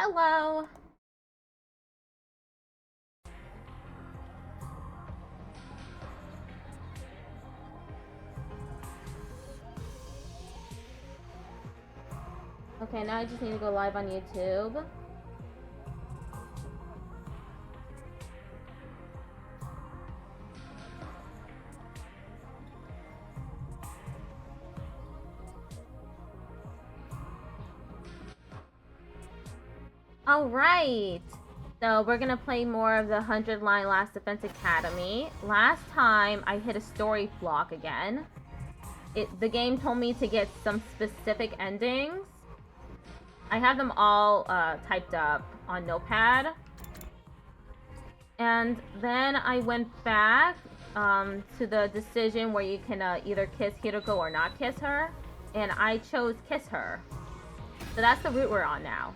Hello. Okay, now I just need to go live on YouTube. Alright, so we're gonna play more of the 100-line Last Defense Academy. Last time, I hit a story block again. The game told me to get some specific endings. I have them all typed up on Notepad. And then I went back to the decision where you can either kiss Hiroko or not kiss her. And I chose kiss her. So that's the route we're on now.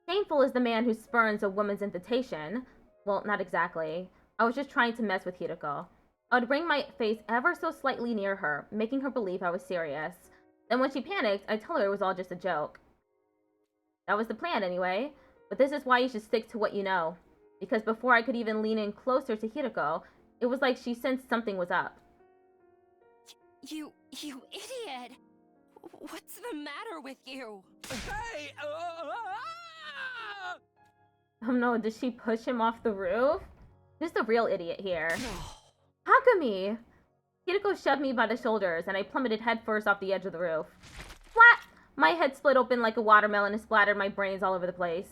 Shameful is the man who spurns a woman's invitation. Well, not exactly. I was just trying to mess with Hiroko. I would bring my face ever so slightly near her, making her believe I was serious. Then when she panicked, I'd tell her it was all just a joke. That was the plan anyway. But this is why you should stick to what you know. Because before I could even lean in closer to Hiroko, it was like she sensed something was up. You idiot! What's the matter with you? Hey! Oh no, did she push him off the roof? Who's the real idiot here? Hakumi! Hiroko shoved me by the shoulders, and I plummeted headfirst off the edge of the roof. Flat! My head split open like a watermelon and splattered my brains all over the place.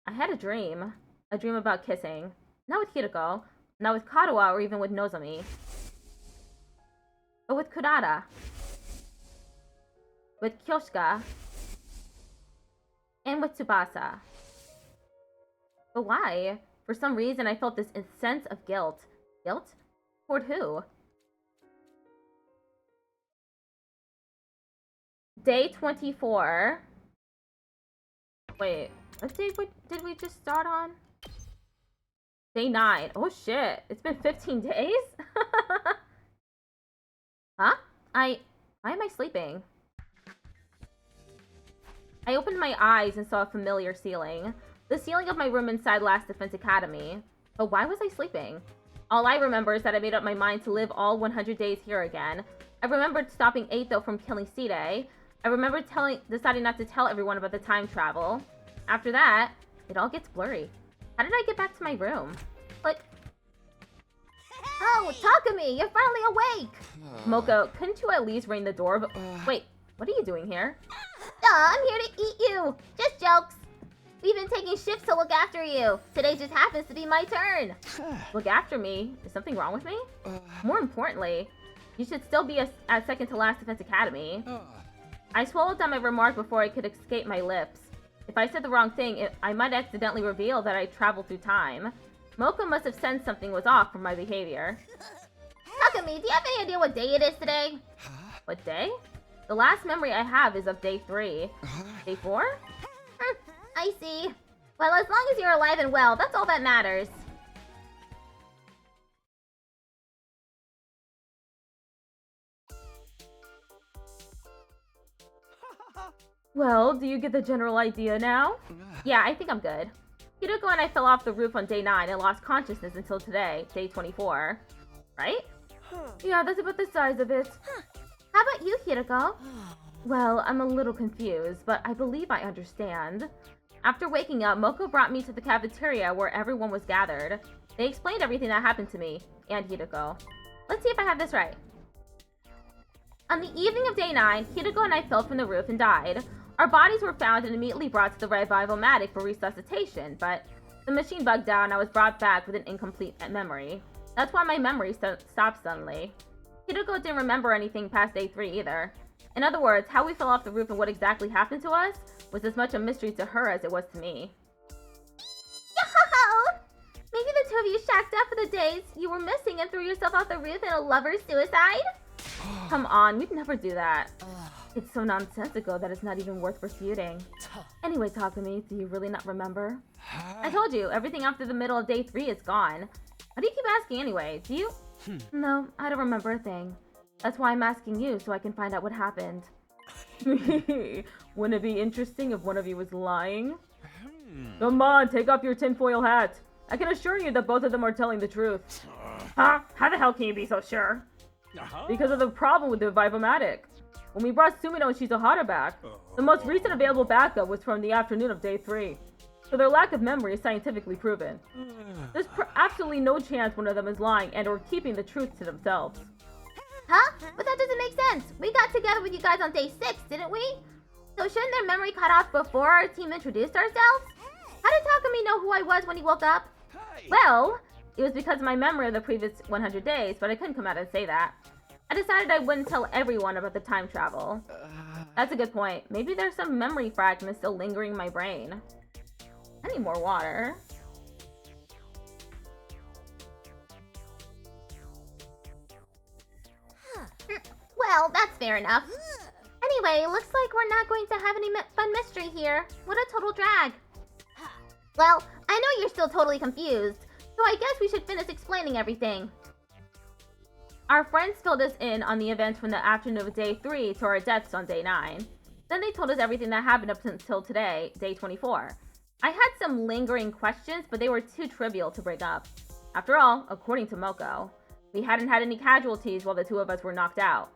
I had a dream. A dream about kissing. Not with Hiroko, not with Kadoa or even with Nozomi. But with Kurata. With Kyoshika. And with Tsubasa. But why? For some reason, I felt this sense of guilt. Guilt? Toward who? Day 24. Wait, what day did we just start on? Day 9. Oh shit, it's been 15 days? Huh? Why am I sleeping? I opened my eyes and saw a familiar ceiling. The ceiling of my room inside Last Defense Academy. But why was I sleeping? All I remember is that I made up my mind to live all 100 days here again. I remembered stopping Eito from killing Side. I remember deciding not to tell everyone about the time travel. After that, it all gets blurry. How did I get back to my room? Like... Oh, Takumi, you're finally awake! Moko, couldn't you at least ring the door? But wait, what are you doing here? I'm here to eat you! Just jokes! We've been taking shifts to look after you. Today just happens to be my turn. Look after me? Is something wrong with me? More importantly, you should still be at second to Last Defense Academy. I swallowed down my remark before I could escape my lips. If I said the wrong thing, I might accidentally reveal that I traveled through time. Moko must have sensed something was off from my behavior. Takumi, do you have any idea what day it is today? What day? The last memory I have is of day 3. Day 4? I see. Well, as long as you're alive and well, that's all that matters. Well, do you get the general idea now? Yeah, I think I'm good. Hiroko and I fell off the roof on day 9 and lost consciousness until today, day 24. Right? Yeah, that's about the size of it. How about you, Hiroko? Well, I'm a little confused, but I believe I understand. After waking up, Moko brought me to the cafeteria where everyone was gathered. They explained everything that happened to me, and Hiroko. Let's see if I have this right. On the evening of day 9, Hiroko and I fell from the roof and died. Our bodies were found and immediately brought to the revival-matic for resuscitation, but the machine bugged out and I was brought back with an incomplete memory. That's why my memory stopped suddenly. Hiroko didn't remember anything past day 3 either. In other words, how we fell off the roof and what exactly happened to us was as much a mystery to her as it was to me. Yo! Maybe the two of you shacked up for the days you were missing and threw yourself off the roof in a lover's suicide? Come on, we'd never do that. It's so nonsensical that it's not even worth refuting. Anyway, Takumi, do you really not remember? I told you, everything after the middle of day 3 is gone. Why do you keep asking anyway? Do you? No, I don't remember a thing. That's why I'm asking you, so I can find out what happened. Wouldn't it be interesting if one of you was lying? Come on, take off your tinfoil hat. I can assure you that both of them are telling the truth. Huh? How the hell can you be so sure? Because of the problem with the Vivomatic. When we brought Sumino and Shizuhara back, the most recent available backup was from the afternoon of day 3. So their lack of memory is scientifically proven. There's absolutely no chance one of them is lying and or keeping the truth to themselves. Huh? But that doesn't make sense. We got together with you guys on day 6, didn't we? So shouldn't their memory cut off before our team introduced ourselves? How did Takumi know who I was when he woke up? Well, it was because of my memory of the previous 100 days, but I couldn't come out and say that. I decided I wouldn't tell everyone about the time travel. That's a good point. Maybe there's some memory fragment still lingering in my brain. I need more water. Well, that's fair enough. Anyway, looks like we're not going to have any fun mystery here. What a total drag. Well, I know you're still totally confused, so I guess we should finish explaining everything. Our friends filled us in on the events from the afternoon of day 3 to our deaths on day 9. Then they told us everything that happened up until today, day 24. I had some lingering questions, but they were too trivial to bring up. After all, according to Moko, we hadn't had any casualties while the two of us were knocked out.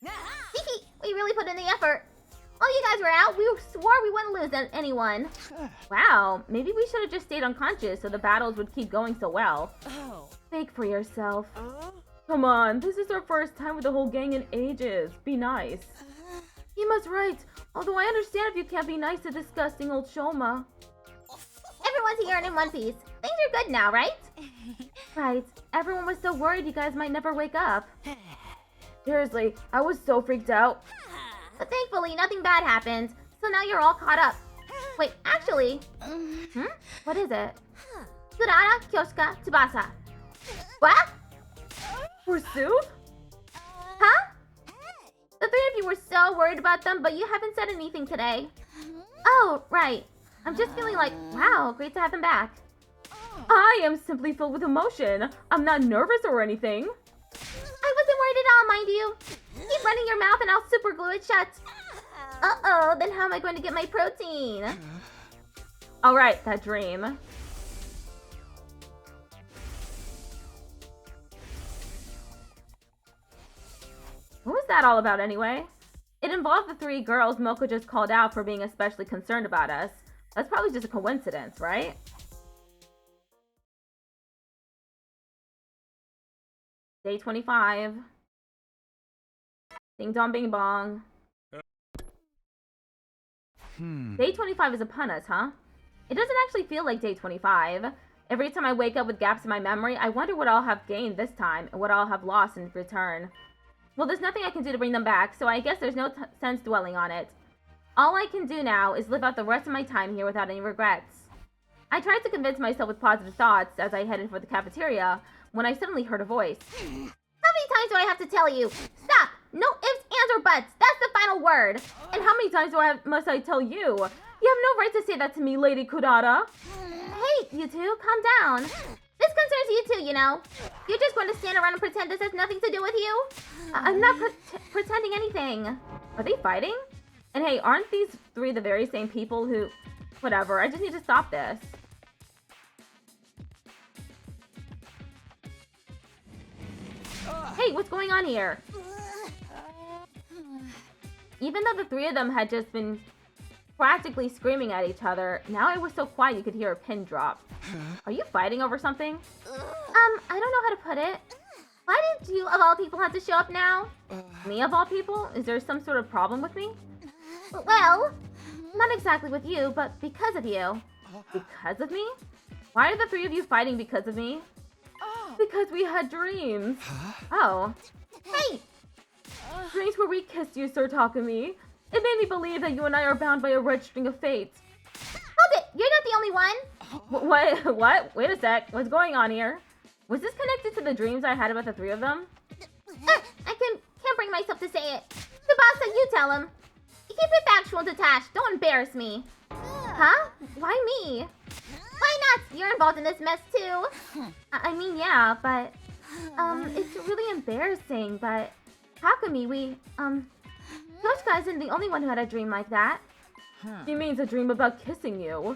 We really put in the effort. While you guys were out, we swore we wouldn't lose anyone. Wow, maybe we should have just stayed unconscious so the battles would keep going so well. Fake for yourself. Come on, this is our first time with the whole gang in ages. Be nice. You must right, although I understand if you can't be nice to disgusting old Shoma. Everyone's here and in one piece. Things are good now, right? Right, everyone was so worried you guys might never wake up. Seriously, I was so freaked out. But thankfully, nothing bad happened, so now you're all caught up. Wait, actually... What is it? Kurara, Kyoshika, Tsubasa. What? Forsooth? Huh? The three of you were so worried about them, but you haven't said anything today. Oh, right. I'm just feeling like, wow, great to have them back. I am simply filled with emotion. I'm not nervous or anything. I wasn't worried at all, mind you. Keep running your mouth and I'll super glue it shut. Uh-oh, then how am I going to get my protein? Alright, that dream. What was that all about anyway? It involved the 3 girls Moko just called out for being especially concerned about us. That's probably just a coincidence, right? Day 25. Ding dong bing bong. Day 25 is upon us, huh? It doesn't actually feel like day 25. Every time I wake up with gaps in my memory, I wonder what I'll have gained this time and what I'll have lost in return. Well, there's nothing I can do to bring them back, so I guess there's no sense dwelling on it. All I can do now is live out the rest of my time here without any regrets. I tried to convince myself with positive thoughts as I headed for the cafeteria when I suddenly heard a voice. How many times do I have to tell you? Stop! No ifs, ands, or buts. That's the final word. And how many times must I tell you? You have no right to say that to me, Lady Kurara. Hey, you two, calm down. This concerns you too, you know. You're just going to stand around and pretend this has nothing to do with you? I'm not pretending anything. Are they fighting? And hey, aren't these 3 the very same people who... Whatever, I just need to stop this. Hey, what's going on here? Even though the 3 of them had just been practically screaming at each other, now it was so quiet you could hear a pin drop. Are you fighting over something? I don't know how to put it. Why did you, of all people, have to show up now? Me of all people? Is there some sort of problem with me? Well, not exactly with you, but because of you. Because of me? Why are the 3 of you fighting because of me? Because we had dreams. Oh. Hey! Dreams where we kissed you, Sir Takumi. It made me believe that you and I are bound by a red string of fate. Hold it! You're not the only one! What? Wait a sec. What's going on here? Was this connected to the dreams I had about the 3 of them? I can't bring myself to say it. Tsubasa, you tell him. You Keep it factual and detached. Don't embarrass me. Huh? Why me? Why not? You're involved in this mess too. I mean, yeah, but it's really embarrassing. But Takumi, Yoshika isn't the only one who had a dream like that. She means a dream about kissing you.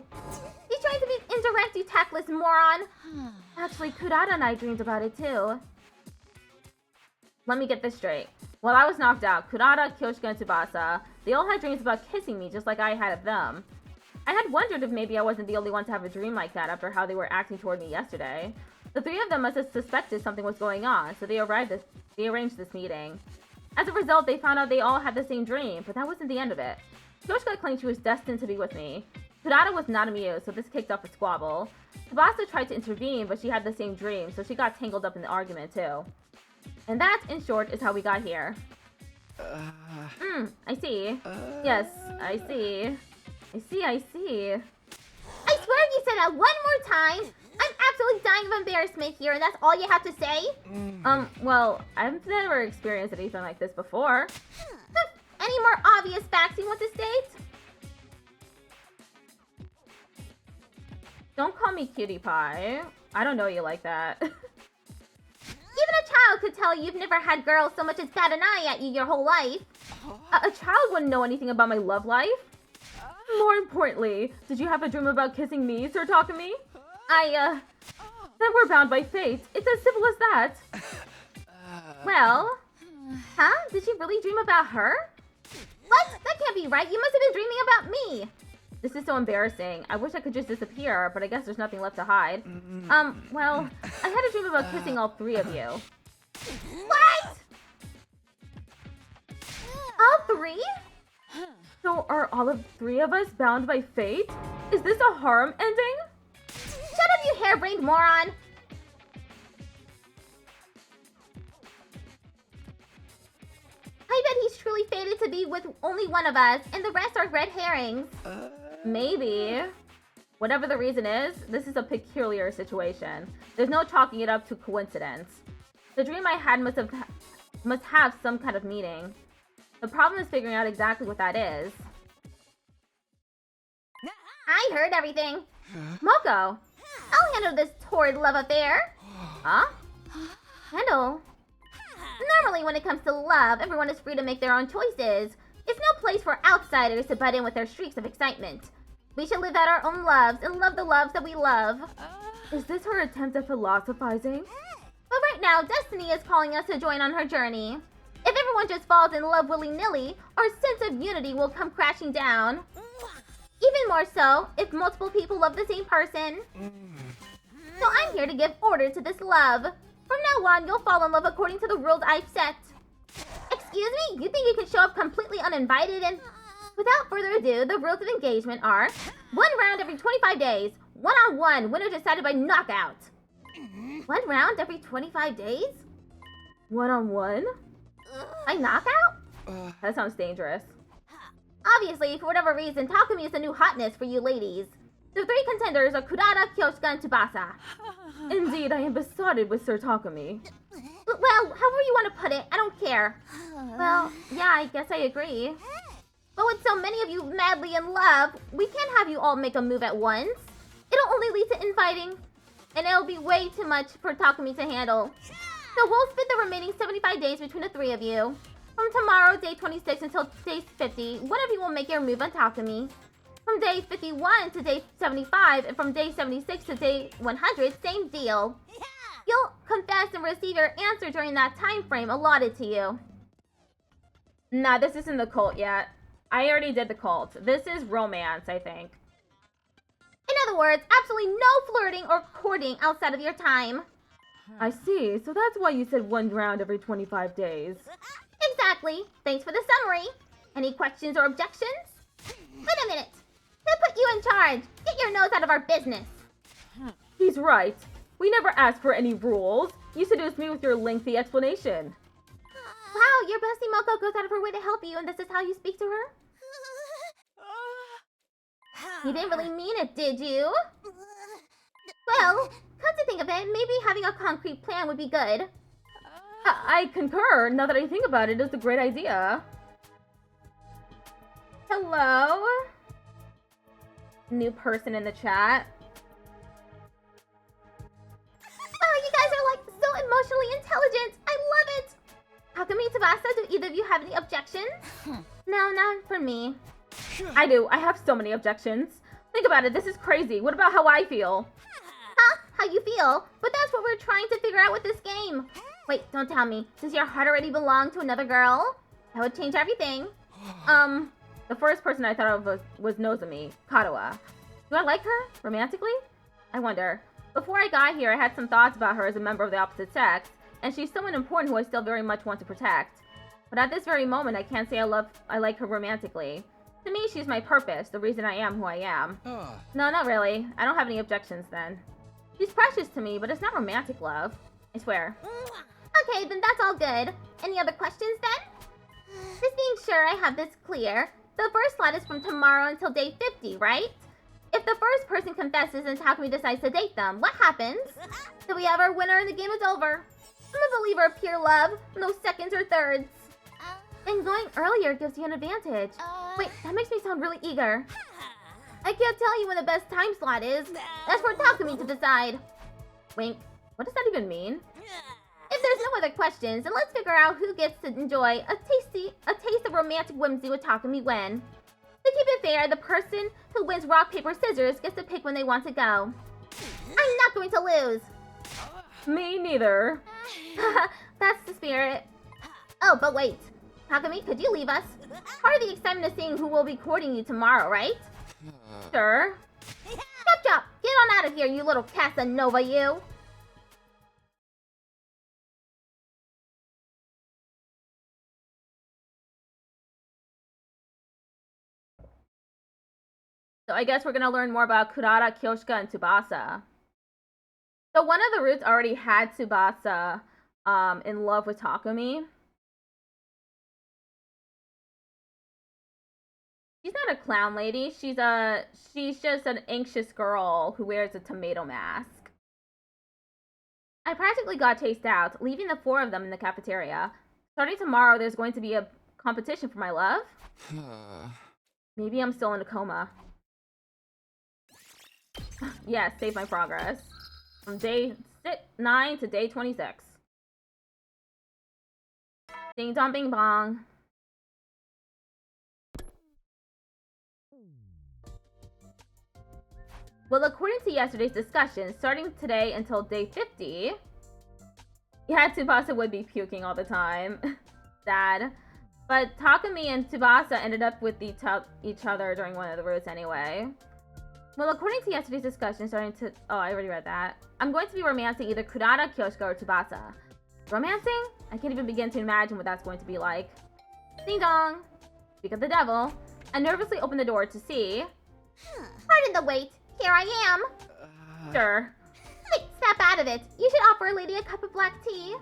He's trying to be indirect, you tactless moron. Actually, Kurata and I dreamed about it too. Let me get this straight. While I was knocked out, Kurata, Kyoshika, and Tsubasa, they all had dreams about kissing me just like I had of them. I had wondered if maybe I wasn't the only one to have a dream like that after how they were acting toward me yesterday. The three of them must have suspected something was going on, so they arranged this meeting. As a result, they found out they all had the same dream, but that wasn't the end of it. Kyoshika claimed she was destined to be with me. Kurata was not amused, so this kicked off a squabble. Tsubasa tried to intervene, but she had the same dream, so she got tangled up in the argument too. And that, in short, is how we got here. I see. Yes, I see. I see. I swear if you say that one more time, I'm absolutely dying of embarrassment here, and that's all you have to say? Well, I've never experienced anything like this before. Any more obvious facts you want to state? Don't call me cutie pie. I don't know you like that. Even a child could tell you've never had girls so much as bat an eye at you your whole life. A child wouldn't know anything about my love life. More importantly, did you have a dream about kissing me, Sir Takumi? Then we're bound by fate. It's as simple as that. Well, huh? Did you really dream about her? What? That can't be right. You must have been dreaming about me. This is so embarrassing. I wish I could just disappear, but I guess there's nothing left to hide. Well, I had a dream about kissing all three of you. What? All three? So are all of three of us bound by fate? Is this a harem ending? Shut up, you harebrained moron! I bet he's truly fated to be with only one of us, and the rest are red herrings. Maybe. Whatever the reason is, this is a peculiar situation. There's no chalking it up to coincidence. The dream I had must have some kind of meaning. The problem is figuring out exactly what that is. I heard everything. Moko! I'll handle this torrid love affair. Huh? Handle? Normally, when it comes to love, everyone is free to make their own choices. It's no place for outsiders to butt in with their streaks of excitement. We should live out our own loves and love the loves that we love. Is this her attempt at philosophizing? But right now, Destiny is calling us to join on her journey. If everyone just falls in love willy-nilly, our sense of unity will come crashing down. Even more so, if multiple people love the same person. So I'm here to give order to this love. From now on, you'll fall in love according to the rules I've set. Excuse me? You think you can show up completely uninvited and... Without further ado, the rules of engagement are 1 round every 25 days, 1-on-1, winner decided by knockout. 1 round every 25 days? 1-on-1? By knockout? That sounds dangerous. Obviously, for whatever reason, Takumi is the new hotness for you ladies. The 3 contenders are Kurata, Kyoshika, and Tsubasa. Indeed, I am besotted with Sir Takumi. Well, however you want to put it, I don't care. Well, yeah, I guess I agree. But with so many of you madly in love, we can't have you all make a move at once. It'll only lead to infighting, and it'll be way too much for Takumi to handle. So we'll split the remaining 75 days between the 3 of you. From tomorrow, day 26 until day 50, one of you will make your move on Takumi. From day 51 to day 75, and from day 76 to day 100, same deal. You'll confess and receive your answer during that time frame allotted to you. Nah, this isn't the cult yet. I already did the cult. This is romance, I think. In other words, absolutely no flirting or courting outside of your time. I see. So that's why you said 1 round every 25 days. Exactly. Thanks for the summary. Any questions or objections? Wait a minute. Who put you in charge? Get your nose out of our business. He's right. We never asked for any rules. You seduced me with your lengthy explanation. Wow, your bestie Moko goes out of her way to help you, and this is how you speak to her? You didn't really mean it, did you? Well, come to think of it, maybe having a concrete plan would be good. I concur. Now that I think about it, it's a great idea. Hello? New person in the chat. Oh, you guys are like so emotionally intelligent. I love it. Takumi, Tsubasa, do either of you have any objections? No, not for me. I do. I have so many objections. Think about it. This is crazy. What about how I feel? Huh? How you feel? But that's what we're trying to figure out with this game. Wait, don't tell me. Does your heart already belong to another girl? That would change everything. The first person I thought of was Nozomi, Kadoa. Do I like her? Romantically? I wonder. Before I got here, I had some thoughts about her as a member of the opposite sex, and she's someone important who I still very much want to protect. But at this very moment, I can't say I like her romantically. To me, she's my purpose, the reason I am who I am. No, not really. I don't have any objections then. She's precious to me, but it's not romantic love. I swear. Okay, then that's all good. Any other questions then? Just being sure I have this clear. The first slot is from tomorrow until day 50, right? If the first person confesses and Takumi decides to date them, what happens? Do we have our winner and the game is over? I'm a believer of pure love, no seconds or thirds. And going earlier gives you an advantage. Wait, that makes me sound really eager. I can't tell you when the best time slot is. That's for Takumi to decide. Wink. What does that even mean? If there's no other questions, then let's figure out who gets to enjoy a taste of romantic whimsy with Takumi when. To keep it fair, the person who wins rock, paper, scissors gets to pick when they want to go. I'm not going to lose. Me neither. That's the spirit. Oh, but wait. Takumi, could you leave us? Part of the excitement is seeing who will be courting you tomorrow, right? Sure. Chop, get on out of here, you little Casanova, you. So I guess we're gonna learn more about Kurata, Kyoshika, and Tsubasa. So one of the roots already had Tsubasa in love with Takumi. She's not a clown lady. She's just an anxious girl who wears a tomato mask. I practically got chased out, leaving the four of them in the cafeteria. Starting tomorrow, there's going to be a competition for my love. Maybe I'm still in a coma. Yeah, save my progress. From day 9 to day 26. Ding dong bing bong. Well, according to yesterday's discussion, starting today until day 50... Yeah, Tsubasa would be puking all the time. Sad. But Takumi and Tsubasa ended up with each other during one of the routes anyway. Well, according to yesterday's discussion, oh, I already read that. I'm going to be romancing either Kurata, Kyoshika, or Tsubasa. Romancing? I can't even begin to imagine what that's going to be like. Ding dong! Speak of the devil. I nervously opened the door to see... Pardon the wait. Here I am. Sure. Wait, snap out of it. You should offer a lady a cup of black tea.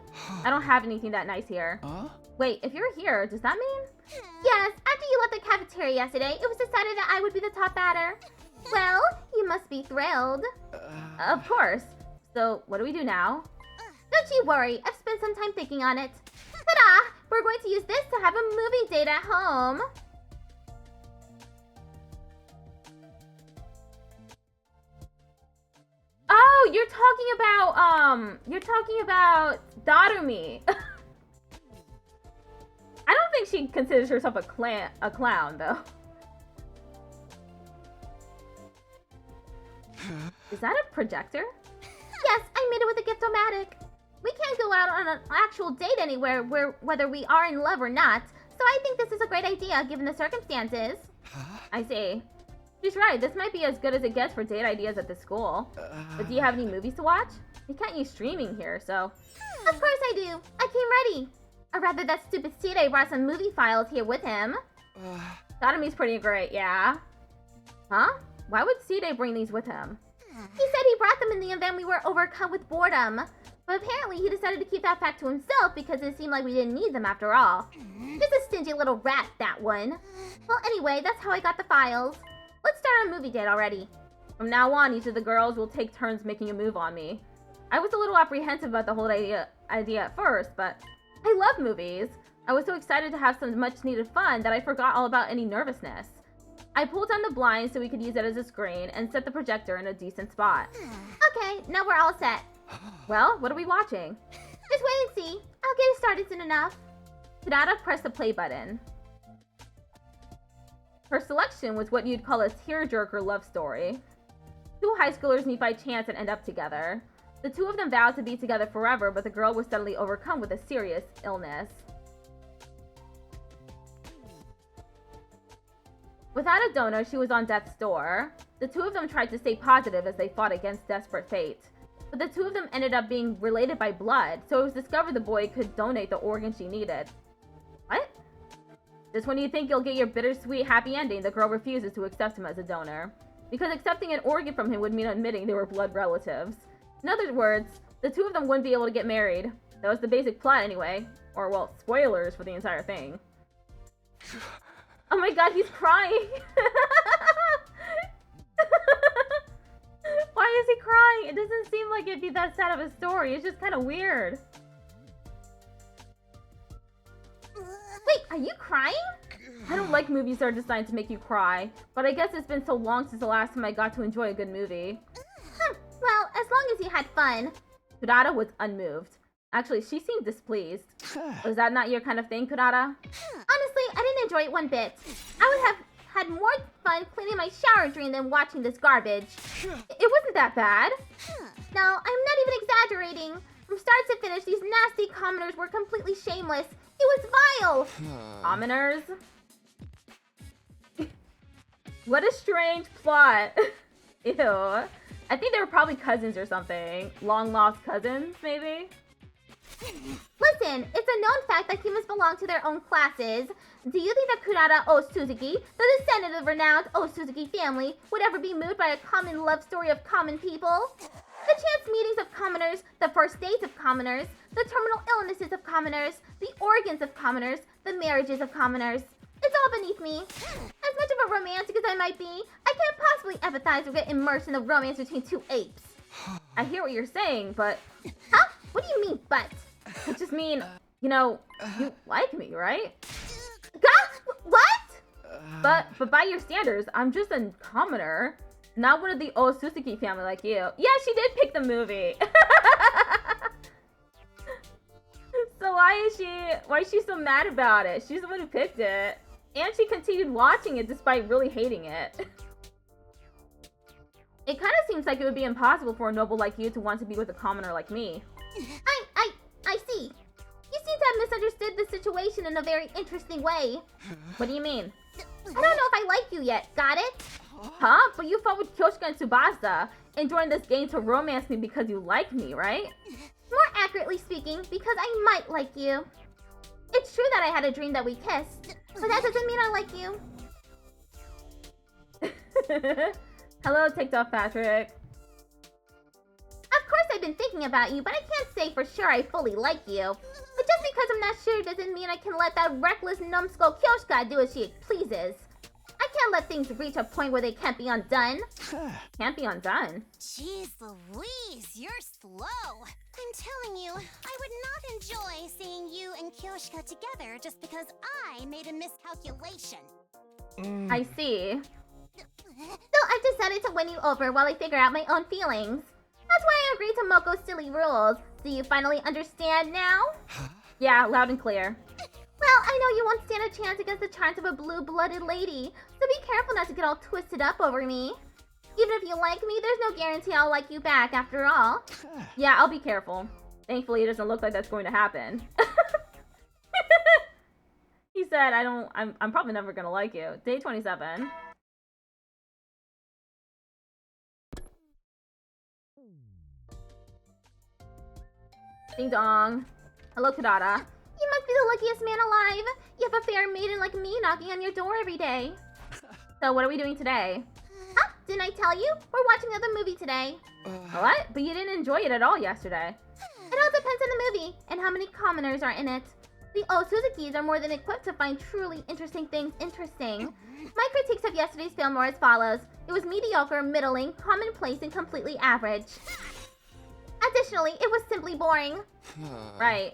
I don't have anything that nice here. Wait, if you're here, does that mean? Yes, after you left the cafeteria yesterday, it was decided that I would be the top batter. Well, you must be thrilled. Of course. So, what do we do now? Don't you worry, I've spent some time thinking on it. Ta-da! We're going to use this to have a movie date at home. Oh, you're talking about Darumi. I don't think she considers herself a clown, though. Is that a projector? Yes, I made it with a gift-o-matic. We can't go out on an actual date anywhere whether we are in love or not, so I think this is a great idea given the circumstances. I see. She's right, this might be as good as it gets for date ideas at the school. But do you have any movies to watch? You can't use streaming here, so... Of course I do! I came ready! Or rather, that stupid Sire brought some movie files here with him. Sodomy's pretty great, yeah. Huh? Why would Sire bring these with him? He said he brought them in the event we were overcome with boredom. But apparently he decided to keep that fact to himself because it seemed like we didn't need them after all. Just a stingy little rat, that one. Well, anyway, that's how I got the files. Let's start a movie date already. From now on, each of the girls will take turns making a move on me. I was a little apprehensive about the whole idea at first, but I love movies. I was so excited to have some much-needed fun that I forgot all about any nervousness. I pulled down the blind so we could use it as a screen and set the projector in a decent spot. Okay, now we're all set. Well, what are we watching? Just wait and see. I'll get it started soon enough. Tonata pressed the play button. Her selection was what you'd call a tearjerker love story. Two high schoolers meet by chance and end up together. The two of them vowed to be together forever, but the girl was suddenly overcome with a serious illness. Without a donor, she was on death's door. The two of them tried to stay positive as they fought against desperate fate. But the two of them ended up being related by blood, so it was discovered the boy could donate the organ she needed. What? Just when you think you'll get your bittersweet happy ending, the girl refuses to accept him as a donor. Because accepting an organ from him would mean admitting they were blood relatives. In other words, the two of them wouldn't be able to get married. That was the basic plot anyway. Or, well, spoilers for the entire thing. Oh my god, he's crying! Why is he crying? It doesn't seem like it'd be that sad of a story. It's just kind of weird. Wait, are you crying? I don't like movies that are designed to make you cry, but I guess it's been so long since the last time I got to enjoy a good movie. Well, as long as you had fun. Kurata was unmoved. Actually, she seemed displeased. Was that not your kind of thing, Kurata? Honestly, I didn't enjoy it one bit. I would have had more fun cleaning my shower drain than watching this garbage. It wasn't that bad. No, I'm not even exaggerating. From start to finish, these nasty commoners were completely shameless. It was vile. Commoners? What a strange plot. Ew. I think they were probably cousins or something. Long-lost cousins, maybe? Listen, it's a known fact that humans belong to their own classes. Do you think that Kurata Osuzuki, the descendant of the renowned Osuzuki family, would ever be moved by a common love story of common people? The chance meetings of commoners, the first dates of commoners, the terminal illnesses of commoners, the organs of commoners, the marriages of commoners. It's all beneath me. As much of a romantic as I might be, I can't possibly empathize or get immersed in the romance between two apes. I hear what you're saying, but... Huh? What do you mean, but? I just mean, you know, you like me, right? What? But by your standards, I'm just a commoner. Not one of the Osuzuki family like you. Yeah, she did pick the movie. So why is she so mad about it? She's the one who picked it. And she continued watching it despite really hating it. It kind of seems like it would be impossible for a noble like you to want to be with a commoner like me. I see. You seem to have misunderstood the situation in a very interesting way. What do you mean? I don't know if I like you yet, got it? Huh? But you fought with Kyoshika and Tsubasa and joined this game to romance me because you like me, right? More accurately speaking, because I might like you. It's true that I had a dream that we kissed, but that doesn't mean I like you. Hello, TikTok Patrick. Of course I've been thinking about you, but I can't say for sure I fully like you. But just because I'm not sure doesn't mean I can let that reckless numbskull Kyoshika do as she pleases. I can't let things reach a point where they can't be undone. Can't be undone. Jeez Louise, you're slow. I'm telling you, I would not enjoy seeing you and Kyoshika together just because I made a miscalculation. I see. So I've decided to win you over while I figure out my own feelings. That's why I agreed to Moko's silly rules. Do you finally understand now? Yeah, loud and clear. Well, I know you won't stand a chance against the charms of a blue-blooded lady, so be careful not to get all twisted up over me. Even if you like me, there's no guarantee I'll like you back after all. Yeah, I'll be careful. Thankfully, it doesn't look like that's going to happen. He said, I'm probably never gonna like you. Day 27. Ding dong. Hello, Kurata. You must be the luckiest man alive. You have a fair maiden like me knocking on your door every day. So what are we doing today? Huh? Didn't I tell you? We're watching another movie today. What? But you didn't enjoy it at all yesterday. It all depends on the movie and how many commoners are in it. The Osuzukis are more than equipped to find truly interesting things interesting. My critiques of yesterday's film were as follows. It was mediocre, middling, commonplace, and completely average. Additionally, it was simply boring. Right.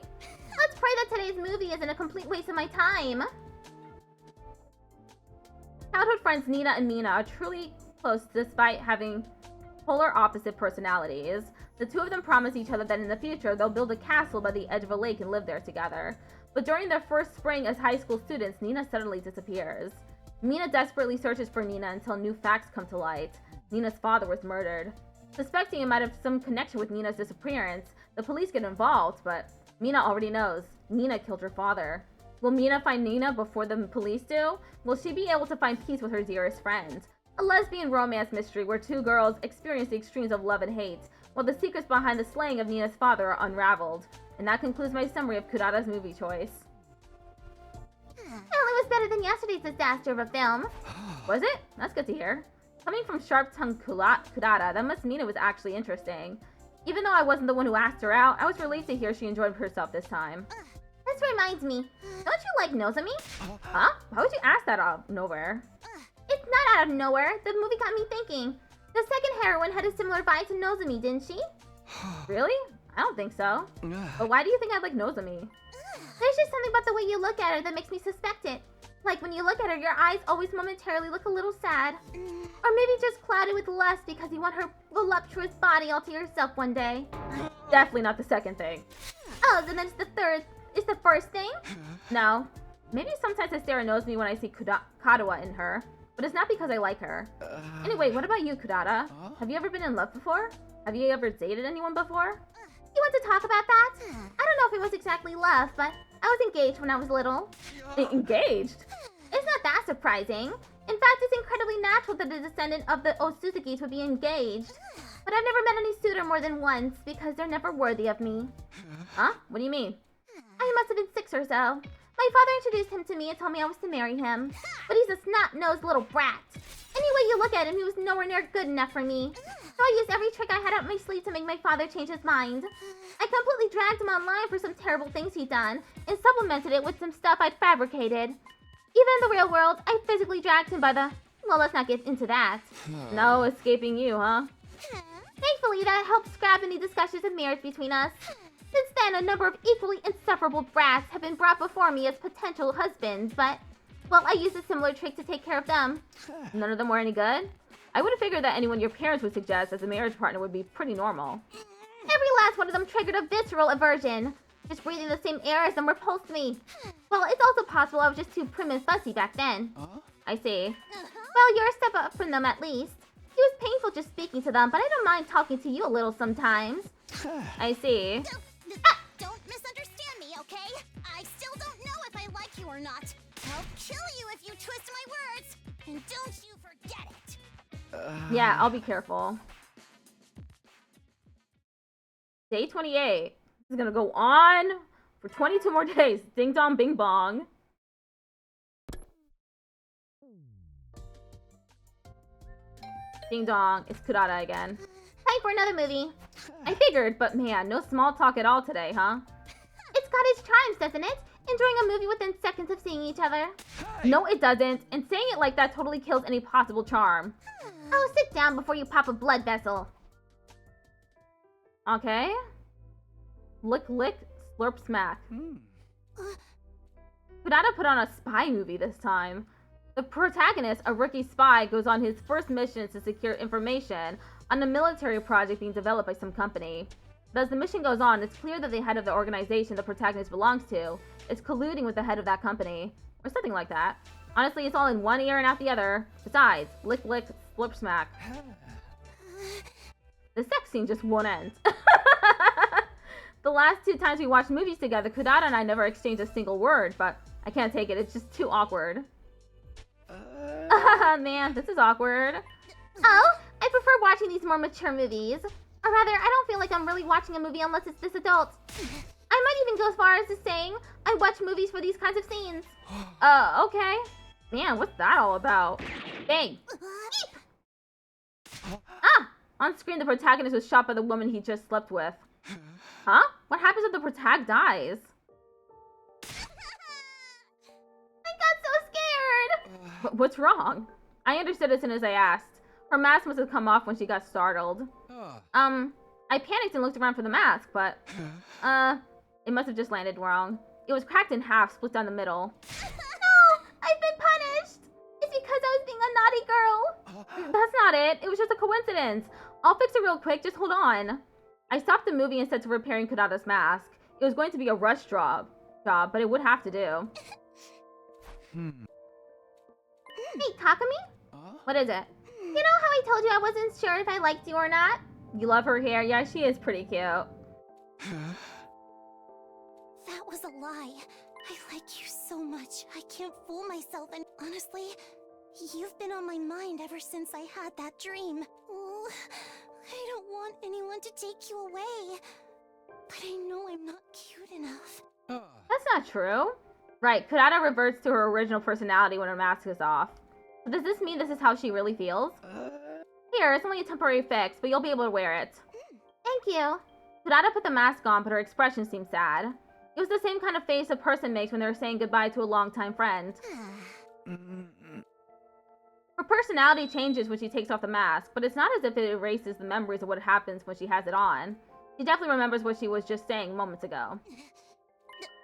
Let's pray that today's movie isn't a complete waste of my time. Childhood friends Nina and Mina are truly close despite having polar opposite personalities. The two of them promise each other that in the future they'll build a castle by the edge of a lake and live there together. But during their first spring as high school students, Nina suddenly disappears. Mina desperately searches for Nina until new facts come to light. Nina's father was murdered. Suspecting it might have some connection with Nina's disappearance, the police get involved, but Mina already knows. Nina killed her father. Will Mina find Nina before the police do? Will she be able to find peace with her dearest friend? A lesbian romance mystery where two girls experience the extremes of love and hate, while the secrets behind the slaying of Nina's father are unraveled. And that concludes my summary of Kurata's movie choice. Well, it was better than yesterday's disaster of a film. Was it? That's good to hear. Coming from sharp-tongued Kurata, that must mean it was actually interesting. Even though I wasn't the one who asked her out, I was relieved to hear she enjoyed herself this time. This reminds me, don't you like Nozomi? Huh? Why would you ask that out of nowhere? It's not out of nowhere. The movie got me thinking. The second heroine had a similar vibe to Nozomi, didn't she? Really? I don't think so. But why do you think I like Nozomi? There's just something about the way you look at her that makes me suspect it. Like when you look at her, your eyes always momentarily look a little sad. Or maybe just clouded with lust because you want her voluptuous body all to yourself one day. Definitely not the second thing. Oh, then it's the third. Is the first thing? No. Maybe sometimes Sarah knows me when I see Kadawa in her. But it's not because I like her. Anyway, what about you, Kurata? Have you ever been in love before? Have you ever dated anyone before? You want to talk about that? I don't know if it was exactly love, but I was engaged when I was little. Engaged? It's not that surprising. In fact, it's incredibly natural that a descendant of the Osuzukis would be engaged. But I've never met any suitor more than once because they're never worthy of me. Huh? What do you mean? I must have been 6 or so. My father introduced him to me and told me I was to marry him. But he's a snot-nosed little brat. Any way you look at him, he was nowhere near good enough for me. So I used every trick I had up my sleeve to make my father change his mind. I completely dragged him online for some terrible things he'd done, and supplemented it with some stuff I'd fabricated. Even in the real world, I physically dragged him by the... Well, let's not get into that. No escaping you, huh? Thankfully, that helped scrap any discussions of marriage between us. Since then, a number of equally insufferable brats have been brought before me as potential husbands, but... Well, I used a similar trick to take care of them. None of them were any good? I would have figured that anyone your parents would suggest as a marriage partner would be pretty normal. Every last one of them triggered a visceral aversion. Just breathing the same air as them repulsed me. Well, it's also possible I was just too prim and fussy back then. I see. Well, you're a step up from them at least. It was painful just speaking to them, but I don't mind talking to you a little sometimes. I see. Don't misunderstand me, okay? I still don't know if I like you or not. I'll kill you if you twist my words. And don't you forget it. Yeah, I'll be careful. Day 28. This is gonna go on for 22 more days. Ding dong, bing bong. Ding dong, it's Kurata again. Time for another movie. I figured, but man, no small talk at all today, huh? It's got its charms, doesn't it? Enjoying a movie within seconds of seeing each other. No, it doesn't. And saying it like that totally kills any possible charm. Oh, sit down before you pop a blood vessel. Okay. Lick, lick, slurp, smack. Kurata put on a spy movie this time. The protagonist, a rookie spy, goes on his first mission to secure information on a military project being developed by some company. But as the mission goes on, it's clear that the head of the organization the protagonist belongs to is colluding with the head of that company. Or something like that. Honestly, it's all in one ear and out the other. Besides, lick, lick, slurp, smack. The sex scene just won't end. The last 2 times we watched movies together, Kurata and I never exchanged a single word, but I can't take it. It's just too awkward. Man, this is awkward. Oh, I prefer watching these more mature movies. Or rather, I don't feel like I'm really watching a movie unless it's this adult. I might even go as far as to saying I watch movies for these kinds of scenes. Okay. Man, what's that all about? Bang. Ah! On screen, the protagonist was shot by the woman he just slept with. Huh? What happens if the protag dies? I got so scared! What's wrong? I understood as soon as I asked. Her mask must have come off when she got startled. I panicked and looked around for the mask, but, It must have just landed wrong. It was cracked in half, split down the middle. No! I've been punished! It's because I was being a naughty girl! That's not it. It was just a coincidence. I'll fix it real quick. Just hold on. I stopped the movie and set to repairing Kodata's mask. It was going to be a rush job, but it would have to do. Hey, Takumi? What is it? You know how I told you I wasn't sure if I liked you or not? You love her hair? Yeah, she is pretty cute. That was a lie. I like you so much. I can't fool myself, and honestly, you've been on my mind ever since I had that dream. Oh, I don't want anyone to take you away. But I know I'm not cute enough. That's not true. Right, Kodata reverts to her original personality when her mask is off. So does this mean this is how she really feels? Here, it's only a temporary fix, but you'll be able to wear it. Thank you. Kodata put the mask on, but her expression seemed sad. It was the same kind of face a person makes when they're saying goodbye to a longtime friend. Her personality changes when she takes off the mask, but it's not as if it erases the memories of what happens when she has it on. She definitely remembers what she was just saying moments ago.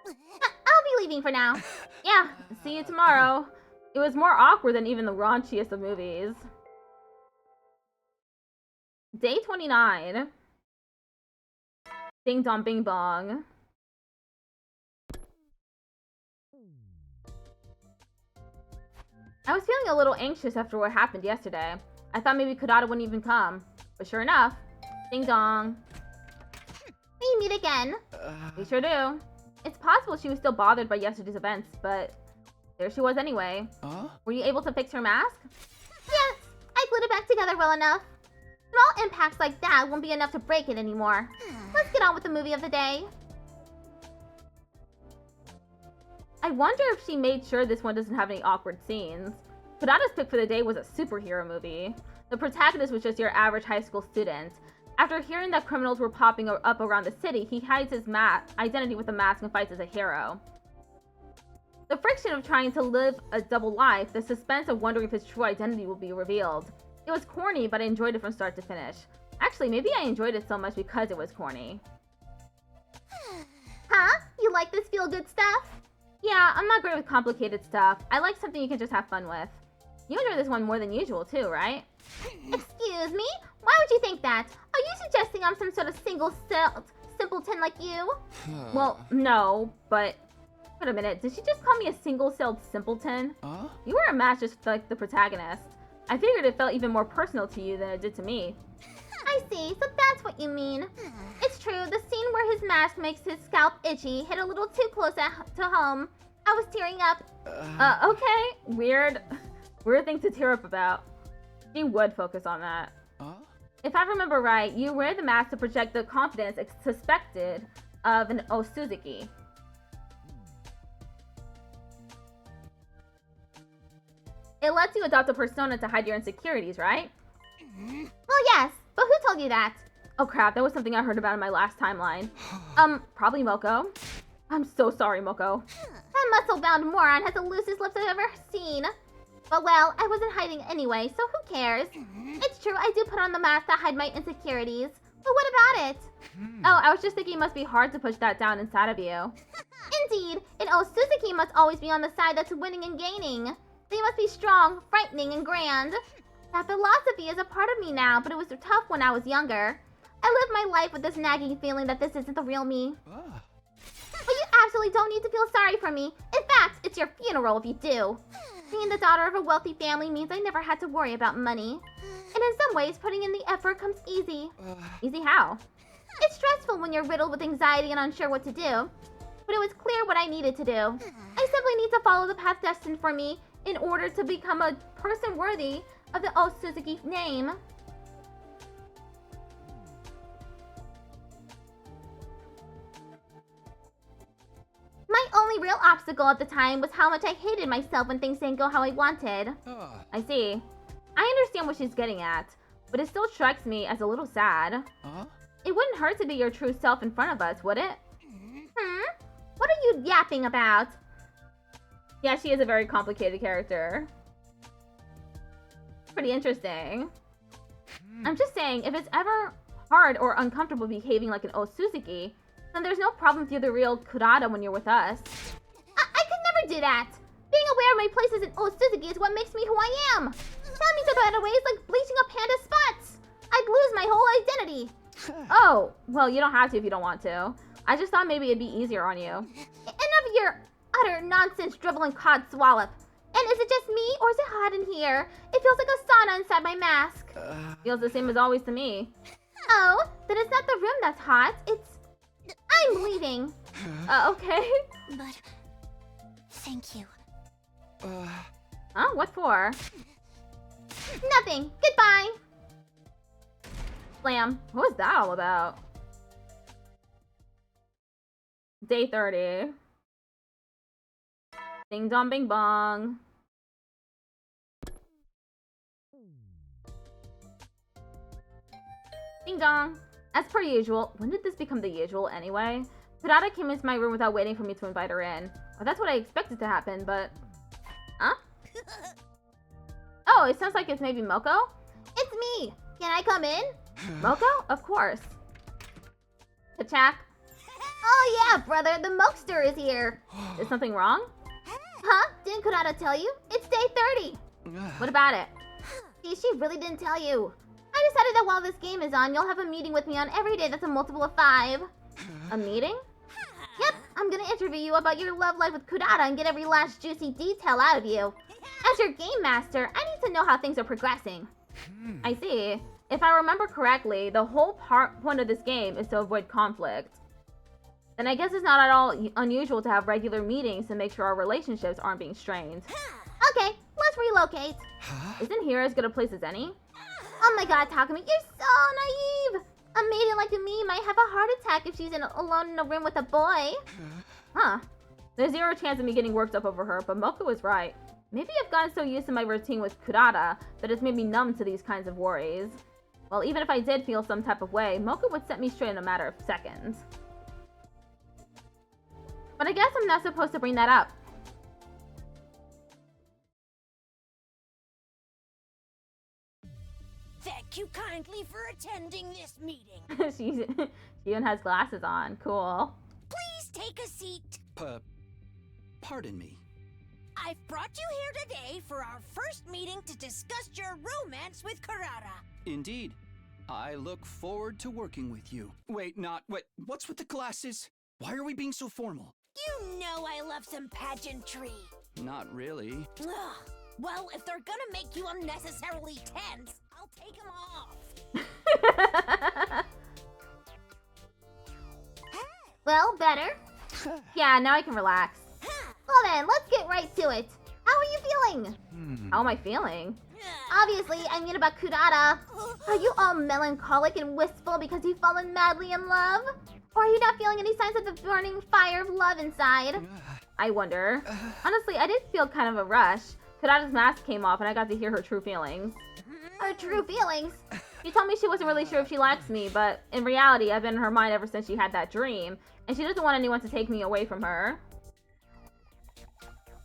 I'll be leaving for now. Yeah, see you tomorrow. It was more awkward than even the raunchiest of movies. Day 29. Ding dong bing bong. I was feeling a little anxious after what happened yesterday. I thought maybe Kodata wouldn't even come. But sure enough, ding dong. We meet again. We sure do. It's possible she was still bothered by yesterday's events, but there she was anyway. Were you able to fix her mask? Yes, I glued it back together well enough. Small impacts like that won't be enough to break it anymore. Let's get on with the movie of the day. I wonder if she made sure this one doesn't have any awkward scenes. Kodata's pick for the day was a superhero movie. The protagonist was just your average high school student. After hearing that criminals were popping up around the city, he hides his identity with a mask and fights as a hero. The friction of trying to live a double life, the suspense of wondering if his true identity will be revealed. It was corny, but I enjoyed it from start to finish. Actually, maybe I enjoyed it so much because it was corny. Huh? You like this feel-good stuff? Yeah, I'm not great with complicated stuff. I like something you can just have fun with. You enjoy this one more than usual too, right? Excuse me? Why would you think that? Are you suggesting I'm some sort of single-celled simpleton like you? Well, no, but... Wait a minute, did she just call me a single-celled simpleton? You were a match just like the protagonist. I figured it felt even more personal to you than it did to me. I see, so that's what you mean. It's true, the scene where his mask makes his scalp itchy hit a little too close to home. I was tearing up. Okay. Weird thing to tear up about. She would focus on that. If I remember right, you wear the mask to project the confidence suspected of an Osuzuki. It lets you adopt a persona to hide your insecurities, right? Well, yes, but who told you that? Oh crap, that was something I heard about in my last timeline. Probably Moko. I'm so sorry, Moko. That muscle-bound moron has the loosest lips I've ever seen. But well, I wasn't hiding anyway, so who cares? It's true, I do put on the mask to hide my insecurities. But what about it? Oh, I was just thinking it must be hard to push that down inside of you. Indeed, an Osuzuki must always be on the side that's winning and gaining. They must be strong, frightening, and grand. That philosophy is a part of me now, but it was tough when I was younger. I lived my life with this nagging feeling that this isn't the real me. But you absolutely don't need to feel sorry for me. In fact, it's your funeral if you do. Being the daughter of a wealthy family means I never had to worry about money. And in some ways, putting in the effort comes easy. Easy how? It's stressful when you're riddled with anxiety and unsure what to do. But it was clear what I needed to do. I simply need to follow the path destined for me in order to become a person worthy of the Osuzuki name. My only real obstacle at the time was how much I hated myself when things didn't go how I wanted. I see. I understand what she's getting at, but it still strikes me as a little sad. It wouldn't hurt to be your true self in front of us, would it? What are you yapping about? Yeah, she is a very complicated character. Pretty interesting. I'm just saying, if it's ever hard or uncomfortable behaving like an Osuzuki, Then there's no problem if you're the real Kurata when you're with us. I could never do that. Being aware of my places in Otsutsuki is what makes me who I am. Telling me to throw it away is like bleaching a panda's spots. I'd lose my whole identity. Oh, well, you don't have to if you don't want to. I just thought maybe it'd be easier on you. Enough of your utter nonsense dribbling cod swallop. And is it just me, or is it hot in here? It feels like a sauna inside my mask. Feels the same as always to me. Oh, then it's not the room that's hot. I'm leaving. Okay. But thank you. Huh? What for? Nothing. Goodbye. Slam. What was that all about? Day 30. Ding dong bing bong. Ding dong. As per usual. When did this become the usual anyway? Kurata came into my room without waiting for me to invite her in. Well, that's what I expected to happen, but... Huh? Oh, it sounds like it's maybe Moko? It's me. Can I come in? Moko? Of course. Kachak. Oh yeah, brother. The Mokester is here. Is something wrong? Huh? Didn't Kurata tell you? It's day 30. What about it? See, she really didn't tell you. I decided that while this game is on, you'll have a meeting with me on every day that's a multiple of 5. A meeting? Yep, I'm gonna interview you about your love life with Kurata and get every last juicy detail out of you. As your game master, I need to know how things are progressing. I see. If I remember correctly, the whole point of this game is to avoid conflict. Then I guess it's not at all unusual to have regular meetings to make sure our relationships aren't being strained. Okay, let's relocate. Isn't here as good a place as any? Oh my god, Takumi, you're so naive! A maiden like me might have a heart attack if she's alone in a room with a boy. Huh. There's zero chance of me getting worked up over her, but Moko was right. Maybe I've gotten so used to my routine with Kurata that it's made me numb to these kinds of worries. Well, even if I did feel some type of way, Moko would set me straight in a matter of seconds. But I guess I'm not supposed to bring that up. Thank you kindly for attending this meeting. She even has glasses on. Cool. Please take a seat. Pardon me. I've brought you here today for our first meeting to discuss your romance with Kurata. Indeed. I look forward to working with you. Wait, what's with the glasses? Why are we being so formal? You know I love some pageantry. Not really. Ugh. Well, if they're gonna make you unnecessarily tense, I'll take them off. Well, better? Yeah, now I can relax. Well then, let's get right to it. How are you feeling? How am I feeling? Obviously, I mean about Kurata. Are you all melancholic and wistful because you've fallen madly in love? Or are you not feeling any signs of the burning fire of love inside? I wonder. Honestly, I did feel kind of a rush. Kurata's mask came off and I got to hear her true feelings. Her true feelings? She told me she wasn't really sure if she likes me, but in reality, I've been in her mind ever since she had that dream, and she doesn't want anyone to take me away from her.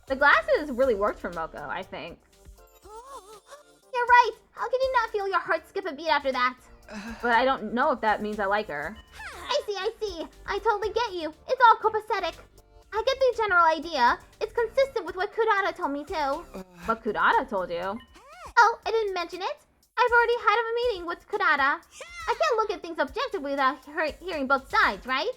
The glasses really worked for Moko, I think. You're right. How can you not feel your heart skip a beat after that? But I don't know if that means I like her. I see. I totally get you. It's all copacetic. I get the general idea. It's consistent with what Kurata told me too. But Kurata told you. Oh, I didn't mention it. I've already had a meeting with Kurata. I can't look at things objectively without hearing both sides, right?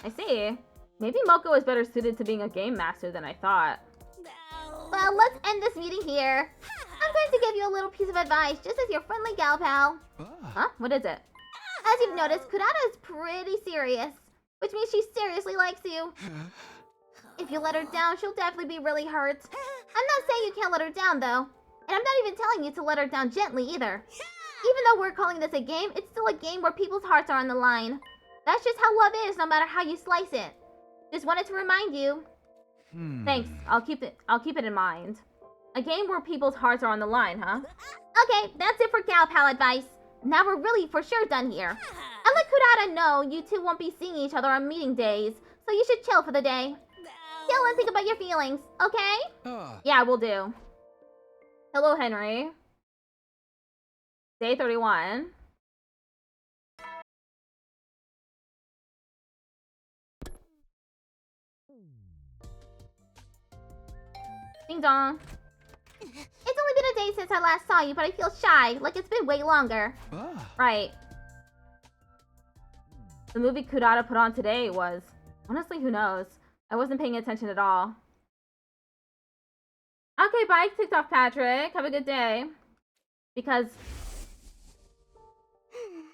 I see. Maybe Moko is better suited to being a game master than I thought. No. Well, let's end this meeting here. I'm going to give you a little piece of advice, just as your friendly gal pal. Huh? What is it? As you've noticed, Kurata is pretty serious, which means she seriously likes you. If you let her down, she'll definitely be really hurt. I'm not saying you can't let her down, though. And I'm not even telling you to let her down gently, either. Even though we're calling this a game, it's still a game where people's hearts are on the line. That's just how love is, no matter how you slice it. Just wanted to remind you. Thanks. I'll keep it in mind. A game where people's hearts are on the line, huh? Okay, that's it for gal pal advice. Now we're really for sure done here. And let Kurata know you two won't be seeing each other on meeting days, so you should chill for the day. Chill and think about your feelings, okay? Yeah, we'll do. Hello, Henry. Day 31. Ding dong. It's only been a day since I last saw you, but I feel shy, like it's been way longer. Ah. Right. The movie Kurata put on today was... Honestly, who knows? I wasn't paying attention at all. Okay, bye, TikTok Patrick. Have a good day. Because...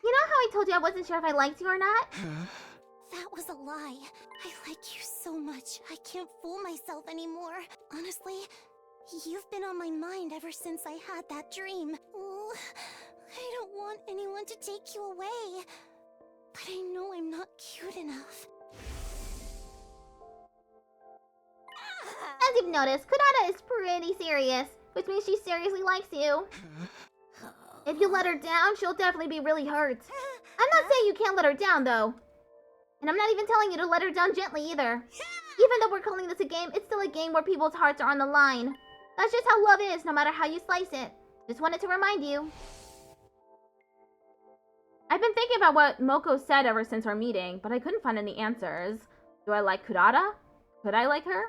You know how I told you I wasn't sure if I liked you or not? That was a lie. I like you so much. I can't fool myself anymore. Honestly, you've been on my mind ever since I had that dream. Ooh, I don't want anyone to take you away. But I know I'm not cute enough. As you've noticed, Kurata is pretty serious, which means she seriously likes you. If you let her down, she'll definitely be really hurt. I'm not saying you can't let her down, though. And I'm not even telling you to let her down gently, either. Even though we're calling this a game, it's still a game where people's hearts are on the line. That's just how love is, no matter how you slice it. Just wanted to remind you. I've been thinking about what Moko said ever since our meeting, but I couldn't find any answers. Do I like Kurata? Could I like her?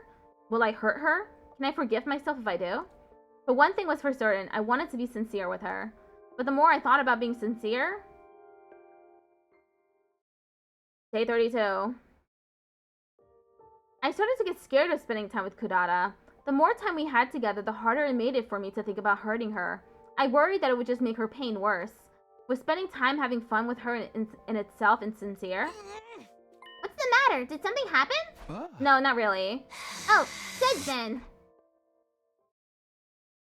Will I hurt her? Can I forgive myself if I do? But one thing was for certain, I wanted to be sincere with her. But the more I thought about being sincere... Day 32. I started to get scared of spending time with Kurata. The more time we had together, the harder it made it for me to think about hurting her. I worried that it would just make her pain worse. Was spending time having fun with her in itself insincere? What's the matter? Did something happen? Ah. No, not really. Oh, good then.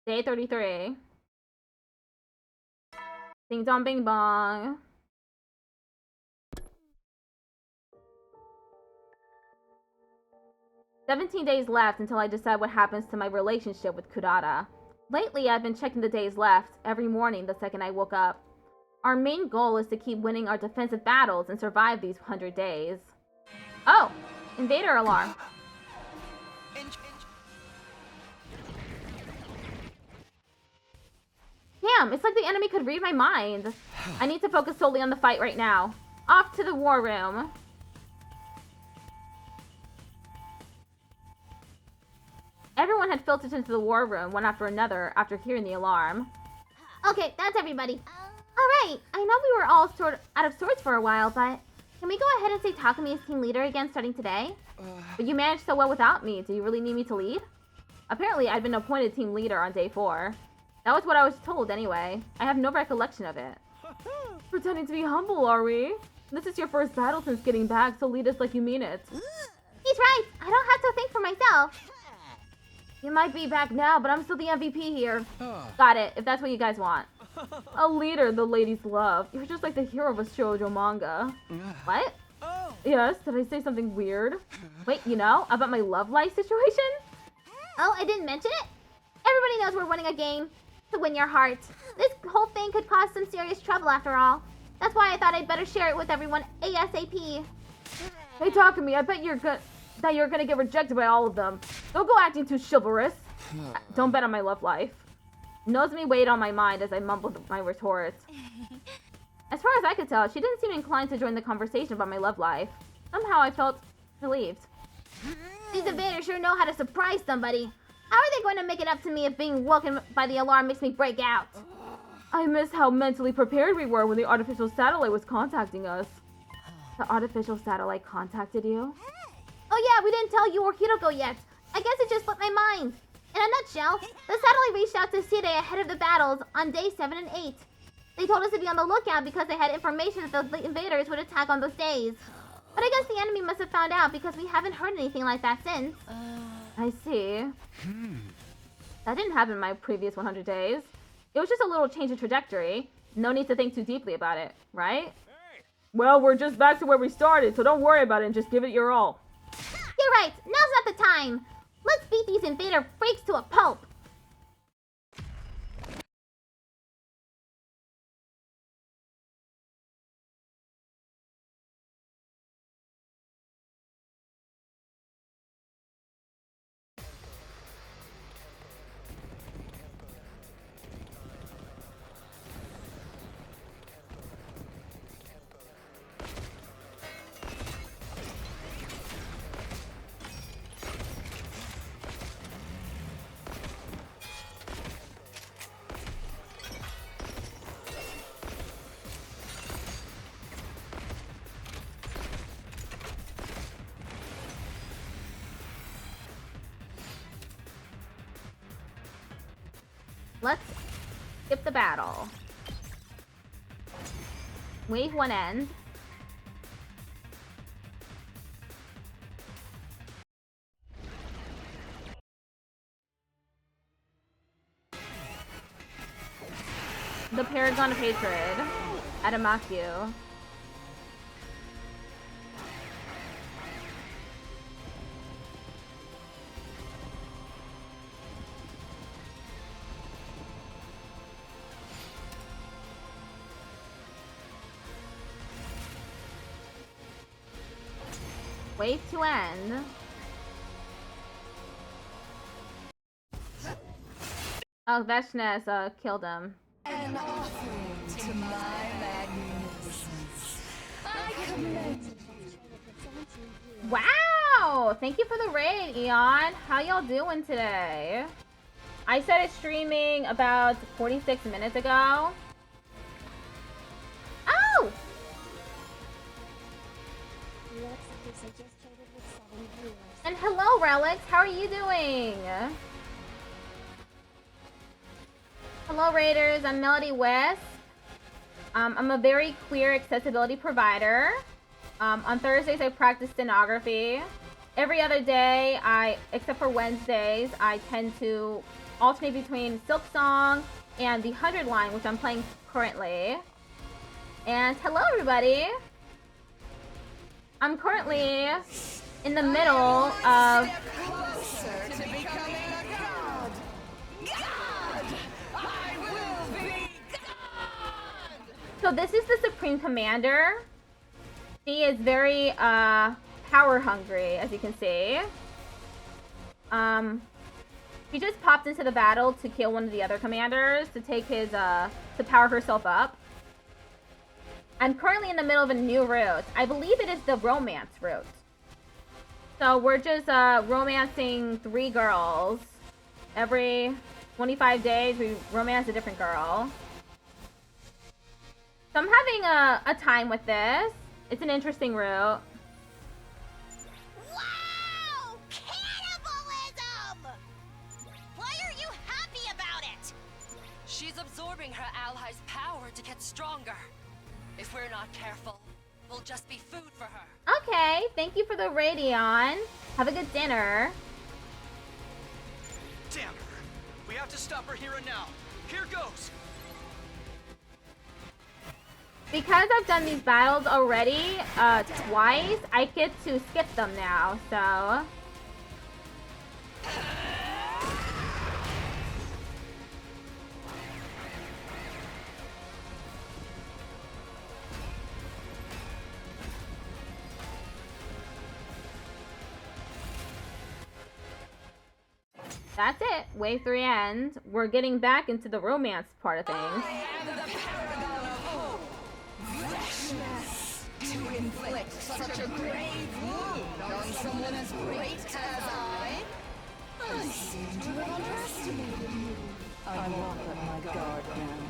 Day 33. Ding dong bing bong. "17 days left until I decide what happens to my relationship with Kurata. Lately, I've been checking the days left every morning the second I woke up. Our main goal is to keep winning our defensive battles and survive these 100 days. Oh! Invader alarm. Damn, it's like the enemy could read my mind. I need to focus solely on the fight right now. Off to the war room. Everyone had filtered into the war room one after another after hearing the alarm. Okay, that's everybody. Alright, I know we were all sort of out of sorts for a while, but can we go ahead and say Takumi is team leader again starting today? But you managed so well without me. Do you really need me to lead? Apparently, I'd been appointed team leader on day 4. That was what I was told anyway. I have no recollection of it. Pretending to be humble, are we? This is your first battle since getting back, so lead us like you mean it. He's right. I don't have to think for myself. You might be back now, but I'm still the MVP here. Got it, if that's what you guys want. A leader the ladies love. You're just like the hero of a shoujo manga. What? Yes, did I say something weird? Wait, you know, about my love life situation? Oh, I didn't mention it? Everybody knows we're winning a game. To win your heart. This whole thing could cause some serious trouble after all. That's why I thought I'd better share it with everyone ASAP. Hey, Takumi, I bet you're gonna get rejected by all of them. Don't go acting too chivalrous. Don't bet on my love life. Nozomi weighed on my mind as I mumbled my retort. As far as I could tell, she didn't seem inclined to join the conversation about my love life. Somehow I felt relieved. These invaders sure know how to surprise somebody. How are they going to make it up to me if being woken by the alarm makes me break out? I miss how mentally prepared we were when the artificial satellite was contacting us. The artificial satellite contacted you? Oh yeah, we didn't tell you or Hiroko yet. I guess it just slipped my mind. In a nutshell, the satellite reached out to Sire ahead of the battles on day 7 and 8. They told us to be on the lookout because they had information that the invaders would attack on those days. But I guess the enemy must have found out because we haven't heard anything like that since. I see. That didn't happen in my previous 100 days. It was just a little change of trajectory. No need to think too deeply about it, right? Well, we're just back to where we started, so don't worry about it and just give it your all. You're right. Now's not the time. Let's beat these invader freaks to a pulp. Let's skip the battle. Wave 1 end. The Paragon of Hatred. Adamaku. Wave to end. Oh, Veshnes killed him. An offering to my magnificence. I commend. Wow! Thank you for the raid, Eon. How y'all doing today? I started streaming about 46 minutes ago. Oh! And hello, Relics. How are you doing? Hello, Raiders. I'm Melody Wisp. I'm a very queer accessibility provider. On Thursdays, I practice stenography. Every other day, except for Wednesdays, I tend to alternate between Silk Song and the 100 line, which I'm playing currently. And hello, everybody. I'm currently in the middle of... Closer to becoming a god. God! I will be God! So this is the Supreme Commander. She is very power hungry, as you can see. She just popped into the battle to kill one of the other commanders to take his to power herself up. I'm currently in the middle of a new route. I believe it is the romance route. So we're just romancing 3 girls. Every 25 days we romance a different girl. So I'm having a time with this. It's an interesting route. Wow! Cannibalism! Why are you happy about it? She's absorbing her allies' power to get stronger. If we're not careful, we'll just be food for her. Okay, thank you for the Radeon. Have a good dinner. Damn her. We have to stop her here and now. Here goes. Because I've done these battles already twice, I get to skip them now, so... That's it. Wave 3 ends. We're getting back into the romance part of things. I am the paragon of hope. Freshness. To inflict such a grave wound on someone as great as I seem to have underestimated you. I won't let my guard down.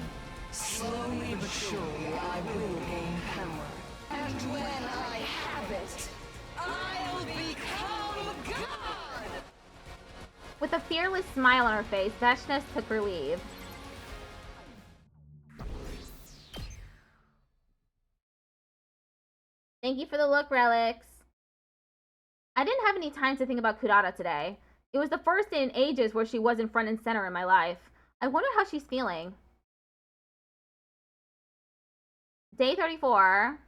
Slowly but surely, I will gain power. And when I have it, I'll become God! With a fearless smile on her face, Veshnes took her leave. Thank you for the look, Relics. I didn't have any time to think about Kurata today. It was the first day in ages where she wasn't front and center in my life. I wonder how she's feeling. Day 34.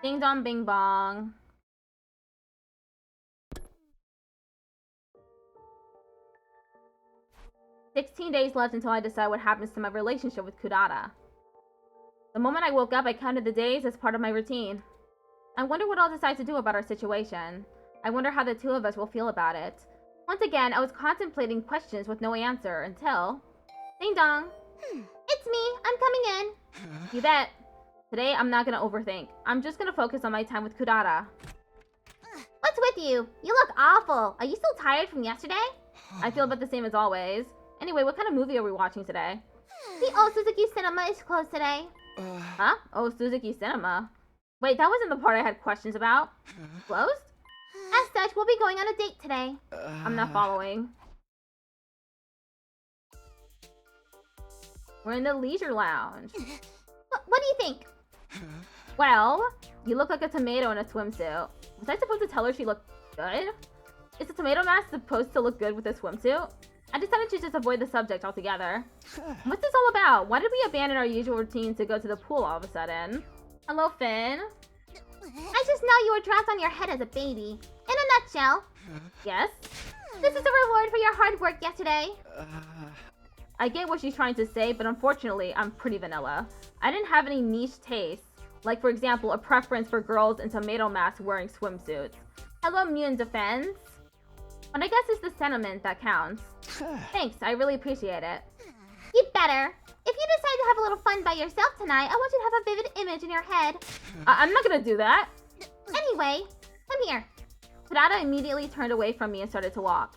Ding dong bing bong. "16 days left until I decide what happens to my relationship with Kurata." The moment I woke up, I counted the days as part of my routine. I wonder what I'll decide to do about our situation. I wonder how the 2 of us will feel about it. Once again, I was contemplating questions with no answer until... Ding dong! It's me. I'm coming in. You bet. Today, I'm not gonna overthink. I'm just gonna focus on my time with Kurata. What's with you? You look awful. Are you still tired from yesterday? I feel about the same as always. Anyway, what kind of movie are we watching today? The old Suzuki Cinema is closed today. Huh? Oh, Suzuki Cinema. Wait, that wasn't the part I had questions about. Closed? As such, we'll be going on a date today. I'm not following. We're in the leisure lounge. What do you think? Well, you look like a tomato in a swimsuit. Was I supposed to tell her she looked good? Is the tomato mask supposed to look good with a swimsuit? I decided to just avoid the subject altogether. What's this all about? Why did we abandon our usual routine to go to the pool all of a sudden? Hello, Finn. I just know you were dropped on your head as a baby. In a nutshell. Yes? This is a reward for your hard work yesterday. I get what she's trying to say, but unfortunately, I'm pretty vanilla. I didn't have any niche tastes. Like, for example, a preference for girls in tomato masks wearing swimsuits. Hello, Mutant Defense. But I guess it's the sentiment that counts. Thanks, I really appreciate it. You'd better. If you decide to have a little fun by yourself tonight, I want you to have a vivid image in your head. I'm not gonna do that. Anyway, come here. Kurata immediately turned away from me and started to walk.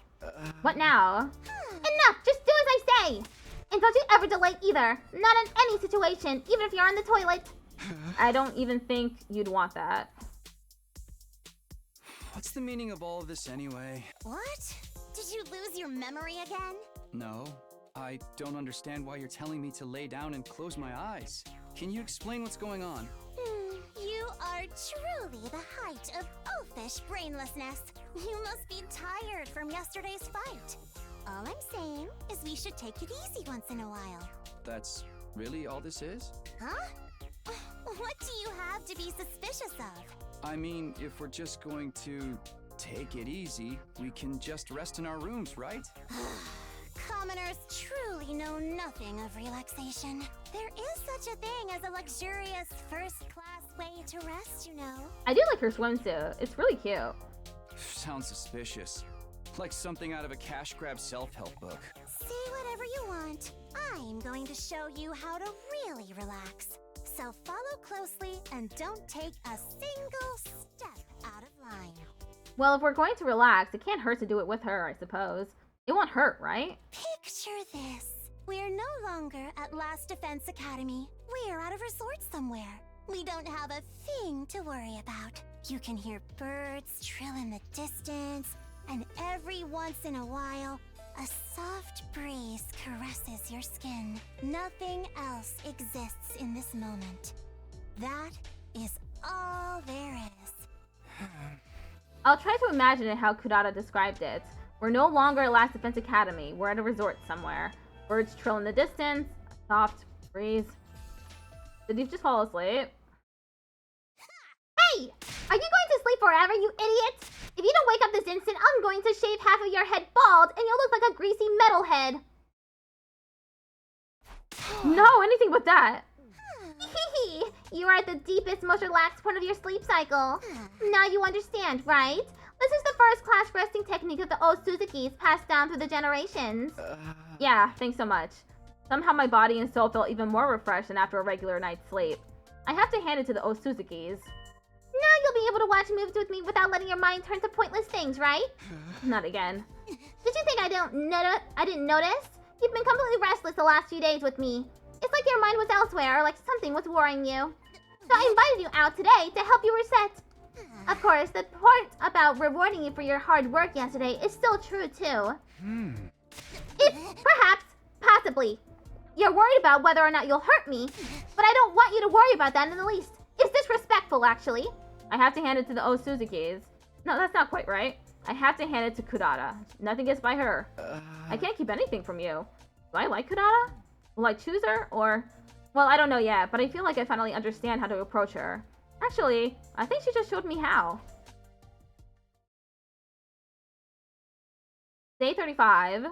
What now? Enough! Just do as I say! And don't you ever delay either. Not in any situation, even if you're on the toilet. I don't even think you'd want that. What's the meaning of all of this anyway? What? Did you lose your memory again? No, I don't understand why you're telling me to lay down and close my eyes. Can you explain what's going on? You are truly the height of oafish brainlessness. You must be tired from yesterday's fight. All I'm saying is we should take it easy once in a while. That's really all this is? Huh? What do you have to be suspicious of? I mean, if we're just going to take it easy, we can just rest in our rooms, right? Commoners truly know nothing of relaxation. There is such a thing as a luxurious first-class way to rest, you know. I do like her swimsuit. It's really cute. Sounds suspicious. Like something out of a cash grab self-help book. Say whatever you want. I'm going to show you how to really relax. So follow closely and don't take a single step out of line. Well, if we're going to relax, it can't hurt to do it with her, I suppose. It won't hurt, right? Picture this. We're no longer at Last Defense Academy. We're at a resort somewhere. We don't have a thing to worry about. You can hear birds trill in the distance, and every once in a while, a soft breeze caresses your skin. Nothing else exists in this moment. That is all there is. I'll try to imagine it how Kurata described it. We're no longer at Last Defense Academy. We're at a resort somewhere. Birds trill in the distance, a soft breeze. Did you just fall asleep? Hey! Are you going to sleep forever, you idiot? If you don't wake up this instant, I'm going to shave half of your head bald, and you'll look like a greasy metalhead. No, anything but that. You are at the deepest, most relaxed point of your sleep cycle. Now you understand, right? This is the first-class resting technique of the old Suzukis passed down through the generations. Yeah, thanks so much. Somehow my body and soul felt even more refreshed than after a regular night's sleep. I have to hand it to the Osuzukis. Now you'll be able to watch movies with me without letting your mind turn to pointless things, right? Not again. Did you think I didn't notice? You've been completely restless the last few days with me. It's like your mind was elsewhere, or like something was worrying you. So I invited you out today to help you reset. Of course, the part about rewarding you for your hard work yesterday is still true, too. If, perhaps, possibly, you're worried about whether or not you'll hurt me, but I don't want you to worry about that in the least. It's disrespectful, actually. I have to hand it to the Osuzukis. No, that's not quite right. I have to hand it to Kurata. Nothing gets by her. I can't keep anything from you. Do I like Kurata? Will I choose her, or... Well, I don't know yet, but I feel like I finally understand how to approach her. Actually, I think she just showed me how. Day 35.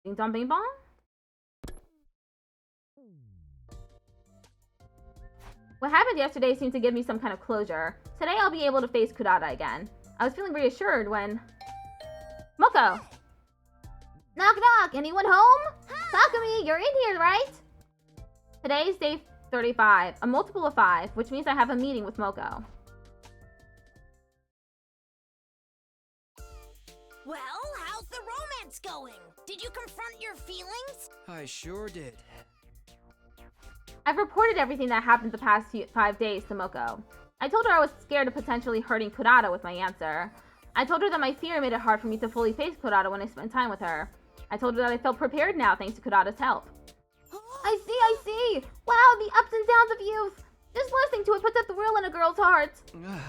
Ding dong bing bong? What happened yesterday seemed to give me some kind of closure. Today I'll be able to face Kurata again. I was feeling reassured when... Moko! Knock knock, anyone home? Takumi, you're in here, right? Today's day 35, a multiple of 5, which means I have a meeting with Moko. Well, how's the romance going? Did you confront your feelings? I sure did. I've reported everything that happened the past 5 days to Moko. I told her I was scared of potentially hurting Kurata with my answer. I told her that my fear made it hard for me to fully face Kurata when I spent time with her. I told her that I felt prepared now thanks to Kurata's help. I see! Wow, the ups and downs of youth! Just listening to it puts a thrill in a girl's heart.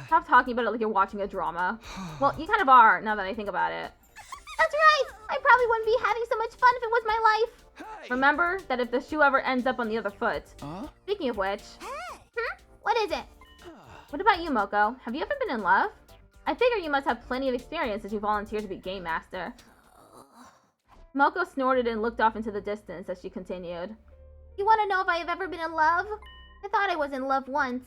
Stop talking about it like you're watching a drama. Well, you kind of are, now that I think about it. That's right! I probably wouldn't be having so much fun if it was my life. Hey. Remember that if the shoe ever ends up on the other foot. Speaking of which, What is it? what about you, Moko? Have you ever been in love? I figure you must have plenty of experience since you volunteered to be game master. Moko snorted and looked off into the distance as she continued. You want to know if I have ever been in love? I thought I was in love once.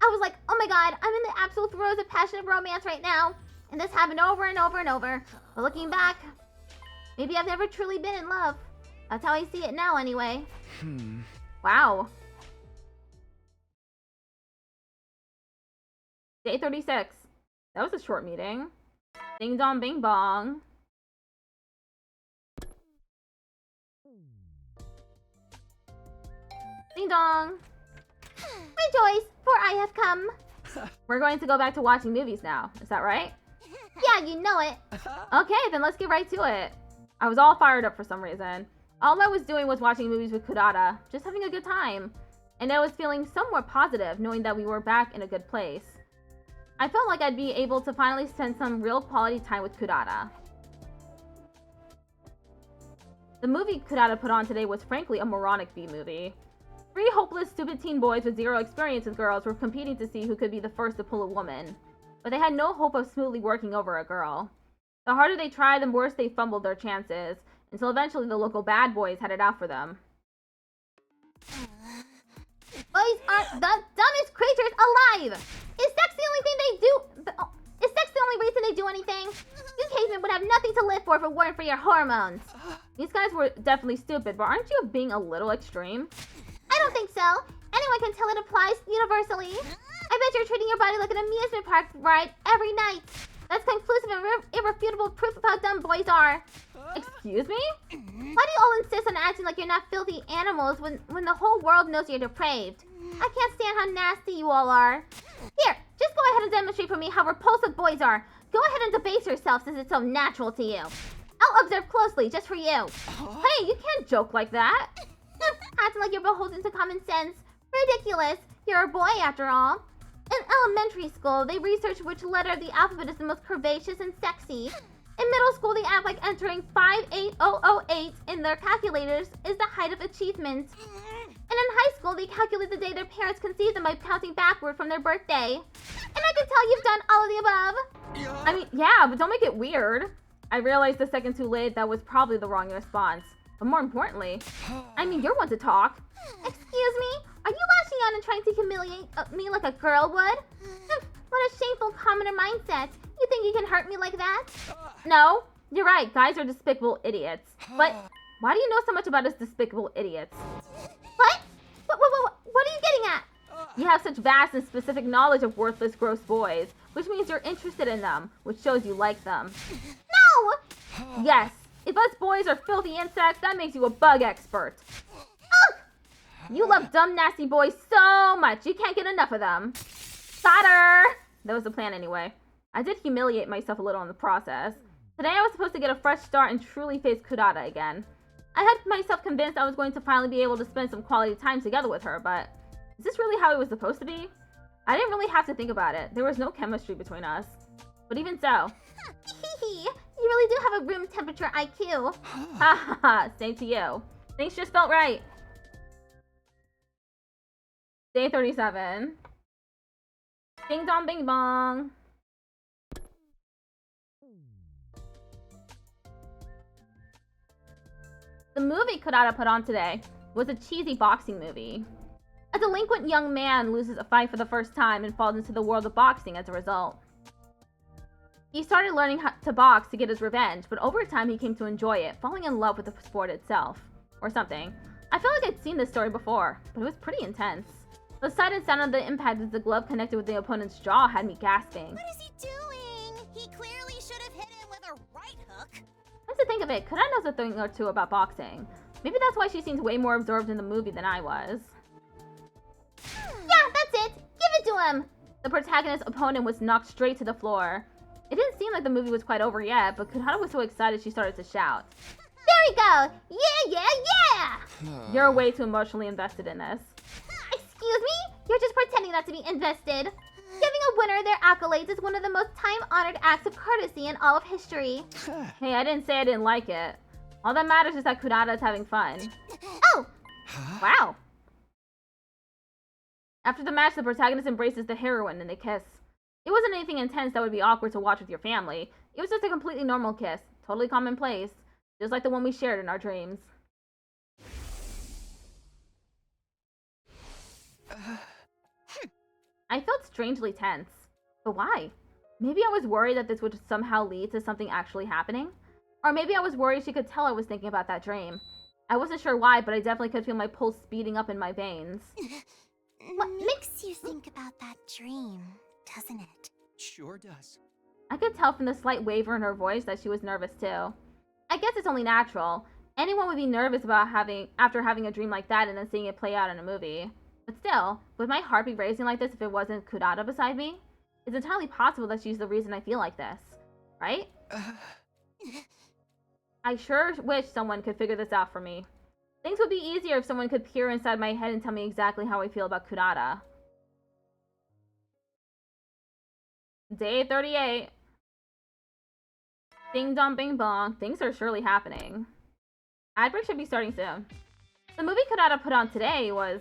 I was like, oh my god, I'm in the absolute throes of passionate romance right now. And this happened over and over and over. But looking back, maybe I've never truly been in love. That's how I see it now anyway. Wow. Day 36. That was a short meeting. Ding dong bing bong. Ding dong. Rejoice, for I have come. We're going to go back to watching movies now. Is that right? Yeah, you know it. Okay, then let's get right to it. I was all fired up for some reason. All I was doing was watching movies with Kurata, just having a good time. And I was feeling somewhat positive knowing that we were back in a good place. I felt like I'd be able to finally spend some real quality time with Kurata. The movie Kurata put on today was frankly a moronic B-movie. 3 hopeless, stupid teen boys with zero experience with girls were competing to see who could be the first to pull a woman. But they had no hope of smoothly working over a girl. The harder they tried, the worse they fumbled their chances, until eventually the local bad boys had it out for them. Boys aren't the dumbest creatures alive! Is sex the only thing they do? Is sex the only reason they do anything? You cavemen would have nothing to live for if it weren't for your hormones. These guys were definitely stupid, but aren't you being a little extreme? I don't think so. Anyone can tell it applies universally. I bet you're treating your body like an amusement park ride every night. That's conclusive and irrefutable proof of how dumb boys are. Excuse me? Why do you all insist on acting like you're not filthy animals when the whole world knows you're depraved? I can't stand how nasty you all are. Here, just go ahead and demonstrate for me how repulsive boys are. Go ahead and debase yourself since it's so natural to you. I'll observe closely just for you. Hey, you can't joke like that. Acting like you're beholden to common sense. Ridiculous. You're a boy after all. In elementary school, they research which letter of the alphabet is the most curvaceous and sexy. In middle school, they act like entering 58008 in their calculators is the height of achievement. And in high school, they calculate the day their parents conceived them by counting backward from their birthday. And I can tell you've done all of the above. I mean, yeah, but don't make it weird. I realized the second too late that was probably the wrong response. But more importantly, I mean, you're one to talk. Excuse me? Are you lashing out and trying to humiliate me like a girl would? What a shameful commoner mindset. You think you can hurt me like that? No, you're right. Guys are despicable idiots. But why do you know so much about us despicable idiots? What? What are you getting at? You have such vast and specific knowledge of worthless, gross boys, which means you're interested in them, which shows you like them. No! Yes. If us boys are filthy insects, that makes you a bug expert. Ugh! You love dumb, nasty boys so much, you can't get enough of them. Got her! That was the plan anyway. I did humiliate myself a little in the process. Today I was supposed to get a fresh start and truly face Kurata again. I had myself convinced I was going to finally be able to spend some quality time together with her, but is this really how it was supposed to be? I didn't really have to think about it. There was no chemistry between us. But even so. You really do have a room temperature IQ. Ha ha ha, same to you. Things just felt right. Day 37. Ding dong bing bong. The movie Kurata put on today was a cheesy boxing movie. A delinquent young man loses a fight for the first time and falls into the world of boxing as a result. He started learning how to box to get his revenge, but over time he came to enjoy it, falling in love with the sport itself. Or something. I feel like I'd seen this story before, but it was pretty intense. The sight and sound of the impact as the glove connected with the opponent's jaw had me gasping. What is he doing? He clearly should have hit him with a right hook. Come to think of it, Kurata knows a thing or two about boxing. Maybe that's why she seems way more absorbed in the movie than I was. Yeah, that's it. Give it to him. The protagonist's opponent was knocked straight to the floor. It didn't seem like the movie was quite over yet, but Kurata was so excited she started to shout. There we go! Yeah! You're way too emotionally invested in this. Excuse me? You're just pretending not to be invested. Giving a winner their accolades is one of the most time-honored acts of courtesy in all of history. Hey, I didn't say I didn't like it. All that matters is that Kurata's having fun. Oh! Wow. After the match, the protagonist embraces the heroine and they kiss. It wasn't anything intense that would be awkward to watch with your family. It was just a completely normal kiss. Totally commonplace. Just like the one we shared in our dreams. I felt strangely tense. But why? Maybe I was worried that this would somehow lead to something actually happening? Or maybe I was worried she could tell I was thinking about that dream. I wasn't sure why, but I definitely could feel my pulse speeding up in my veins. What makes you think about that dream, doesn't it? Sure does. I could tell from the slight waver in her voice that she was nervous too. I guess it's only natural. Anyone would be nervous about after having a dream like that and then seeing it play out in a movie. But still, would my heart be racing like this if it wasn't Kurata beside me? It's entirely possible that she's the reason I feel like this. Right? I sure wish someone could figure this out for me. Things would be easier if someone could peer inside my head and tell me exactly how I feel about Kurata. Day 38. Ding dong bing bong. Things are surely happening. Ad break should be starting soon. The movie Kurata put on today was,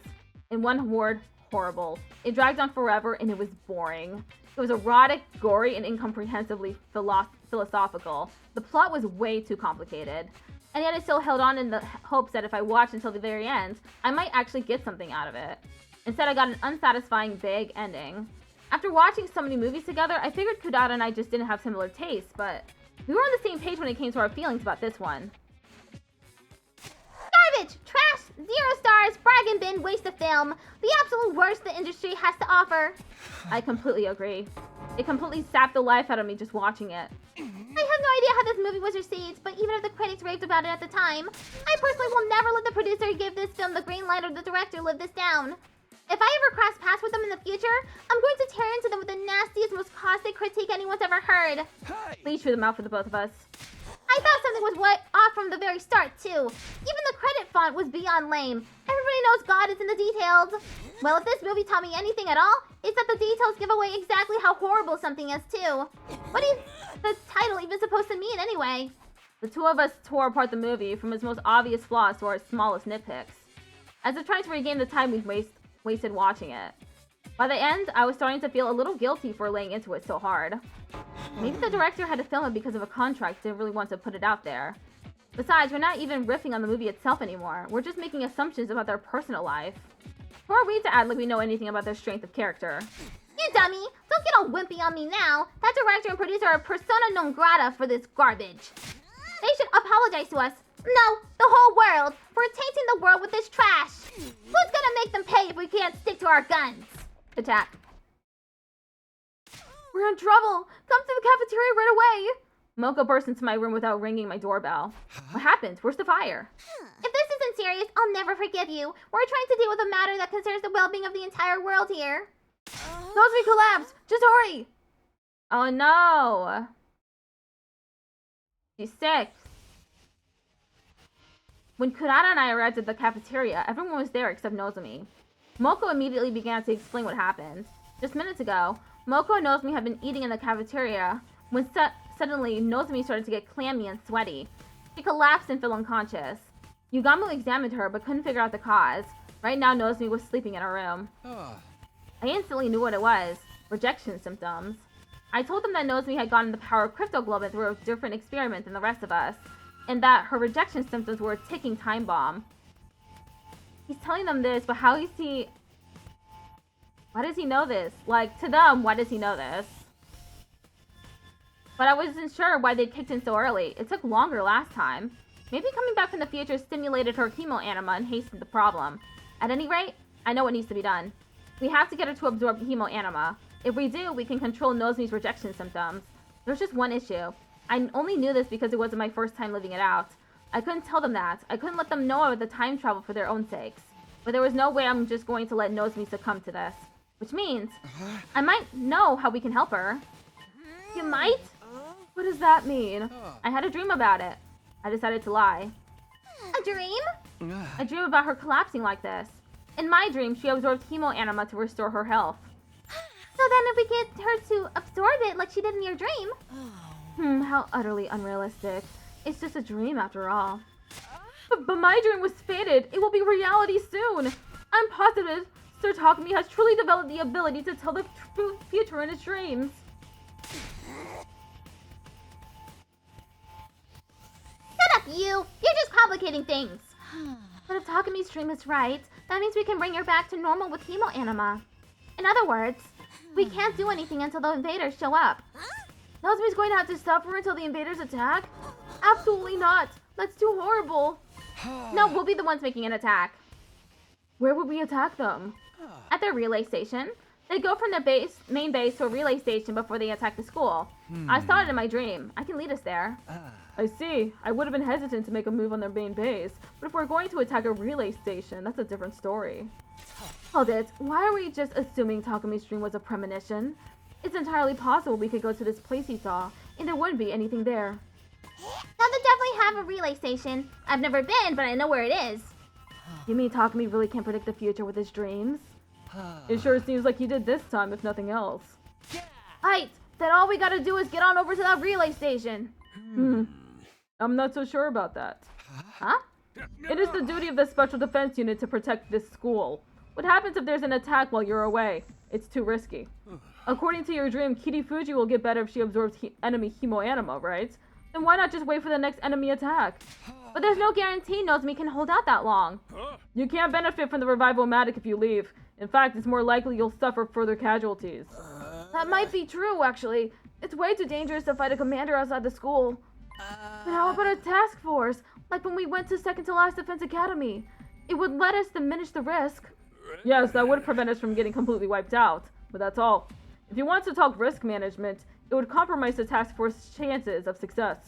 in one word, horrible. It dragged on forever and it was boring. It was erotic, gory, and incomprehensibly philosophical. The plot was way too complicated. And yet I still held on in the hopes that if I watched until the very end, I might actually get something out of it. Instead, I got an unsatisfying, vague ending. After watching so many movies together, I figured Kurata and I just didn't have similar tastes, but we were on the same page when it came to our feelings about this one. Garbage! Trash! 0 stars! Brag and bin! Waste of film! The absolute worst the industry has to offer! I completely agree. It completely sapped the life out of me just watching it. I have no idea how this movie was received, but even if the critics raved about it at the time, I personally will never let the producer who gave this film the green light or the director live this down. If I ever cross paths with them in the future, I'm going to tear into them with the nastiest, most caustic critique anyone's ever heard. Hey! Please chew them out for the both of us. I thought something was way off from the very start, too. Even the credit font was beyond lame. Everybody knows God is in the details. Well, if this movie taught me anything at all, it's that the details give away exactly how horrible something is, too. What is the title even supposed to mean, anyway? The two of us tore apart the movie from its most obvious flaws to our smallest nitpicks. As if trying to regain the time we'd wasted watching it. By the end, I was starting to feel a little guilty for laying into it so hard. Maybe the director had to film it because of a contract, didn't really want to put it out there. Besides, we're not even riffing on the movie itself anymore. We're just making assumptions about their personal life. Who are we to act like we know anything about their strength of character? You dummy! Don't get all wimpy on me now! That director and producer are persona non grata for this garbage. They should apologize to us. No, the whole world, for tainting the world with this trash. Who's gonna make them pay if we can't stick to our guns? Attack. We're in trouble! Come to the cafeteria right away! Mocha burst into my room without ringing my doorbell. What happened? Where's the fire? If this isn't serious, I'll never forgive you. We're trying to deal with a matter that concerns the well-being of the entire world here. Those we collapsed! Just hurry! Oh no! She's sick. When Kurata and I arrived at the cafeteria, everyone was there except Nozomi. Moko immediately began to explain what happened. Just minutes ago, Moko and Nozomi had been eating in the cafeteria when suddenly Nozomi started to get clammy and sweaty. She collapsed and fell unconscious. Yugamu examined her but couldn't figure out the cause. Right now, Nozomi was sleeping in her room. I instantly knew what it was. Rejection symptoms. I told them that Nozomi had gotten the power of cryptoglobin through a different experiment than the rest of us, and that her rejection symptoms were a ticking time bomb. He's telling them this, but how is he... Why does he know this? Like, to them, why does he know this? But I wasn't sure why they kicked in so early. It took longer last time. Maybe coming back from the future stimulated her hemoanima and hastened the problem. At any rate, I know what needs to be done. We have to get her to absorb hemoanima. If we do, we can control Nozomi's rejection symptoms. There's just one issue. I only knew this because it wasn't my first time living it out. I couldn't tell them that. I couldn't let them know about the time travel for their own sakes. But there was no way I'm just going to let Nozomi succumb to this. Which means, I might know how we can help her. You might? What does that mean? I had a dream about it. I decided to lie. dream? I dream about her collapsing like this. In my dream, she absorbed hemo anima to restore her health. So then if we get her to absorb it like she did in your dream... How utterly unrealistic. It's just a dream after all. But my dream was fated. It will be reality soon. I'm positive Sir Takumi has truly developed the ability to tell the future in his dreams. Shut up, you! You're just complicating things. But if Takumi's dream is right, that means we can bring her back to normal with hemo anima. In other words, we can't do anything until the invaders show up. Nozomi's going to have to suffer until the invaders attack? Absolutely not. That's too horrible. No, we'll be the ones making an attack. Where would we attack them? At their relay station. They go from their main base to a relay station before they attack the school. I saw it in my dream. I can lead us there. I see. I would have been hesitant to make a move on their main base, but if we're going to attack a relay station, that's a different story. Hold it. Why are we just assuming Takumi's dream was a premonition? It's entirely possible we could go to this place he saw, and there wouldn't be anything there. Now they definitely have a relay station. I've never been, but I know where it is. You mean Takumi really can predict the future with his dreams? It sure seems like he did this time, if nothing else. Right, then all we gotta do is get on over to that relay station. I'm not so sure about that. Huh? It is the duty of the Special Defense Unit to protect this school. What happens if there's an attack while you're away? It's too risky. According to your dream, Kirifuji will get better if she absorbs enemy hemo anima, right? Then why not just wait for the next enemy attack? But there's no guarantee Nozomi can hold out that long. You can't benefit from the revival-matic if you leave. In fact, it's more likely you'll suffer further casualties. That might be true, actually. It's way too dangerous to fight a commander outside the school. But how about a task force? Like when we went to Second to Last Defense Academy. It would let us diminish the risk. Yes, that would prevent us from getting completely wiped out. But that's all. If you want to talk risk management, it would compromise the task force's chances of success.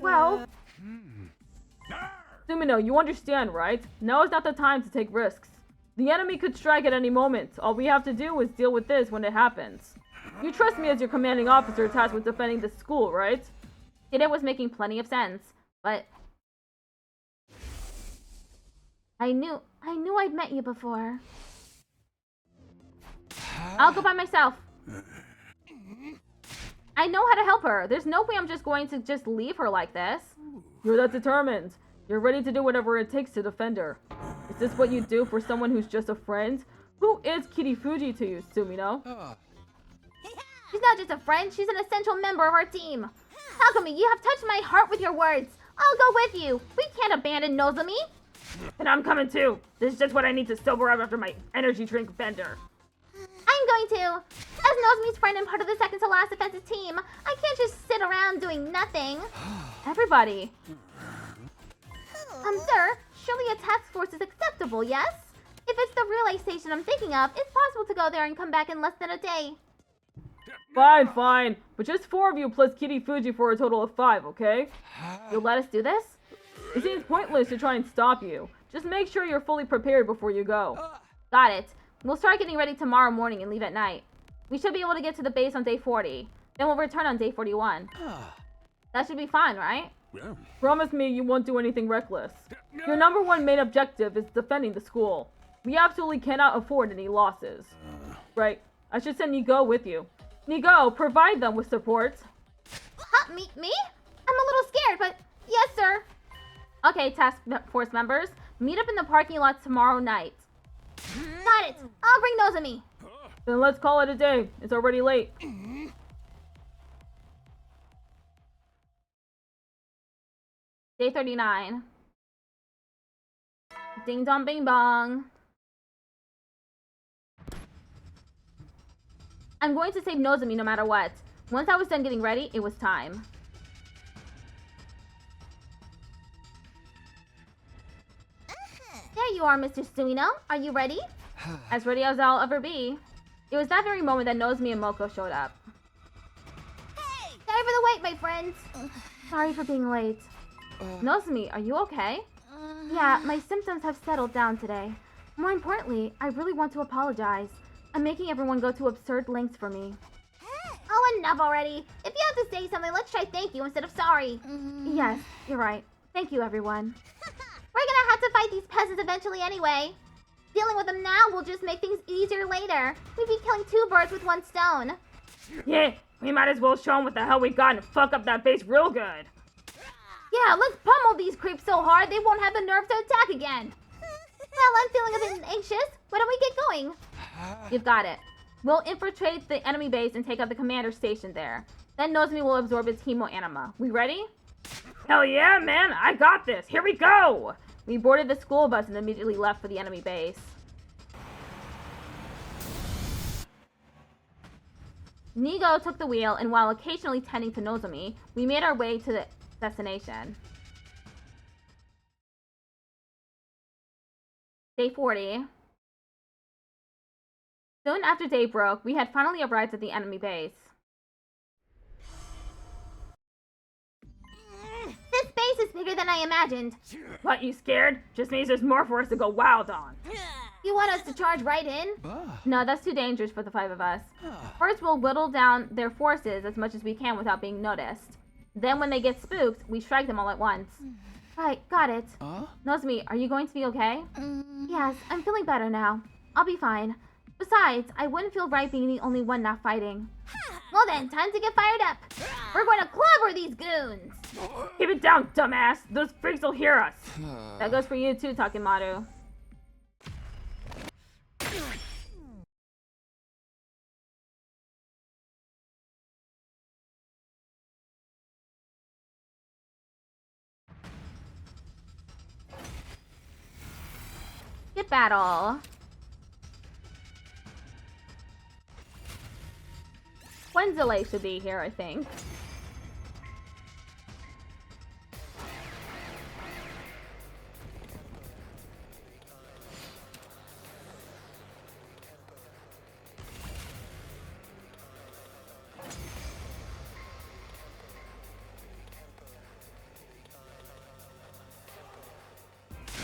Well... Sumino, you understand, right? Now is not the time to take risks. The enemy could strike at any moment. All we have to do is deal with this when it happens. You trust me as your commanding officer tasked with defending this school, right? It was making plenty of sense, but... I knew I'd met you before. I'll go by myself. I know how to help her. There's no way I'm just going to just leave her like this. You're that determined. You're ready to do whatever it takes to defend her. Is this what you do for someone who's just a friend? Who is Kirifuji to you, Sumino? She's not just a friend, she's an essential member of our team. Takumi, you have touched my heart with your words. I'll go with you. We can't abandon Nozomi. And I'm coming too. This is just what I need to sober up after my energy drink bender. I'm going to. As Nozomi's friend and part of the Second to Last Defensive team, I can't just sit around doing nothing. Everybody. Sir, surely a task force is acceptable, yes? If it's the relay station I'm thinking of, it's possible to go there and come back in less than a day. Fine. But just 4 of you plus Kirifuji for a total of 5, okay? You'll let us do this? It seems pointless to try and stop you. Just make sure you're fully prepared before you go. Got it. We'll start getting ready tomorrow morning and leave at night. We should be able to get to the base on day 40. Then we'll return on day 41. That should be fine, right? Promise me you won't do anything reckless. Your #1 main objective is defending the school. We absolutely cannot afford any losses. Right, I should send Nigo with you. Nigo, provide them with support. Huh, me? I'm a little scared, but yes, sir. Okay, task force members, meet up in the parking lot tomorrow night. Got it. I'll bring Nozomi. Then let's call it a day. It's already late. Day 39. Ding dong bing bong. I'm going to save Nozomi no matter what. Once I was done getting ready, it was time. There you are, Mr. Sumino. Are you ready? As ready as I'll ever be. It was that very moment that Nozomi and Moko showed up. Hey! Sorry for the wait, my friends. Sorry for being late. Nozomi, are you okay? Yeah, my symptoms have settled down today. More importantly, I really want to apologize. I'm making everyone go to absurd lengths for me. Oh, enough already. If you have to say something, let's try thank you instead of sorry. Yes, you're right. Thank you, everyone. We're gonna have to fight these peasants eventually anyway. Dealing with them now will just make things easier later. We'd be killing 2 birds with 1 stone. Yeah, we might as well show them what the hell we got and fuck up that base real good. Yeah, let's pummel these creeps so hard they won't have the nerve to attack again. Well, I'm feeling a bit anxious. Why don't we get going? You've got it. We'll infiltrate the enemy base and take out the commander stationed there. Then Nozomi will absorb its hemoanima. We ready? Hell yeah, man! I got this! Here we go! We boarded the school bus and immediately left for the enemy base. Nigo took the wheel, and while occasionally tending to Nozomi, we made our way to the destination. Day 40. Soon after day broke, we had finally arrived at the enemy base. This base is bigger than I imagined. What, you scared? Just means there's more for us to go wild on. You want us to charge right in? No, that's too dangerous for the 5 of us. First, we'll whittle down their forces as much as we can without being noticed. Then when they get spooked, we strike them all at once. Right, got it. Nozomi, are you going to be okay? Yes, I'm feeling better now. I'll be fine. Besides, I wouldn't feel right being the only one not fighting. Well then, time to get fired up. We're going to clobber these goons. Keep it down, dumbass. Those freaks will hear us. That goes for you too, Takemaru. Get battle. Wenzile should be here, I think.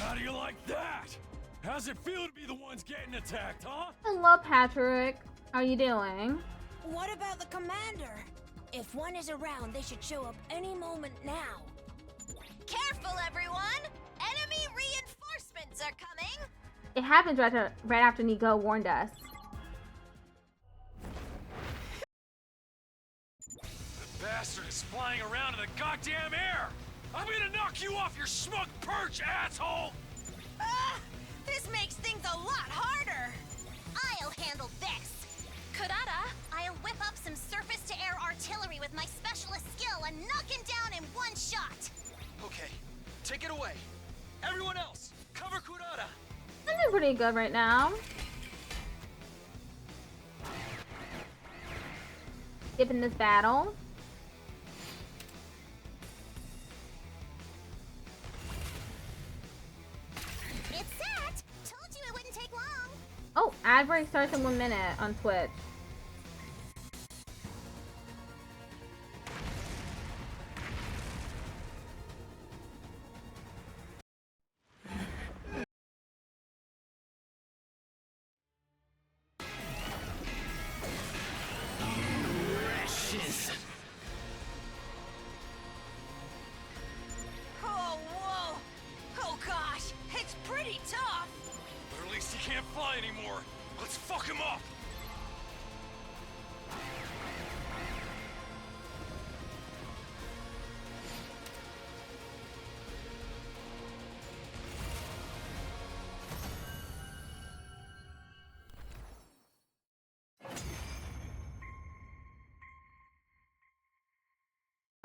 How do you like that? How's it feel to be the ones getting attacked, huh? Hello, Patrick. How are you doing? What about the commander? If one is around, they should show up any moment now. Careful, everyone! Enemy reinforcements are coming! It happened right after Nigo warned us. The bastard is flying around in the goddamn air! I'm gonna knock you off your smug perch, asshole! This makes things a lot harder. I'll handle this! Kurata, I'll whip up some surface-to-air artillery with my specialist skill and knock him down in one shot! Okay, take it away. Everyone else, cover Kurata. I'm doing pretty good right now. Skipping this battle. It's set! Told you it wouldn't take long! Oh, ad break starts in 1 minute on Twitch. Oh, whoa! Oh gosh, it's pretty tough! But at least he can't fly anymore. Let's fuck him up!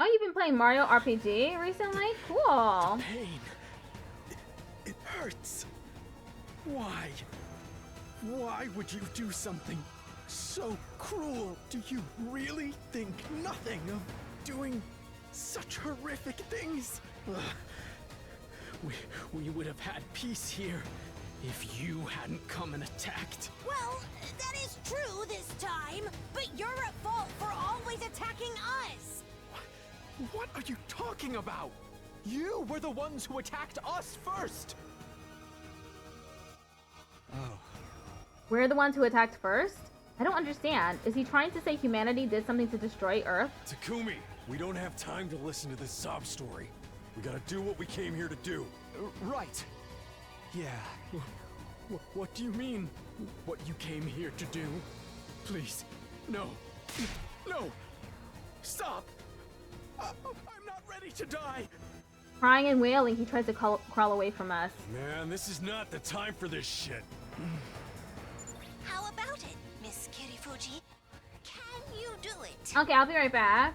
Oh, you've been playing Mario RPG recently? Cool. Pain. It hurts. Why? Why would you do something so cruel? Do you really think nothing of doing such horrific things? Ugh. We would have had peace here if you hadn't come and attacked. Well, that is true this time, but you're at fault for always attacking us! What are you talking about? You were the ones who attacked us first! We're the ones who attacked first? I don't understand. Is he trying to say humanity did something to destroy Earth? Takumi, we don't have time to listen to this sob story. We gotta do what we came here to do. Right. Yeah. What do you mean, what you came here to do? Please, no. No! Stop! I'm not ready to die! Crying and wailing, he tries to crawl away from us. Man, this is not the time for this shit. How about it, Miss Kirifuji? Can you do it? Okay, I'll be right back.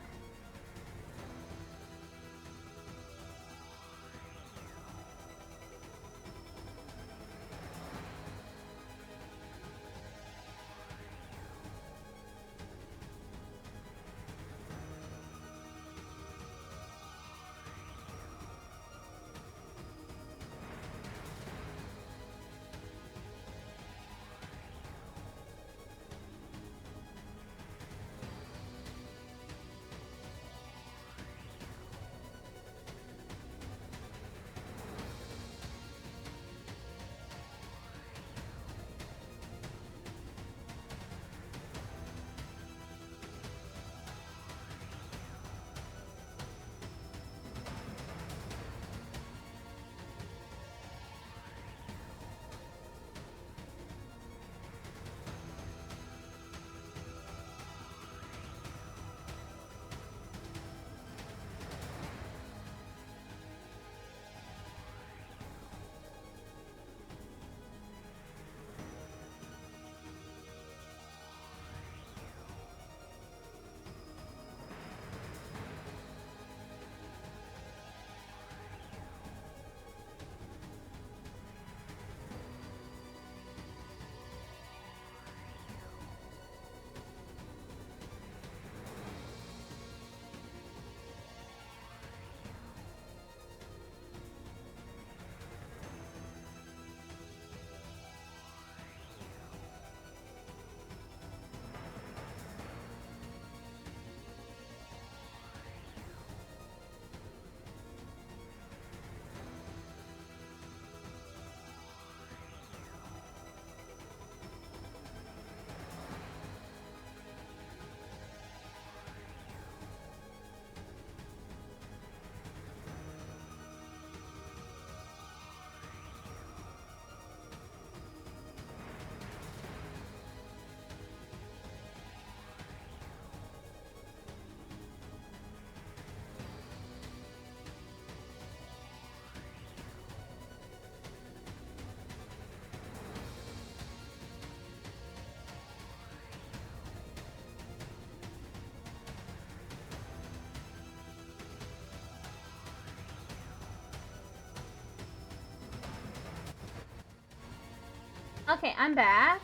Okay, I'm back.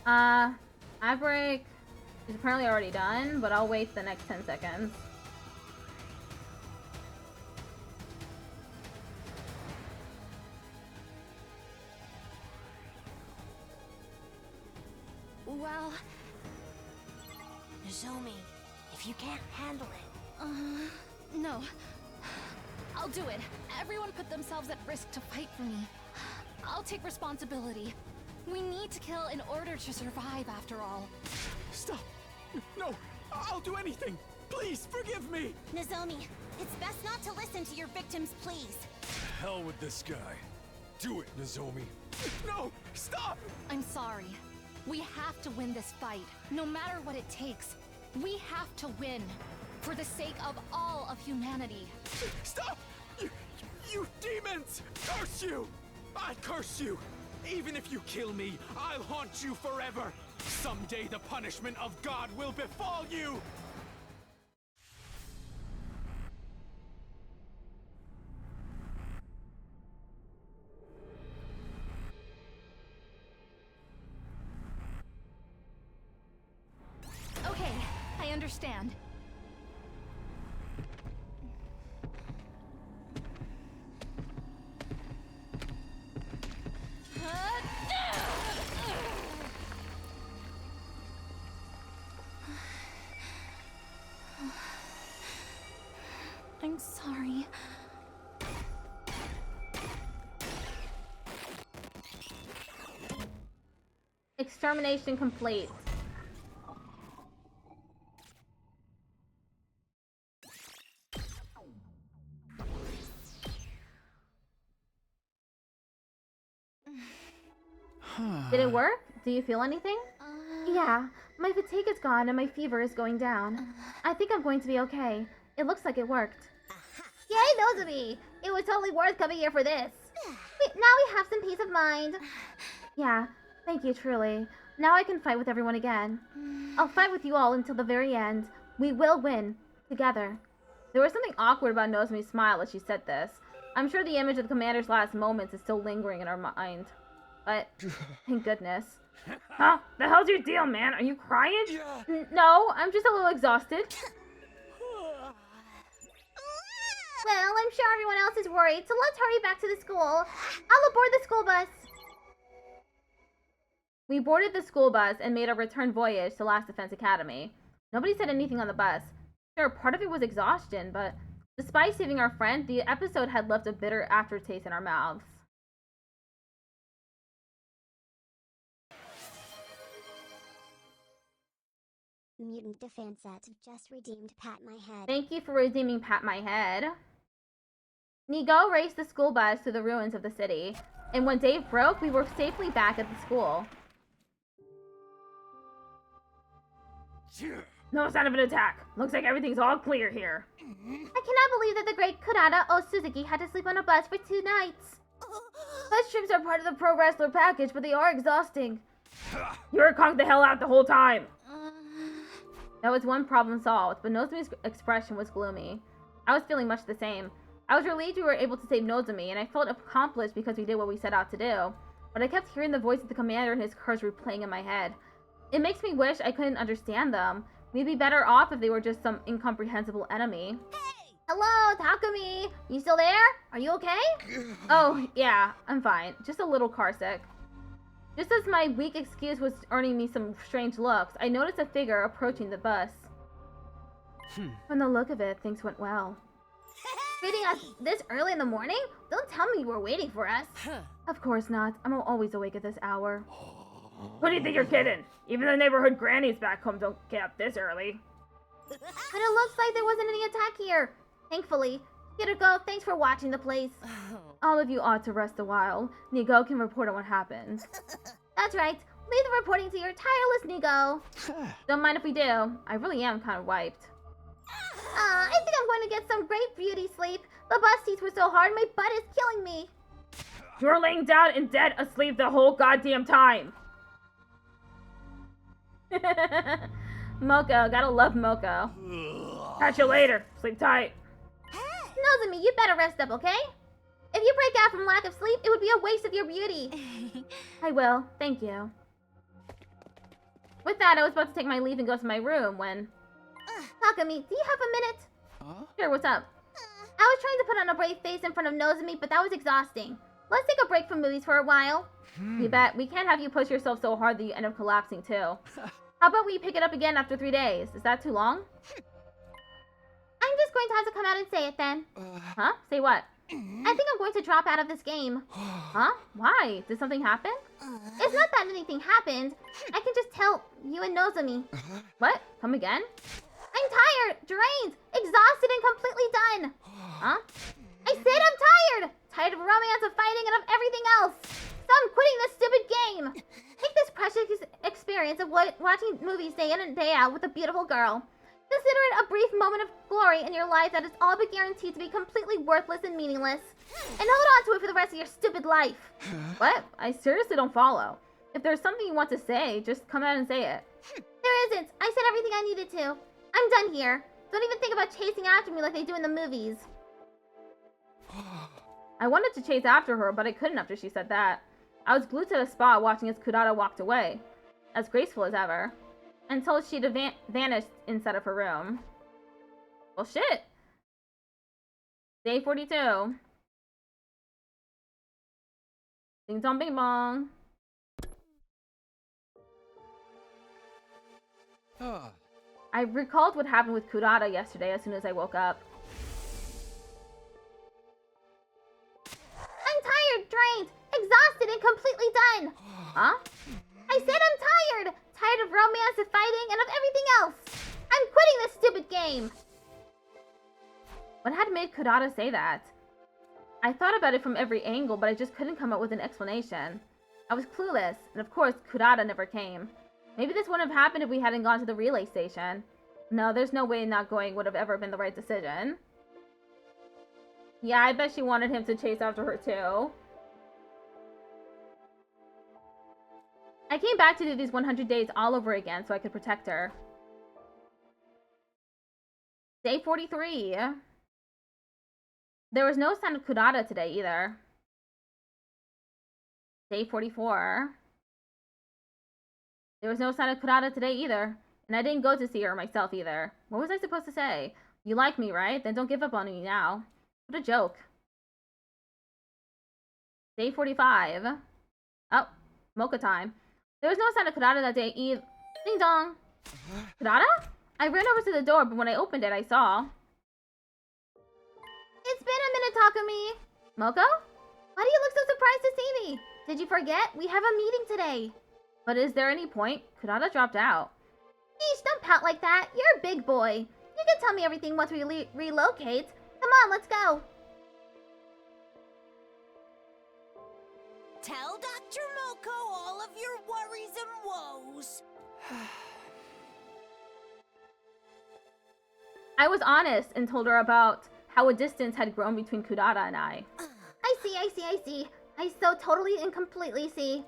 Ad break is apparently already done, but I'll wait the next 10 seconds. Well, Nozomi, if you can't handle it. No. I'll do it. Everyone put themselves at risk to fight for me. I'll take responsibility. We need to kill in order to survive, after all. Stop! No! I'll do anything! Please, forgive me! Nozomi, it's best not to listen to your victims' pleas. Hell with this guy. Do it, Nozomi. No! Stop! I'm sorry. We have to win this fight, no matter what it takes. We have to win, for the sake of all of humanity. Stop! You demons! Curse you! I curse you! Even if you kill me, I'll haunt you forever! Someday the punishment of God will befall you! Okay, I understand. I'm sorry. Extermination complete. Did it work? Do you feel anything? Yeah, my fatigue is gone and my fever is going down. I think I'm going to be okay. It looks like it worked. Yay, Nozomi! It was totally worth coming here for this. Now we have some peace of mind. Yeah, thank you, truly. Now I can fight with everyone again. I'll fight with you all until the very end. We will win. Together. There was something awkward about Nozomi's smile as she said this. I'm sure the image of the commander's last moments is still lingering in our mind. But, thank goodness. Huh? The hell's your deal, man? Are you crying? No, I'm just a little exhausted. Well, I'm sure everyone else is worried, so let's hurry back to the school. I'll aboard the school bus. We boarded the school bus and made our return voyage to Last Defense Academy. Nobody said anything on the bus. Sure, part of it was exhaustion, but despite saving our friend, the episode had left a bitter aftertaste in our mouths. Mutant Defense Set just redeemed Pat My Head. Thank you for redeeming Pat My Head. Nigo raced the school bus to the ruins of the city, and when day broke, we were safely back at the school. No sign of an attack. Looks like everything's all clear here. I cannot believe that the great Kurata Osuzuki had to sleep on a bus for 2 nights. Bus trips are part of the pro wrestler package, but they are exhausting. You were conked the hell out the whole time. That was one problem solved, but Nozomi's expression was gloomy. I was feeling much the same. I was relieved we were able to save Nozomi, and I felt accomplished because we did what we set out to do. But I kept hearing the voice of the commander and his curse replaying in my head. It makes me wish I couldn't understand them. We'd be better off if they were just some incomprehensible enemy. Hello, Takumi. You still there? Are you okay? Oh, yeah, I'm fine. Just a little carsick. Just as my weak excuse was earning me some strange looks, I noticed a figure approaching the bus. From the look of it, things went well. Greeting us this early in the morning? Don't tell me you were waiting for us. Of course not. I'm always awake at this hour. Who do you think you're kidding? Even the neighborhood grannies back home don't get up this early. But it looks like there wasn't any attack here. Thankfully. Kiriko, thanks for watching the place. All of you ought to rest a while. Nigo can report on what happened. That's right. Leave the reporting to your tireless Nigo. Don't mind if we do. I really am kind of wiped. I think I'm going to get some great beauty sleep. The bus seats were so hard, my butt is killing me. You were laying down and dead asleep the whole goddamn time. Moko, gotta love Moko. Catch you later. Sleep tight. Nozomi, you better rest up, okay? If you break out from lack of sleep, it would be a waste of your beauty. I will. Thank you. With that, I was about to take my leave and go to my room when... Takumi, do you have a minute? Sure, what's up? I was trying to put on a brave face in front of Nozomi, but that was exhausting. Let's take a break from movies for a while. You bet. We can't have you push yourself so hard that you end up collapsing, too. How about we pick it up again after 3 days? Is that too long? I'm just going to have to come out and say it then. Huh? Say what? I think I'm going to drop out of this game. Huh? Why? Did something happen? It's not that anything happened. I can just tell you and Nozomi. What? Come again? I'm tired, drained, exhausted, and completely done. Huh? I said I'm tired! Tired of romance, of fighting, and of everything else. So I'm quitting this stupid game. Take this precious experience of watching movies day in and day out with a beautiful girl. Consider it a brief moment of glory in your life that is all but guaranteed to be completely worthless and meaningless. And hold on to it for the rest of your stupid life. What? I seriously don't follow. If there's something you want to say, just come out and say it. There isn't. I said everything I needed to. I'm done here. Don't even think about chasing after me like they do in the movies. I wanted to chase after her, but I couldn't after she said that. I was glued to the spot watching as Kurata walked away, as graceful as ever, until she'd vanished inside of her room. Well, shit. Day 42. Ding dong bing bong. I recalled what happened with Kurata yesterday as soon as I woke up. I'm tired, drained, exhausted, and completely done. Huh? I said I'm tired. Tired of romance, of fighting, and of everything else. I'm quitting this stupid game. What had made Kurata say that? I thought about it from every angle, but I just couldn't come up with an explanation. I was clueless, and of course, Kurata never came. Maybe this wouldn't have happened if we hadn't gone to the relay station. No, there's no way not going would have ever been the right decision. Yeah, I bet she wanted him to chase after her too. I came back to do these 100 days all over again so I could protect her. Day 43. There was no sign of Kurata today either. Day 44. There was no sign of Kurata today either. And I didn't go to see her myself either. What was I supposed to say? You like me, right? Then don't give up on me now. What a joke. Day 45. Oh, mocha time. There was no sign of Kurata that day either. Ding dong. Kurata? I ran over to the door, but when I opened it, I saw... It's been a minute, Takumi. Moko? Why do you look so surprised to see me? Did you forget? We have a meeting today. But is there any point? Kurata dropped out. Eesh, don't pout like that. You're a big boy. You can tell me everything once we relocate. Come on, let's go. Tell Dr. Moko all of your worries and woes. I was honest and told her about how a distance had grown between Kurata and I. I see. I so totally and completely see.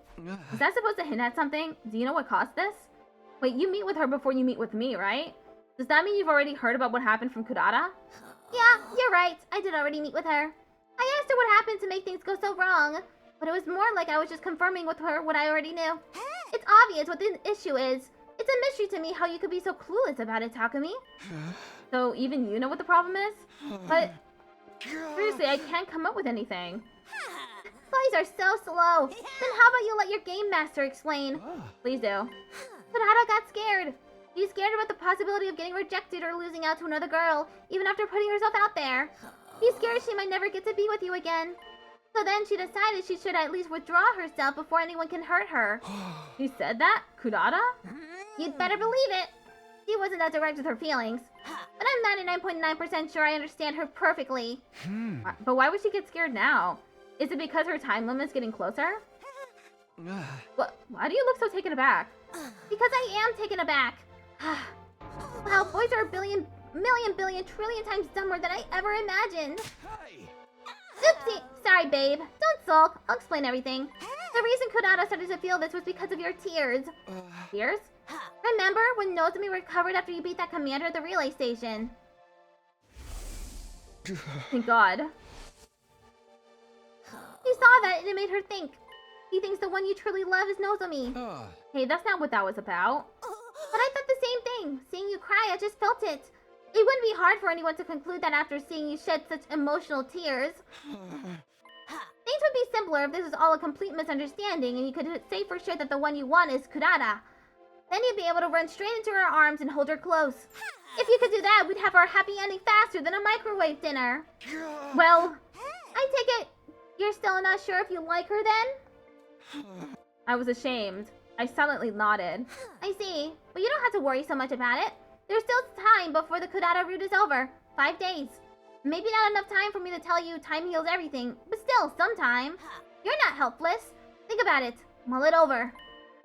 Is that supposed to hint at something? Do you know what caused this? Wait, you meet with her before you meet with me, right? Does that mean you've already heard about what happened from Kurata? Yeah, you're right. I did already meet with her. I asked her what happened to make things go so wrong. But it was more like I was just confirming with her what I already knew. It's obvious what the issue is. It's a mystery to me how you could be so clueless about it, Takumi. So even you know what the problem is? But seriously, I can't come up with anything. Boys are so slow. Then how about you let your game master explain? Please do. Kurata got scared. She's scared about the possibility of getting rejected or losing out to another girl, even after putting herself out there. She's scared she might never get to be with you again. So then she decided she should at least withdraw herself before anyone can hurt her. She said that? Kurata? You'd better believe it. She wasn't that direct with her feelings. But I'm 99.9% sure I understand her perfectly. But why would she get scared now? Is it because her time limit's getting closer? Why do you look so taken aback? Because I am taken aback. Wow, boys are a billion, million, billion, trillion times dumber than I ever imagined. Oopsie! Sorry, babe. Don't sulk. I'll explain everything. The reason Kurata started to feel this was because of your tears. Tears? Remember when Nozomi recovered after you beat that commander at the relay station? Thank God. She saw that and it made her think. She thinks the one you truly love is Nozomi. Hey, that's not what that was about. But I thought the same thing. Seeing you cry, I just felt it. It wouldn't be hard for anyone to conclude that after seeing you shed such emotional tears. Things would be simpler if this was all a complete misunderstanding and you could say for sure that the one you want is Kurata. Then you'd be able to run straight into her arms and hold her close. If you could do that, we'd have our happy ending faster than a microwave dinner. Well, I take it you're still not sure if you like her then? I was ashamed. I silently nodded. I see, but you don't have to worry so much about it. There's still time before the Kurata route is over. 5 days. Maybe not enough time for me to tell you time heals everything, but still, some time. You're not helpless. Think about it. Mull it over.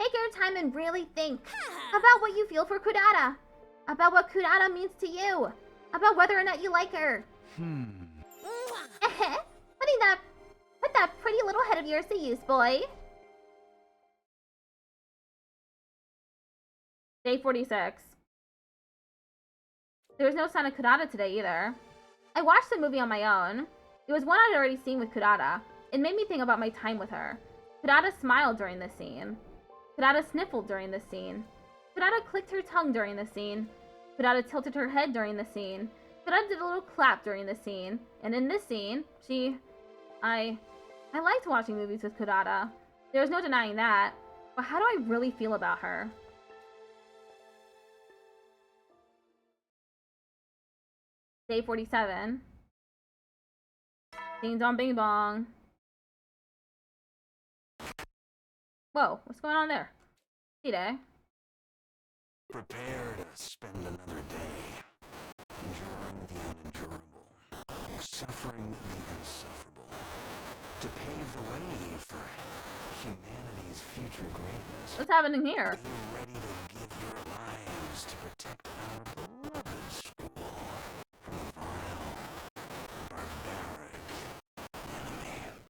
Take your time and really think. About what you feel for Kurata. About what Kurata means to you. About whether or not you like her. Put that pretty little head of yours to use, boy. Day 46. There was no sign of Kurata today either. I watched the movie on my own. It was one I'd already seen with Kurata. It made me think about my time with her. Kurata smiled during this scene. Kurata sniffled during this scene. Kurata clicked her tongue during this scene. Kurata tilted her head during the scene. Kurata did a little clap during the scene. And in this scene, I liked watching movies with Kurata. There was no denying that. But how do I really feel about her? Day 47. Ding dong bing bong. Whoa, what's going on there? Day. Prepare to spend another day enduring the unendurable, suffering the insufferable, to pave the way for humanity's future greatness. What's happening here? Are you ready to give your lives to protect our beloved school from a vile, barbaric enemy?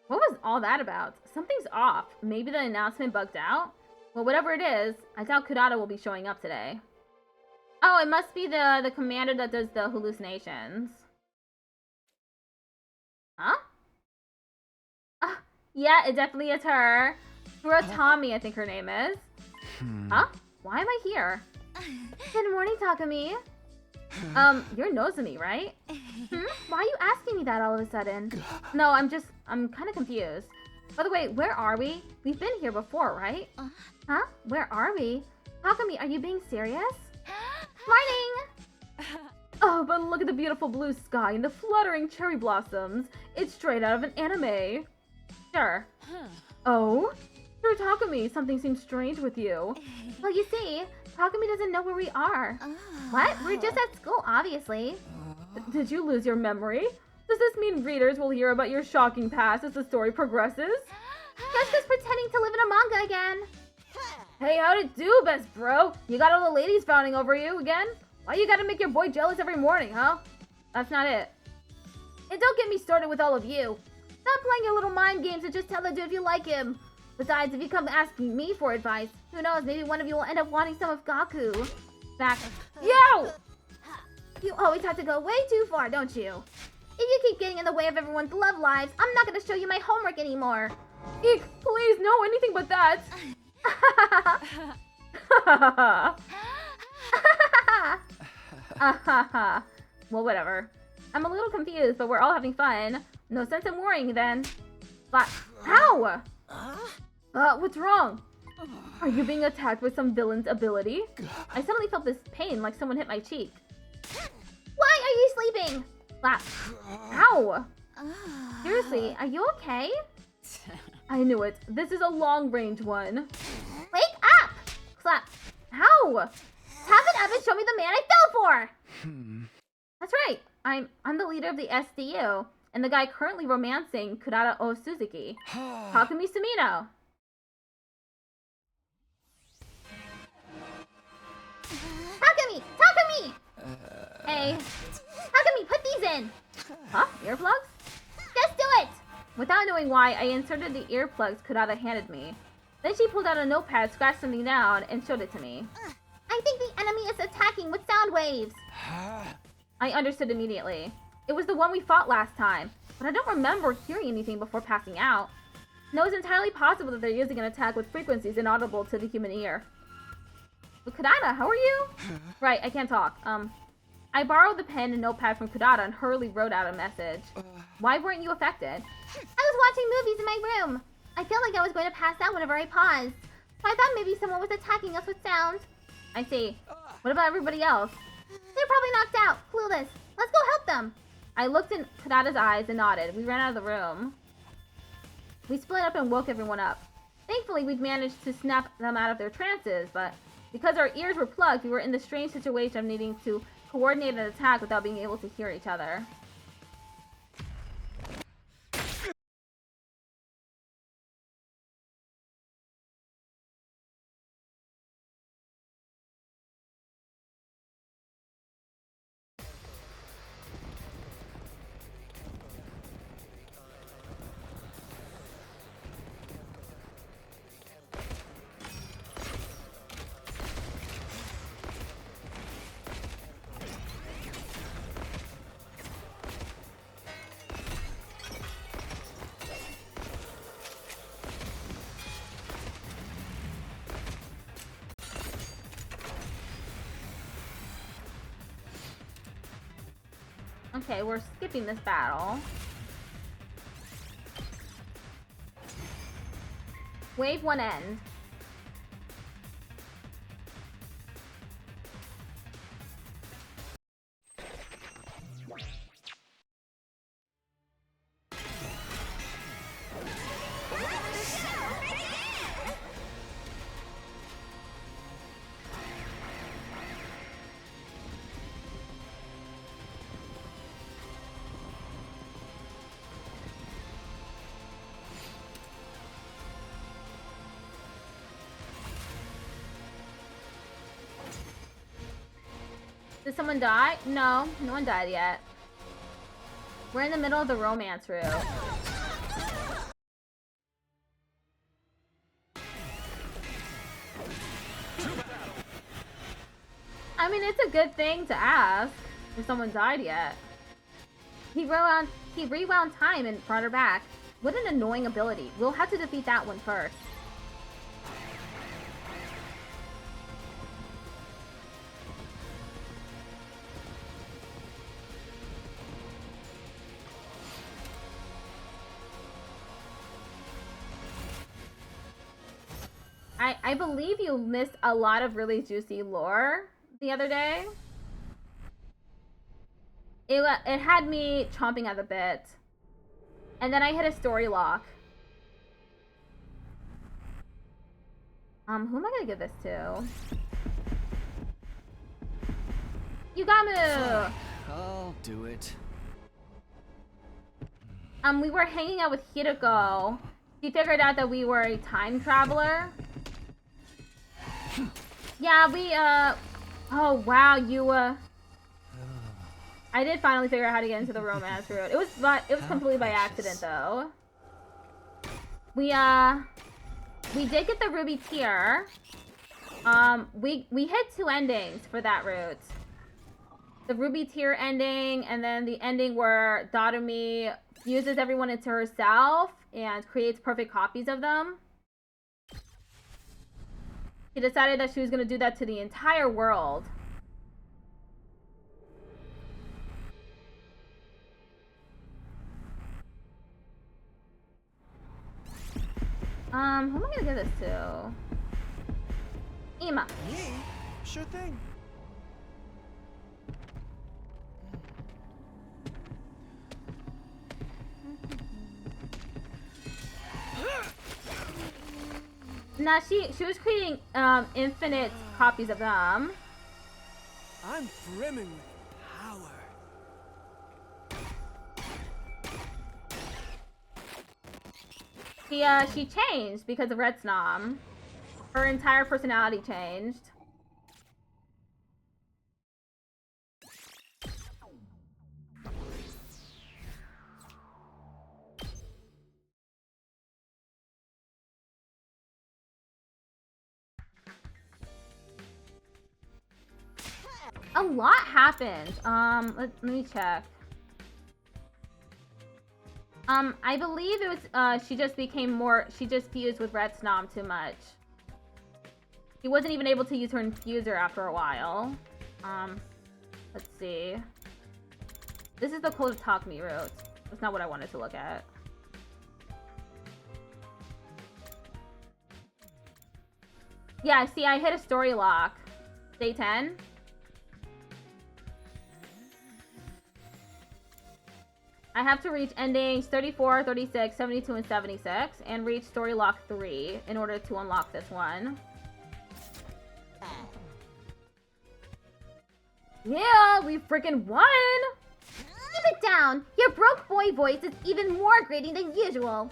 What was all that about? Something's off. Maybe the announcement bugged out? Well, whatever it is, I doubt Kurata will be showing up today. Oh, it must be the commander that does the hallucinations. Huh? Yeah, it definitely is her. Tommy, I think her name is. Huh? Why am I here? Good morning, Takumi. You're Nozomi, right? Why are you asking me that all of a sudden? No, I'm kind of confused. By the way, where are we? We've been here before, right? Huh? Where are we? Takumi, are you being serious? Morning! Oh, but look at the beautiful blue sky and the fluttering cherry blossoms. It's straight out of an anime. Sure. Oh? Sure, Takumi, something seems strange with you. Well, you see, Takumi doesn't know where we are. What? We're just at school, obviously. Did you lose your memory? Does this mean readers will hear about your shocking past as the story progresses? Just pretending to live in a manga again. Hey, how'd it do, best bro? You got all the ladies frowning over you again? Why you gotta make your boy jealous every morning, huh? That's not it. And don't get me started with all of you. Stop playing your little mind games and just tell the dude if you like him. Besides, if you come asking me for advice, who knows, maybe one of you will end up wanting some of Gaku. Back. Yo! You always have to go way too far, don't you? If you keep getting in the way of everyone's love lives, I'm not gonna show you my homework anymore. Eek, please, no, anything but that. Well, whatever. I'm a little confused, but we're all having fun. No sense in worrying then. But how? What's wrong? Are you being attacked with some villain's ability? I suddenly felt this pain like someone hit my cheek. Why are you sleeping? Slap. Ow! Seriously, are you okay? I knew it. This is a long-range one. Wake up! Slap. Ow! Tap it up and show me the man I fell for! That's right. I'm the leader of the SDU, and the guy currently romancing Kurata O Suzuki. Takumi Sumino. Takumi! Hey. Takumi, put these in! Huh? Earplugs? Just do it! Without knowing why, I inserted the earplugs Kurata handed me. Then she pulled out a notepad, scratched something down, and showed it to me. I think the enemy is attacking with sound waves. I understood immediately. It was the one we fought last time, but I don't remember hearing anything before passing out. No, it's entirely possible that they're using an attack with frequencies inaudible to the human ear. But Kurata, how are you? Right, I can't talk. I borrowed the pen and notepad from Kurata and hurriedly wrote out a message. Why weren't you affected? I was watching movies in my room. I felt like I was going to pass out whenever I paused. So I thought maybe someone was attacking us with sound. I see. What about everybody else? They're probably knocked out, clueless. Let's go help them. I looked in Kurata's eyes and nodded. We ran out of the room. We split up and woke everyone up. Thankfully, we'd managed to snap them out of their trances, but because our ears were plugged, we were in the strange situation of needing to coordinate an attack without being able to hear each other. Okay, we're skipping this battle. Wave 1 end. Did someone die? No, no one died yet. We're in the middle of the romance route. I mean, it's a good thing to ask if someone died yet. He rewound time and brought her back. What an annoying ability. We'll have to defeat that one first. I believe you missed a lot of really juicy lore the other day. It had me chomping at the bit. And then I hit a story lock. Who am I gonna give this to? Yugamu! I'll do it. We were hanging out with Hiroko. She figured out that we were a time traveler. Yeah, we, oh wow, you, I did finally figure out how to get into the romance route. It was completely by accident, though. We did get the ruby tier. We hit 2 endings for that route. The ruby tier ending, and then the ending where Darumi fuses everyone into herself and creates perfect copies of them. She decided that she was going to do that to the entire world. Who am I going to give this to? Ima. Me? Sure thing. Now she was creating infinite copies of them. I'm brimming with power. She changed because of Red Snom. Her entire personality changed. A lot happened. Let me check. I believe it was, she just fused with Red Snom too much. She wasn't even able to use her infuser after a while. Let's see. This is the Code of Talk Me route. That's not what I wanted to look at. Yeah, see, I hit a story lock. Day 10. I have to reach endings 34, 36, 72, and 76, and reach story lock 3 in order to unlock this one. Yeah, we freaking won! Keep it down! Your broke boy voice is even more grating than usual.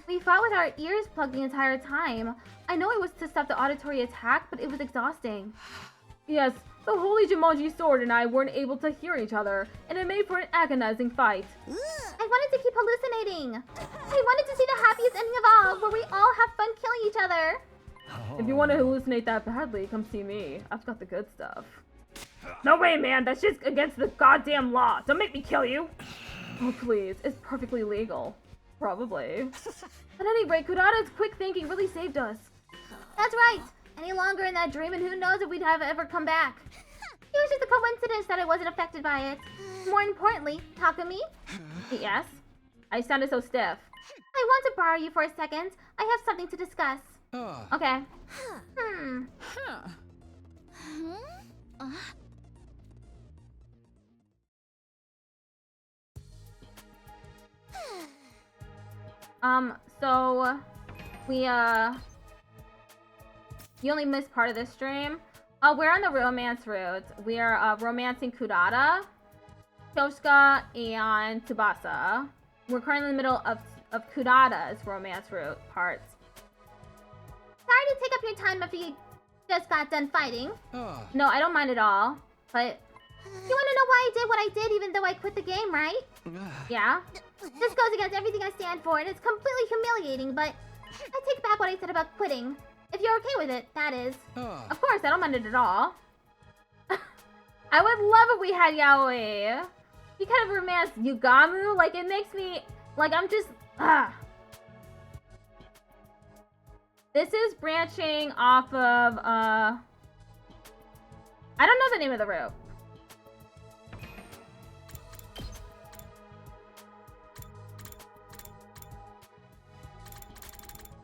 We fought with our ears plugged the entire time. I know it was to stop the auditory attack, but it was exhausting. Yes, the holy Jumanji sword and I weren't able to hear each other, and it made for an agonizing fight. I wanted to keep hallucinating. I wanted to see the happiest ending of all, where we all have fun killing each other. If you want to hallucinate that badly, come see me. I've got the good stuff. No way, man. That shit's against the goddamn law. Don't make me kill you. Oh, please. It's perfectly legal. Probably. At any rate, Kurata's quick thinking really saved us. That's right. Any longer in that dream, and who knows if we'd have ever come back. It was just a coincidence that I wasn't affected by it. More importantly, Takumi? Yes? I sounded so stiff. I want to borrow you for a second. I have something to discuss. Okay. So you only missed part of this stream. We're on the romance route. We are romancing Kurata, Shosuka, and Tsubasa. We're currently in the middle of Kurata's romance route parts. Sorry to take up your time after you just got done fighting. No, I don't mind at all. But You wanna know why I did what I did even though I quit the game, right? Yeah? This goes against everything I stand for, and it's completely humiliating, but I take back what I said about quitting. If you're okay with it, that is. Of course, I don't mind it at all. I would love if we had yaoi. You kind of romance Yugamu, like it makes me, like I'm just, This is branching off of, I don't know the name of the route.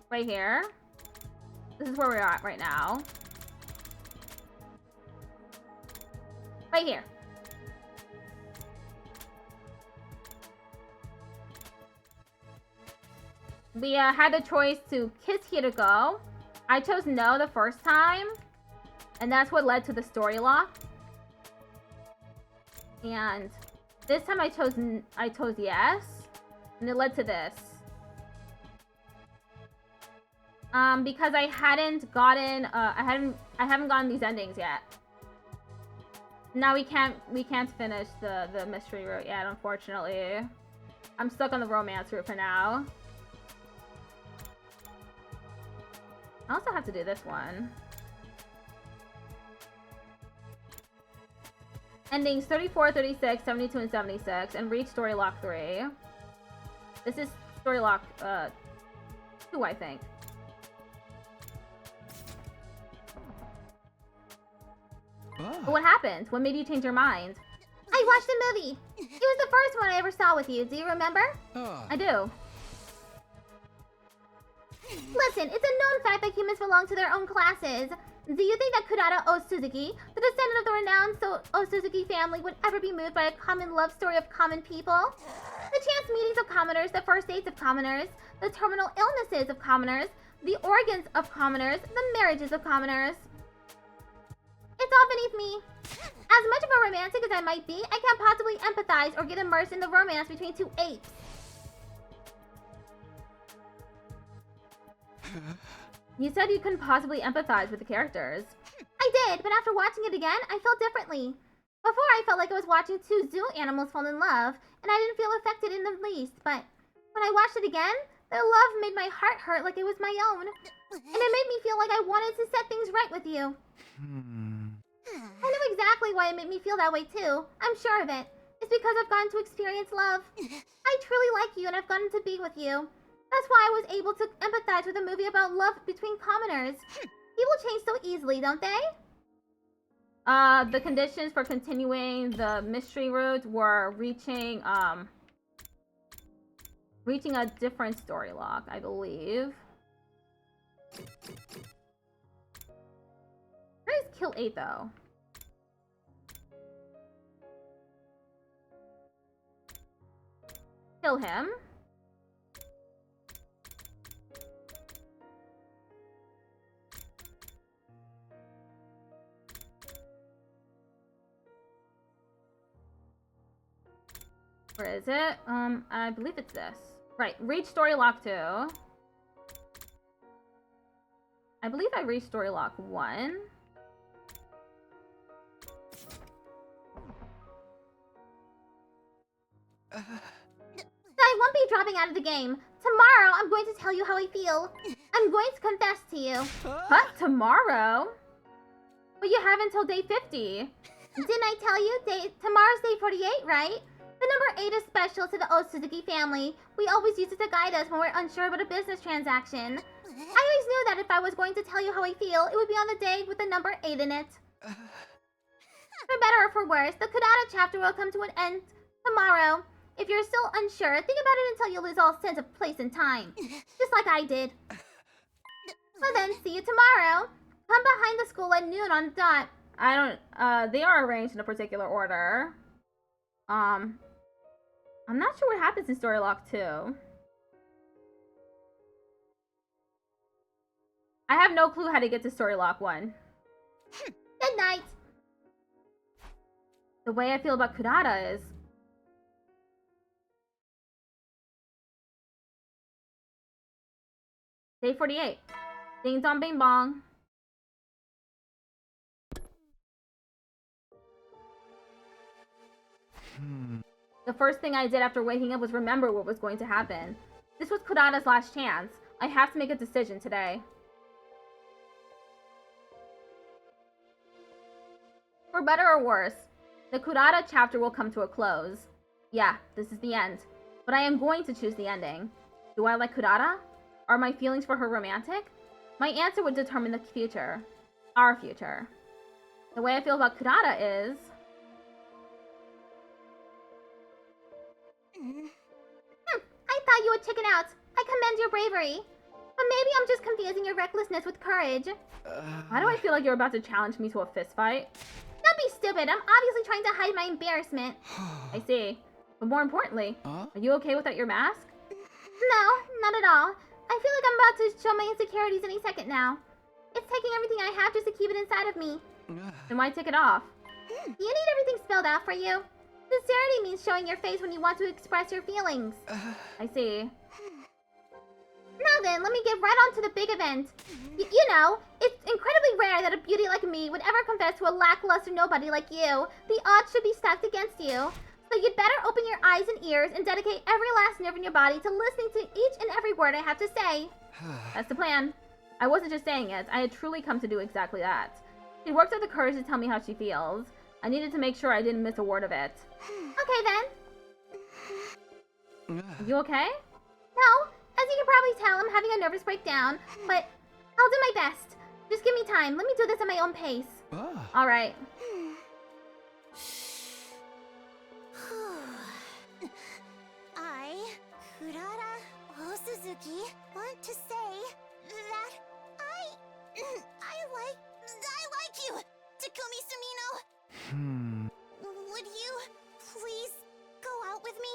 Right here. This is where we're at right now. Right here. We had the choice to kiss Hiroko. I chose no the first time. And that's what led to the story lock. And this time I chose yes. And it led to this. Because I hadn't gotten I haven't gotten these endings yet. Now we can't finish the mystery route yet, unfortunately. I'm stuck on the romance route for now. I also have to do this one. Endings 34, 36, 72, and 76, and reach story lock 3. This is story lock 2, I think. But what happened? What made you change your mind? I watched the movie. It was the first one I ever saw with you. Do you remember? I do. Listen, it's a known fact that humans belong to their own classes. Do you think that Kurata Osuzuki, the descendant of the renowned Osuzuki family, would ever be moved by a common love story of common people? The chance meetings of commoners, the first dates of commoners, the terminal illnesses of commoners, the organs of commoners, the marriages of commoners. It's all beneath me. As much of a romantic as I might be, I can't possibly empathize or get immersed in the romance between two apes. You said you couldn't possibly empathize with the characters. I did, but after watching it again, I felt differently. Before, I felt like I was watching two zoo animals fall in love, and I didn't feel affected in the least, but when I watched it again, their love made my heart hurt like it was my own. And it made me feel like I wanted to set things right with you. I know exactly why it made me feel that way too. I'm sure of it. It's because I've gotten to experience love. I truly like you and I've gotten to be with you. That's why I was able to empathize with a movie about love between commoners. People change so easily, don't they? The conditions for continuing the mystery route were reaching a different story lock, I believe. Where is Kill 8 though? Kill him. Where is it? I believe it's this. Right, reach story lock 2. I believe I reached story lock 1. I won't be dropping out of the game. Tomorrow, I'm going to tell you how I feel. I'm going to confess to you. Huh? Tomorrow? But you have until day 50. Didn't I tell you? Tomorrow's day 48, right? The number 8 is special to the Osuzuki family. We always use it to guide us when we're unsure about a business transaction. I always knew that if I was going to tell you how I feel, it would be on the day with the number 8 in it. For better or for worse, the Kurata chapter will come to an end tomorrow. If you're still unsure, think about it until you lose all sense of place and time. Just like I did. Well then, see you tomorrow. Come behind the school at noon on the dot. I don't, they are arranged in a particular order. I'm not sure what happens in story lock 2. I have no clue how to get to story lock 1. Good night. The way I feel about Kurata is... Day 48. Ding dong bing bong. The first thing I did after waking up was remember what was going to happen. This was Kurata's last chance. I have to make a decision today. For better or worse, the Kurata chapter will come to a close. Yeah, this is the end. But I am going to choose the ending. Do I like Kurata? Are my feelings for her romantic? My answer would determine the future. Our future. The way I feel about Kurata is... I thought you would chicken out. I commend your bravery. But maybe I'm just confusing your recklessness with courage. Why do I feel like you're about to challenge me to a fist fight? Don't be stupid. I'm obviously trying to hide my embarrassment. I see. But more importantly, are you okay without your mask? No, not at all. I feel like I'm about to show my insecurities any second now. It's taking everything I have just to keep it inside of me. Then why take it off? You need everything spelled out for you. Sincerity means showing your face when you want to express your feelings. I see. Now then, let me get right on to the big event. You know, it's incredibly rare that a beauty like me would ever confess to a lackluster nobody like you. The odds should be stacked against you. So you'd better open your eyes and ears and dedicate every last nerve in your body to listening to each and every word I have to say. That's the plan. I wasn't just saying it. I had truly come to do exactly that. She worked up the courage to tell me how she feels. I needed to make sure I didn't miss a word of it. Okay then. Are you okay? No, as you can probably tell, I'm having a nervous breakdown, but I'll do my best. Just give me time. Let me do this at my own pace. All right. I, Kurata Suzuki, want to say that I like you, Takumi Sumino. Would you please go out with me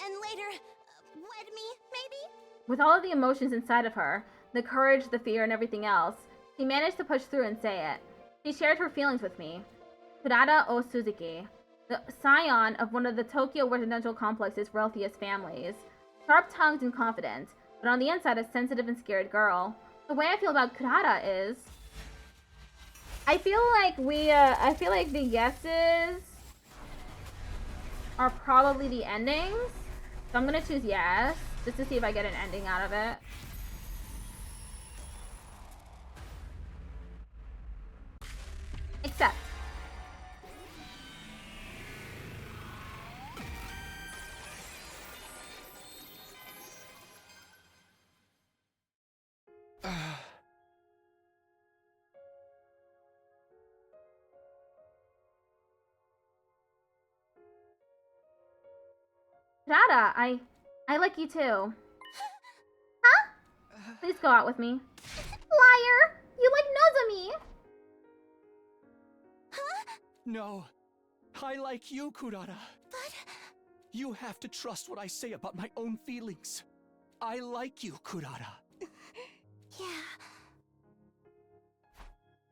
and later wed me, maybe? With all of the emotions inside of her, the courage, the fear, and everything else, she managed to push through and say it. She shared her feelings with me. Kurata Suzuki, the scion of one of the Tokyo residential complex's wealthiest families. Sharp-tongued and confident, but on the inside a sensitive and scared girl. The way I feel about Kurata is... I feel like the yeses are probably the endings. So I'm gonna choose yes, just to see if I get an ending out of it. Accept. Kurata, I like you too. Huh? Please go out with me. Liar! You like Nozomi! Huh? No. I like you, Kurata. But... You have to trust what I say about my own feelings. I like you, Kurata. Yeah.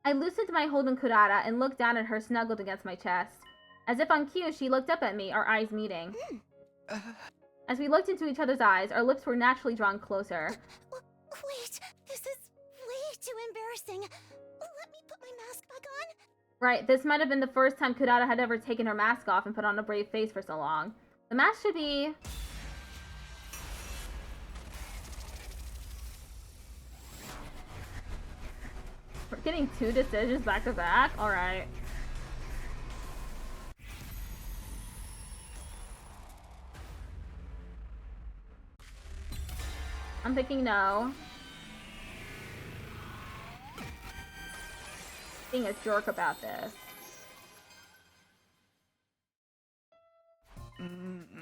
I loosened my hold on Kurata and looked down at her snuggled against my chest. As if on cue, she looked up at me, our eyes meeting. As we looked into each other's eyes, our lips were naturally drawn closer. Wait, this is way too embarrassing. Let me put my mask back on. Right, this might have been the first time Kurata had ever taken her mask off and put on a brave face for so long. The mask should be... We're getting 2 decisions back to back? Alright. I'm thinking no. Being a jerk about this.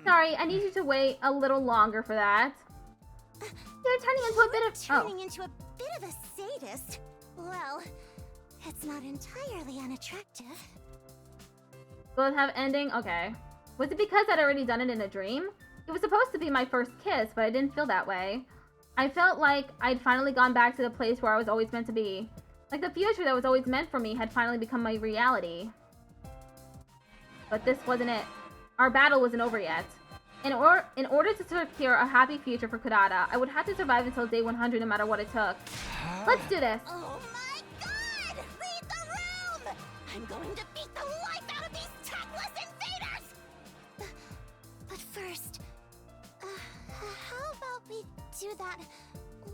Sorry, I need you to wait a little longer for that. You're turning into a bit of... Turning into a bit of a sadist. Well, it's not entirely unattractive. Both have ending? Okay. Was it because I'd already done it in a dream? It was supposed to be my first kiss, but I didn't feel that way. I felt like I'd finally gone back to the place where I was always meant to be. Like the future that was always meant for me had finally become my reality. But this wasn't it. Our battle wasn't over yet. In order to secure a happy future for Kurata, I would have to survive until day 100 no matter what it took. Let's do this. Oh my god! Read the room! I'm going to beat the life out of these tactless invaders! that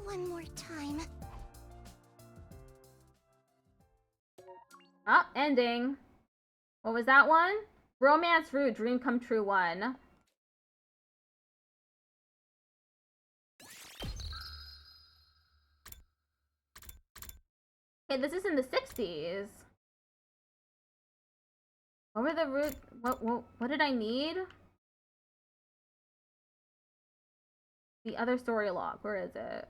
one more time. Oh, ending. What was that one? Romance Root, Dream Come True 1. Okay, this is in the 60s. What were the root? What did I need? The other story log. Where is it?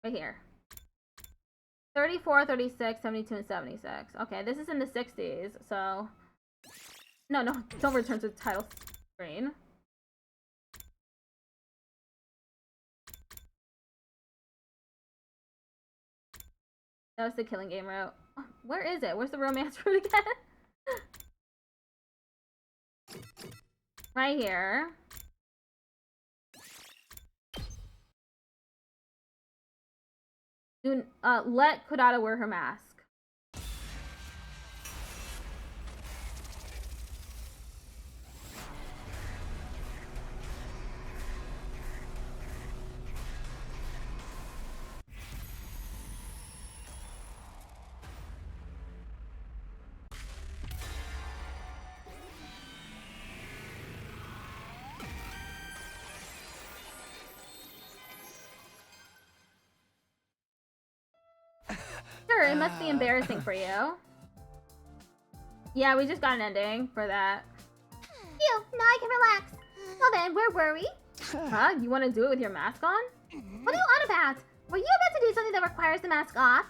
Right here. 34, 36, 72, and 76. Okay, this is in the 60s, so... No, don't return to the title screen. That was the killing game route. Where is it? Where's the romance route again? Right here. Let Kurata wear her mask. Sure, it must be embarrassing for you. Yeah, we just got an ending for that. Phew, now I can relax. Well then, where were we? Huh? You want to do it with your mask on? What are you on about? Were you about to do something that requires the mask off?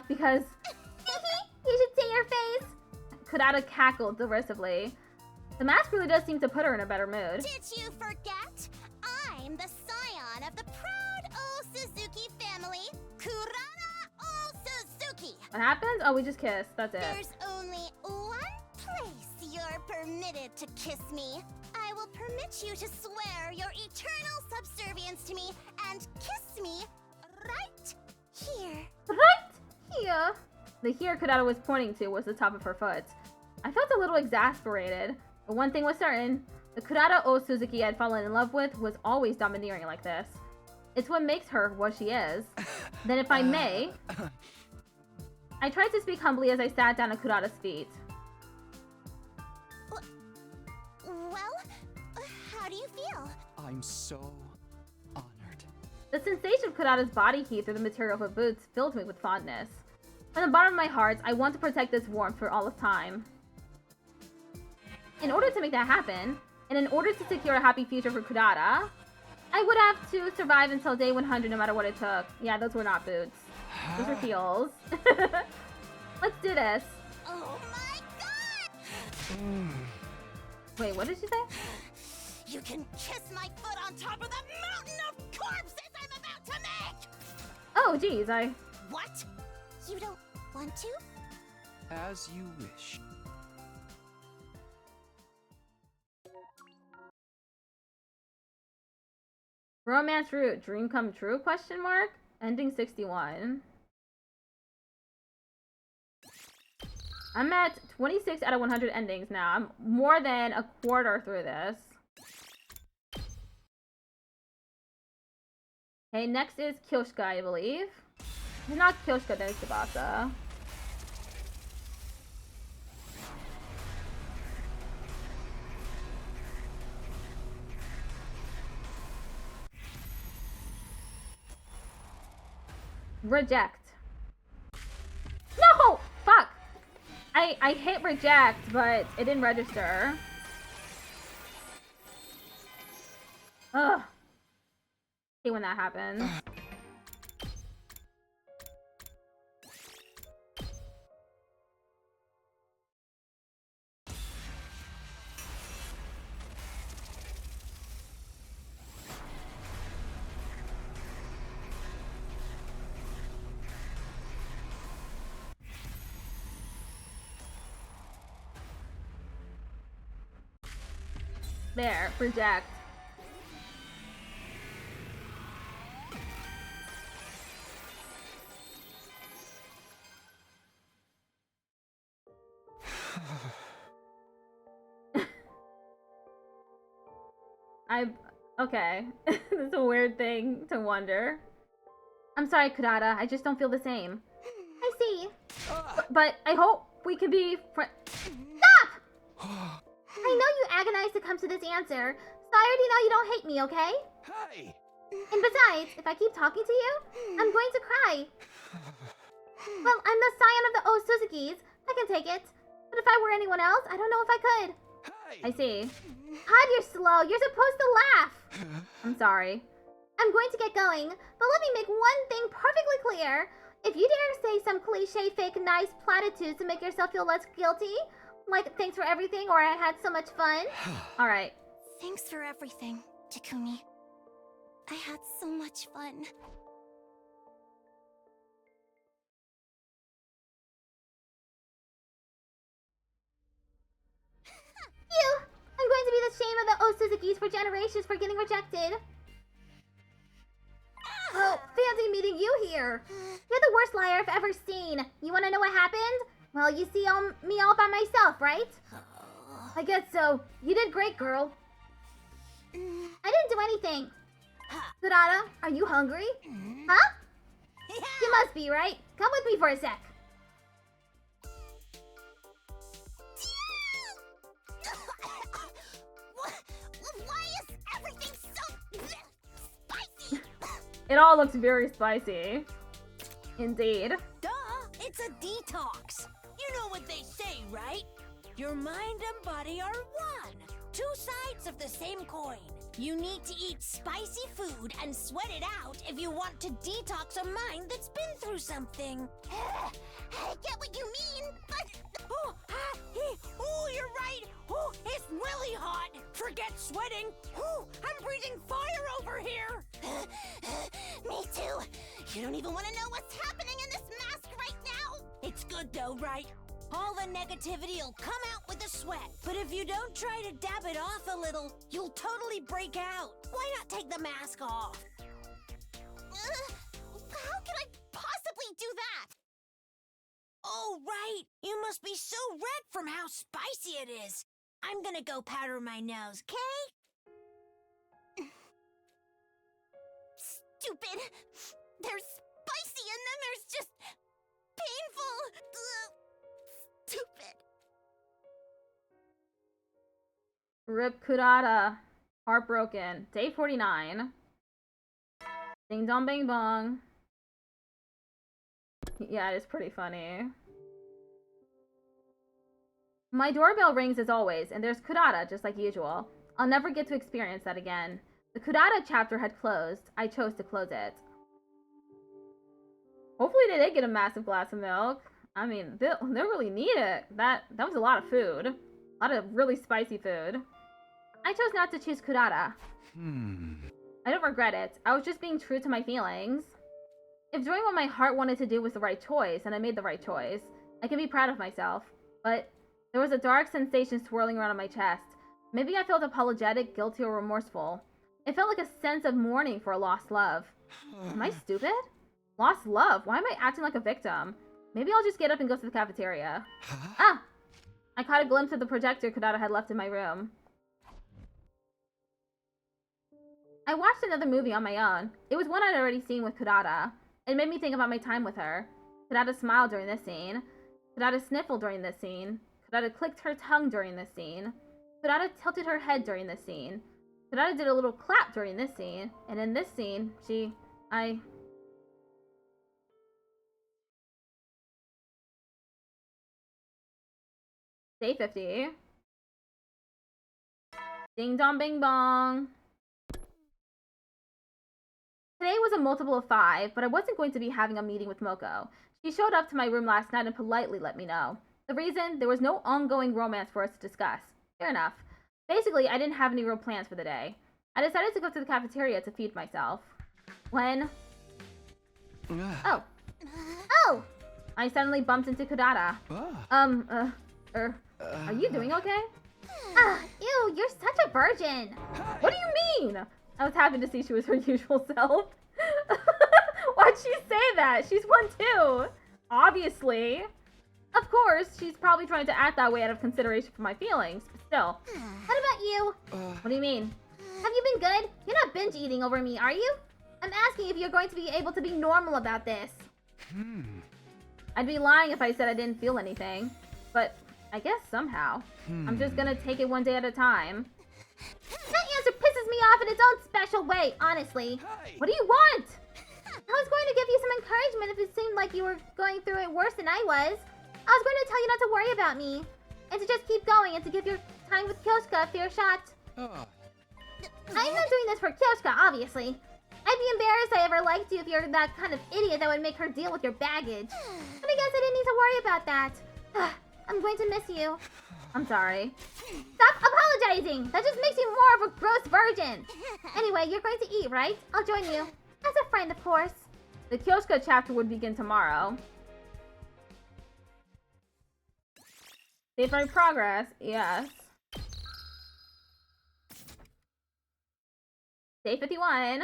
Because... You should see your face. Kurata cackled derisively. The mask really does seem to put her in a better mood. Did you forget? I'm the scion of the proud O Suzuki family, Kurata O Suzuki. What happened? Oh, we just kissed. That's it. There's only one place you're permitted to kiss me. I will permit you to swear your eternal subservience to me and kiss me right here. Right here. The here Kurata was pointing to was the top of her foot. I felt a little exasperated, but one thing was certain. The Kurata O Suzuki I'd fallen in love with was always domineering like this. It's what makes her what she is. Then if I may... I tried to speak humbly as I sat down at Kurata's feet. Well, how do you feel? I'm so honored. The sensation of Kurata's body heat through the material of her boots filled me with fondness. From the bottom of my heart, I want to protect this warmth for all of time. In order to make that happen, and in order to secure a happy future for Kurata, I would have to survive until day 100 no matter what it took. Yeah, those were not boots. Those were heels. Let's do this. Oh my god! Wait, what did she say? You can kiss my foot on top of the mountain of corpses I'm about to make! Oh, geez, What? You don't want to? As you wish. Romance route, dream come true, question mark? Ending 61. I'm at 26 out of 100 endings now. I'm more than a quarter through this. Okay, next is Kyoshka, I believe. If it's not Kyoshka, then it's Tsubasa. Reject. No! Fuck! I hit reject, but it didn't register. Ugh. Hate when that happens. There, reject. Okay. It's a weird thing to wonder. I'm sorry, Kurata. I just don't feel the same. I see. But I hope we can be Stop! I know you agonized to come to this answer, so I already know you don't hate me, okay? Hey! And besides, if I keep talking to you, I'm going to cry. Well, I'm the scion of the Osuzukis. I can take it. But if I were anyone else, I don't know if I could. Hey! I see. God, you're slow. You're supposed to laugh. I'm sorry. I'm going to get going, but let me make one thing perfectly clear. If you dare say some cliche, fake, nice platitudes to make yourself feel less guilty, like thanks for everything or I had so much fun. All right. Thanks for everything, Takumi. I had so much fun. You! I'm going to be the shame of the Osuzukis for generations for getting rejected. Oh, fancy meeting you here. You're the worst liar I've ever seen. You want to know what happened? Well, you see me all by myself, right? I guess so. You did great, girl. I didn't do anything. Kurata, are you hungry? Huh? You must be, right? Come with me for a sec. Why is everything so spicy? It all looks very spicy. Indeed. Duh! It's a detox. You know what they say, right? Your mind and body are one. Two sides of the same coin. You need to eat spicy food and sweat it out if you want to detox a mind that's been through something. I get what you mean, but... Oh, you're right. Oh, it's really hot. Forget sweating. Oh, I'm breathing fire over here. Me too. You don't even want to know what's happening in this mask right now. It's good though, right? All the negativity will come out with a sweat. But if you don't try to dab it off a little, you'll totally break out. Why not take the mask off? How can I possibly do that? Oh, right. You must be so red from how spicy it is. I'm gonna go powder my nose, okay? Stupid. There's spicy and then there's just painful. Stupid. Rip Kurata. Heartbroken. Day 49. Ding dong bang bong. Yeah, it is pretty funny. My doorbell rings as always, and there's Kurata, just like usual. I'll never get to experience that again. The Kurata chapter had closed. I chose to close it. Hopefully they did get a massive glass of milk. I mean, they'll really need it. That was a lot of food. A lot of really spicy food. I chose not to choose Kurata. I don't regret it. I was just being true to my feelings. If doing what my heart wanted to do was the right choice, and I made the right choice, I can be proud of myself. But there was a dark sensation swirling around in my chest. Maybe I felt apologetic, guilty, or remorseful. It felt like a sense of mourning for a lost love. Am I stupid? Lost love? Why am I acting like a victim? Maybe I'll just get up and go to the cafeteria. Ah! I caught a glimpse of the projector Kurata had left in my room. I watched another movie on my own. It was one I'd already seen with Kurata. It made me think about my time with her. Kurata smiled during this scene. Kurata sniffled during this scene. Kurata clicked her tongue during this scene. Kurata tilted her head during this scene. Kurata did a little clap during this scene. And in this scene, Day 50. Ding dong bing bong. Today was a multiple of 5, but I wasn't going to be having a meeting with Moko. She showed up to my room last night and politely let me know. The reason? There was no ongoing romance for us to discuss. Fair enough. Basically, I didn't have any real plans for the day. I decided to go to the cafeteria to feed myself. When... Oh. Oh! I suddenly bumped into Kurata. Are you doing okay? Ew, you're such a virgin. What do you mean? I was happy to see she was her usual self. Why'd she say that? She's one too. Obviously. Of course, she's probably trying to act that way out of consideration for my feelings, but still. What about you? What do you mean? Have you been good? You're not binge eating over me, are you? I'm asking if you're going to be able to be normal about this. I'd be lying if I said I didn't feel anything. But I guess somehow. I'm just gonna take it one day at a time. That answer pisses me off in its own special way, honestly. What do you want? I was going to give you some encouragement if it seemed like you were going through it worse than I was. I was going to tell you not to worry about me. And to just keep going and to give your time with Kyoshka a fair shot. I'm not doing this for Kyoshka, obviously. I'd be embarrassed I ever liked you if you're that kind of idiot that would make her deal with your baggage. But I guess I didn't need to worry about that. I'm going to miss you. I'm sorry. Stop apologizing! That just makes you more of a gross virgin! Anyway, you're going to eat, right? I'll join you. As a friend, of course. The Kyoshka chapter would begin tomorrow. Save my progress, yes. Day 51.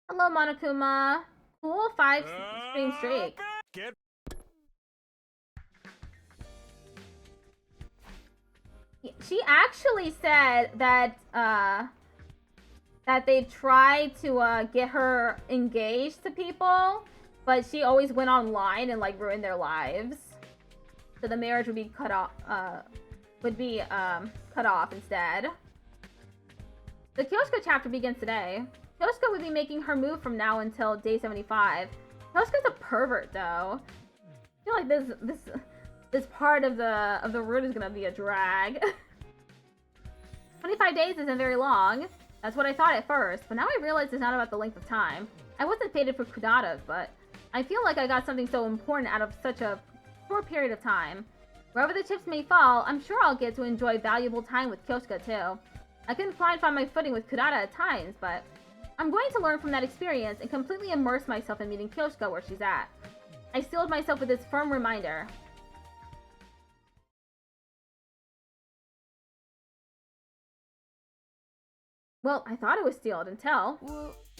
Hello, Monokuma. Cool 5 stream streak. She actually said that that they tried to get her engaged to people, but she always went online and like ruined their lives. So the marriage would be cut off. Cut off instead. The Kyoshka chapter begins today. Kyoshka would be making her move from now until day 75. Kyoshka's a pervert, though. I feel like this part of the route is gonna be a drag. 25 days isn't very long. That's what I thought at first, but now I realize it's not about the length of time. I wasn't fated for Kudatas, but I feel like I got something so important out of such a short period of time. Wherever the chips may fall, I'm sure I'll get to enjoy valuable time with Kyoshka too. I couldn't quite find my footing with Kudata at times, but I'm going to learn from that experience and completely immerse myself in meeting Kyoshka where she's at. I sealed myself with this firm reminder. Well, I thought it was sealed until...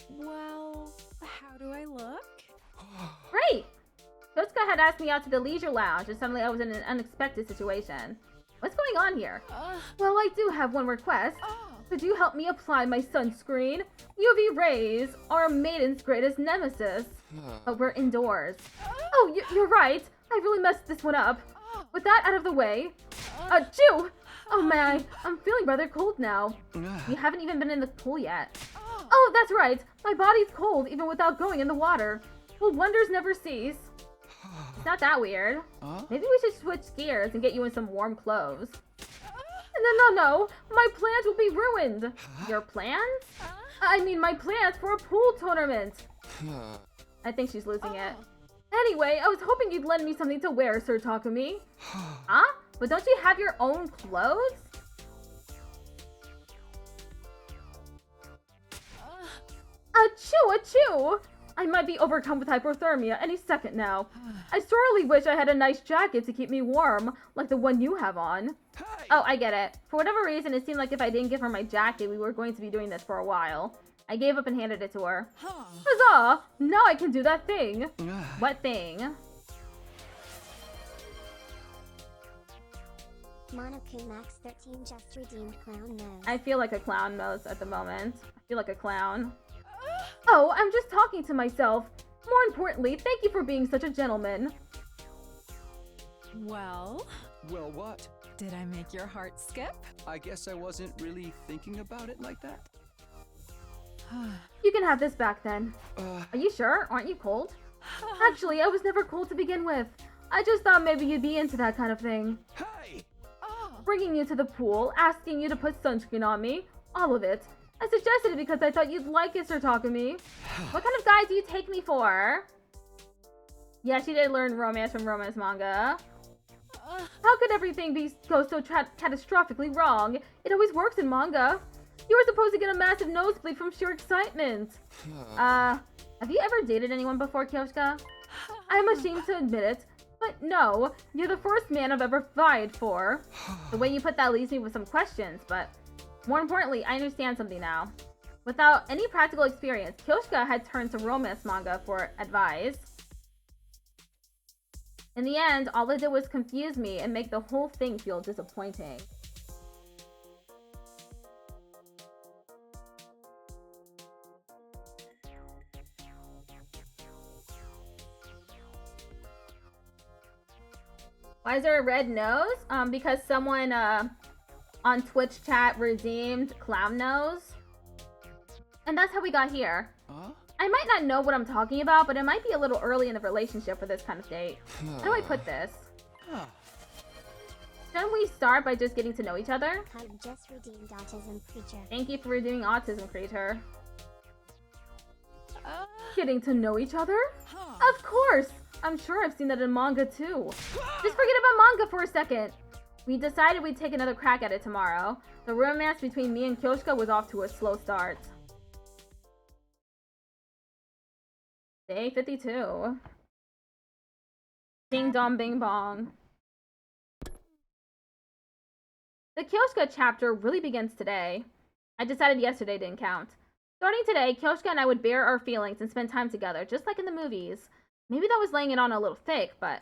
Well, how do I look? Great! Kyoshka had asked me out to the leisure lounge, and suddenly I was in an unexpected situation. What's going on here? Well, I do have one request. Could you help me apply my sunscreen? UV rays are a maiden's greatest nemesis. But we're indoors. Oh, you're right. I really messed this one up. With that out of the way... Achoo! Oh my, I'm feeling rather cold now. You haven't even been in the pool yet. Oh, that's right. My body's cold even without going in the water. Well, wonders never cease. It's not that weird. Maybe we should switch gears and get you in some warm clothes. No. My plans will be ruined. Your plans? I mean, my plans for a pool tournament. I think she's losing it. Anyway, I was hoping you'd lend me something to wear, Sir Takumi. Huh? But don't you have your own clothes? Achoo! I might be overcome with hypothermia any second now. I sorely wish I had a nice jacket to keep me warm, like the one you have on. Oh, I get it. For whatever reason, it seemed like if I didn't give her my jacket, we were going to be doing this for a while. I gave up and handed it to her. Huzzah! Now I can do that thing. What thing? Monoku Max 13 just redeemed clown nose. I feel like a clown most at the moment. I feel like a clown. Oh, I'm just talking to myself. More importantly, thank you for being such a gentleman. Well, what? did I make your heart skip? I guess I wasn't really thinking about it like that. You can have this back then. Are you sure? Aren't you cold? Actually, I was never cold to begin with. I just thought maybe you'd be into that kind of thing. Hey! Bringing you to the pool, asking you to put sunscreen on me, all of it. I suggested it because I thought you'd like it, Sir Takumi. What kind of guy do you take me for? Yeah, she did learn romance from romance manga. How could everything go so catastrophically wrong? It always works in manga. You were supposed to get a massive nosebleed from sheer excitement. Have you ever dated anyone before, Kyoshka? I'm ashamed to admit it, but no, you're the first man I've ever vied for. The way you put that leaves me with some questions, but more importantly, I understand something now. Without any practical experience, Kyoshka had turned to romance manga for advice. In the end, all it did was confuse me and make the whole thing feel disappointing. Why is there a red nose? Because someone on Twitch chat redeemed clown nose. And that's how we got here. I might not know what I'm talking about, but it might be a little early in the relationship for this kind of date. How do I put this? Shouldn't we start by just getting to know each other? I've just redeemed autism creature. Thank you for redeeming autism creature. Getting to know each other? Of course! I'm sure I've seen that in manga too. Just forget about manga for a second. We decided we'd take another crack at it tomorrow. The romance between me and Kyoshka was off to a slow start. Day 52. Ding dong bing bong. The Kyoshka chapter really begins today. I decided yesterday didn't count. Starting today, Kyoshka and I would bear our feelings and spend time together, just like in the movies. Maybe that was laying it on a little thick, but...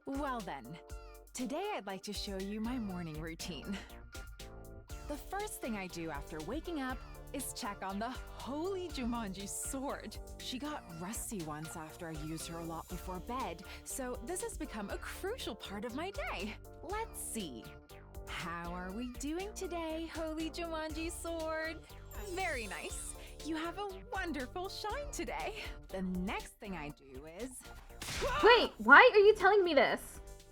Well then, today I'd like to show you my morning routine. The first thing I do after waking up is check on the holy Jumanji sword. She got rusty once after I used her a lot before bed, so this has become a crucial part of my day. Let's see. How are we doing today, holy Jumanji sword? Very nice. You have a wonderful shine today. The next thing I do is... Wait, why are you telling me this?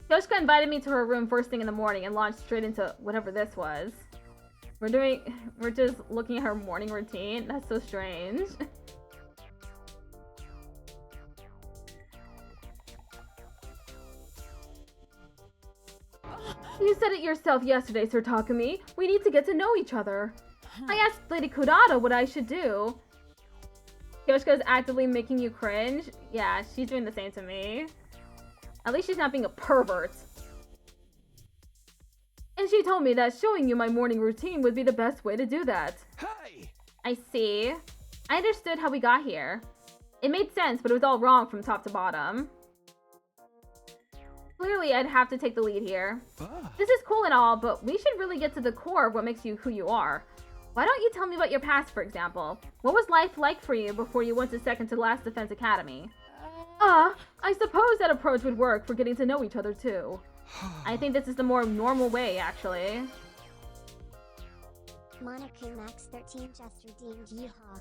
Kyoshka invited me to her room first thing in the morning and launched straight into whatever this was. We're just looking at her morning routine? That's so strange. You said it yourself yesterday, Sir Takumi. We need to get to know each other. I asked Lady Kurata what I should do. Kyoshka is actively making you cringe? Yeah, she's doing the same to me. At least she's not being a pervert. And she told me that showing you my morning routine would be the best way to do that. Hey! I see. I understood how we got here. It made sense, but it was all wrong from top to bottom. Clearly, I'd have to take the lead here. This is cool and all, but we should really get to the core of what makes you who you are. Why don't you tell me about your past, for example? What was life like for you before you went to second to last Defense Academy? I suppose that approach would work for getting to know each other too. I think this is the more normal way, actually. Monokuma Max 13 just redeemed Yeehaw.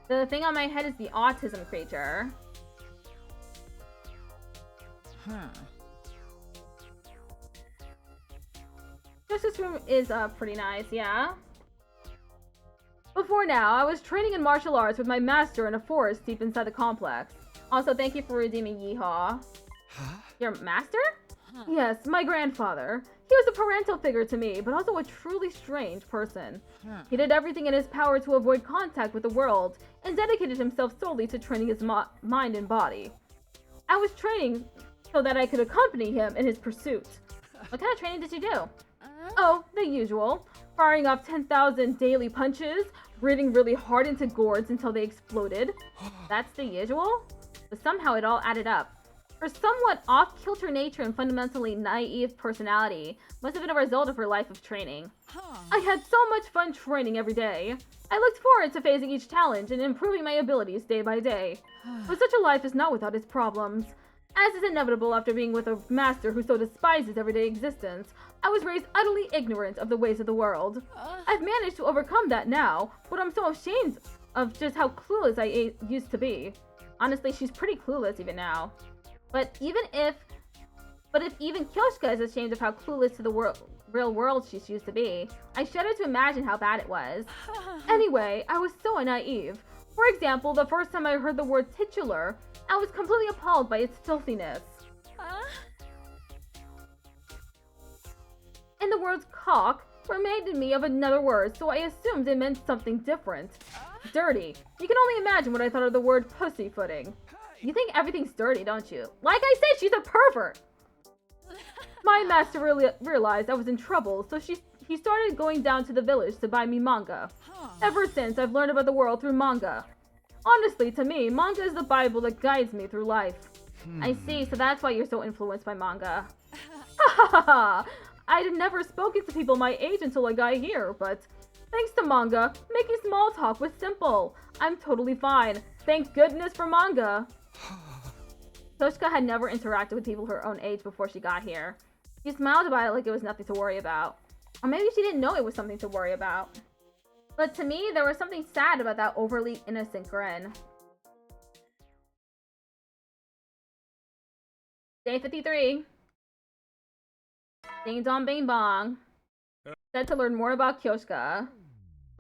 The thing on my head is the autism creature. This room is pretty nice, yeah? Before now, I was training in martial arts with my master in a forest deep inside the complex. Also, thank you for redeeming Yeehaw. Your master? Yes, my grandfather. He was a parental figure to me, but also a truly strange person. He did everything in his power to avoid contact with the world, and dedicated himself solely to training his mind and body. I was training so that I could accompany him in his pursuit. What kind of training did you do? Oh, the usual. Firing off 10,000 daily punches, breathing really hard into gourds until they exploded. That's the usual? But somehow it all added up. Her somewhat off-kilter nature and fundamentally naive personality must have been a result of her life of training. I had so much fun training every day. I looked forward to facing each challenge and improving my abilities day by day. But such a life is not without its problems. As is inevitable after being with a master who so despises everyday existence, I was raised utterly ignorant of the ways of the world. I've managed to overcome that now, but I'm so ashamed of just how clueless I used to be. Honestly, she's pretty clueless even now. But if even Kyoshka is ashamed of how clueless to the real world she used to be, I shudder to imagine how bad it was. Anyway, I was so naive. For example, the first time I heard the word titular, I was completely appalled by its filthiness. And the words cock reminded me of another word, so I assumed it meant something different. Dirty. You can only imagine what I thought of the word pussyfooting. You think everything's dirty, don't you? Like I said, she's a pervert! My master realized I was in trouble, so he started going down to the village to buy me manga. Ever since, I've learned about the world through manga. Honestly, to me, manga is the Bible that guides me through life. I see, so that's why you're so influenced by manga. Ha ha ha! I'd never spoken to people my age until I got here, but thanks to manga, making small talk was simple. I'm totally fine. Thank goodness for manga. Kyoshka had never interacted with people her own age before she got here. She smiled about it like it was nothing to worry about. Or maybe she didn't know it was something to worry about. But to me, there was something sad about that overly innocent grin. Day 53. Ding dong bing bong. Said to learn more about Kyoshka.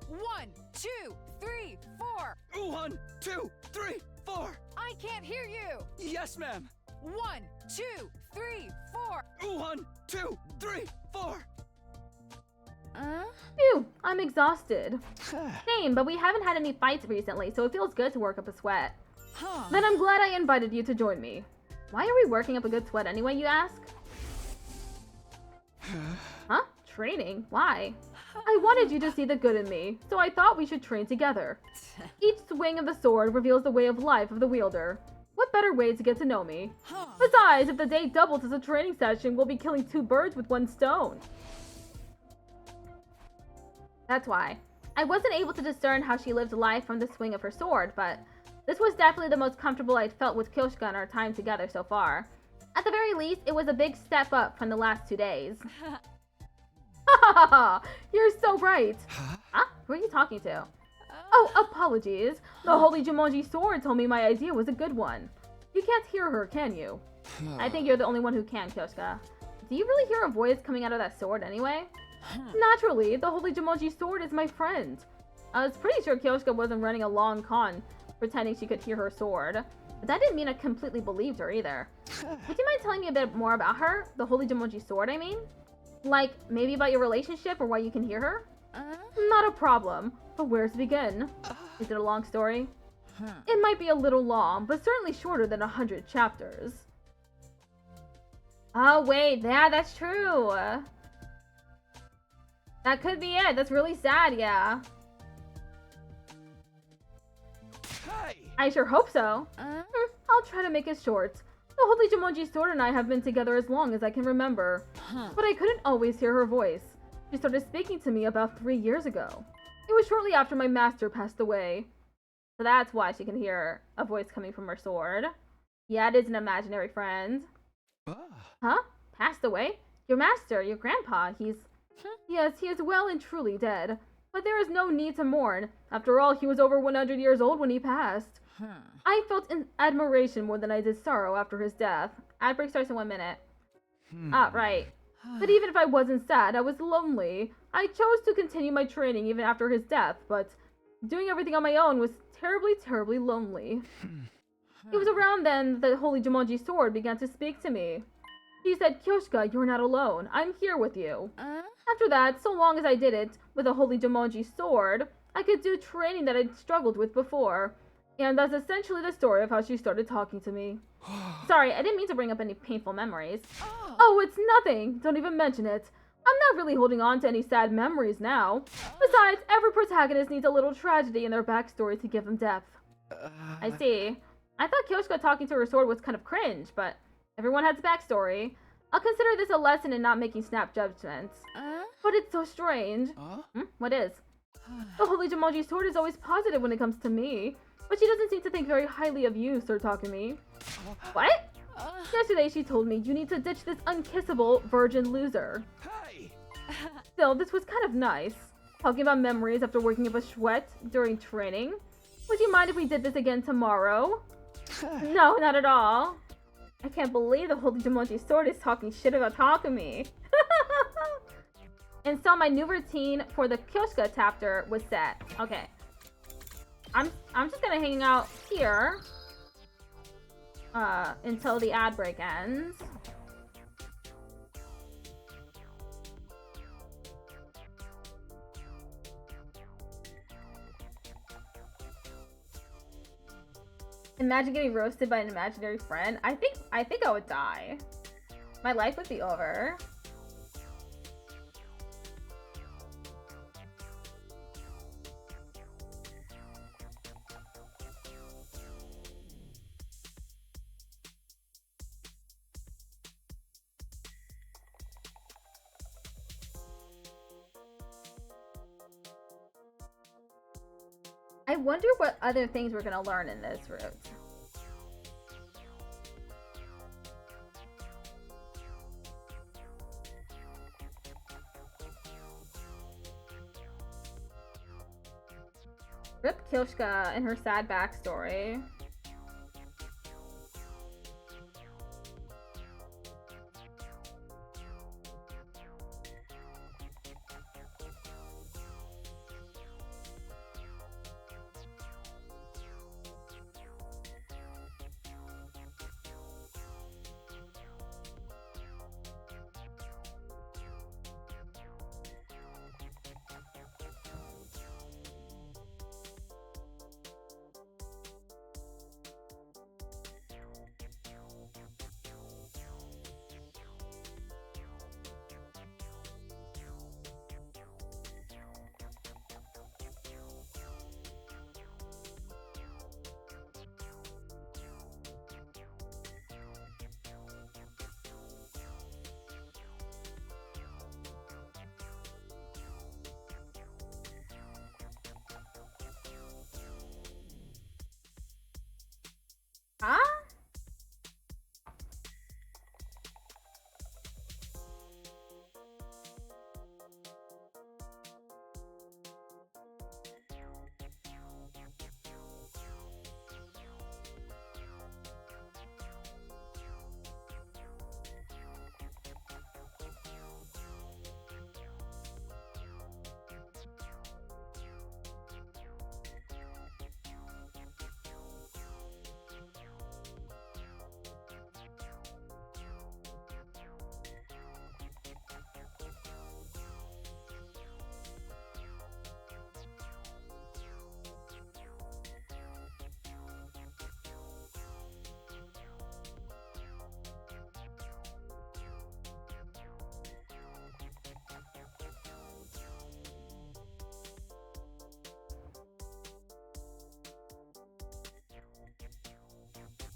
1, 2, 3, 4. 1, 2, 3, 4. I can't hear you. Yes, ma'am. 1, 2, 3, 4. 1, 2, 3, 4. Phew, I'm exhausted. Same, but we haven't had any fights recently, so it feels good to work up a sweat. Then I'm glad I invited you to join me. Why are we working up a good sweat anyway, you ask? Huh? Training? Why? I wanted you to see the good in me, so I thought we should train together. Each swing of the sword reveals the way of life of the wielder. What better way to get to know me? Besides, if the day doubles as a training session, we'll be killing 2 birds with 1 stone. That's why. I wasn't able to discern how she lived life from the swing of her sword, but this was definitely the most comfortable I'd felt with Kyoshka in our time together so far. At the very least, it was a big step up from the last 2 days. You're so right. Huh? Who are you talking to? Oh, apologies. The Holy Jumonji sword told me my idea was a good one. You can't hear her, can you? I think you're the only one who can, Kyoshka. Do you really hear a voice coming out of that sword anyway? Naturally, the Holy Jumonji sword is my friend. I was pretty sure Kyoshka wasn't running a long con pretending she could hear her sword. But that didn't mean I completely believed her either. Would you mind telling me a bit more about her? The Holy Jumonji sword, I mean? Like, maybe about your relationship or why you can hear her? Not a problem, but where to begin? Is it a long story? It might be a little long, but certainly shorter than 100 chapters. Oh wait, yeah, that's true. That could be it. That's really sad, yeah. Hey! I sure hope so. I'll try to make it short. The Holy Jumonji sword and I have been together as long as I can remember. But I couldn't always hear her voice. She started speaking to me about 3 years ago. It was shortly after my master passed away. So that's why she can hear a voice coming from her sword. Yeah, it is an imaginary friend. Huh? Passed away? Your master, your grandpa, he's... Yes, he is well and truly dead. But there is no need to mourn. After all, he was over 100 years old when he passed. I felt admiration more than I did sorrow after his death. Ad break starts in 1 minute. Right. But even if I wasn't sad, I was lonely. I chose to continue my training even after his death, but doing everything on my own was terribly, terribly lonely. It was around then that the Holy Jumonji sword began to speak to me. She said, Kyoshka, you're not alone. I'm here with you. After that, so long as I did it with the Holy Jumonji sword, I could do training that I'd struggled with before. And that's essentially the story of how she started talking to me. Sorry, I didn't mean to bring up any painful memories. Oh, it's nothing. Don't even mention it. I'm not really holding on to any sad memories now. Besides, every protagonist needs a little tragedy in their backstory to give them depth. I see. I thought Kyoshka talking to her sword was kind of cringe, but everyone has a backstory. I'll consider this a lesson in not making snap judgments. But it's so strange. What is? The Holy Jumonji sword is always positive when it comes to me. But she doesn't seem to think very highly of you, Sir Takumi. What? Yesterday she told me you need to ditch this unkissable virgin loser. Hey! Still, this was kind of nice. Talking about memories after working up a sweat during training. Would you mind if we did this again tomorrow? No, not at all. I can't believe the Holy Jumonji sword is talking shit about Takumi. And so my new routine for the Kyoshka chapter was set. Okay. I'm just gonna hang out here until the ad break ends. Imagine getting roasted by an imaginary friend. I think I would die. My life would be over. I wonder what other things we're gonna learn in this route. Rip Kyoshka and her sad backstory. Huh?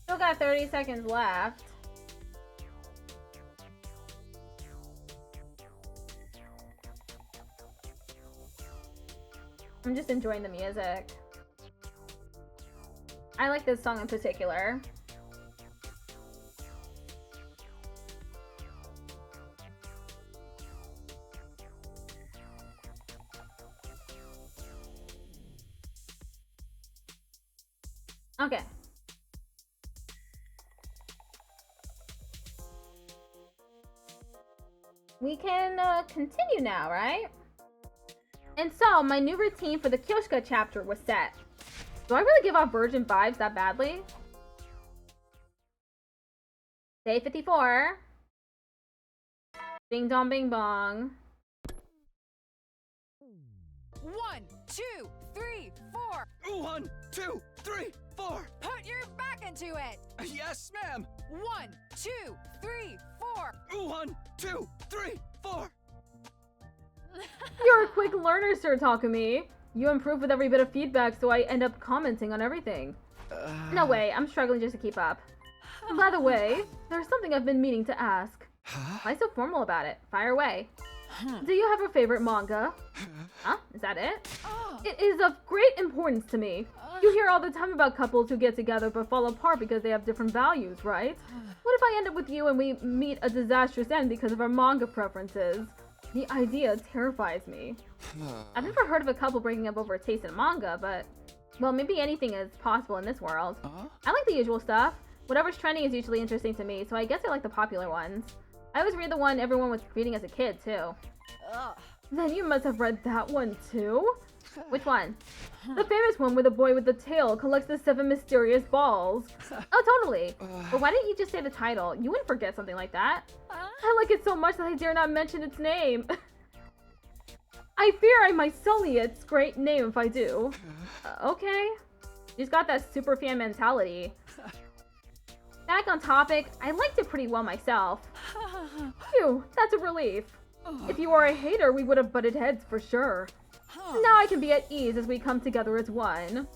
Still got 30 seconds left. I'm just enjoying the music. I like this song in particular. Okay. We can continue now, right? And so, my new routine for the Kyoshka chapter was set. Do I really give off virgin vibes that badly? Day 54. Bing dong bing bong. 1, 2, 3, 4. 1, 2, 3, 4. Put your back into it. Yes, ma'am. 1, 2, 3, 4. 1, 2, 3, 4. You're a quick learner, Sir Takumi. You improve with every bit of feedback, so I end up commenting on everything. No way, I'm struggling just to keep up. By the way, there's something I've been meaning to ask. Why so formal about it? Fire away. Do you have a favorite manga? Huh? Is that it? It is of great importance to me. You hear all the time about couples who get together but fall apart because they have different values, right? What if I end up with you and we meet a disastrous end because of our manga preferences? The idea terrifies me. I've never heard of a couple breaking up over a taste in manga, but... well, maybe anything is possible in this world. I like the usual stuff. Whatever's trending is usually interesting to me, so I guess I like the popular ones. I always read the one everyone was reading as a kid, too. Then you must have read that one, too? Which one? The famous one where the boy with the tail collects the 7 mysterious balls. Oh, totally. But why didn't you just say the title? You wouldn't forget something like that. I like it so much that I dare not mention its name. I fear I might sully its great name if I do. Okay. She's got that super fan mentality. Back on topic, I liked it pretty well myself. Phew, that's a relief. If you were a hater, we would have butted heads for sure. Now I can be at ease as we come together as one.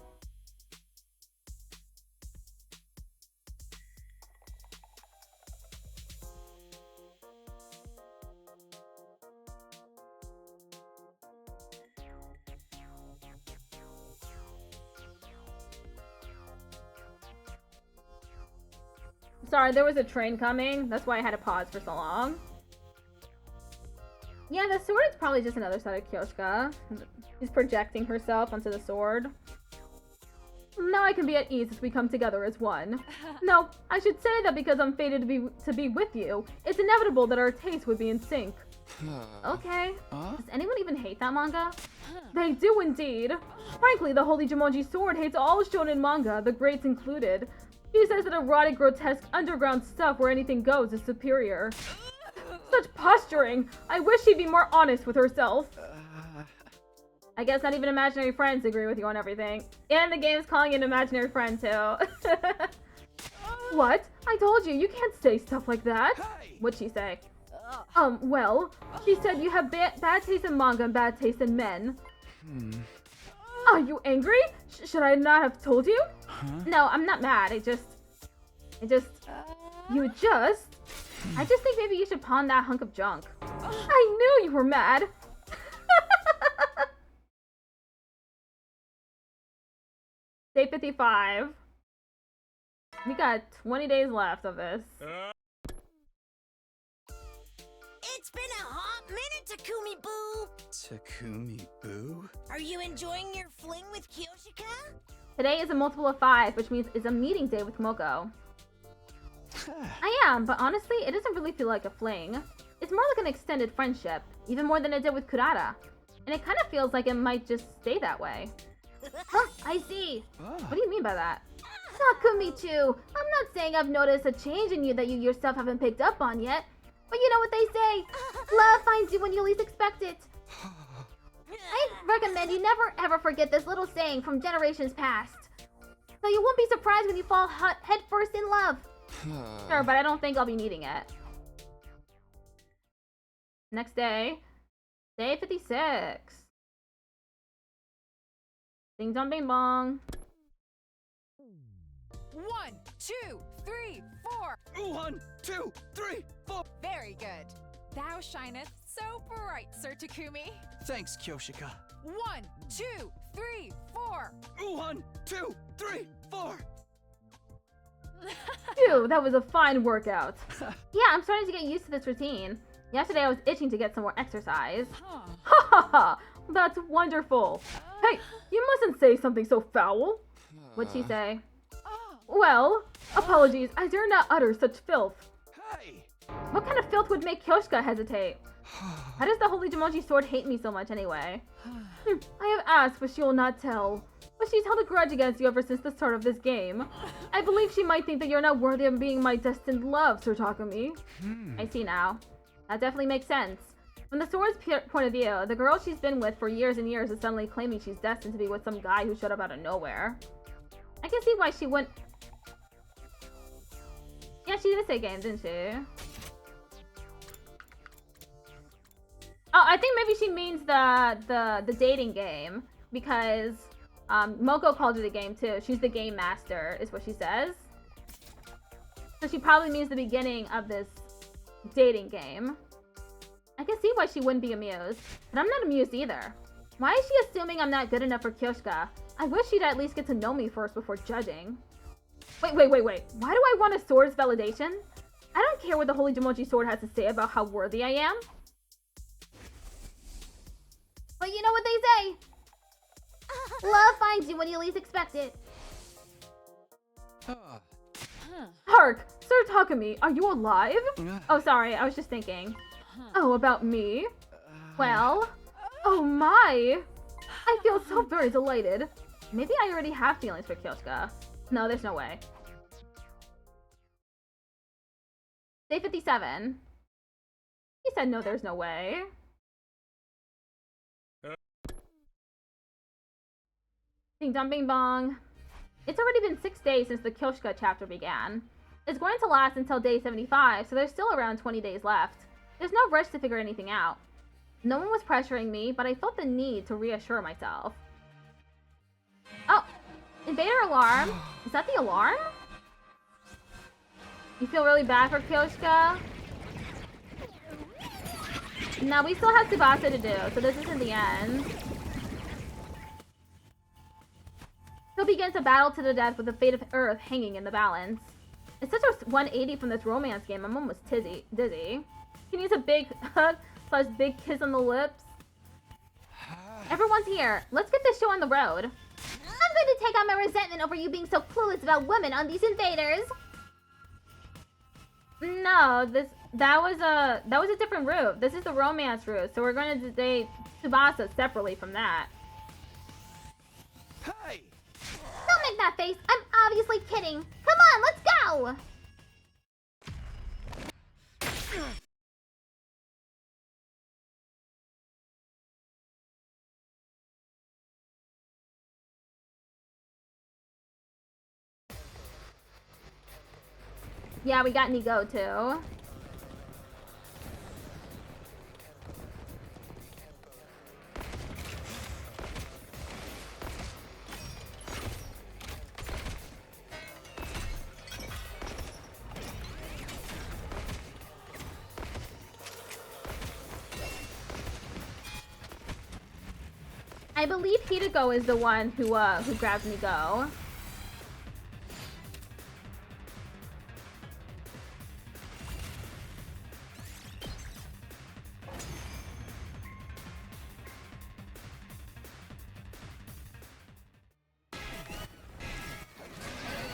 Sorry, there was a train coming. That's why I had to pause for so long. Yeah, the sword is probably just another side of Kyoshka. She's projecting herself onto the sword. Now I can be at ease as we come together as one. No, I should say that because I'm fated to be with you, it's inevitable that our tastes would be in sync. Okay. Does anyone even hate that manga? They do indeed. Frankly, the Holy Jumonji Sword hates all shonen manga, the greats included. He says that erotic, grotesque, underground stuff where anything goes is superior. Such posturing! I wish she'd be more honest with herself. I guess not even imaginary friends agree with you on everything. And the game's calling you an imaginary friend, too. What? I told you, you can't say stuff like that. Hey! What'd she say? Well, she said you have bad taste in manga and bad taste in men. Are you angry? Should I not have told you? No, I'm not mad. I just think maybe you should pawn that hunk of junk. I knew you were mad. Day 55. We got 20 days left of this. It's been a hot minute, Takumi Boo! Takumi Boo? Are you enjoying your fling with Kyoshika? Today is a multiple of 5, which means it's a meeting day with Moko. I am, but honestly, it doesn't really feel like a fling. It's more like an extended friendship, even more than it did with Kurata. And it kind of feels like it might just stay that way. Huh, I see. What do you mean by that? Takumi-chu, I'm not saying I've noticed a change in you that you yourself haven't picked up on yet. But you know what they say, love finds you when you least expect it. I recommend you never ever forget this little saying from generations past. So you won't be surprised when you fall head first in love. Sure, but I don't think I'll be needing it. Next day. Day 56. Ding dong bing bong. 1, 2, 3, 4. 1, 2, 3, 4. Very good. Thou shineth so bright, Sir Takumi. Thanks, Kyoshika. 1, 2, 3, 4. 1, 2, 3, 4. Phew, that was a fine workout. Yeah, I'm starting to get used to this routine. Yesterday I was itching to get some more exercise. Ha ha ha! That's wonderful. Hey, you mustn't say something so foul. What'd she say? Well, apologies, I dare not utter such filth. Hey! What kind of filth would make Kyoshika hesitate? How does the Holy Jumonji Sword hate me so much anyway? I have asked, but she will not tell. But she's held a grudge against you ever since the start of this game. I believe she might think that you're not worthy of being my destined love, Sir Takumi. I see now. That definitely makes sense. From the Sword's point of view, the girl she's been with for years and years is suddenly claiming she's destined to be with some guy who showed up out of nowhere. I can see why she wouldn't... Yeah, she did say game, didn't she? Oh, I think maybe she means the dating game, because Moko called it a game too. She's the game master, is what she says. So she probably means the beginning of this dating game. I can see why she wouldn't be amused, but I'm not amused either. Why is she assuming I'm not good enough for Kyoshika? I wish she'd at least get to know me first before judging. Wait. Why do I want a sword's validation? I don't care what the Holy Jumonji Sword has to say about how worthy I am. But you know what they say? Love finds you when you least expect it. Hark! Sir Takumi, are you alive? Oh, sorry, I was just thinking. Oh, about me? Well, oh my! I feel so very delighted. Maybe I already have feelings for Kyoshika. No, there's no way. Day 57. He said no, there's no way. Ding dong bing bong. It's already been 6 days since the Kyoshika chapter began. It's going to last until day 75, so there's still around 20 days left. There's no rush to figure anything out. No one was pressuring me, but I felt the need to reassure myself. Oh, invader alarm? Is that the alarm? You feel really bad for Kyoshika? No, we still have Tsubasa to do, so this isn't the end. He'll begin to battle to the death with the fate of Earth hanging in the balance. It's such a 180 from this romance game, I'm almost dizzy. Can use a big hug / big kiss on the lips. Everyone's here. Let's get this show on the road. I'm going to take out my resentment over you being so clueless about women on these invaders. No, that was a different route. This is the romance route, so we're going to date Tsubasa separately from that. Hey! Don't make that face. I'm obviously kidding. Come on, let's go! Yeah, we got Nigo too. I believe Hideko is the one who grabs Nigo.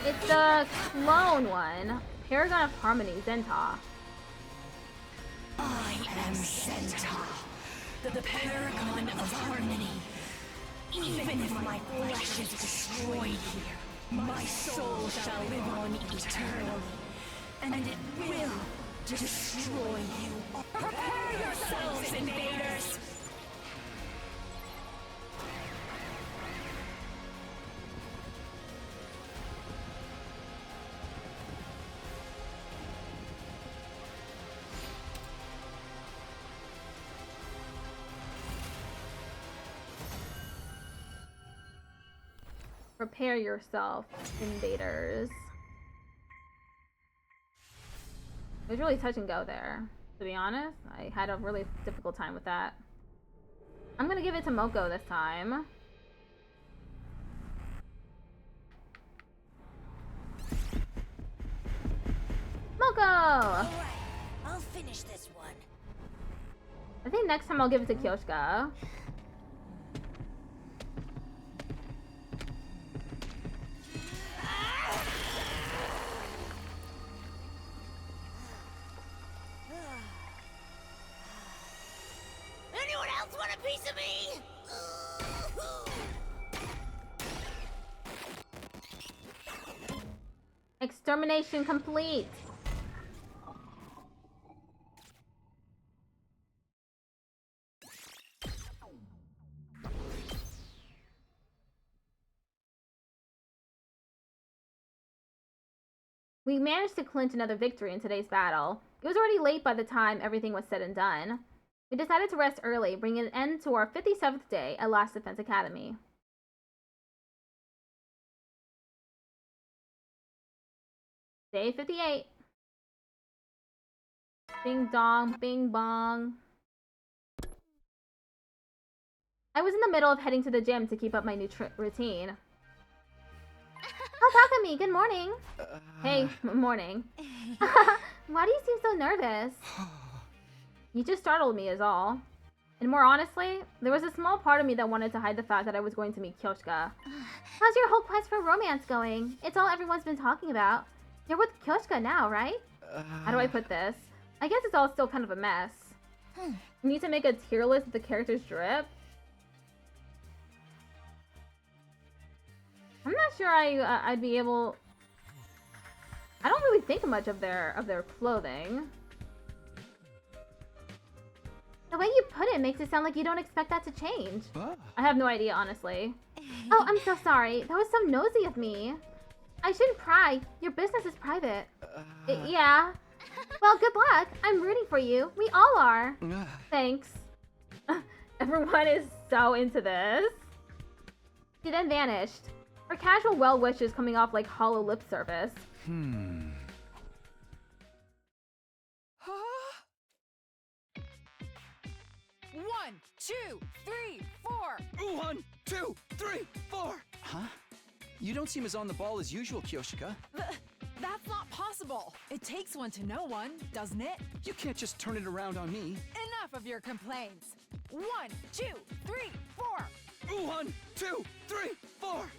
It's the clone one. Paragon of Harmony, Zenta. I am Zenta, the paragon of harmony. Even if my flesh is destroyed here, my soul shall live on eternally, and it will destroy you. Prepare yourselves, invaders! Prepare yourself, invaders. It was really touch and go there, to be honest. I had a really difficult time with that. I'm gonna give it to Moko this time. Moko! Alright, I'll finish this one. I think next time I'll give it to Kyoshka. Anyone else want a piece of me? Extermination complete. We managed to clinch another victory in today's battle. It was already late by the time everything was said and done. We decided to rest early, bringing an end to our 57th day at Last Defense Academy. Day 58. Bing dong, bing bong. I was in the middle of heading to the gym to keep up my new routine. Oh, Takumi, good morning. Hey, morning. Why do you seem so nervous? You just startled me is all. And more honestly, there was a small part of me that wanted to hide the fact that I was going to meet Kyoshka. How's your whole quest for romance going? It's all everyone's been talking about. You're with Kyoshka now, right? How do I put this? I guess it's all still kind of a mess. You need to make a tier list of the characters' drip. I'm not sure I'd be able. I don't really think much of their clothing. The way you put it makes it sound like you don't expect that to change. I have no idea, honestly. Oh, I'm so sorry. That was so nosy of me. I shouldn't pry. Your business is private. Yeah. Well, good luck. I'm rooting for you. We all are. Thanks. Everyone is so into this. She then vanished. Her casual well wishes coming off like hollow lip service. 1, 2, 3, 4. 1, 2, 3, 4. Huh? You don't seem as on the ball as usual, Kyoshika. That's not possible. It takes one to know one, doesn't it? You can't just turn it around on me. Enough of your complaints. 1, 2, 3, 4. 1, 2, 3, 4.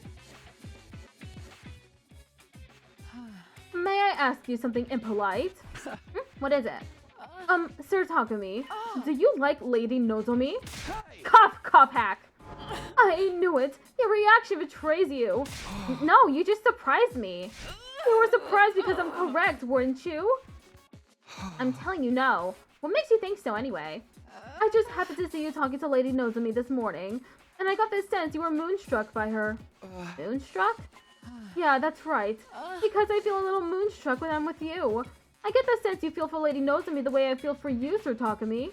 May I ask you something impolite? What is it? Sir Takumi, do you like Lady Nozomi? Cough, cop hack! I knew it! Your reaction betrays you! No, you just surprised me! You were surprised because I'm correct, weren't you? I'm telling you no. What makes you think so anyway? I just happened to see you talking to Lady Nozomi this morning, and I got the sense you were moonstruck by her. Moonstruck? Yeah, that's right. Because I feel a little moonstruck when I'm with you. I get the sense you feel for Lady Nozomi the way I feel for you, Sir Takumi.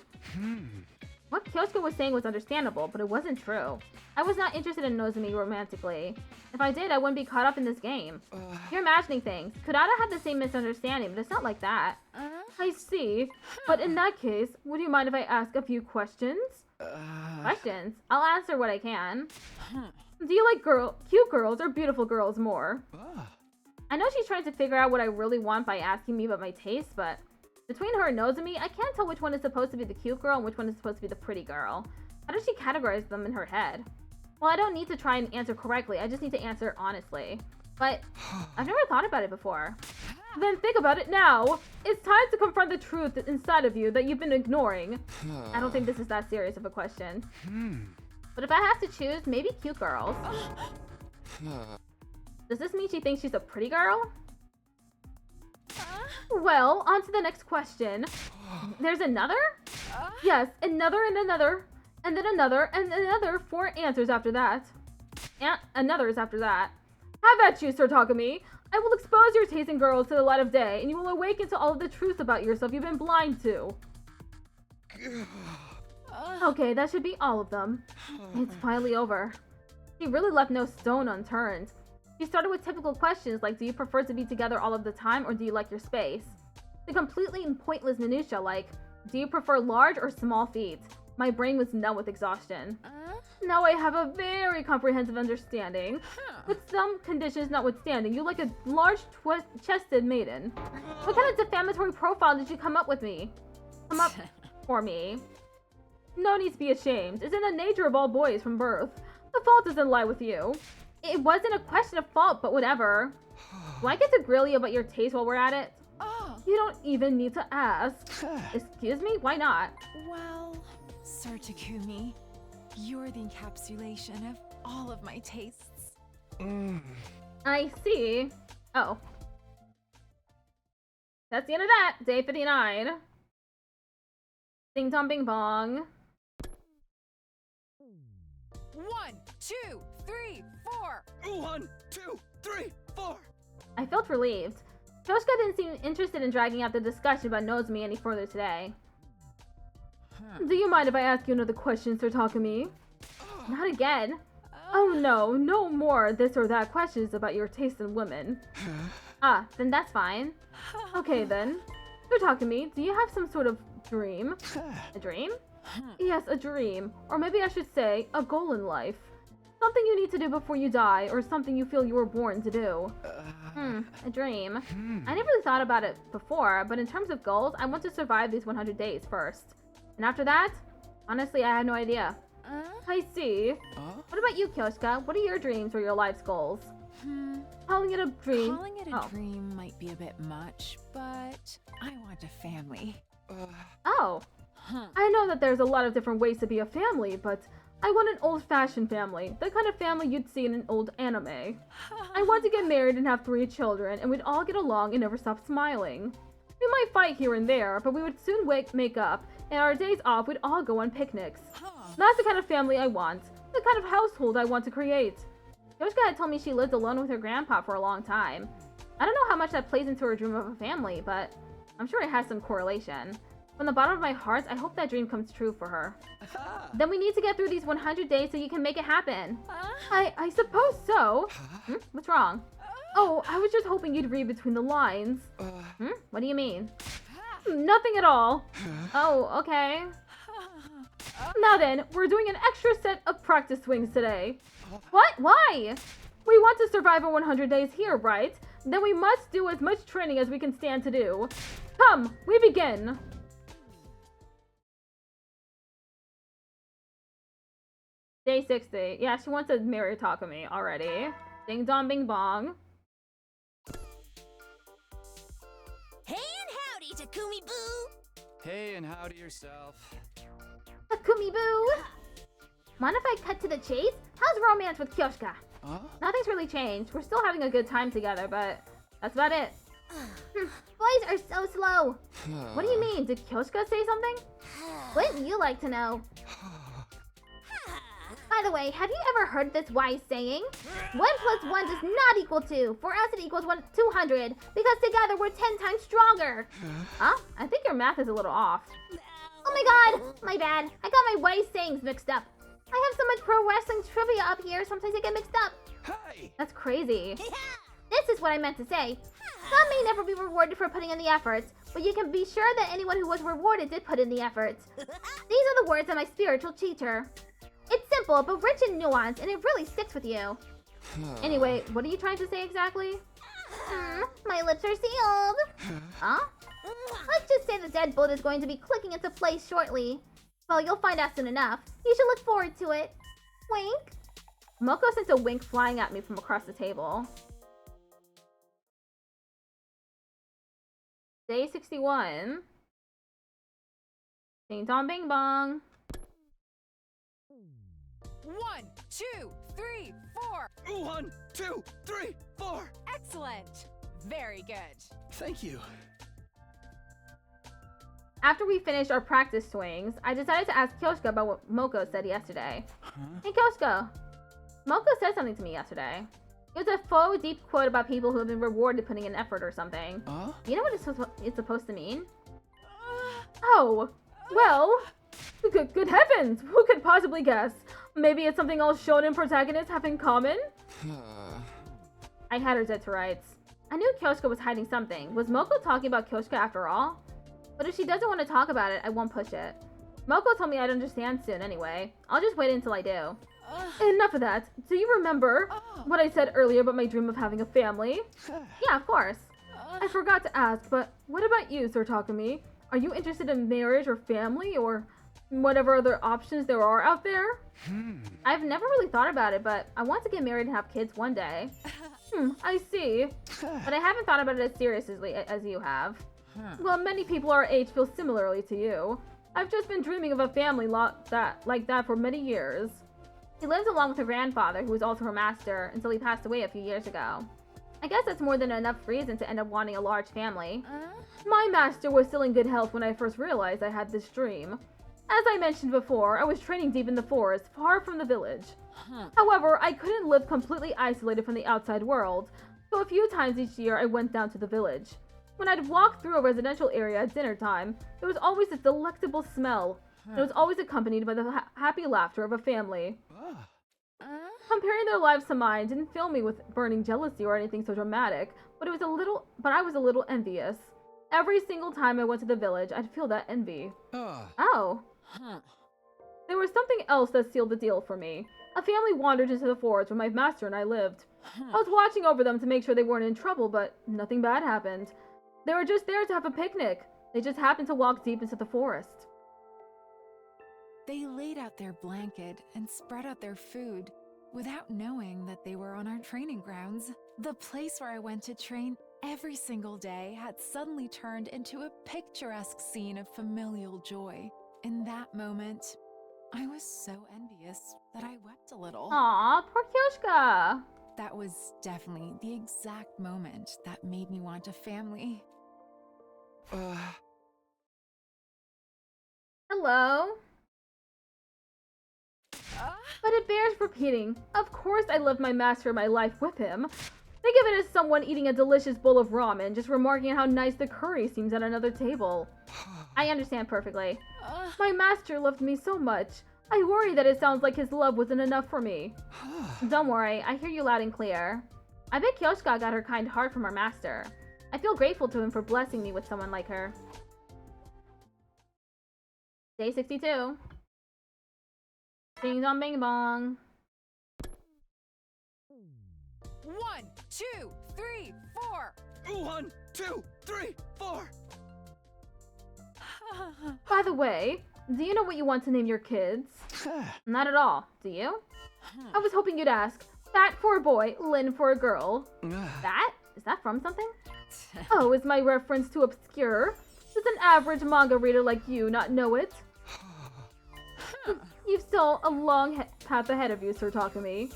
What Kyosuke was saying was understandable, but it wasn't true. I was not interested in Nozomi romantically. If I did, I wouldn't be caught up in this game. You're imagining things. Kurata had the same misunderstanding, but it's not like that. I see. But in that case, would you mind if I ask a few questions? Questions? I'll answer what I can. Do you like cute girls or beautiful girls more? I know she's trying to figure out what I really want by asking me about my taste, but between her and Nozomi, I can't tell which one is supposed to be the cute girl and which one is supposed to be the pretty girl. How does she categorize them in her head? Well, I don't need to try and answer correctly, I just need to answer honestly. But I've never thought about it before. Then think about it now! It's time to confront the truth inside of you that you've been ignoring. I don't think this is that serious of a question. But if I have to choose, maybe cute girls. Does this mean she thinks she's a pretty girl? Well, on to the next question. There's another? Yes, another and another, and then another, and another 4 answers after that. And another's after that. Have at you, Sir Takumi. I will expose your taste in girls to the light of day, and you will awaken to all of the truth about yourself you've been blind to. Okay, that should be all of them. It's finally over. She really left no stone unturned. She started with typical questions like, do you prefer to be together all of the time or do you like your space? The completely pointless minutiae like, do you prefer large or small feet? My brain was numb with exhaustion. Now I have a very comprehensive understanding. With some conditions notwithstanding, you like a large chested maiden. What kind of defamatory profile did you come up for me? No need to be ashamed. It's in the nature of all boys from birth. The fault doesn't lie with you. It wasn't a question of fault, but whatever. Do I get to grill you about your taste while we're at it? You don't even need to ask. Excuse me? Why not? Well, Sir Takumi, you're the encapsulation of all of my tastes. I see. Oh. That's the end of that. Day 59. Ding dong bing bong. 1, 2, 3, 4. 1, 2, 3, 4. I felt relieved. Kyosuke didn't seem interested in dragging out the discussion about Nozomi any further today. Do you mind if I ask you another question, Sir Takumi? Not again. Oh no, no more this or that questions about your taste in women. Then that's fine. Okay then. Sir Takumi, do you have some sort of dream? A dream? Yes, a dream. Or maybe I should say, a goal in life. Something you need to do before you die, or something you feel you were born to do. A dream. I never really thought about it before, but in terms of goals, I want to survive these 100 days first. And after that, honestly, I had no idea. I see. What about you, Kyosuke? What are your dreams or your life's goals? Calling it a dream? Calling it a dream might be a bit much, but I want a family. I know that there's a lot of different ways to be a family, but I want an old-fashioned family, the kind of family you'd see in an old anime. I want to get married and have 3 children, and we'd all get along and never stop smiling. We might fight here and there, but we would soon make up, and our days off we'd all go on picnics. That's the kind of family I want, the kind of household I want to create. Yoshika had told me she lived alone with her grandpa for a long time. I don't know how much that plays into her dream of a family, but I'm sure it has some correlation. From the bottom of my heart, I hope that dream comes true for her. Then we need to get through these 100 days so you can make it happen. I suppose so. What's wrong? Oh, I was just hoping you'd read between the lines. What do you mean? Nothing at all. Oh, okay. Now then, we're doing an extra set of practice swings today. What? Why? We want to survive 100 days here, right? Then we must do as much training as we can stand to do. Come, we begin. Day 60. Yeah, she wants to marry Takumi already. Ding dong bing bong. Takumi Boo! Hey, and howdy yourself. Takumi Boo! Mind if I cut to the chase? How's romance with Kyoshka? Huh? Nothing's really changed. We're still having a good time together, but that's about it. Boys are so slow. What do you mean? Did Kyoshka say something? Wouldn't you like to know? By the way, have you ever heard this wise saying? 1 + 1 does not equal 2. For us, it equals 200. Because together, we're 10 times stronger. Huh? I think your math is a little off. Oh my god! My bad. I got my wise sayings mixed up. I have so much pro wrestling trivia up here, sometimes I get mixed up. Hey! That's crazy. This is what I meant to say. Some may never be rewarded for putting in the efforts, but you can be sure that anyone who was rewarded did put in the efforts. These are the words of my spiritual teacher. It's simple, but rich in nuance, and it really sticks with you. Anyway, what are you trying to say exactly? My lips are sealed. Huh? Let's just say the deadbolt is going to be clicking into place shortly. Well, you'll find out soon enough. You should look forward to it. Wink. Moko sent a wink flying at me from across the table. Day 61. Ding dong bing bong. 1, 2, 3, 4. 1, 2, 3, 4. Excellent. Very good. Thank you. After we finished our practice swings, I decided to ask Kyoshka about what Moko said yesterday. Hey Kyoshka, Moko said something to me yesterday. It was a faux deep quote about people who have been rewarded putting in effort or something. You know what it's supposed to mean? Oh, well, good heavens, who could possibly guess? Maybe it's something all shonen protagonists have in common? I had her dead to rights. I knew Kyoshka was hiding something. Was Moko talking about Kyoshka after all? But if she doesn't want to talk about it, I won't push it. Moko told me I'd understand soon anyway. I'll just wait until I do. Enough of that. Do you remember what I said earlier about my dream of having a family? Yeah, of course. I forgot to ask, but what about you, Sir Takumi? Are you interested in marriage or family or whatever other options there are out there? I've never really thought about it, but I want to get married and have kids one day. I see. But I haven't thought about it as seriously as you have. Well, many people our age feel similarly to you. I've just been dreaming of a family like that for many years. She lives along with her grandfather, who was also her master, until he passed away a few years ago. I guess that's more than enough reason to end up wanting a large family. My master was still in good health when I first realized I had this dream. As I mentioned before, I was training deep in the forest, far from the village. However, I couldn't live completely isolated from the outside world, so a few times each year I went down to the village. When I'd walk through a residential area at dinner time, there was always this delectable smell. It was always accompanied by the happy laughter of a family. Comparing their lives to mine didn't fill me with burning jealousy or anything so dramatic, but I was a little envious. Every single time I went to the village, I'd feel that envy. Oh. There was something else that sealed the deal for me. A family wandered into the forest where my master and I lived. I was watching over them to make sure they weren't in trouble, but nothing bad happened. They were just there to have a picnic. They just happened to walk deep into the forest. They laid out their blanket and spread out their food without knowing that they were on our training grounds. The place where I went to train every single day had suddenly turned into a picturesque scene of familial joy. In that moment, I was so envious that I wept a little. Aw, poor Kyoshka. That was definitely the exact moment that made me want a family. Hello? But it bears repeating. Of course I loved my master in my life with him. Think of it as someone eating a delicious bowl of ramen, just remarking on how nice the curry seems at another table. I understand perfectly. My master loved me so much. I worry that it sounds like his love wasn't enough for me. Don't worry, I hear you loud and clear. I bet Kyoshka got her kind heart from her master. I feel grateful to him for blessing me with someone like her. Day 62. Ding dong bing bong. 1, 2, 3, 4. 1, 2, 3, 4. By the way, do you know what you want to name your kids? Not at all, do you? I was hoping you'd ask. Fat for a boy, Lin for a girl. That? Is that from something? Oh, is my reference too obscure? Does an average manga reader like you not know it? You've still a long path ahead of you, Sir Takumi.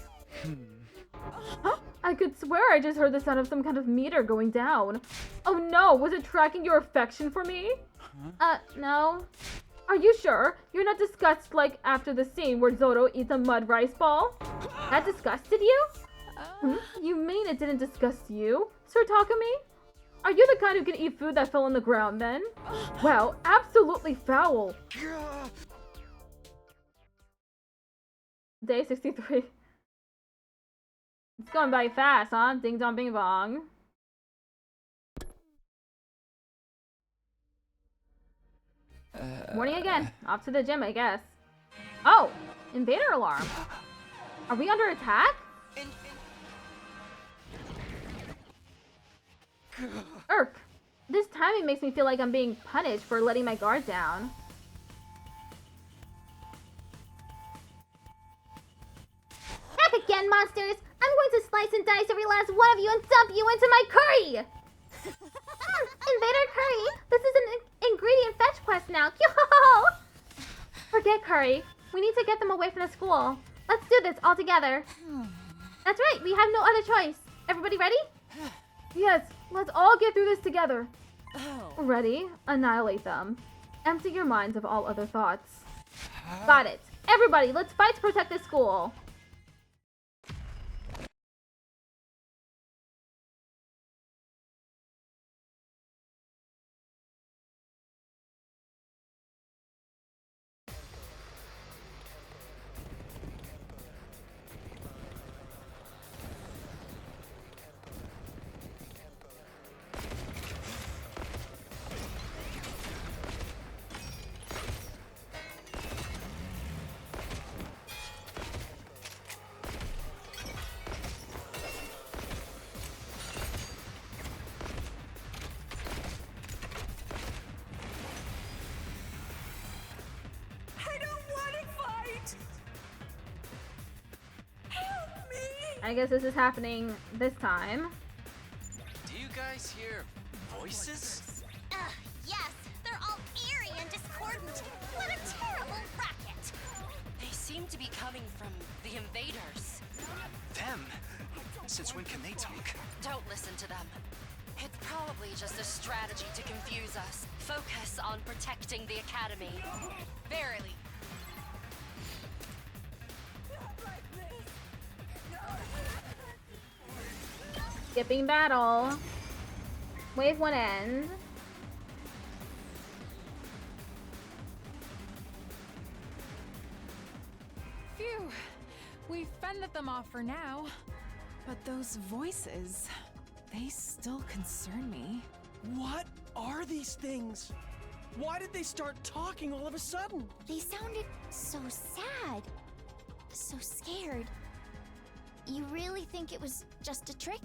Huh? I could swear I just heard the sound of some kind of meter going down. Oh no, was it tracking your affection for me? No. Are you sure? You're not disgusted like after the scene where Zoro eats a mud rice ball? That disgusted you? You mean it didn't disgust you, Sir Takumi? Are you the kind who can eat food that fell on the ground then? Wow, absolutely foul. Day 63. It's going by fast, huh? Ding dong bing bong. Morning again. Off to the gym, I guess. Oh! Invader alarm. Are we under attack? Irk. This timing makes me feel like I'm being punished for letting my guard down. Back again, monsters! I'm going to slice and dice every last one of you and dump you into my curry! Invader curry! This is an ingredient fetch quest now! Yo! Forget curry. We need to get them away from the school. Let's do this all together. That's right, we have no other choice. Everybody ready? Yes, let's all get through this together. Ready? Annihilate them. Empty your minds of all other thoughts. Got it. Everybody, let's fight to protect this school. I guess this is happening this time. Do you guys hear voices? Yes, they're all eerie and discordant. What a terrible racket! They seem to be coming from the invaders. Them? Since when can they talk? Don't listen to them. It's probably just a strategy to confuse us. Focus on protecting the academy. Verily. Skipping battle. Wave 1 ends. Phew. We've fended them off for now. But those voices, they still concern me. What are these things? Why did they start talking all of a sudden? They sounded so sad. So scared. You really think it was just a trick?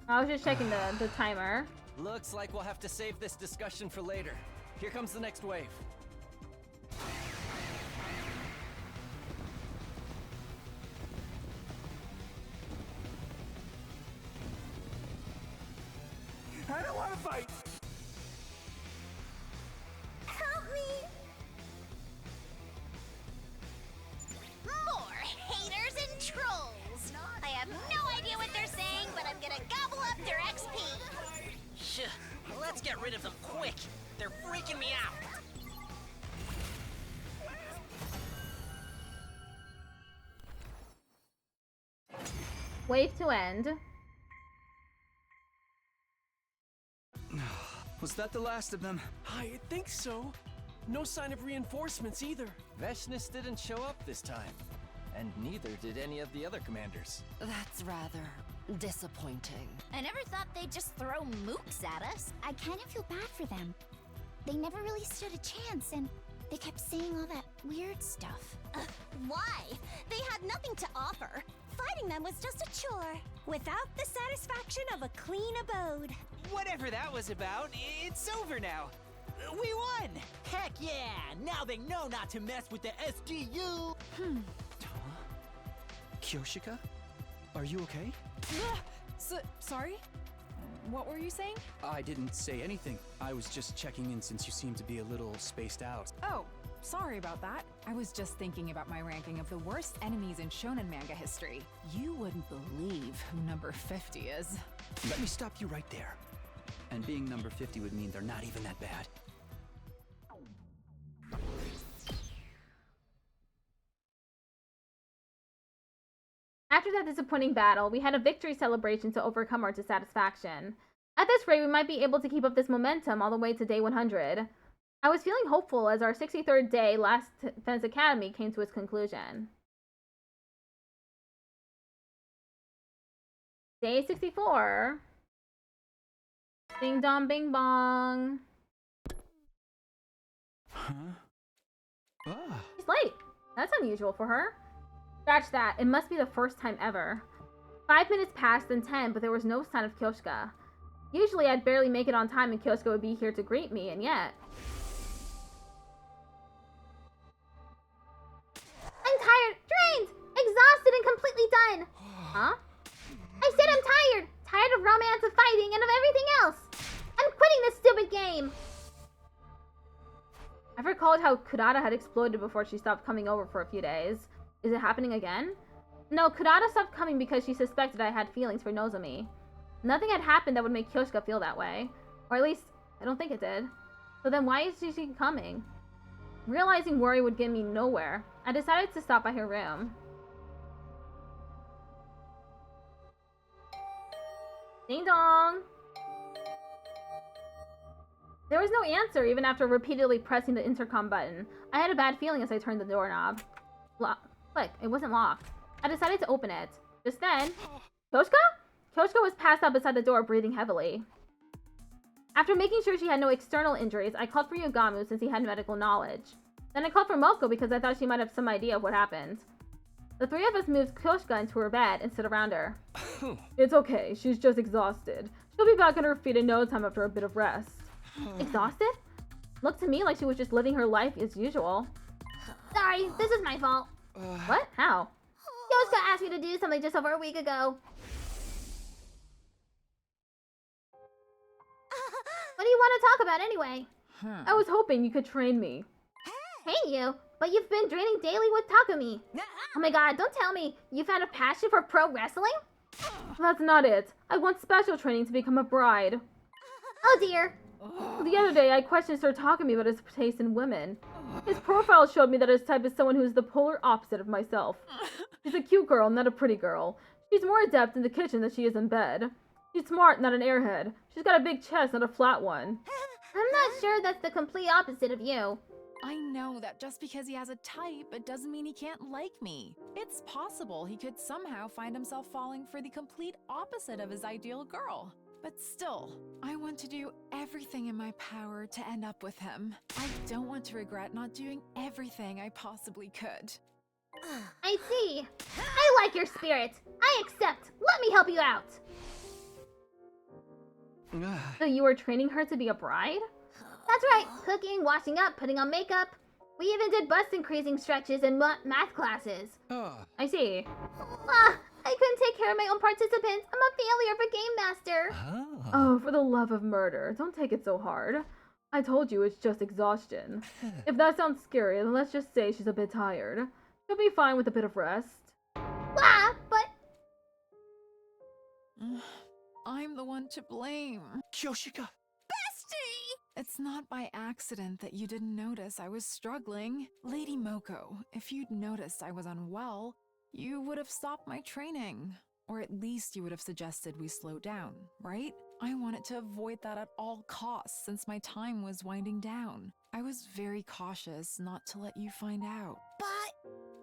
I was just checking the timer. Looks like we'll have to save this discussion for later. Here comes the next wave. I don't want to fight! Help me! More haters and trolls! I have no idea what they're saying, but I'm gonna gobble up their XP! Shh, let's get rid of them quick! They're freaking me out! Wave to end. Was that the last of them? I think so. No sign of reinforcements either. Veshnis didn't show up this time. And neither did any of the other commanders. That's rather disappointing. I never thought they'd just throw mooks at us. I kind of feel bad for them. They never really stood a chance, and they kept saying all that weird stuff. Why? They had nothing to offer. Fighting them was just a chore, without the satisfaction of a clean abode. Whatever that was about, it's over now. We won! Heck yeah! Now they know not to mess with the SGU! Kyoshika? Are you okay? Sorry? what were you saying? I didn't say anything. I was just checking in since you seem to be a little spaced out. Oh, sorry about that. I was just thinking about my ranking of the worst enemies in shonen manga history. You wouldn't believe who number 50 is. Let me stop you right there. And being number 50 would mean they're not even that bad. After that disappointing battle, we had a victory celebration to overcome our dissatisfaction. At this rate, we might be able to keep up this momentum all the way to day 100. I was feeling hopeful as our 63rd day last Defense Academy came to its conclusion. Day 64. Ding dong bing bong. Huh? Ah. She's late. That's unusual for her. Scratch that. It must be the first time ever. 5 minutes passed, then 10, but there was no sign of Kyoshka. Usually I'd barely make it on time and Kyoshka would be here to greet me, and yet... I'm tired, drained, exhausted, and completely done. Huh? I said I'm tired. Tired of romance, of fighting, and of everything else. I'm quitting this stupid game. I've recalled how Kurata had exploded before she stopped coming over for a few days. Is it happening again? No, Kurata stopped coming because she suspected I had feelings for Nozomi. Nothing had happened that would make Kyoshka feel that way. Or at least, I don't think it did. So then why is she coming? Realizing worry would get me nowhere, I decided to stop by her room. Ding dong! There was no answer even after repeatedly pressing the intercom button. I had a bad feeling as I turned the doorknob. Click, it wasn't locked. I decided to open it. Just then, Kyoshka? Kyoshka was passed out beside the door, breathing heavily. After making sure she had no external injuries, I called for Yogamu since he had medical knowledge. Then I called for Moko because I thought she might have some idea of what happened. The three of us moved Kyoshka into her bed and stood around her. It's okay, she's just exhausted. She'll be back on her feet in no time after a bit of rest. Exhausted? Looked to me like she was just living her life as usual. Sorry, this is my fault. What? How? Kyoshka asked me to do something just over a week ago. What do you want to talk about anyway? I was hoping you could train me. Train you? But you've been training daily with Takumi. Oh my god, don't tell me. You found a passion for pro wrestling? That's not it. I want special training to become a bride. Oh dear. The other day, I questioned Sir Takumi about his taste in women. His profile showed me that his type is someone who's the polar opposite of myself. She's a cute girl, not a pretty girl. She's more adept in the kitchen than she is in bed. She's smart, not an airhead. She's got a big chest, not a flat one. I'm not sure that's the complete opposite of you. I know that just because he has a type, it doesn't mean he can't like me. It's possible he could somehow find himself falling for the complete opposite of his ideal girl. But still, I want to do everything in my power to end up with him. I don't want to regret not doing everything I possibly could. I see. I like your spirit. I accept. Let me help you out. So you were training her to be a bride? That's right. Cooking, washing up, putting on makeup. We even did bust increasing stretches in math classes. I see. I couldn't take care of my own participants. I'm a failure of a game master. Oh, for the love of murder. Don't take it so hard. I told you it's just exhaustion. If that sounds scary, then let's just say she's a bit tired. She'll be fine with a bit of rest. But... I'm the one to blame. Kyoshika! Bestie! It's not by accident that you didn't notice I was struggling. Lady Moko, if you'd noticed I was unwell, you would have stopped my training. Or at least you would have suggested we slow down, right? I wanted to avoid that at all costs since my time was winding down. I was very cautious not to let you find out. But...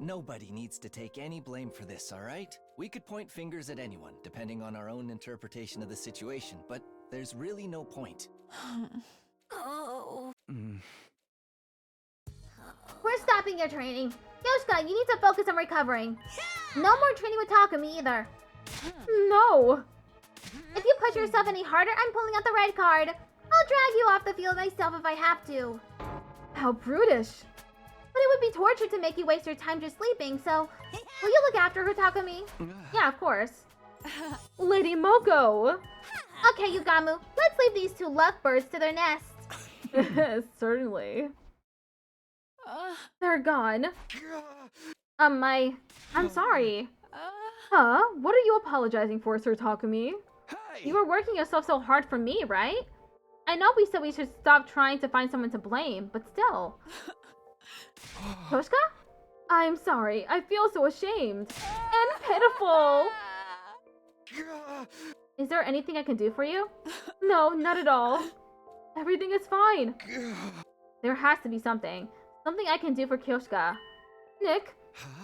Nobody needs to take any blame for this, all right? We could point fingers at anyone, depending on our own interpretation of the situation, but there's really no point. We're stopping your training. Kyoshka, you need to focus on recovering. No more training with Takumi either. No! If you push yourself any harder, I'm pulling out the red card. I'll drag you off the field myself if I have to. How brutish. But it would be torture to make you waste your time just sleeping, so... Will you look after her, Takumi? Yeah, of course. Lady Moko! Okay, Yugamu, let's leave these two lovebirds to their nest. Certainly. They're gone. I'm sorry. Huh? What are you apologizing for, Sir Takumi? Hey! You were working yourself so hard for me, right? I know we said we should stop trying to find someone to blame, but still. Toshka? I'm sorry. I feel so ashamed. And pitiful. Is there anything I can do for you? No, not at all. Everything is fine. There has to be something. Something I can do for Kyoshka. Nick?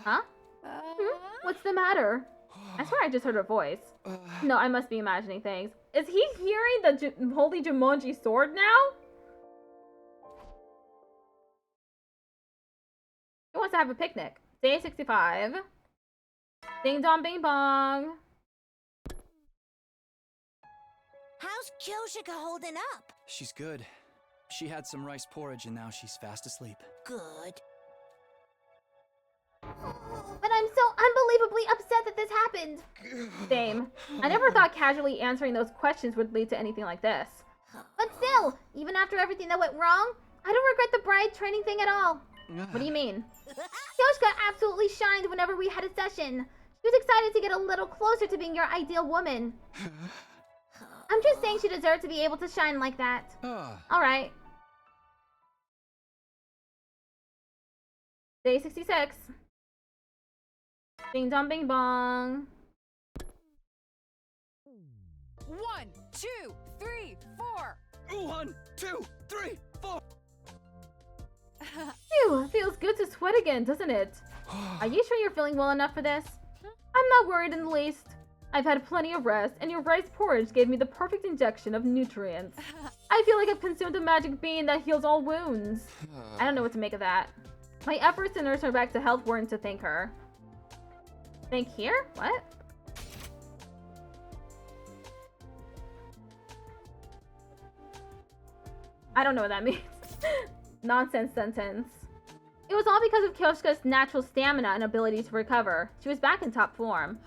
Huh? What's the matter? I swear I just heard her voice. No, I must be imagining things. Is he hearing the Holy Jumonji sword now? He wants to have a picnic. Day 65. Ding dong bing bong. How's Kyoshika holding up? She's good. She had some rice porridge and now she's fast asleep. Good. But I'm so unbelievably upset that this happened. Same. I never thought casually answering those questions would lead to anything like this. But still, even after everything that went wrong, I don't regret the bride training thing at all. What do you mean? Kyoshka absolutely shined whenever we had a session. She was excited to get a little closer to being your ideal woman. I'm just saying she deserved to be able to shine like that. Alright. Day 66. Ding dong bing bong. 1, 2, 3, 4. 1, 2, 3, 4. Phew, feels good to sweat again, doesn't it? Are you sure you're feeling well enough for this? I'm not worried in the least. I've had plenty of rest, and your rice porridge gave me the perfect injection of nutrients. I feel like I've consumed a magic bean that heals all wounds. I don't know what to make of that. My efforts to nurse her back to health weren't to thank her. Thank here? What? I don't know what that means. Nonsense sentence. It was all because of Kyoshka's natural stamina and ability to recover. She was back in top form.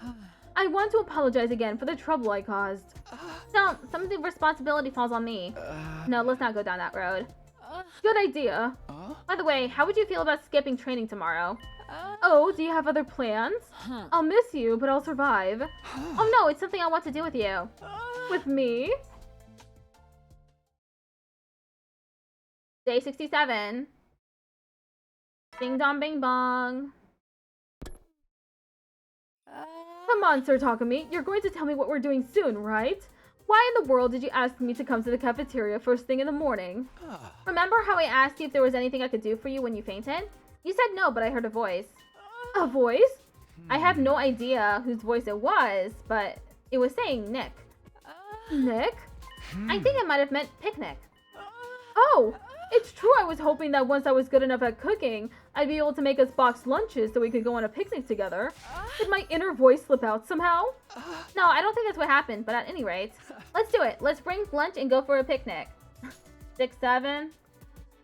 I want to apologize again for the trouble I caused. So, some of the responsibility falls on me. No, let's not go down that road. Good idea. By the way, how would you feel about skipping training tomorrow? Oh, do you have other plans? I'll miss you, but I'll survive. Oh no, it's something I want to do with you. With me? Day 67. Ding dong bing bong. Come on, Sir Takumi. You're going to tell me what we're doing soon, right? Why in the world did you ask me to come to the cafeteria first thing in the morning? Remember how I asked you if there was anything I could do for you when you fainted? You said no, but I heard a voice. A voice? I have no idea whose voice it was, but it was saying Nick. Nick? I think it might have meant picnic. Oh! It's true I was hoping that once I was good enough at cooking, I'd be able to make us boxed lunches so we could go on a picnic together. Did my inner voice slip out somehow? No, I don't think that's what happened, but at any rate, let's do it. Let's bring lunch and go for a picnic. 6, 7.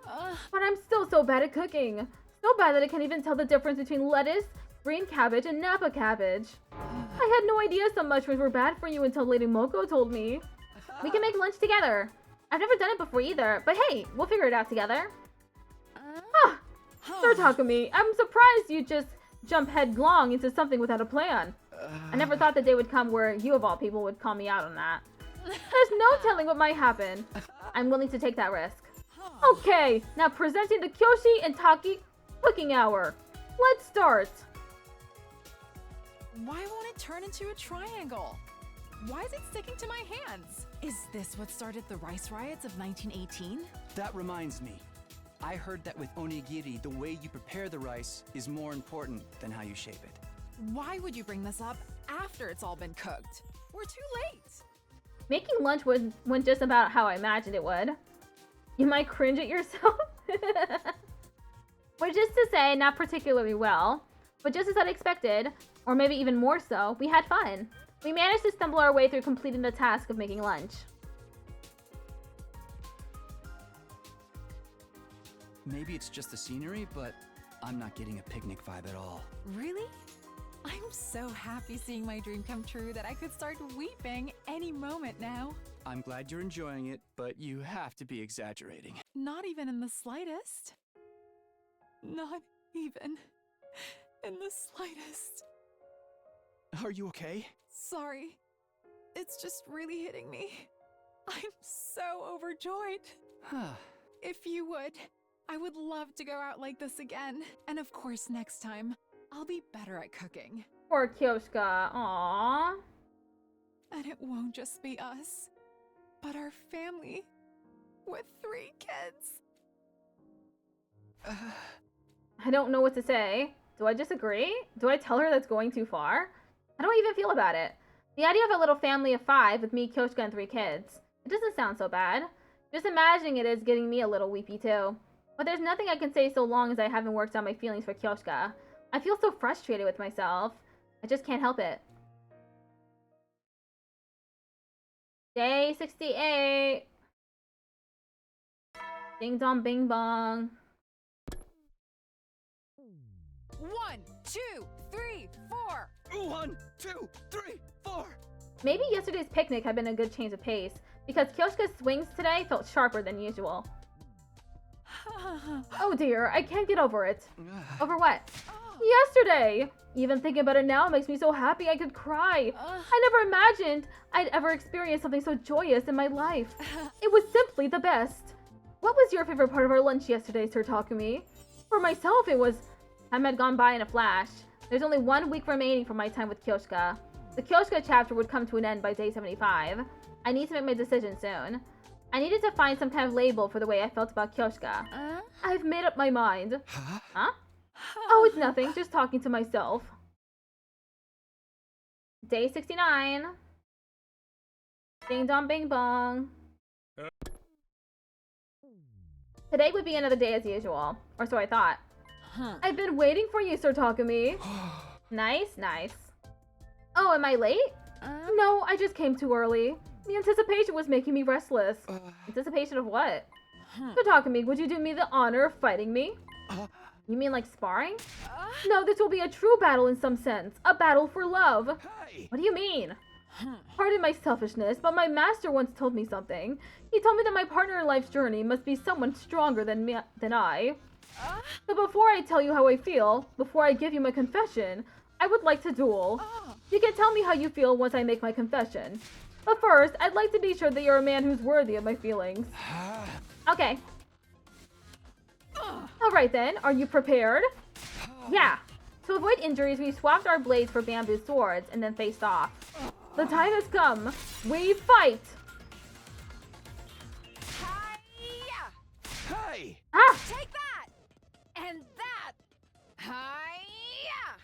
But I'm still so bad at cooking. So bad that I can't even tell the difference between lettuce, green cabbage, and Napa cabbage. I had no idea some mushrooms were bad for you until Lady Moko told me. We can make lunch together. I've never done it before either, but hey, we'll figure it out together. Sir Takumi, I'm surprised you just jump headlong into something without a plan. I never thought the day would come where you of all people would call me out on that. There's no telling what might happen. I'm willing to take that risk. Okay, now presenting the Kyoshi and Taki cooking hour. Let's start. Why won't it turn into a triangle? Why is it sticking to my hands? Is this what started the rice riots of 1918? That reminds me. I heard that with onigiri, the way you prepare the rice is more important than how you shape it. Why would you bring this up after it's all been cooked? We're too late. Making lunch went just about how I imagined it would. You might cringe at yourself. Which is to say, not particularly well. But just as I'd expected, or maybe even more so, we had fun. We managed to stumble our way through completing the task of making lunch. Maybe it's just the scenery, but I'm not getting a picnic vibe at all. Really? I'm so happy seeing my dream come true that I could start weeping any moment now. I'm glad you're enjoying it, but you have to be exaggerating. Not even in the slightest. Not even in the slightest. Are you okay? Sorry. It's just really hitting me. I'm so overjoyed. If you would, I would love to go out like this again. And of course, next time, I'll be better at cooking. Poor Kyoshka. Aww. And it won't just be us, but our family with 3 kids. I don't know what to say. Do I disagree? Do I tell her that's going too far? How do I even feel about it? The idea of a little family of 5 with me, Kyoshka, and 3 kids. It doesn't sound so bad. Just imagining it is getting me a little weepy too. But there's nothing I can say so long as I haven't worked out my feelings for Kyoshka. I feel so frustrated with myself. I just can't help it. Day 68. Ding dong bing bong. 1, 2, 3, 4. 1, 2, 3, 4. Maybe yesterday's picnic had been a good change of pace, because Kyoshka's swings today felt sharper than usual. Oh dear, I can't get over it. Over what? Yesterday! Even thinking about it now makes me so happy I could cry. I never imagined I'd ever experience something so joyous in my life. It was simply the best. What was your favorite part of our lunch yesterday, Sir Takumi? For myself, it was... Time had gone by in a flash. There's only 1 week remaining for my time with Kyoshka. The Kyoshka chapter would come to an end by day 75. I need to make my decision soon. I needed to find some kind of label for the way I felt about Kyoshka. I've made up my mind. Huh? Oh, it's nothing. Just talking to myself. Day 69. Ding dong bing bong. Today would be another day as usual. Or so I thought. I've been waiting for you, Sir Takumi. Nice, nice. Oh, am I late? No, I just came too early. The anticipation was making me restless. Anticipation of what? Sir Takumi, would you do me the honor of fighting me? You mean like sparring? No, this will be a true battle in some sense. A battle for love. What do you mean? Pardon my selfishness, but my master once told me something. He told me that my partner in life's journey must be someone stronger than I. So before I tell you how I feel, before I give you my confession, I would like to duel. You can tell me how you feel once I make my confession. But first, I'd like to be sure that you're a man who's worthy of my feelings. Okay. Alright then, are you prepared? Yeah. To avoid injuries, we swapped our blades for bamboo swords and then faced off. The time has come. We fight! Hey! Ah! Take that! And that! Hi-ya!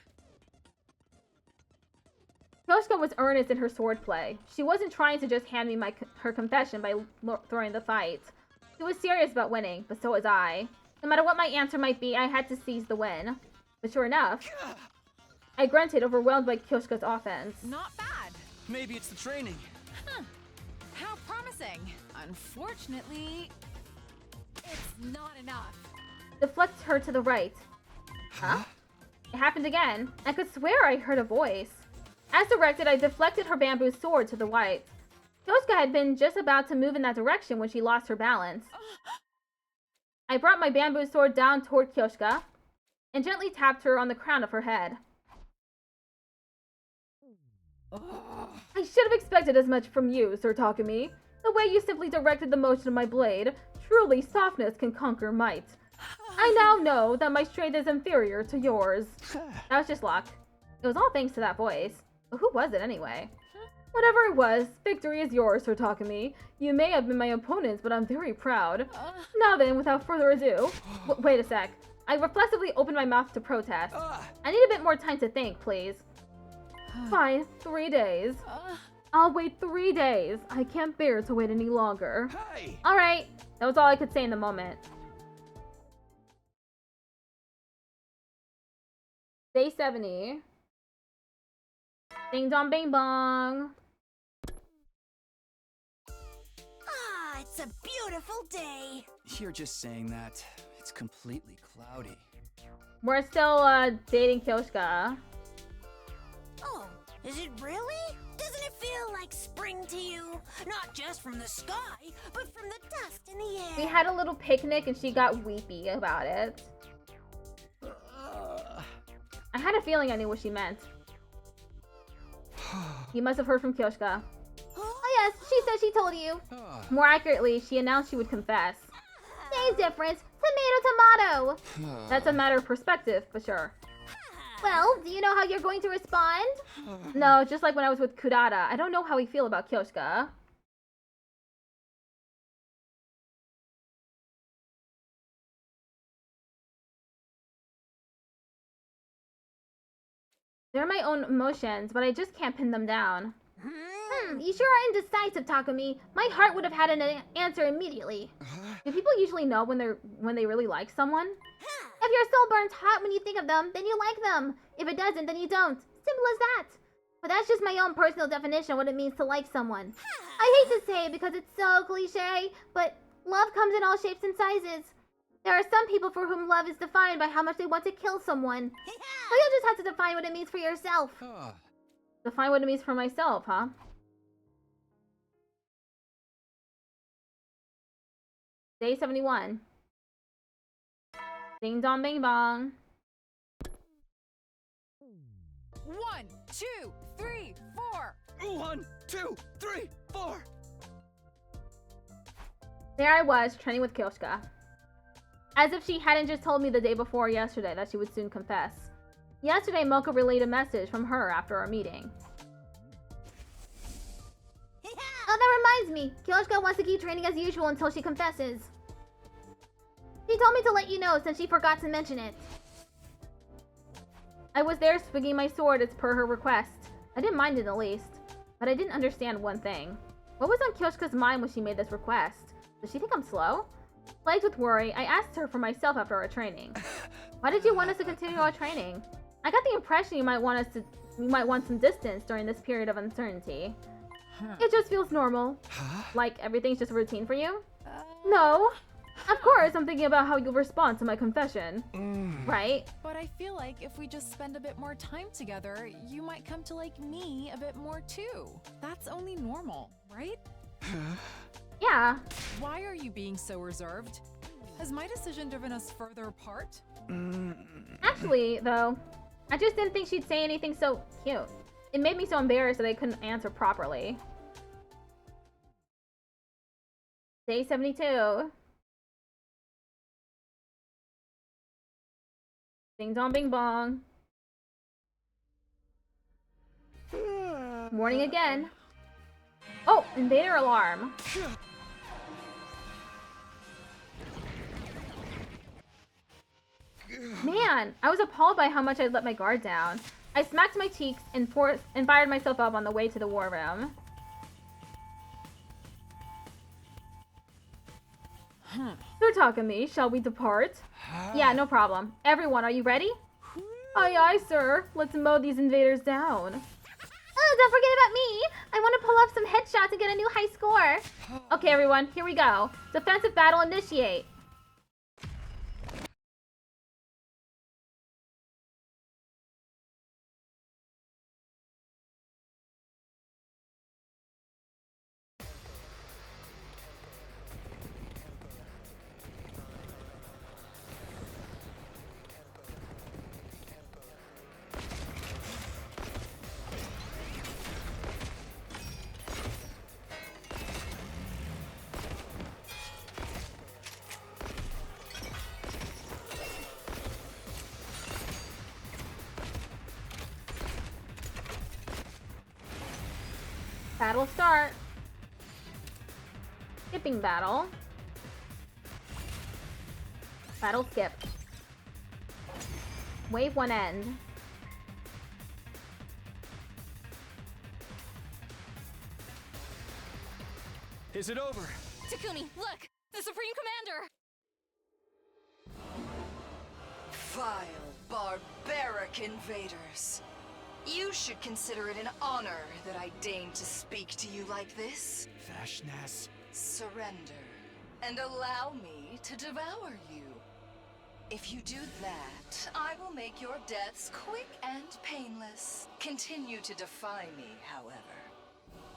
Kyoshka was earnest in her swordplay. She wasn't trying to just hand me her confession by throwing the fight. She was serious about winning, but so was I. No matter what my answer might be, I had to seize the win. But sure enough, I grunted, overwhelmed by Kyoshka's offense. Not bad. Maybe it's the training. How promising. Unfortunately, it's not enough. Deflect her to the right. Huh? It happened again. I could swear I heard a voice. As directed, I deflected her bamboo sword to the right. Kyoshka had been just about to move in that direction when she lost her balance. I brought my bamboo sword down toward Kyoshka and gently tapped her on the crown of her head. I should have expected as much from you, Sir Takumi. The way you simply directed the motion of my blade, truly softness can conquer might. I now know that my strength is inferior to yours. That was just luck. It was all thanks to that voice. But who was it anyway? Whatever it was, victory is yours, Sir Takumi. You may have been my opponents, but I'm very proud. Now then, without further ado... wait a sec. I reflexively opened my mouth to protest. I need a bit more time to think, please. Fine, 3 days. I'll wait 3 days. I can't bear to wait any longer. Alright, that was all I could say in the moment. Day 70. Ding dong bing bong. Ah, it's a beautiful day. You're just saying that. It's completely cloudy. We're still dating Kyoshka. Oh, is it really? Doesn't it feel like spring to you? Not just from the sky, but from the dust in the air. We had a little picnic and she got weepy about it. I had a feeling I knew what she meant. You must have heard from Kyoshka. Oh yes, she said she told you. More accurately, she announced she would confess. Same difference. Tomato, tomato. That's a matter of perspective, for sure. Well, do you know how you're going to respond? No, just like when I was with Kurata. I don't know how we feel about Kyoshka. They're my own emotions, but I just can't pin them down. You sure are indecisive, Takumi. My heart would have had an answer immediately. Do people usually know when they really like someone? If your soul burns hot when you think of them, then you like them. If it doesn't, then you don't. Simple as that. But that's just my own personal definition of what it means to like someone. I hate to say it because it's so cliche, but love comes in all shapes and sizes. There are some people for whom love is defined by how much they want to kill someone. So you'll just have to define what it means for yourself. Define what it means for myself, huh? Day 71. Ding dong bing bong. 1, 2, 3, 4. 1, 2, 3, 4. There I was, training with Kyoshka. As if she hadn't just told me the day before yesterday that she would soon confess. Yesterday, Mocha relayed a message from her after our meeting. Oh, that reminds me. Kyoshka wants to keep training as usual until she confesses. She told me to let you know since she forgot to mention it. I was there swinging my sword as per her request. I didn't mind in the least, but I didn't understand one thing. What was on Kyoshka's mind when she made this request? Does she think I'm slow? Plagued with worry, I asked her for myself after our training. Why did you want us to continue our training? I got the impression you might want some distance during this period of uncertainty. It just feels normal. Like everything's just a routine for you? No. Of course, I'm thinking about how you'll respond to my confession. Right? But I feel like if we just spend a bit more time together, you might come to like me a bit more too. That's only normal, right? Yeah. Why are you being so reserved? Has my decision driven us further apart? Actually, though, I just didn't think she'd say anything so cute. It made me so embarrassed that I couldn't answer properly. Day 72. Ding dong bing bong. Morning again. Oh, invader alarm. Man, I was appalled by how much I'd let my guard down. I smacked my cheeks and fired myself up on the way to the war room. They're talking me. Shall we depart? Yeah, no problem. Everyone, are you ready? Aye, aye, sir. Let's mow these invaders down. Don't forget about me. I want to pull off some headshots and get a new high score. Okay, everyone, here we go. Defensive battle initiate. Battle start. Skipping battle. Battle skip. Wave 1 end. Is it over? Takumi, look! The Supreme Commander! Vile, barbaric invaders. You should consider it an honor that I deign to speak to you like this. Vashness. Surrender, and allow me to devour you. If you do that, I will make your deaths quick and painless. Continue to defy me, however.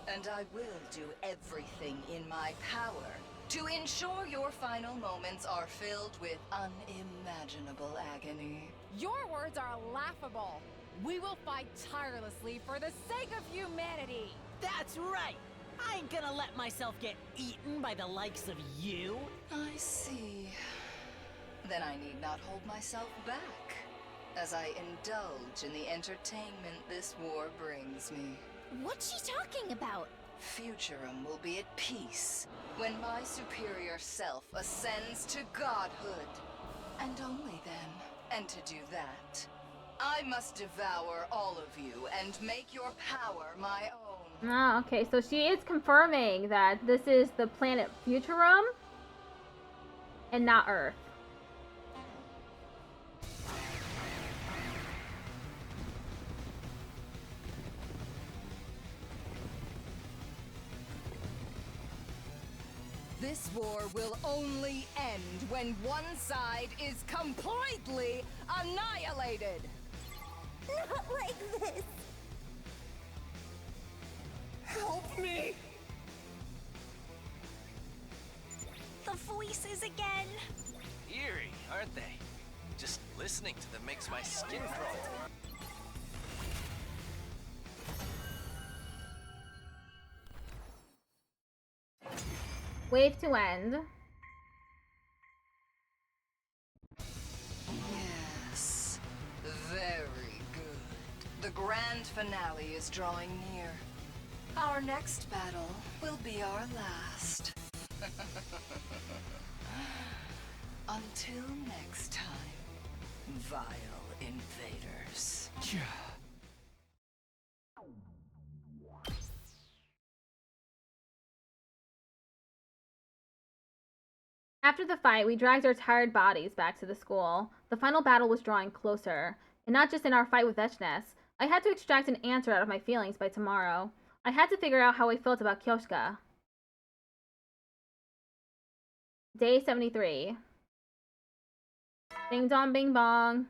And I will do everything in my power to ensure your final moments are filled with unimaginable agony. Your words are laughable. We will fight tirelessly for the sake of humanity. That's right! I ain't gonna let myself get eaten by the likes of you. I see. Then I need not hold myself back, as I indulge in the entertainment this war brings me. What's she talking about? Futurum will be at peace when my superior self ascends to godhood. And only then. And to do that, I must devour all of you and make your power my own. Ah, okay, so she is confirming that this is the planet Futurum and not Earth. This war will only end when one side is completely annihilated. Not like this. Help me! The voices again. Eerie, aren't they? Just listening to them makes my skin crawl. Wave to end. Yes, very good. The grand finale is drawing near. Our next battle will be our last. Until next time, vile invaders. After the fight, we dragged our tired bodies back to the school. The final battle was drawing closer. And not just in our fight with Etchness. I had to extract an answer out of my feelings by tomorrow. I had to figure out how I felt about Kyoshka. Day 73. Ding dong bing bong.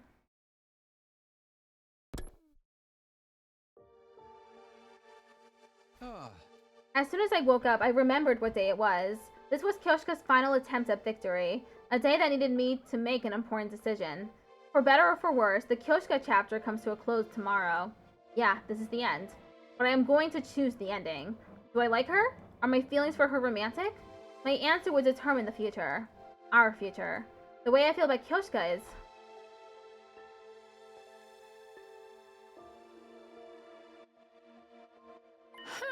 As soon as I woke up, I remembered what day it was. This was Kyoshka's final attempt at victory, a day that needed me to make an important decision. For better or for worse, the Kyoshka chapter comes to a close tomorrow. Yeah, this is the end. But I am going to choose the ending. Do I like her? Are my feelings for her romantic? My answer would determine the future. Our future. The way I feel about Kyoshka is...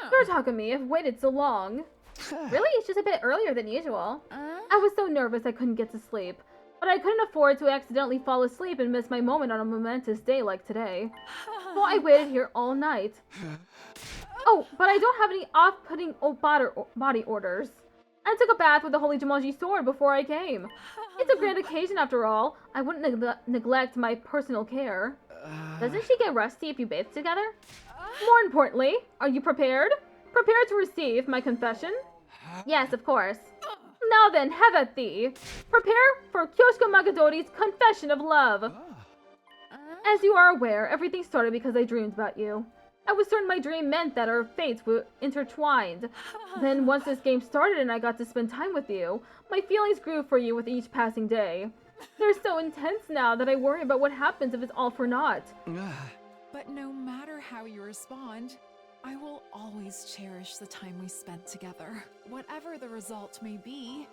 Sure, Takumi, I've waited so long. Really? It's just a bit earlier than usual. I was so nervous I couldn't get to sleep. But I couldn't afford to accidentally fall asleep and miss my moment on a momentous day like today. So I waited here all night. Oh, but I don't have any off-putting body orders. I took a bath with the Holy Jumanji sword before I came. It's a grand occasion after all. I wouldn't neglect my personal care. Doesn't she get rusty if you bathe together? More importantly, are you prepared? Prepared to receive my confession? Yes, of course. Now then, have at thee. Prepare for Kyoshka Magadori's confession of love. As you are aware, everything started because I dreamed about you. I was certain my dream meant that our fates were intertwined. Then once this game started and I got to spend time with you, my feelings grew for you with each passing day. They're so intense now that I worry about what happens if it's all for naught. But no matter how you respond, I will always cherish the time we spent together. Whatever the result may be,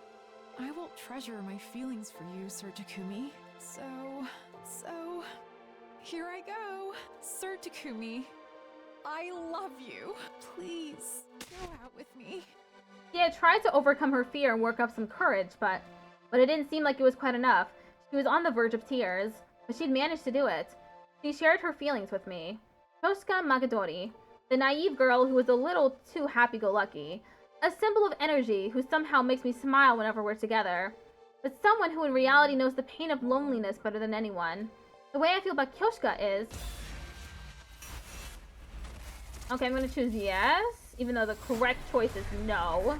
I will treasure my feelings for you, Sir Takumi. So, here I go. Sir Takumi, I love you. Please, go out with me. She had tried to overcome her fear and work up some courage, but it didn't seem like it was quite enough. She was on the verge of tears, but she'd managed to do it. She shared her feelings with me. Kyoshka Magadori, the naive girl who was a little too happy-go-lucky, a symbol of energy who somehow makes me smile whenever we're together, but someone who in reality knows the pain of loneliness better than anyone. The way I feel about Kyoshka is... Okay, I'm gonna choose yes, even though the correct choice is no.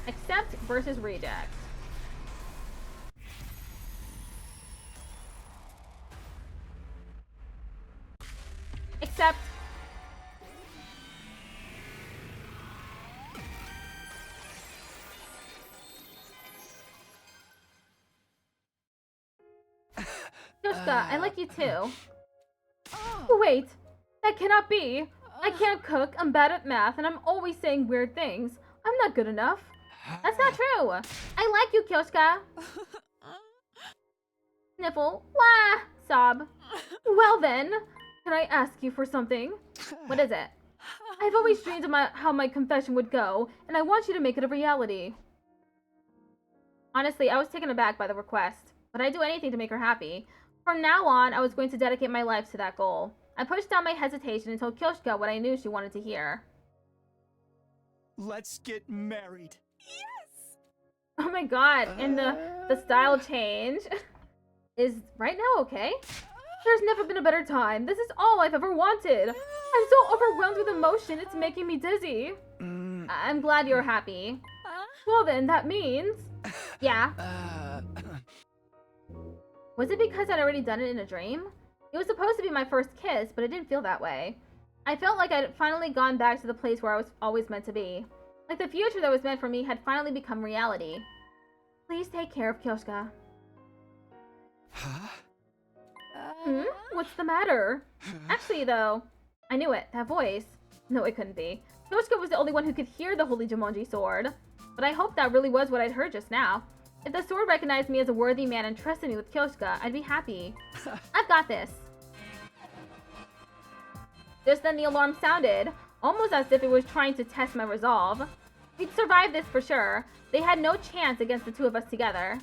Accept versus reject. accept. Kyoshka, I like you too. Wait, that cannot be. I can't cook, I'm bad at math, and I'm always saying weird things. I'm not good enough. That's not true. I like you, Kyoshka. Sniffle. Wah! Sob. Well then, can I ask you for something? What is it? I've always dreamed about how my confession would go, and I want you to make it a reality. Honestly, I was taken aback by the request, but I'd do anything to make her happy. From now on, I was going to dedicate my life to that goal. I pushed down my hesitation and told Kyoshka what I knew she wanted to hear. Let's get married. Oh my god, and the style change. Is right now okay? There's never been a better time. This is all I've ever wanted. I'm so overwhelmed with emotion, it's making me dizzy. I'm glad you're happy. Well then, that means... Yeah. Was it because I'd already done it in a dream? It was supposed to be my first kiss, but it didn't feel that way. I felt like I'd finally gone back to the place where I was always meant to be. Like the future that was meant for me had finally become reality. Please take care of Kyoshka. Huh? What's the matter? Actually, though, I knew it. That voice. No, it couldn't be. Kyoshka was the only one who could hear the Holy Jumonji sword. But I hope that really was what I'd heard just now. If the sword recognized me as a worthy man and trusted me with Kyoshka, I'd be happy. I've got this. Just then the alarm sounded, almost as if it was trying to test my resolve. We'd survive this for sure. They had no chance against the two of us together.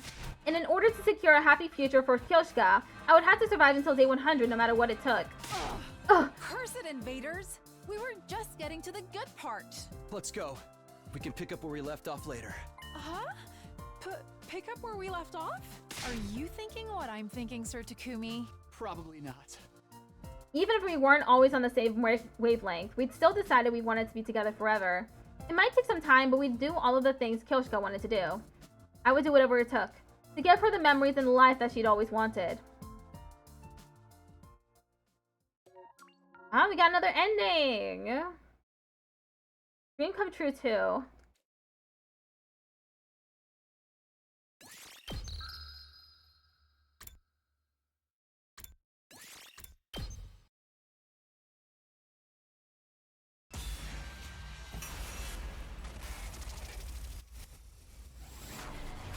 And in order to secure a happy future for Kyoshka, I would have to survive until day 100 no matter what it took. Curse it, invaders! We were just getting to the good part. Let's go. We can pick up where we left off later. Huh? Pick up where we left off? Are you thinking what I'm thinking, Sir Takumi? Probably not. Even if we weren't always on the same wavelength, we'd still decided we wanted to be together forever. It might take some time, but we'd do all of the things Kyoshka wanted to do. I would do whatever it took to give her the memories and the life that she'd always wanted. Ah, we got another ending! Dream come true too.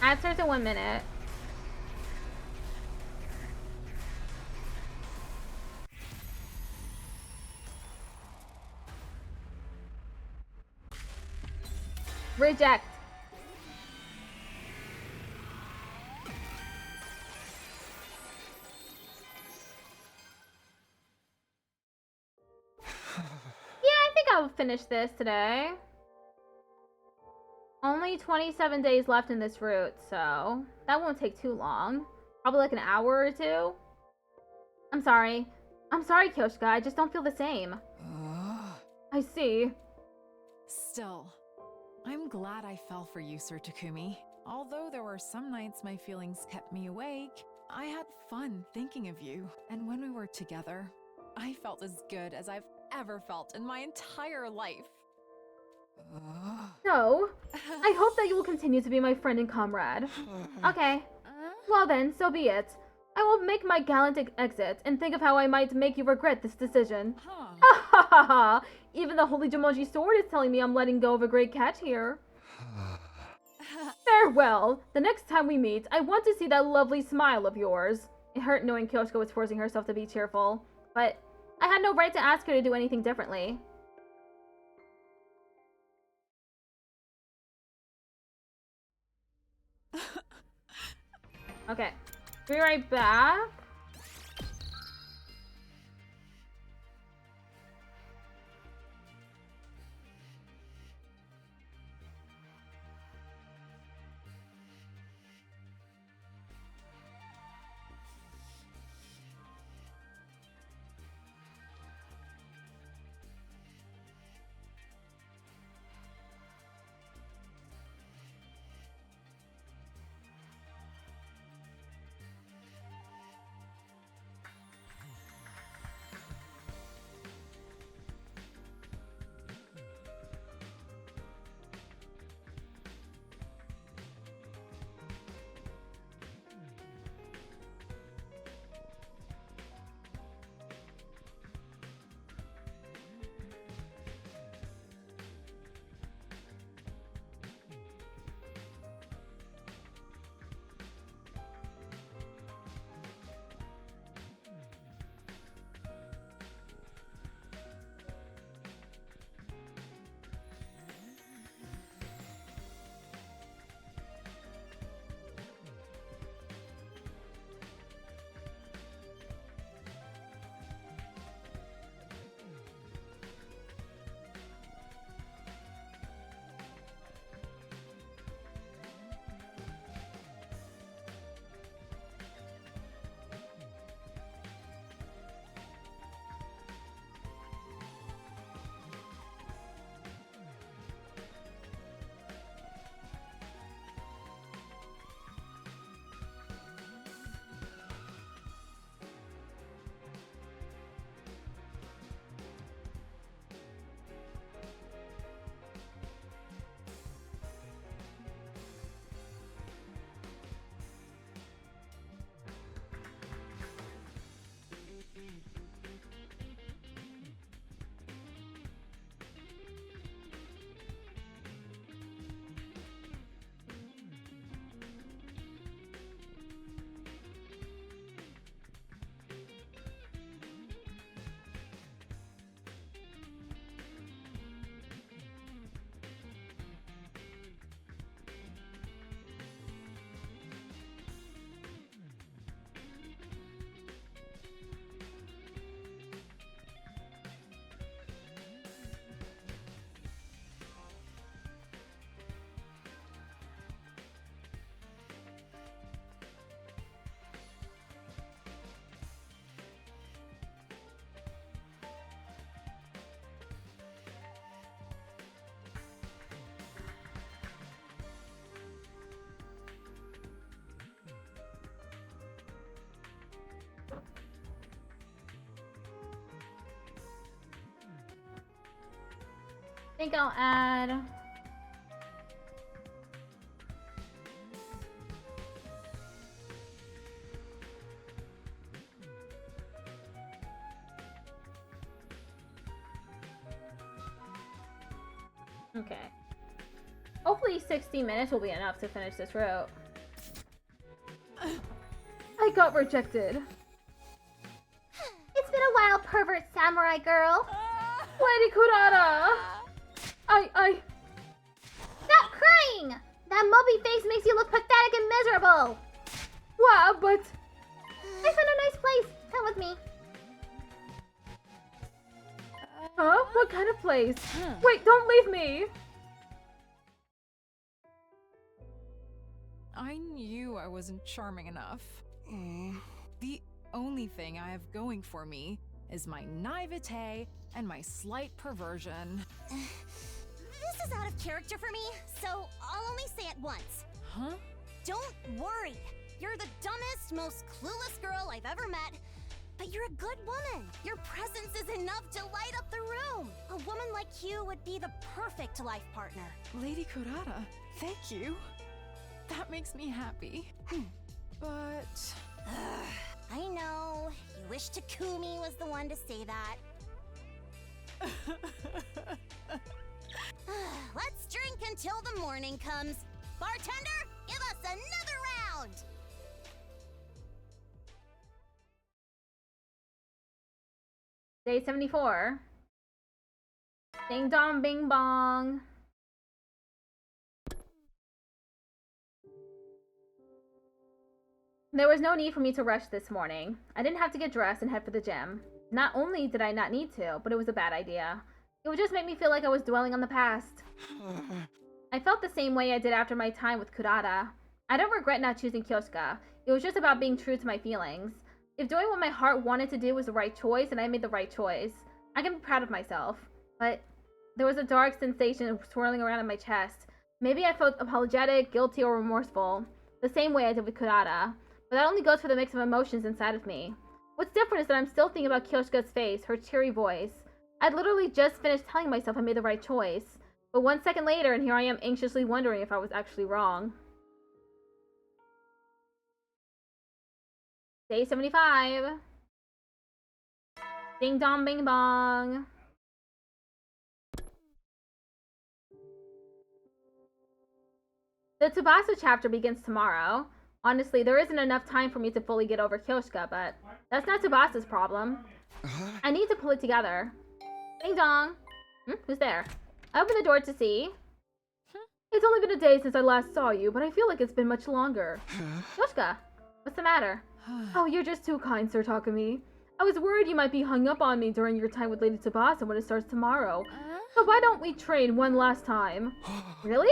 Ad starts in 1 minute. Reject. Yeah, I think I'll finish this today. Only 27 days left in this route, so that won't take too long. Probably like an hour or two. I'm sorry. I'm sorry, Kyoshka. I just don't feel the same. I see. Still, I'm glad I fell for you, Sir Takumi. Although there were some nights my feelings kept me awake, I had fun thinking of you. And when we were together, I felt as good as I've ever felt in my entire life. So, I hope that you will continue to be my friend and comrade. Okay. Well then, so be it. I will make my gallant exit and think of how I might make you regret this decision. Ha ha ha ha! Even the Holy Jumonji sword is telling me I'm letting go of a great catch here. Farewell! The next time we meet, I want to see that lovely smile of yours. It hurt knowing Kyoshka was forcing herself to be cheerful, but I had no right to ask her to do anything differently. Okay, be right back. think I'll add... Okay. Hopefully 60 minutes will be enough to finish this route. I got rejected. It's been a while, pervert samurai girl. Lady Kurata! Stop crying! That mopey face makes you look pathetic and miserable. Wow, but... I found a nice place. Come with me. Huh? What kind of place? Wait, don't leave me! I knew I wasn't charming enough. The only thing I have going for me is my naivete and my slight perversion. This is out of character for me, so I'll only say it once. Huh? Don't worry. You're the dumbest, most clueless girl I've ever met, but you're a good woman. Your presence is enough to light up the room. A woman like you would be the perfect life partner. Lady Kurata, thank you. That makes me happy. But... I know. You wish Takumi was the one to say that. Let's drink until the morning comes. Bartender, give us another round! Day 74. Ding dong bing bong. There was no need for me to rush this morning. I didn't have to get dressed and head for the gym. Not only did I not need to, but it was a bad idea. It would just make me feel like I was dwelling on the past. I felt the same way I did after my time with Kurata. I don't regret not choosing Kyosuke. It was just about being true to my feelings. If doing what my heart wanted to do was the right choice, then I made the right choice. I can be proud of myself. But there was a dark sensation swirling around in my chest. Maybe I felt apologetic, guilty, or remorseful. The same way I did with Kurata. But that only goes for the mix of emotions inside of me. What's different is that I'm still thinking about Kyosuke's face, her cheery voice. I'd literally just finished telling myself I made the right choice. But 1 second later, and here I am anxiously wondering if I was actually wrong. Day 75. Ding dong bing bong. The Tsubasa chapter begins tomorrow. Honestly, there isn't enough time for me to fully get over Kyosuke, but that's not Tsubasa's problem. I need to pull it together. Ding dong. Who's there? I opened the door to see. It's only been a day since I last saw you, but I feel like it's been much longer. Kyosuke, what's the matter? Oh, you're just too kind, Sir Takumi. I was worried you might be hung up on me during your time with Lady Tsubasa when it starts tomorrow. So why don't we train one last time? Really?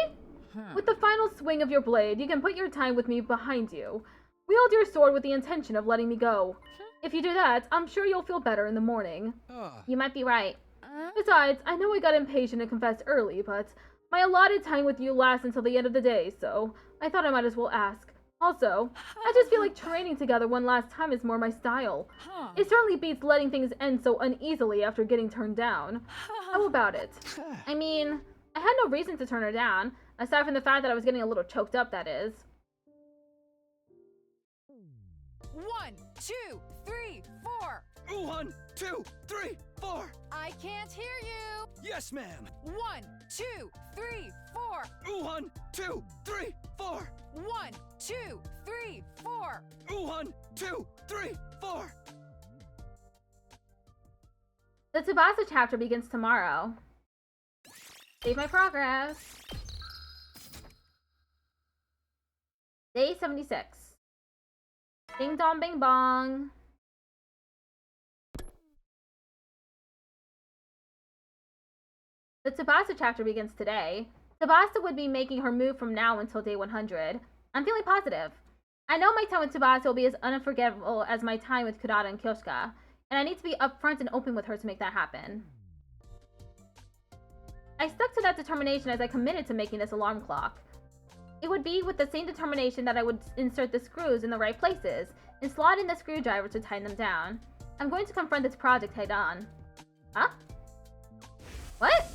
With the final swing of your blade, you can put your time with me behind you. Wield your sword with the intention of letting me go. If you do that, I'm sure you'll feel better in the morning. You might be right. Besides, I know I got impatient and confessed early, but my allotted time with you lasts until the end of the day, so I thought I might as well ask. Also, I just feel like training together one last time is more my style. It certainly beats letting things end so uneasily after getting turned down. How about it? I mean, I had no reason to turn her down, aside from the fact that I was getting a little choked up, that is. 1, 2, 3, 4. 1, 2, 3, 4. I can't hear you. Yes, ma'am. 1, 2, 3, 4. 1, 2, 3, 4. 1, 2, 3, 4. 1, 2, 3, 4. The Tsubasa chapter begins tomorrow. Save my progress. Day 76. Ding dong bing bong. The Tsubasa chapter begins today. Tsubasa would be making her move from now until day 100. I'm feeling positive. I know my time with Tsubasa will be as unforgettable as my time with Kurata and Kyosuke, and I need to be upfront and open with her to make that happen. I stuck to that determination as I committed to making this alarm clock. It would be with the same determination that I would insert the screws in the right places and slot in the screwdriver to tighten them down. I'm going to confront this project head on. Huh? What?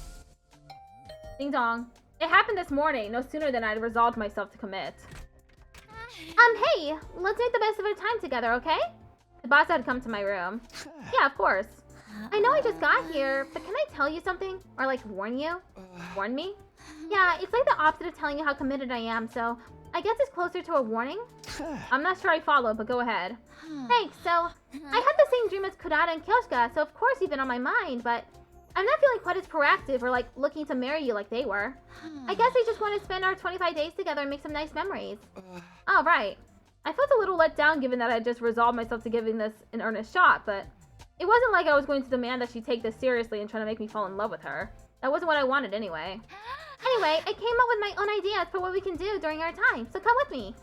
Ding dong. It happened this morning, no sooner than I'd resolved myself to commit. Hey, let's make the best of our time together, okay? The boss had come to my room. Yeah, of course. I know I just got here, but can I tell you something? Or like warn you? Warn me? Yeah, it's like the opposite of telling you how committed I am, so I guess it's closer to a warning. I'm not sure I follow, but go ahead. Thanks, so I had the same dream as Kurata and Kyoshka, so of course you've been on my mind, but I'm not feeling quite as proactive or like looking to marry you like they were. I guess I just want to spend our 25 days together and make some nice memories. Oh, right. I felt a little let down given that I just resolved myself to giving this an earnest shot, but it wasn't like I was going to demand that she take this seriously and try to make me fall in love with her. That wasn't what I wanted anyway. Anyway, I came up with my own ideas for what we can do during our time, so come with me.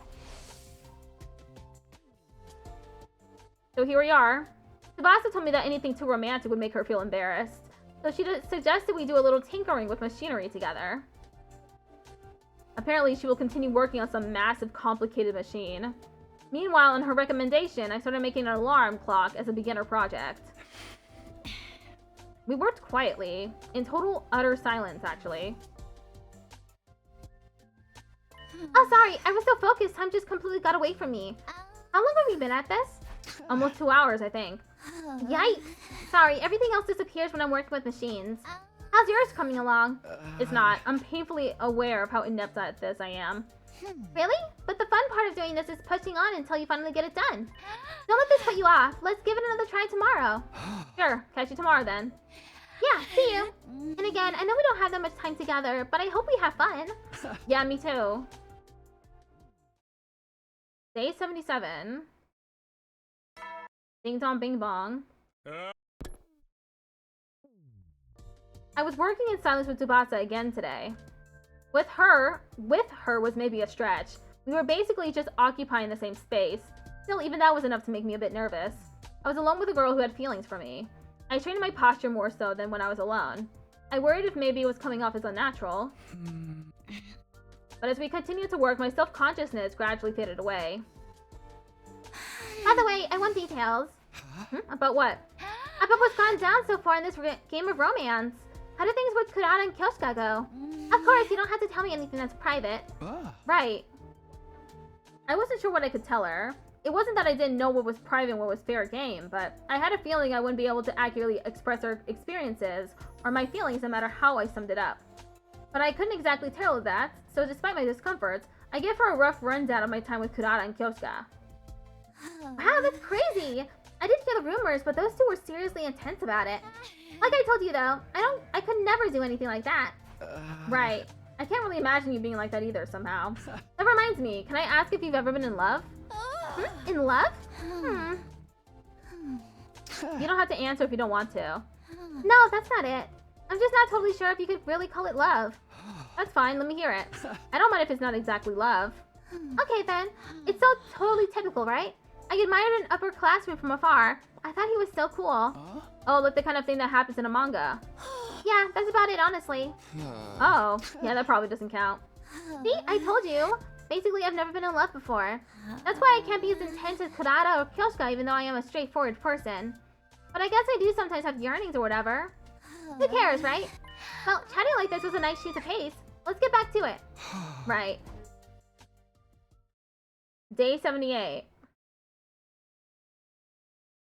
So here we are. Tsubasa told me that anything too romantic would make her feel embarrassed, so she suggested we do a little tinkering with machinery together. Apparently, she will continue working on some massive, complicated machine. Meanwhile, on her recommendation, I started making an alarm clock as a beginner project. We worked quietly, in total utter silence, actually. Oh, sorry, I was so focused, time just completely got away from me. How long have we been at this? Almost 2 hours, I think. Yikes. Sorry, everything else disappears when I'm working with machines. How's yours coming along? It's not. I'm painfully aware of how inept at this I am. Really? But the fun part of doing this is pushing on until you finally get it done. Don't let this put you off. Let's give it another try tomorrow. Sure, catch you tomorrow then. Yeah, see you. And again, I know we don't have that much time together, but I hope we have fun. Yeah, me too. Day 77. Ding dong bing bong. I was working in silence with Tsubasa again today. With her was maybe a stretch. We were basically just occupying the same space. Still, even that was enough to make me a bit nervous. I was alone with a girl who had feelings for me. I trained my posture more so than when I was alone. I worried if maybe it was coming off as unnatural. But as we continued to work, my self-consciousness gradually faded away. By the way, I want details. About what? About what's gone down so far in this game of romance. How do things with Kurata and Kyoshka go? Of course, you don't have to tell me anything that's private. Right. I wasn't sure what I could tell her. It wasn't that I didn't know what was private and what was fair game, but I had a feeling I wouldn't be able to accurately express our experiences or my feelings no matter how I summed it up. But I couldn't exactly tell her that, so despite my discomforts, I gave her a rough rundown of my time with Kurata and Kyoshka. Wow, that's crazy! I did hear the rumors, but those two were seriously intense about it. Like I told you though, I could never do anything like that. Right. I can't really imagine you being like that either somehow. That reminds me, can I ask if you've ever been in love? In love? You don't have to answer if you don't want to. No, that's not it. I'm just not totally sure if you could really call it love. That's fine, let me hear it. I don't mind if it's not exactly love. Okay then. It's so totally typical, right? I admired an upperclassman from afar. I thought he was so cool. Oh, like the kind of thing that happens in a manga. Yeah, that's about it, honestly. Oh, yeah, that probably doesn't count. See, I told you. Basically, I've never been in love before. That's why I can't be as intense as Kurata or Kyoshka, even though I am a straightforward person. But I guess I do sometimes have yearnings or whatever. Who cares, right? Well, chatting like this was a nice change of pace. Let's get back to it. Right. Day 78.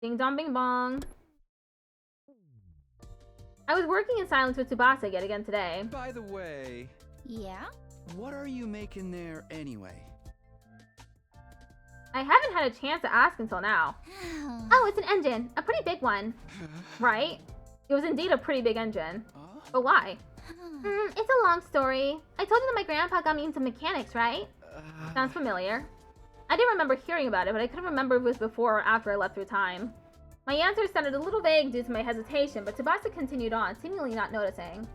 Ding dong bing bong. I was working in silence with Tsubasa yet again today. By the way... Yeah? What are you making there anyway? I haven't had a chance to ask until now. Oh, it's an engine. A pretty big one. Right? It was indeed a pretty big engine. But why? It's a long story. I told you that my grandpa got me into mechanics, right? Sounds familiar. I didn't remember hearing about it, but I couldn't remember if it was before or after I left through time. My answer sounded a little vague due to my hesitation, but Tsubasa continued on, seemingly not noticing.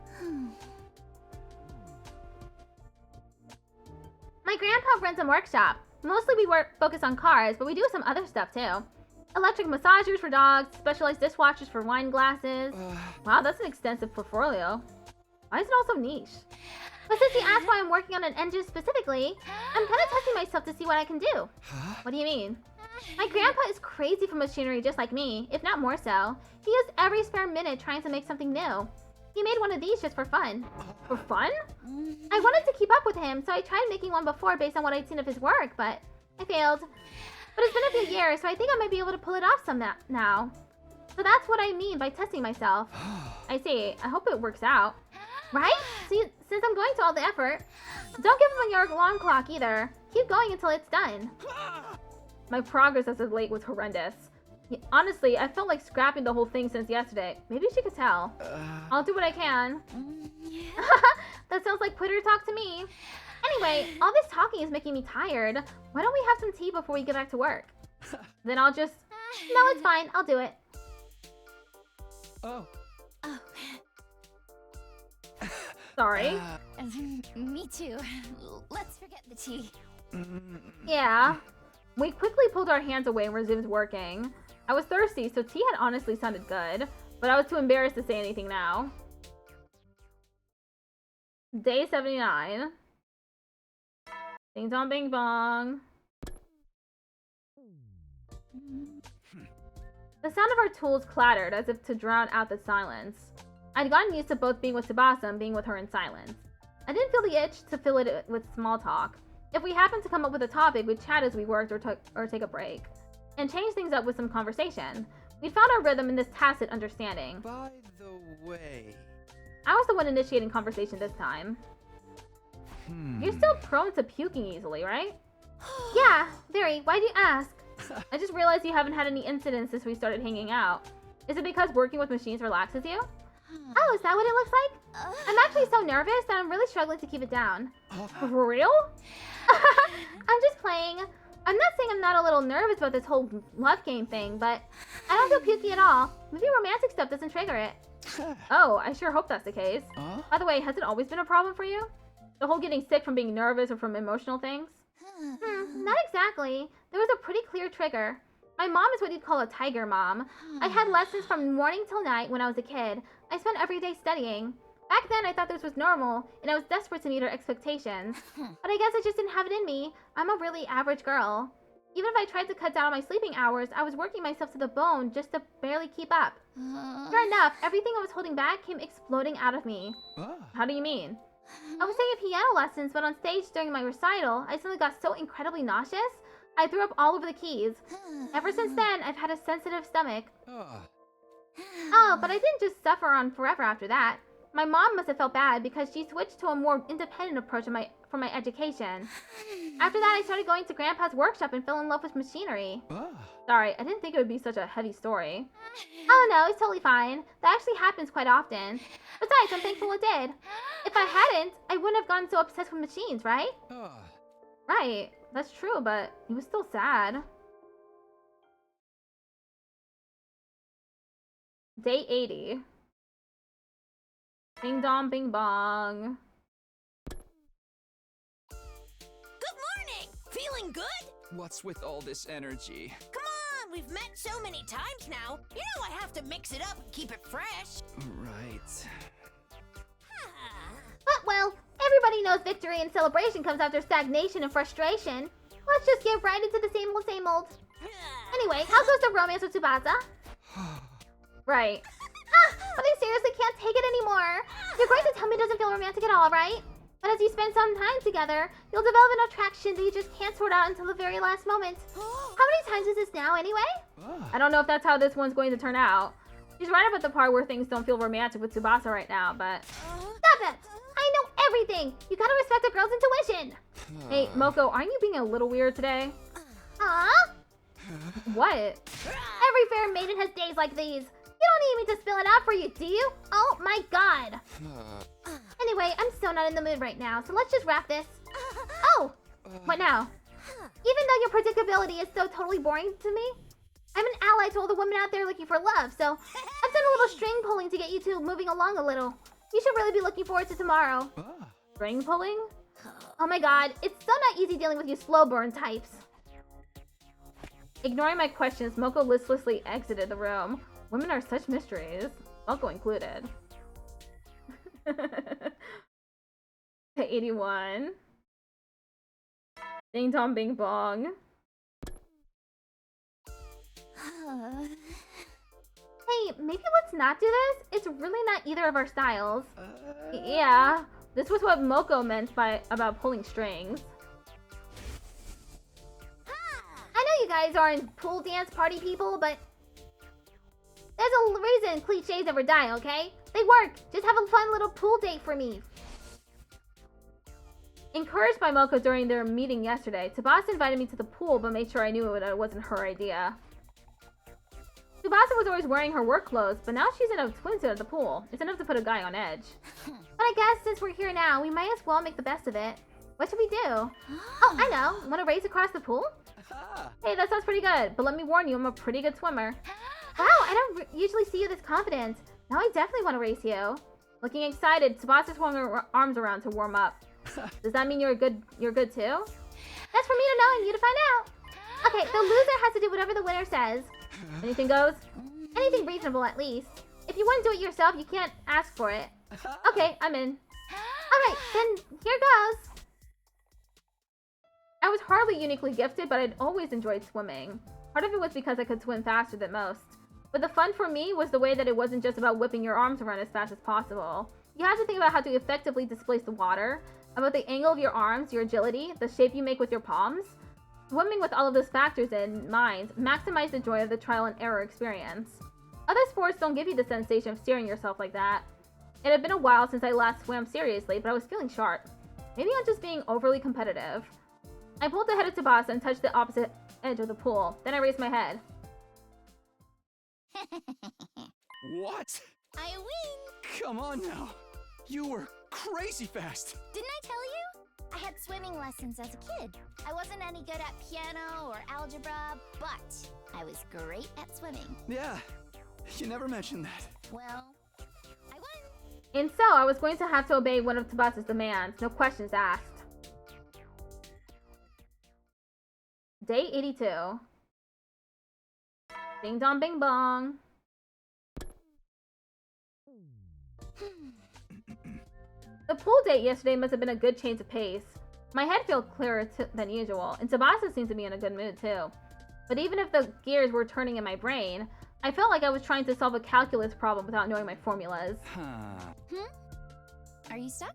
My grandpa runs a workshop. Mostly we focus on cars, but we do some other stuff too. Electric massagers for dogs, specialized dishwashers for wine glasses. Wow, that's an extensive portfolio. Why is it all so niche? But since you asked why I'm working on an engine specifically, I'm kind of testing myself to see what I can do. What do you mean? My grandpa is crazy for machinery just like me, if not more so. He uses every spare minute trying to make something new. He made one of these just for fun. For fun? I wanted to keep up with him, so I tried making one before based on what I'd seen of his work, but I failed. But it's been a few years, so I think I might be able to pull it off some now. So that's what I mean by testing myself. I see. I hope it works out. Right? See, since I'm going to all the effort, don't give him your alarm clock either. Keep going until it's done. My progress as of late was horrendous. Honestly, I felt like scrapping the whole thing since yesterday. Maybe she could tell. I'll do what I can. That sounds like quitter talk to me. Anyway, all this talking is making me tired. Why don't we have some tea before we get back to work? Then I'll just... No, it's fine. I'll do it. Oh. Sorry. Me too. Let's forget the tea. Yeah. We quickly pulled our hands away and resumed working. I was thirsty, so tea had honestly sounded good, but I was too embarrassed to say anything now. Day 79. Ding dong bing bong. The sound of our tools clattered as if to drown out the silence. I'd gotten used to both being with Tsubasa and being with her in silence. I didn't feel the itch to fill it with small talk. If we happened to come up with a topic, we'd chat as we worked or take a break. And change things up with some conversation. We'd found our rhythm in this tacit understanding. By the way... I was the one initiating conversation this time. You're still prone to puking easily, right? Yeah, very. Why'd you ask? I just realized you haven't had any incidents since we started hanging out. Is it because working with machines relaxes you? Oh, is that what it looks like? I'm actually so nervous that I'm really struggling to keep it down. For real? I'm just playing. I'm not saying I'm not a little nervous about this whole love game thing, but I don't feel pukey at all. Maybe romantic stuff doesn't trigger it. Oh, I sure hope that's the case. By the way, has it always been a problem for you? The whole getting sick from being nervous or from emotional things? Not exactly. There was a pretty clear trigger. My mom is what you'd call a tiger mom. I had lessons from morning till night when I was a kid. I spent every day studying. Back then, I thought this was normal, and I was desperate to meet her expectations. But I guess I just didn't have it in me. I'm a really average girl. Even if I tried to cut down on my sleeping hours, I was working myself to the bone just to barely keep up. Sure enough, everything I was holding back came exploding out of me. How do you mean? I was taking piano lessons, but on stage during my recital, I suddenly got so incredibly nauseous, I threw up all over the keys. Ever since then, I've had a sensitive stomach. Oh, but I didn't just suffer on forever after that. My mom must have felt bad because she switched to a more independent approach for my education. After that, I started going to Grandpa's workshop and fell in love with machinery. Sorry, I didn't think it would be such a heavy story. Oh no, it's totally fine. That actually happens quite often. Besides, I'm thankful it did. If I hadn't, I wouldn't have gotten so obsessed with machines, right? Right, that's true, but it was still sad. Day 80. Ding dong bing bong. Good morning! Feeling good? What's with all this energy? Come on, we've met so many times now. You know I have to mix it up and keep it fresh. Right. But well, everybody knows victory and celebration comes after stagnation and frustration. Let's just get right into the same old same old. Anyway, how goes the romance with Tsubasa? Right. But I seriously can't take it anymore. You're going to tell me it doesn't feel romantic at all, right? But as you spend some time together, you'll develop an attraction that you just can't sort out until the very last moment. How many times is this now, anyway? I don't know if that's how this one's going to turn out. She's right about the part where things don't feel romantic with Tsubasa right now, but... Stop it! I know everything! You gotta respect a girl's intuition! Hey, Moko, aren't you being a little weird today? What? Every fair maiden has days like these. You don't need me to spill it out for you, do you? Oh my god! Anyway, I'm so not in the mood right now, so let's just wrap this. Oh! What now? Even though your predictability is so totally boring to me, I'm an ally to all the women out there looking for love, so I've done a little string pulling to get you two moving along a little. You should really be looking forward to tomorrow. String pulling? Oh my god, it's so not easy dealing with you slow burn types. Ignoring my questions, Moko listlessly exited the room. Women are such mysteries, Moko included. 81. Ding dong bing bong. Hey, maybe let's not do this? It's really not either of our styles. Yeah, this was what Moko meant about pulling strings. I know you guys aren't pool dance party people, but there's a reason cliches never die, okay? They work. Just have a fun little pool date for me. Encouraged by Moko during their meeting yesterday, Tsubasa invited me to the pool but made sure I knew it wasn't her idea. Tsubasa was always wearing her work clothes, but now she's in a swimsuit at the pool. It's enough to put a guy on edge. But I guess since we're here now, we might as well make the best of it. What should we do? Oh, I know. Want to race across the pool? Hey, that sounds pretty good, but let me warn you, I'm a pretty good swimmer. Wow, I don't usually see you this confident. Now I definitely want to race you. Looking excited, Tsubasa swung her arms around to warm up. Does that mean you're good too? That's for me to know and you to find out. Okay, the loser has to do whatever the winner says. Anything goes? Anything reasonable, at least. If you wouldn't do it yourself, you can't ask for it. Okay, I'm in. Alright, then here goes. I was hardly uniquely gifted, but I'd always enjoyed swimming. Part of it was because I could swim faster than most. But the fun for me was the way that it wasn't just about whipping your arms around as fast as possible. You have to think about how to effectively displace the water, about the angle of your arms, your agility, the shape you make with your palms. Swimming with all of those factors in mind maximized the joy of the trial and error experience. Other sports don't give you the sensation of steering yourself like that. It had been a while since I last swam seriously, but I was feeling sharp. Maybe I'm just being overly competitive. I pulled ahead of Tsubasa and touched the opposite edge of the pool. Then I raised my head. What? I win! Come on now. You were crazy fast. Didn't I tell you? I had swimming lessons as a kid. I wasn't any good at piano or algebra, but I was great at swimming. Yeah, you never mentioned that. Well, I won. And so I was going to have to obey one of Tsubasa's demands, no questions asked. Day 82. Ding dong bing bong. The pool date yesterday must have been a good change of pace. My head felt clearer than usual, and Tsubasa seemed to be in a good mood too. But even if the gears were turning in my brain, I felt like I was trying to solve a calculus problem without knowing my formulas. Are you stuck?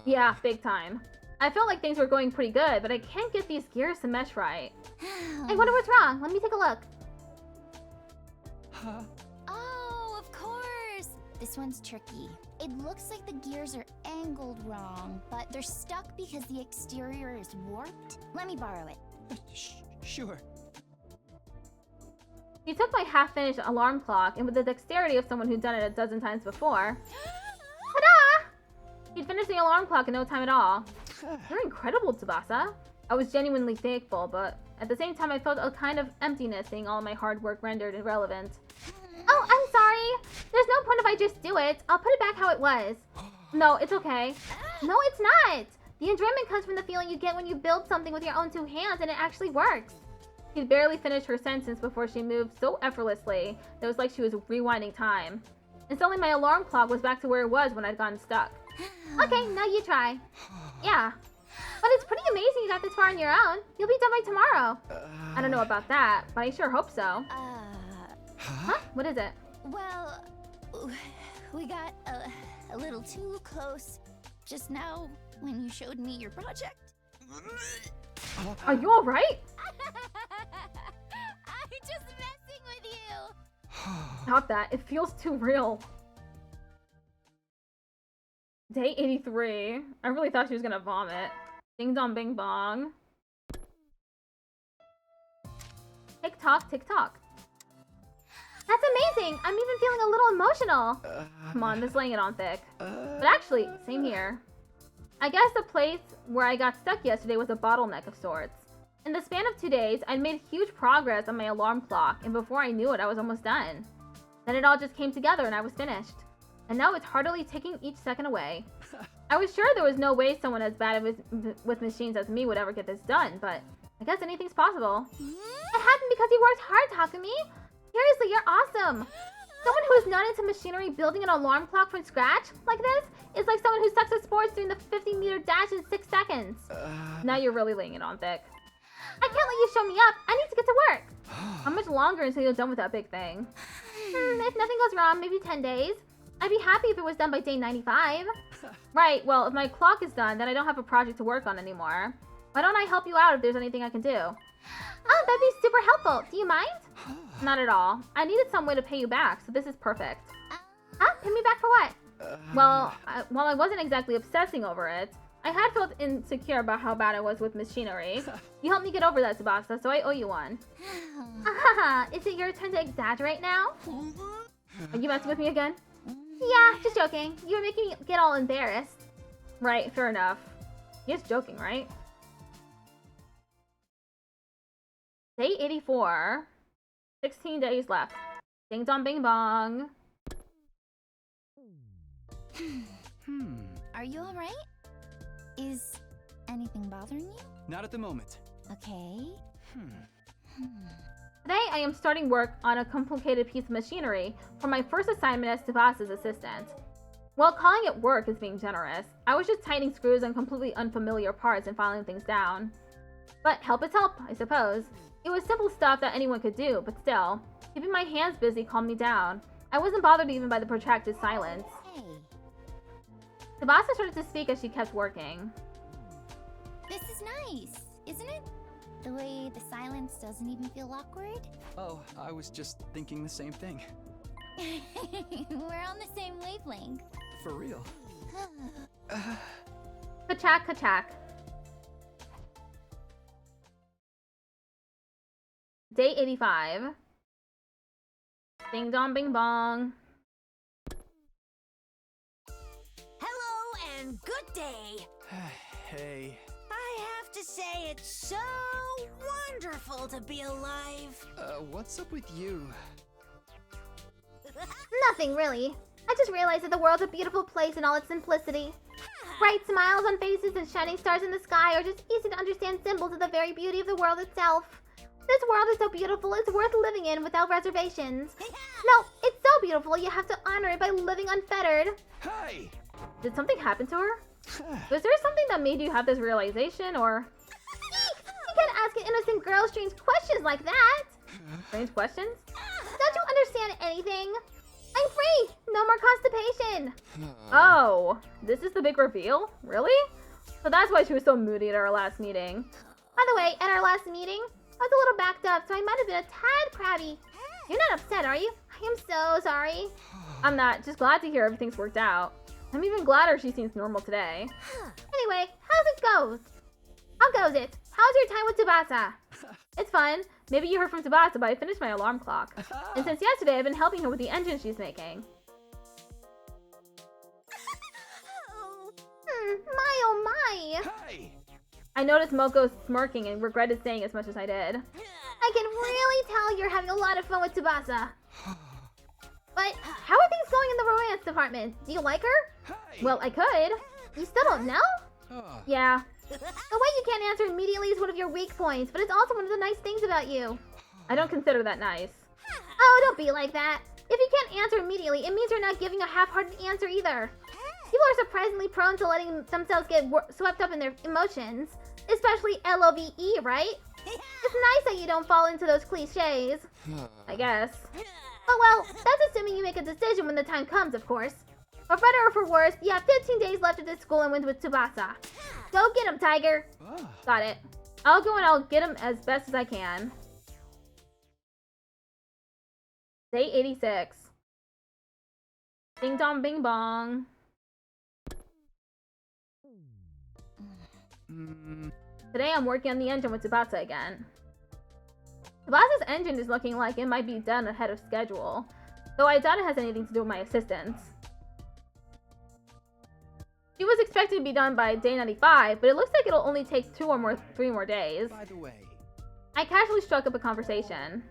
Yeah, big time. I felt like things were going pretty good, but I can't get these gears to mesh right. I wonder what's wrong. Let me take a look. Oh, of course! This one's tricky. It looks like the gears are angled wrong, but they're stuck because the exterior is warped. Let me borrow it. Sure. He took my half-finished alarm clock, and with the dexterity of someone who'd done it a dozen times before, ta-da! He'd finished the alarm clock in no time at all. You're incredible, Tsubasa. I was genuinely thankful, but at the same time I felt a kind of emptiness seeing all my hard work rendered irrelevant. Oh, I'm sorry. There's no point if I just do it. I'll put it back how it was. No, it's okay. No, it's not. The enjoyment comes from the feeling you get when you build something with your own two hands and it actually works. She'd barely finished her sentence before she moved so effortlessly that it was like she was rewinding time. And suddenly my alarm clock was back to where it was when I'd gotten stuck. Okay, now you try. Yeah. But it's pretty amazing you got this far on your own. You'll be done by tomorrow. I don't know about that, but I sure hope so. Huh? What is it? Well, we got a little too close just now when you showed me your project. Are you alright? I'm just messing with you. Stop that. It feels too real. Day 83. I really thought she was gonna vomit. Ding dong bing bong. Tick tock, tick tock. That's amazing! I'm even feeling a little emotional. Come on, just laying it on thick. But actually, same here. I guess the place where I got stuck yesterday was a bottleneck of sorts. In the span of 2 days, I'd made huge progress on my alarm clock, and before I knew it, I was almost done. Then it all just came together and I was finished. And now it's heartily ticking each second away. I was sure there was no way someone as bad with machines as me would ever get this done, but I guess anything's possible. It happened because you worked hard, Takumi. Seriously, you're awesome. Someone who is not into machinery building an alarm clock from scratch like this is like someone who sucks at sports doing the 50-meter dash in 6 seconds. Now you're really laying it on thick. I can't let you show me up. I need to get to work. How much longer until you're done with that big thing? If nothing goes wrong, maybe 10 days. I'd be happy if it was done by day 95. Right, well, if my clock is done, then I don't have a project to work on anymore. Why don't I help you out if there's anything I can do? Oh, that'd be super helpful. Do you mind? Not at all. I needed some way to pay you back, so this is perfect. Huh? Pay me back for what? Well, while I wasn't exactly obsessing over it, I had felt insecure about how bad I was with machinery. You helped me get over that, Tsubasa, so I owe you one. Is it your turn to exaggerate now? Are you messing with me again? Yeah, just joking. You were making me get all embarrassed. Right, fair enough. You're just joking, right? Day 84. 16 days left. Ding dong bing bong. Are you alright? Is anything bothering you? Not at the moment. Okay. Today, I am starting work on a complicated piece of machinery for my first assignment as Tsubasa's assistant. While calling it work is being generous, I was just tightening screws on completely unfamiliar parts and filing things down. But help is help, I suppose. It was simple stuff that anyone could do, but still, keeping my hands busy calmed me down. I wasn't bothered even by the protracted silence. Hey. Tsubasa started to speak as she kept working. This is nice, isn't it? The way the silence doesn't even feel awkward. Oh, I was just thinking the same thing. We're on the same wavelength. For real. Kachak, kachak. Day 85. Ding dong bing bong. Hello and good day. Hey. I have to say it's so wonderful to be alive. What's up with you? Nothing really. I just realized that the world's a beautiful place in all its simplicity. Bright smiles on faces and shining stars in the sky are just easy to understand symbols of the very beauty of the world itself. This world is so beautiful, it's worth living in without reservations. No, it's so beautiful, you have to honor it by living unfettered. Hey! Did something happen to her? Was there something that made you have this realization, or? Eek! You can't ask an innocent girl strange questions like that! Strange questions? Don't you understand anything? I'm free! No more constipation! Oh, this is the big reveal? Really? So that's why she was so moody at our last meeting. By the way, at our last meeting, I was a little backed up, so I might have been a tad crabby. You're not upset, are you? I am so sorry. I'm not. Just glad to hear everything's worked out. I'm even gladder she seems normal today. Anyway, how goes it? How's your time with Tsubasa? It's fun. Maybe you heard from Tsubasa, but I finished my alarm clock. And since yesterday, I've been helping her with the engine she's making. My oh my! Hey! I noticed Moko smirking and regretted saying as much as I did. I can really tell you're having a lot of fun with Tsubasa. But how are things going in the romance department? Do you like her? Hey! Well, I could. You still don't know? Yeah. The way you can't answer immediately is one of your weak points, but it's also one of the nice things about you. I don't consider that nice. Oh, don't be like that. If you can't answer immediately, it means you're not giving a half-hearted answer either. People are surprisingly prone to letting themselves get swept up in their emotions. Especially LOVE, right? It's nice that you don't fall into those cliches. I guess. Oh well, that's assuming you make a decision when the time comes, of course. For better or for worse, you have 15 days left of this school and win with Tsubasa. Go get him, Tiger! Got it. I'll go and I'll get him as best as I can. Day 86. Ding dong bing bong. Today I'm working on the engine with Tsubasa again. Tsubasa's engine is looking like it might be done ahead of schedule, though I doubt it has anything to do with my assistance. She was expected to be done by day 95, but it looks like it'll only take 3 more days. By the way. I casually struck up a conversation.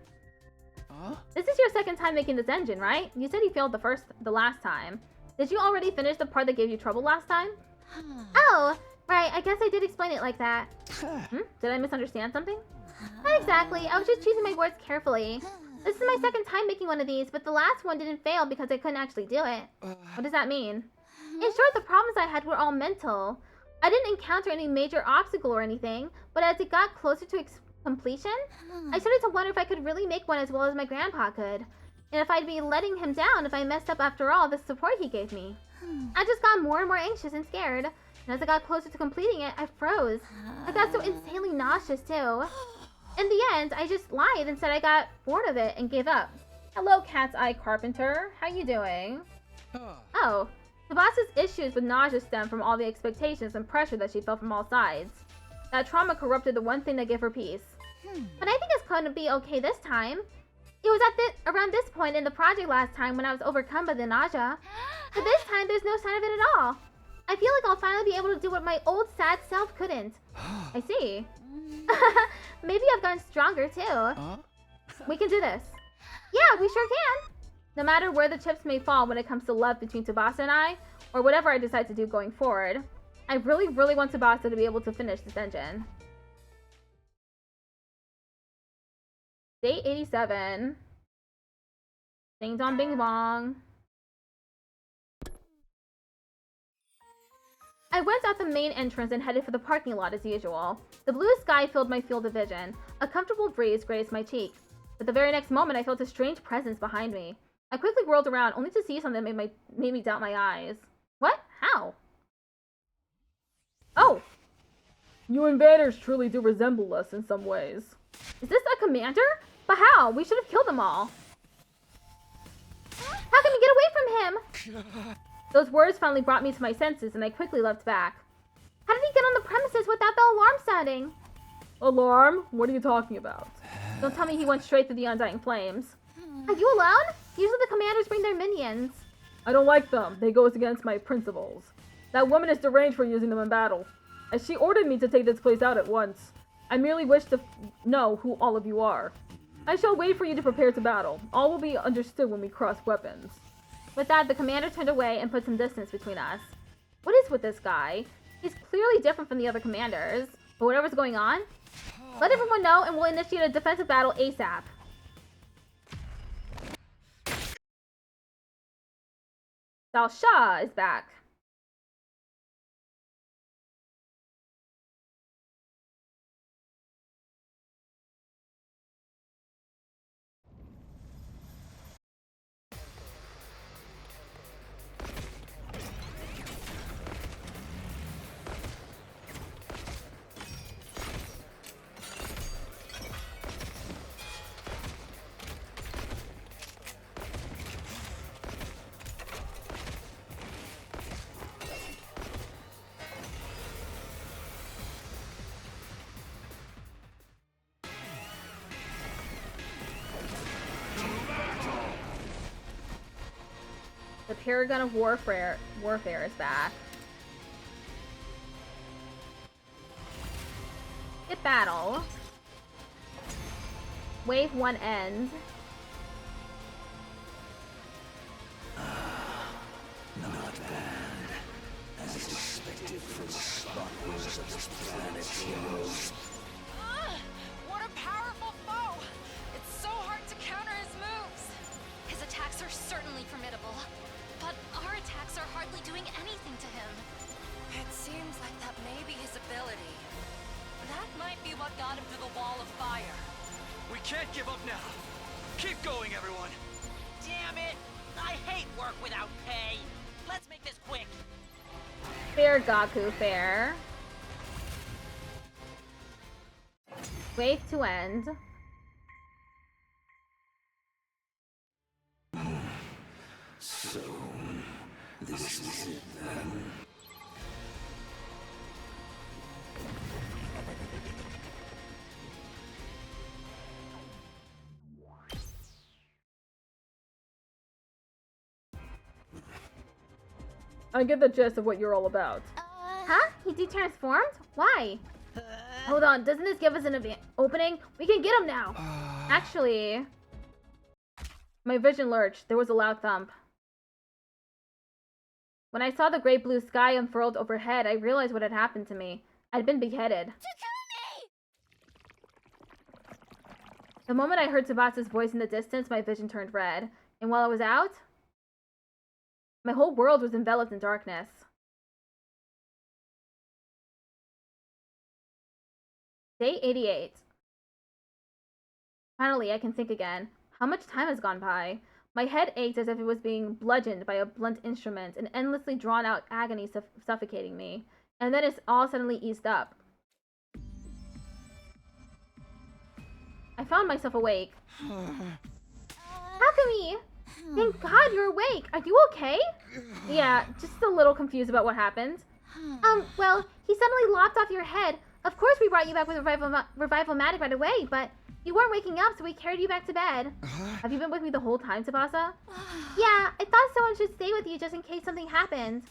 Huh? This is your second time making this engine, right? You said you failed the last time. Did you already finish the part that gave you trouble last time? Oh, right, I guess I did explain it like that. Did I misunderstand something? Not exactly, I was just choosing my words carefully. This is my second time making one of these, but the last one didn't fail because I couldn't actually do it. What does that mean? In short, the problems I had were all mental. I didn't encounter any major obstacle or anything, but as it got closer to Completion? I started to wonder if I could really make one as well as my grandpa could. And if I'd be letting him down if I messed up after all the support he gave me. I just got more and more anxious and scared. And as I got closer to completing it, I froze. I got so insanely nauseous too. In the end, I just lied and said I got bored of it and gave up. Hello, Cat's Eye Carpenter. How you doing? Oh, Tsubasi's issues with nausea stem from all the expectations and pressure that she felt from all sides. That trauma corrupted the one thing that gave her peace. But I think it's going to be okay this time. It was at around this point in the project last time when I was overcome by the nausea. But this time, there's no sign of it at all. I feel like I'll finally be able to do what my old sad self couldn't. I see. Maybe I've gotten stronger too. We can do this. Yeah, we sure can. No matter where the chips may fall when it comes to love between Tsubasa and I, or whatever I decide to do going forward, I really, really want Tsubasa to be able to finish this engine. Day 87. Ding dong bing bong. I went out the main entrance and headed for the parking lot as usual. The blue sky filled my field of vision. A comfortable breeze grazed my cheek. But the very next moment, I felt a strange presence behind me. I quickly whirled around, only to see something that made me doubt my eyes. What? How? Oh! You invaders truly do resemble us in some ways. Is this a commander? But how? We should have killed them all. How can we get away from him? Those words finally brought me to my senses, and I quickly leapt back. How did he get on the premises without the alarm sounding? Alarm? What are you talking about? Don't tell me he went straight through the undying flames. Are you alone? Usually the commanders bring their minions. I don't like them. They go against my principles. That woman is deranged for using them in battle. And she ordered me to take this place out at once. I merely wish to know who all of you are. I shall wait for you to prepare to battle. All will be understood when we cross weapons. With that, the commander turned away and put some distance between us. What is with this guy? He's clearly different from the other commanders. But whatever's going on, let everyone know and we'll initiate a defensive battle ASAP. Dal Shah is back. The Paragon of Warfare is back. Get battle. Wave 1 ends. Not bad. As expected from spotlights of this planet's heroes. What a powerful foe! It's so hard to counter his moves. His attacks are certainly formidable, but our attacks are hardly doing anything to him. It seems like that may be his ability. That might be what got him to the wall of fire. We can't give up now. Keep going, everyone. Damn it! I hate work without pay. Let's make this quick. Fair, Gaku, fair. Wave to end. So, this is it then. I get the gist of what you're all about. Huh? He de-transformed? Why? Hold on, doesn't this give us an opening? We can get him now! Actually... My vision lurched. There was a loud thump. When I saw the great blue sky unfurled overhead, I realized what had happened to me. I'd been beheaded. The moment I heard Tsubasa's voice in the distance, my vision turned red. And while I was out, my whole world was enveloped in darkness. Day 88. Finally, I can think again. How much time has gone by? My head ached as if it was being bludgeoned by a blunt instrument, an endlessly drawn-out agony suffocating me. And then it's all suddenly eased up. I found myself awake. Alchemy! Thank God you're awake! Are you okay? Yeah, just a little confused about what happened. Well, he suddenly lopped off your head. Of course we brought you back with Revival-matic right away, but you weren't waking up, so we carried you back to bed. Have you been with me the whole time, Tsubasa? Yeah, I thought someone should stay with you just in case something happened.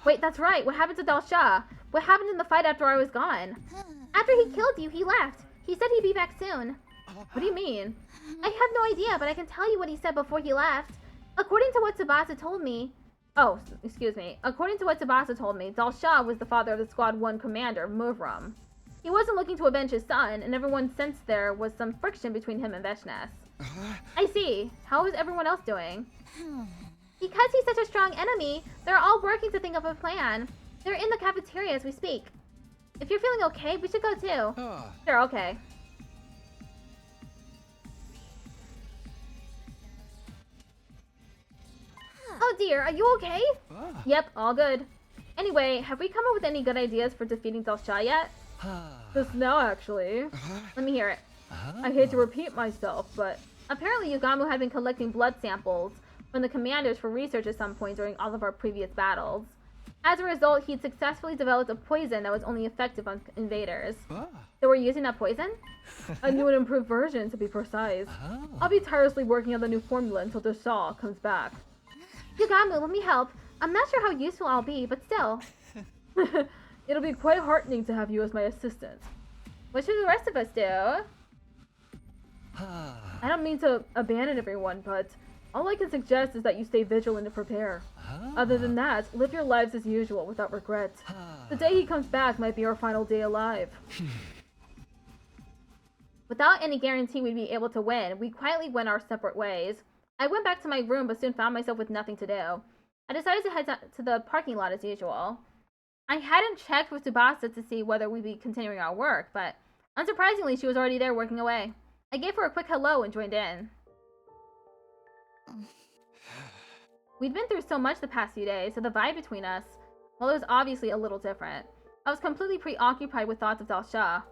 Wait, that's right. What happened to Dalsha? What happened in the fight after I was gone? After he killed you, he left. He said he'd be back soon. What do you mean? I have no idea, but I can tell you what he said before he left. According to what Tsubasa told me... Oh, excuse me. According to what Tsubasa told me, Dalsha was the father of the Squad 1 commander, Muvram. He wasn't looking to avenge his son, and everyone sensed there was some friction between him and Veshnes. I see. How is everyone else doing? Because he's such a strong enemy, they're all working to think of a plan. They're in the cafeteria as we speak. If you're feeling okay, we should go too. Sure, okay. Oh dear, are you okay? Yep, all good. Anyway, have we come up with any good ideas for defeating Dalsha yet? Just now, actually. Let me hear it. I hate to repeat myself, but apparently Yugamu had been collecting blood samples from the commanders for research at some point during all of our previous battles. As a result, he'd successfully developed a poison that was only effective on invaders. So we're using that poison? A new and improved version, to be precise. I'll be tirelessly working on the new formula until Dalsha comes back. Yugamu, let me help. I'm not sure how useful I'll be, but still. It'll be quite heartening to have you as my assistant. What should the rest of us do? I don't mean to abandon everyone, but all I can suggest is that you stay vigilant and prepare. Other than that, live your lives as usual without regret. The day he comes back might be our final day alive. Without any guarantee we'd be able to win, we quietly went our separate ways. I went back to my room but soon found myself with nothing to do. I decided to head to the parking lot as usual. I hadn't checked with Tsubasa to see whether we'd be continuing our work, but unsurprisingly she was already there working away. I gave her a quick hello and joined in. We'd been through so much the past few days, so the vibe between us, well, it was obviously a little different. I was completely preoccupied with thoughts of Dalsha.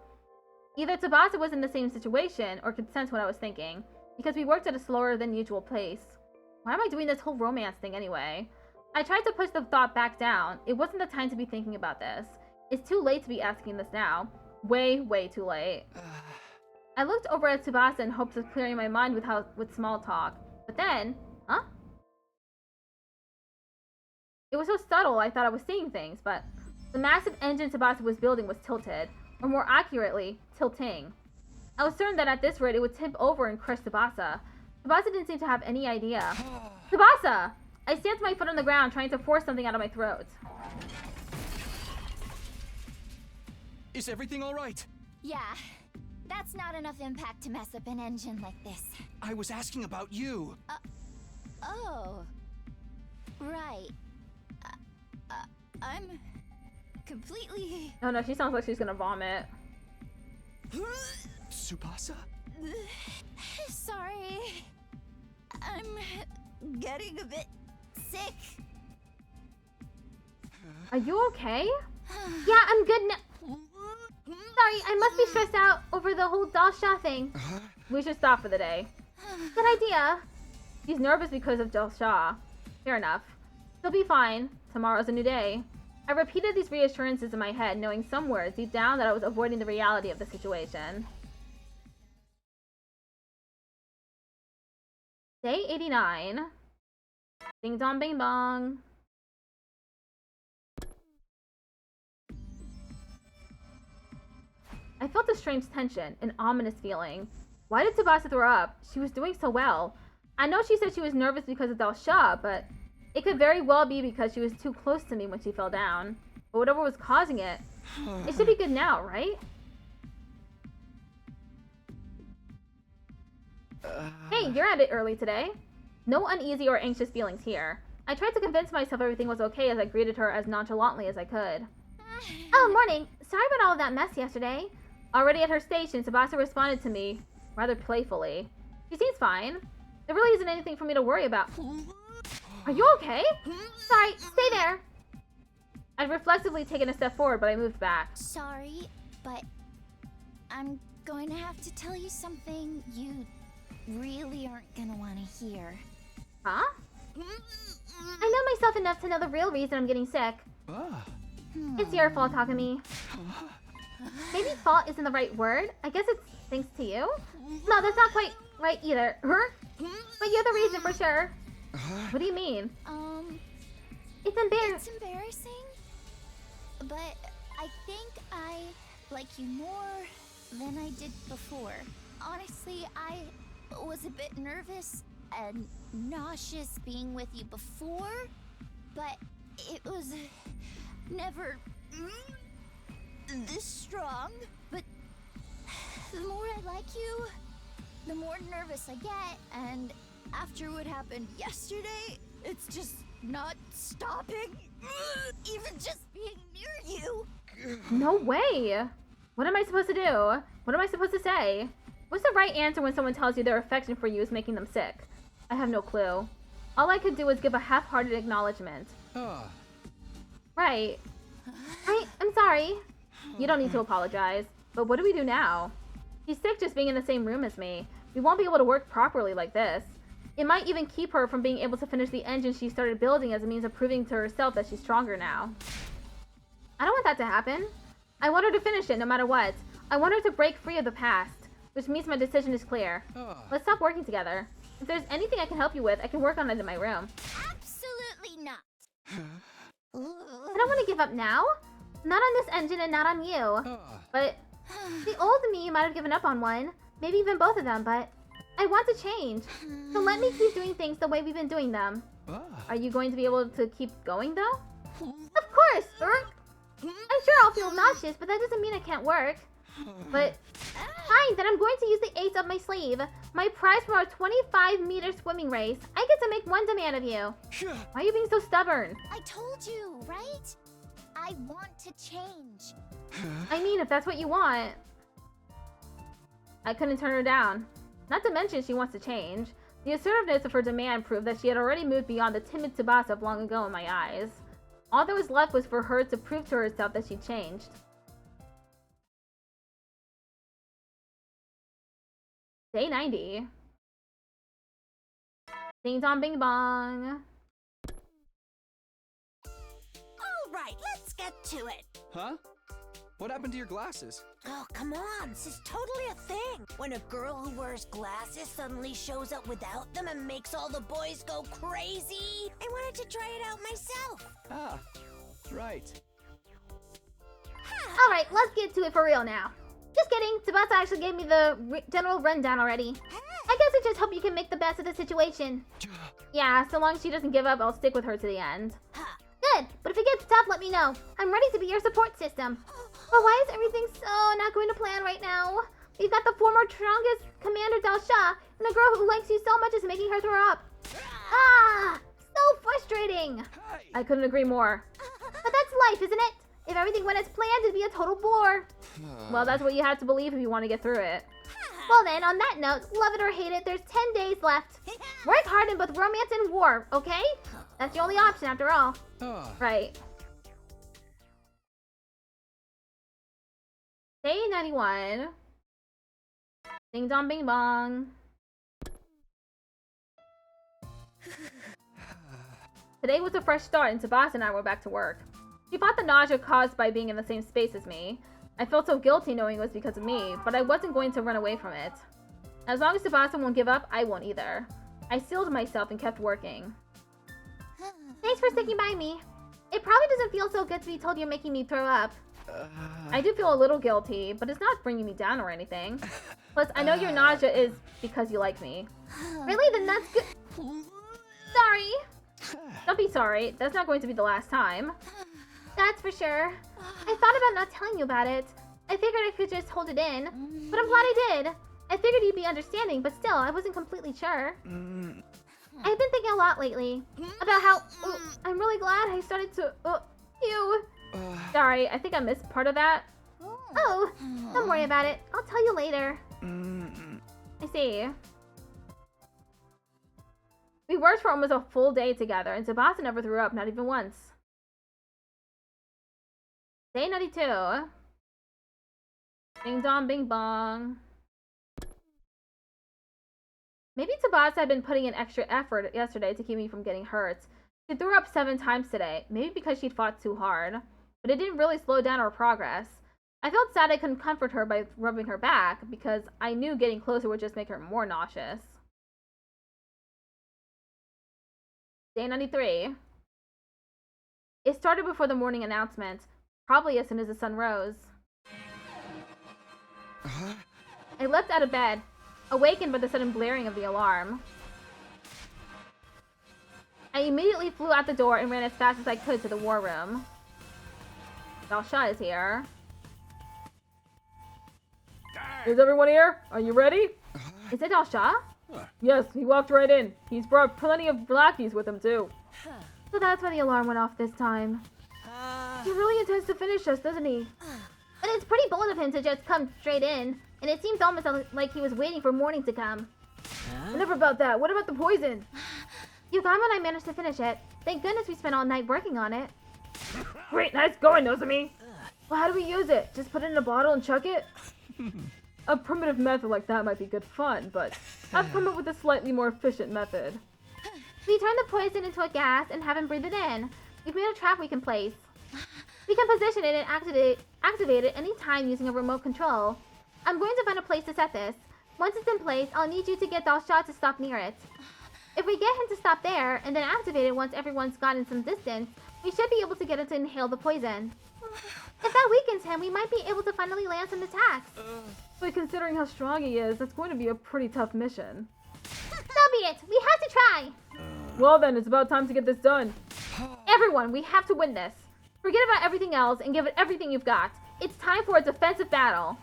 Either Tsubasa was in the same situation or could sense what I was thinking, because we worked at a slower than usual pace. Why am I doing this whole romance thing anyway? I tried to push the thought back down. It wasn't the time to be thinking about this. It's too late to be asking this now. Way, way too late. I looked over at Tsubasa in hopes of clearing my mind with small talk. But then, huh? It was so subtle I thought I was seeing things, but the massive engine Tsubasa was building was tilted, or more accurately, tilting. I was certain that at this rate it would tip over and crush Tsubasa. Tsubasa didn't seem to have any idea. Tsubasa! I stamped my foot on the ground, trying to force something out of my throat. Is everything all right? Yeah, that's not enough impact to mess up an engine like this. I was asking about you. Oh. Right. I'm completely... Oh no, she sounds like she's gonna vomit. Tsubasa? Sorry. I'm getting a bit sick. Are you okay? Yeah, I'm good now. Sorry, I must be stressed out over the whole Dalsha thing. We should stop for the day. Good idea. She's nervous because of Dalsha. Fair enough. She'll be fine. Tomorrow's a new day. I repeated these reassurances in my head, knowing somewhere deep down that I was avoiding the reality of the situation. Day 89. Ding dong bing bong. I felt a strange tension, an ominous feeling. Why did Tsubasa throw up? She was doing so well. I know she said she was nervous because of Dalsha, but it could very well be because she was too close to me when she fell down. But whatever was causing it, it should be good now, right? Hey, you're at it early today. No uneasy or anxious feelings here. I tried to convince myself everything was okay as I greeted her as nonchalantly as I could. Oh, morning. Sorry about all of that mess yesterday. Already at her station, Tsubasa responded to me rather playfully. She seems fine. There really isn't anything for me to worry about. Are you okay? Sorry, stay there. I'd reflexively taken a step forward, but I moved back. Sorry, but I'm going to have to tell you something you really aren't gonna want to hear. Huh? I know myself enough to know the real reason I'm getting sick. It's your fault, Takumi. Maybe fault isn't the right word. I guess it's thanks to you. No, that's not quite right either. Huh? But you're the reason for sure. What do you mean? It's embarrassing, but I think I like you more than I did before. Honestly, I was a bit nervous and nauseous being with you before, but it was never this strong. But the more I like you, the more nervous I get, and after what happened yesterday, it's just not stopping. Even just being near you. No way! What am I supposed to do? What am I supposed to say? What's the right answer when someone tells you their affection for you is making them sick? I have no clue. All I could do was give a half-hearted acknowledgement. Right. I'm sorry. You don't need to apologize. But what do we do now? She's sick just being in the same room as me. We won't be able to work properly like this. It might even keep her from being able to finish the engine she started building as a means of proving to herself that she's stronger now. I don't want that to happen. I want her to finish it no matter what. I want her to break free of the past, which means my decision is clear. Let's stop working together. If there's anything I can help you with, I can work on it in my room. Absolutely not. I don't want to give up now. Not on this engine and not on you. But the old me might have given up on one, maybe even both of them, but I want to change. So let me keep doing things the way we've been doing them. Are you going to be able to keep going though? Of course! I'm sure I'll feel nauseous, but that doesn't mean I can't work. But fine, then I'm going to use the ace up my sleeve. My prize for our 25-meter swimming race. I get to make one demand of you. Why are you being so stubborn? I told you, right? I want to change. I mean, if that's what you want. I couldn't turn her down. Not to mention she wants to change. The assertiveness of her demand proved that she had already moved beyond the timid Tsubasa of long ago in my eyes. All that was left was for her to prove to herself that she'd changed. Day 90. Ding dong bing bong. Alright, let's get to it. Huh? What happened to your glasses? Oh, come on, this is totally a thing. When a girl who wears glasses suddenly shows up without them and makes all the boys go crazy. I wanted to try it out myself. Ah, right. Alright, let's get to it for real now. Just kidding, Tsubasa actually gave me the general rundown already. I guess I just hope you can make the best of the situation. Yeah, so long as she doesn't give up, I'll stick with her to the end. Good, but if it gets tough, let me know. I'm ready to be your support system. But why is everything so not going to plan right now? We've got the former strongest Commander Dalsha, and the girl who likes you so much is making her throw up. Ah! So frustrating! I couldn't agree more. But that's life, isn't it? If everything went as planned, it'd be a total bore. Well, that's what you have to believe if you want to get through it. Well then, on that note, love it or hate it, there's 10 days left. Work hard in both romance and war, okay? That's the only option after all. Right. Day 91. Ding dong bing bong. Today was a fresh start and Tsubasa and I were back to work. She fought the nausea caused by being in the same space as me. I felt so guilty knowing it was because of me, but I wasn't going to run away from it. As long as Tsubasa won't give up, I won't either. I sealed myself and kept working. Thanks for sticking by me. It probably doesn't feel so good to be told you're making me throw up. I do feel a little guilty, but it's not bringing me down or anything. Plus, I know your nausea is because you like me. Really? Then that's good. Sorry. Don't be sorry. That's not going to be the last time. That's for sure. I thought about not telling you about it. I figured I could just hold it in, but I'm glad I did. I figured you'd be understanding, but still, I wasn't completely sure. I've been thinking a lot lately about how I'm really glad I started to you. Sorry, I think I missed part of that. Oh, don't worry about it. I'll tell you later. I see. We worked for almost a full day together, and Sebastian never threw up, not even once. Day 92. Ding dong, bing bong. Maybe Tobias had been putting in extra effort yesterday to keep me from getting hurt. She threw up 7 times today, maybe because she'd fought too hard. But it didn't really slow down our progress. I felt sad I couldn't comfort her by rubbing her back, because I knew getting closer would just make her more nauseous. Day 93. It started before the morning announcement, probably as soon as the sun rose. I leapt out of bed, awakened by the sudden blaring of the alarm. I immediately flew out the door and ran as fast as I could to the war room. Dalsha is here. Is everyone here? Are you ready? Is it Dalsha? Yes, he walked right in. He's brought plenty of lackeys with him, too. So that's why the alarm went off this time. He really intends to finish us, doesn't he? But it's pretty bold of him to just come straight in, and it seems almost like he was waiting for morning to come. Enough about that. What about the poison? You got when I managed to finish it. Thank goodness we spent all night working on it. Great, nice going, Nozomi. Well, how do we use it? Just put it in a bottle and chuck it? A primitive method like that might be good fun, but I've come up with a slightly more efficient method. We turn the poison into a gas and have him breathe it in. We've made a trap we can place. We can position it and activate it anytime using a remote control. I'm going to find a place to set this. Once it's in place, I'll need you to get Dalsha to stop near it. If we get him to stop there, and then activate it once everyone's gotten some distance, we should be able to get him to inhale the poison. If that weakens him, we might be able to finally land some attacks. But considering how strong he is, that's going to be a pretty tough mission. So be it. We have to try. Well then, it's about time to get this done. Everyone, we have to win this. Forget about everything else and give it everything you've got. It's time for a defensive battle.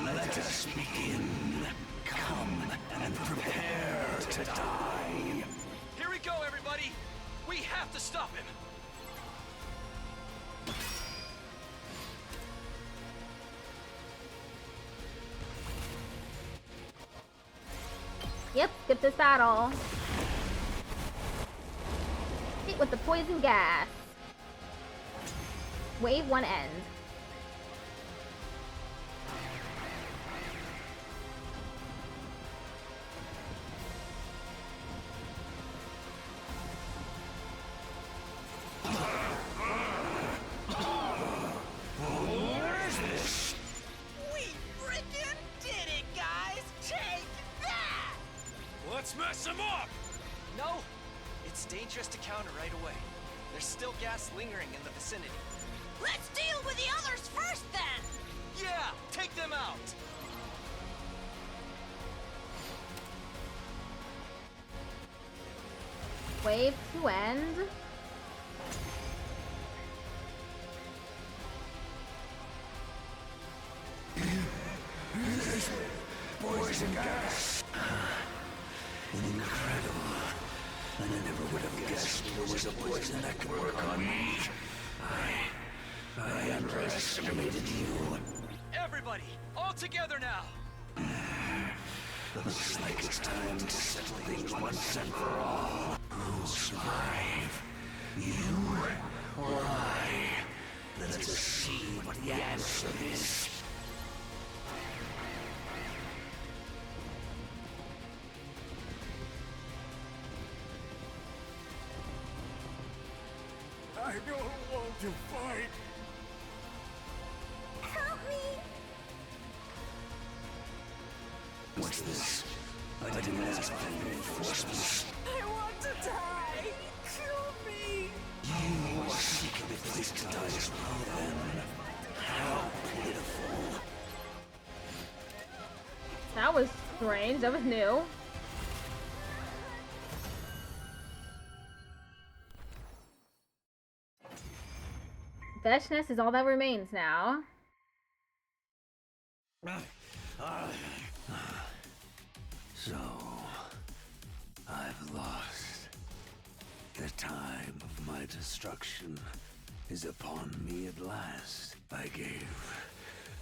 Let us begin. Come and prepare to die. Here we go, everybody! We have to stop him! Yep, skip this battle. Hit with the poison gas. Wave 1 end. Let's mess him up! No! It's dangerous to counter right away. There's still gas lingering in the vicinity. Let's deal with the others first, then! Yeah! Take them out! Wave 2 end. Poison gas. Incredible. I never would have guessed there was a poison that could work on me. I underestimated you. Everybody, all together now! Looks like it's time to settle things once and for all. Who'll survive? You or I? Let us see what the answer is. I don't want to fight. Help me! What's this? I didn't ask for reinforcements. I want to die! Kill me! You are seeking a place to die as well, then. How pitiful. That was strange. That was new. Veshness is all that remains now. So, I've lost. The time of my destruction is upon me at last. I gave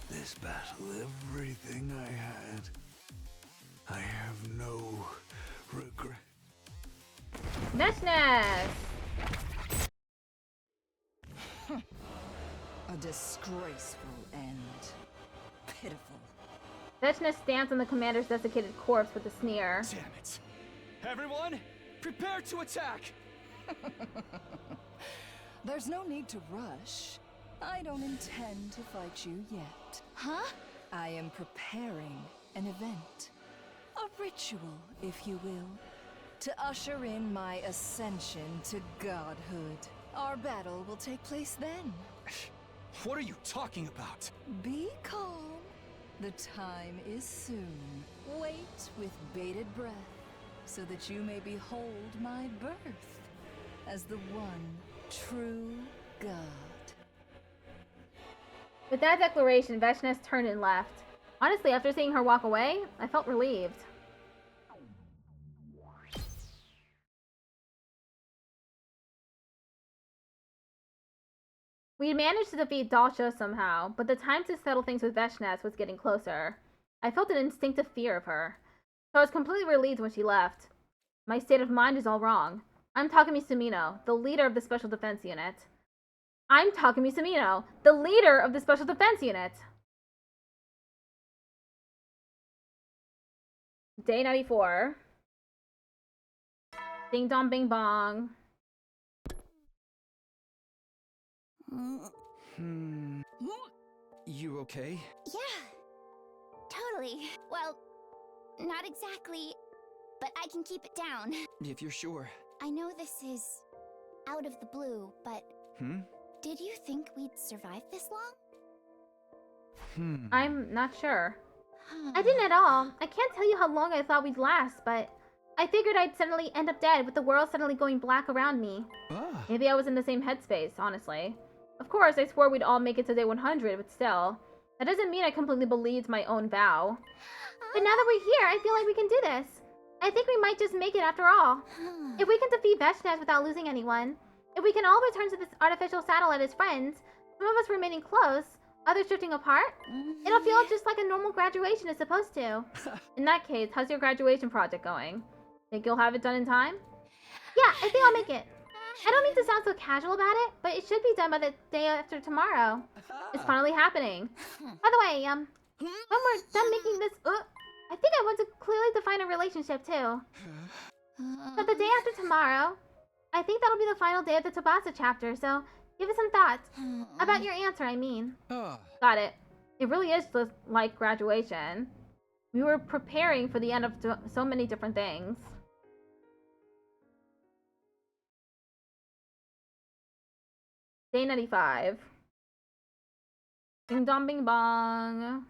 this battle everything I had. I have no regret. Veshness! A disgraceful end. Pitiful. Veshness stands on the commander's desiccated corpse with a sneer. Damn it. Everyone, prepare to attack! There's no need to rush. I don't intend to fight you yet. Huh? I am preparing an event. A ritual, if you will. To usher in my ascension to godhood. Our battle will take place then. What are you talking about? Be calm. The time is soon. Wait with bated breath, so that you may behold my birth as the one true God. With that declaration, Veshness turned and left. Honestly, after seeing her walk away, I felt relieved. We managed to defeat Dalsha somehow, but the time to settle things with Veshness was getting closer. I felt an instinctive fear of her, so I was completely relieved when she left. My state of mind is all wrong. I'm Takumi Sumino, the leader of the Special Defense Unit. I'm Takumi Sumino, the leader of the Special Defense Unit. Day 94. Ding dong bing bong. You okay? Yeah, totally. Well, not exactly, but I can keep it down. If you're sure. I know this is out of the blue, but did you think we'd survive this long? I'm not sure. I didn't at all. I can't tell you how long I thought we'd last, but I figured I'd suddenly end up dead with the world suddenly going black around me. Maybe I was in the same headspace, honestly. Of course, I swore we'd all make it to day 100, but still. That doesn't mean I completely believed my own vow. But now that we're here, I feel like we can do this. I think we might just make it after all. If we can defeat Veshness without losing anyone, if we can all return to this artificial satellite as friends, some of us remaining close, others drifting apart, it'll feel just like a normal graduation is supposed to. In that case, how's your graduation project going? Think you'll have it done in time? Yeah, I think I'll make it. I don't mean to sound so casual about it, but it should be done by the day after tomorrow. It's finally happening. By the way, when we're done making this, I think I want to clearly define a relationship too. So the day after tomorrow, I think that'll be the final day of the Tsubasa chapter, so give it some thoughts. About your answer, I mean. Got it. It really is just like graduation. We were preparing for the end of so many different things. Day 95. Ding dong bing bong.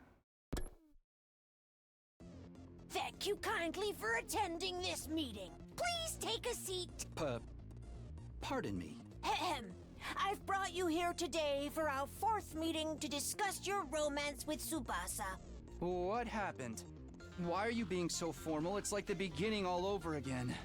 Thank you kindly for attending this meeting. Please take a seat. Pardon me. Ahem. I've brought you here today for our 4th meeting to discuss your romance with Tsubasa. What happened? Why are you being so formal? It's like the beginning all over again.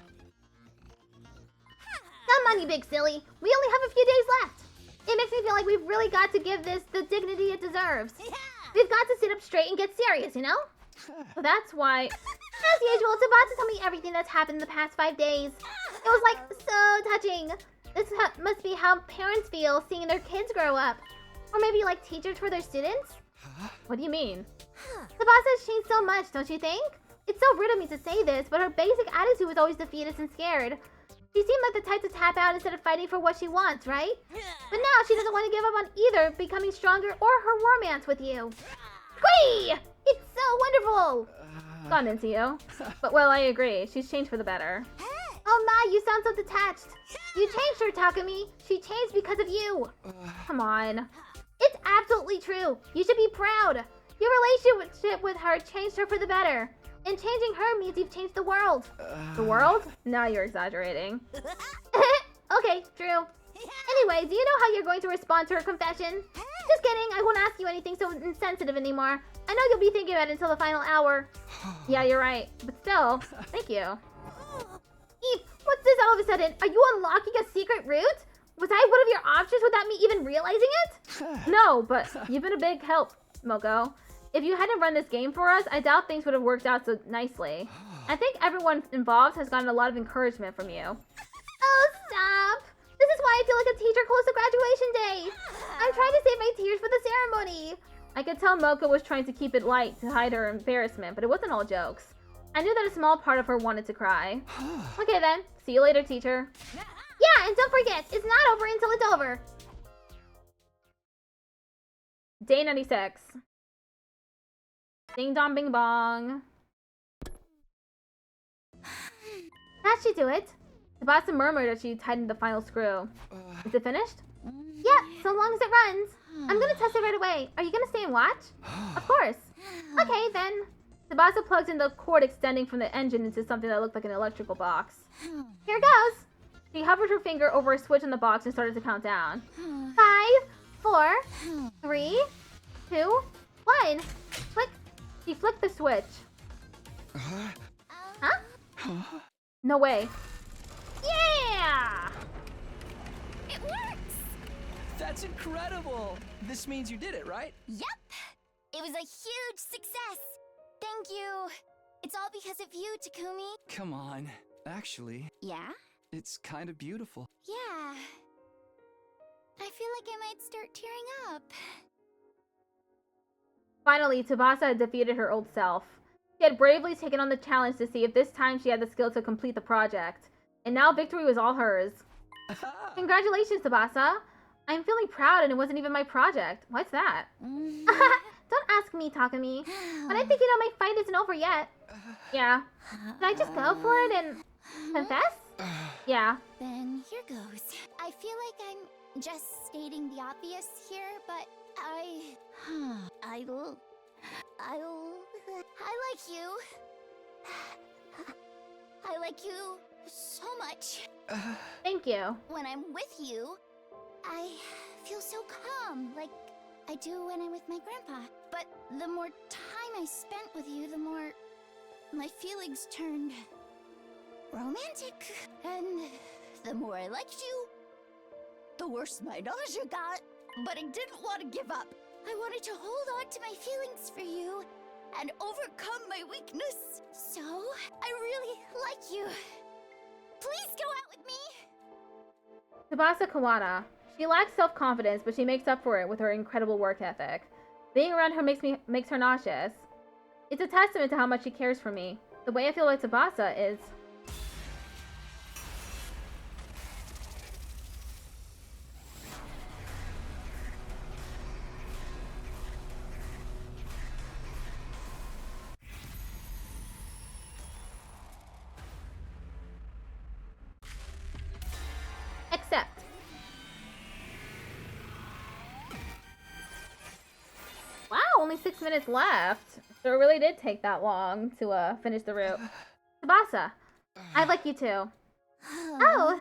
Come on, you big silly. We only have a few days left. It makes me feel like we've really got to give this the dignity it deserves. Yeah. We've got to sit up straight and get serious, you know? So that's why, as usual, Tsubasa told me everything that's happened in the past 5 days. It was like so touching. This must be how parents feel seeing their kids grow up. Or maybe like teachers for their students? What do you mean? Tsubasa's changed so much, don't you think? It's so rude of me to say this, but her basic attitude was always defeatist and scared. She seemed like the type to tap out instead of fighting for what she wants, right? But now she doesn't want to give up on either becoming stronger or her romance with you. Squee! It's so wonderful! Gone into you. But well, I agree. She's changed for the better. Oh my, you sound so detached. You changed her, Takumi. She changed because of you. Come on. It's absolutely true. You should be proud. Your relationship with her changed her for the better. And changing her means you've changed the world. The world? Now you're exaggerating. Okay, true. Anyway, do you know how you're going to respond to her confession? Just kidding, I won't ask you anything so insensitive anymore. I know you'll be thinking about it until the final hour. Yeah, you're right. But still, thank you. Eve, what's this all of a sudden? Are you unlocking a secret route? Was I one of your options without me even realizing it? No, but you've been a big help, Moko. If you hadn't run this game for us, I doubt things would have worked out so nicely. I think everyone involved has gotten a lot of encouragement from you. Oh, stop! This is why I feel like a teacher close to graduation day. I'm trying to save my tears for the ceremony. I could tell Moko was trying to keep it light to hide her embarrassment, but it wasn't all jokes. I knew that a small part of her wanted to cry. Okay then, see you later, teacher. Yeah, and don't forget, it's not over until it's over. Day 96. Ding dong bing bong. That should do it. Tsubasa murmured as she tightened the final screw. Is it finished? Yeah, so long as it runs. I'm gonna test it right away. Are you gonna stay and watch? Of course. Okay, then. Tsubasa plugged in the cord extending from the engine into something that looked like an electrical box. Here goes. She hovered her finger over a switch on the box and started to count down. 5, 4, 3, 2, 1. Click. She flicked the switch. Huh? No way. Yeah! It works! That's incredible! This means you did it, right? Yep! It was a huge success! Thank you! It's all because of you, Takumi. Come on. Actually, Yeah? it's kind of beautiful. Yeah. I feel like I might start tearing up. Finally, Tsubasa had defeated her old self. She had bravely taken on the challenge to see if this time she had the skill to complete the project. And now victory was all hers. Congratulations, Tsubasa! I'm feeling proud and it wasn't even my project. What's that? Don't ask me, Takumi. But I think you know my fight isn't over yet. Yeah. Did I just go for it and confess? Yeah. Then here goes. I feel like I'm just stating the obvious here, but I like you. I like you so much. Thank you. When I'm with you, I feel so calm, like I do when I'm with my grandpa. But the more time I spent with you, the more my feelings turned romantic. And the more I liked you, the worse my nausea got. But I didn't want to give up. I wanted to hold on to my feelings for you and overcome my weakness. So, I really like you. Please go out with me. Tsubasa Kawada. She lacks self-confidence, but she makes up for it with her incredible work ethic. Being around her makes her nauseous. It's a testament to how much she cares for me. The way I feel like Tsubasa is... Except. Wow, only 6 minutes left. So it really did take that long to finish the route. Tsubasa, I like you too. Oh,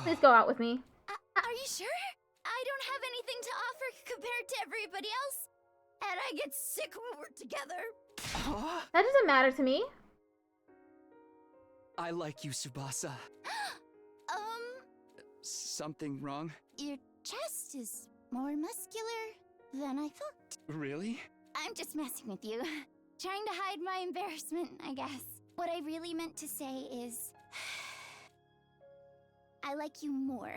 please go out with me. Are you sure? I don't have anything to offer compared to everybody else. And I get sick when we're together. That doesn't matter to me. I like you, Tsubasa. Something wrong? Your chest is more muscular than I thought. Really? I'm just messing with you. Trying to hide my embarrassment, I guess. What I really meant to say is... I like you more.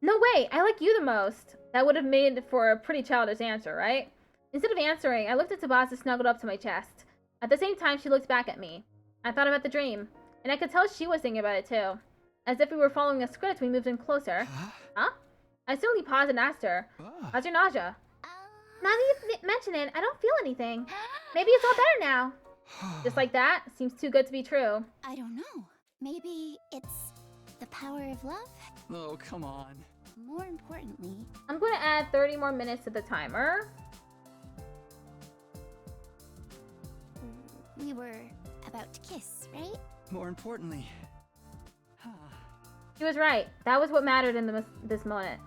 No way, I like you the most. That would have made for a pretty childish answer, right? Instead of answering, I looked at Tsubasa snuggled up to my chest. At the same time, she looked back at me. I thought about the dream. And I could tell she was thinking about it too. As if we were following a script, we moved in closer. Huh? I suddenly paused and asked her, how's your nausea? Now that you mention it, I don't feel anything. Maybe it's all better now. Just like that? Seems too good to be true. I don't know. Maybe it's the power of love? Oh, come on. More importantly... I'm going to add 30 more minutes to the timer. We were about to kiss, right? More importantly... She was right. That was what mattered in this moment.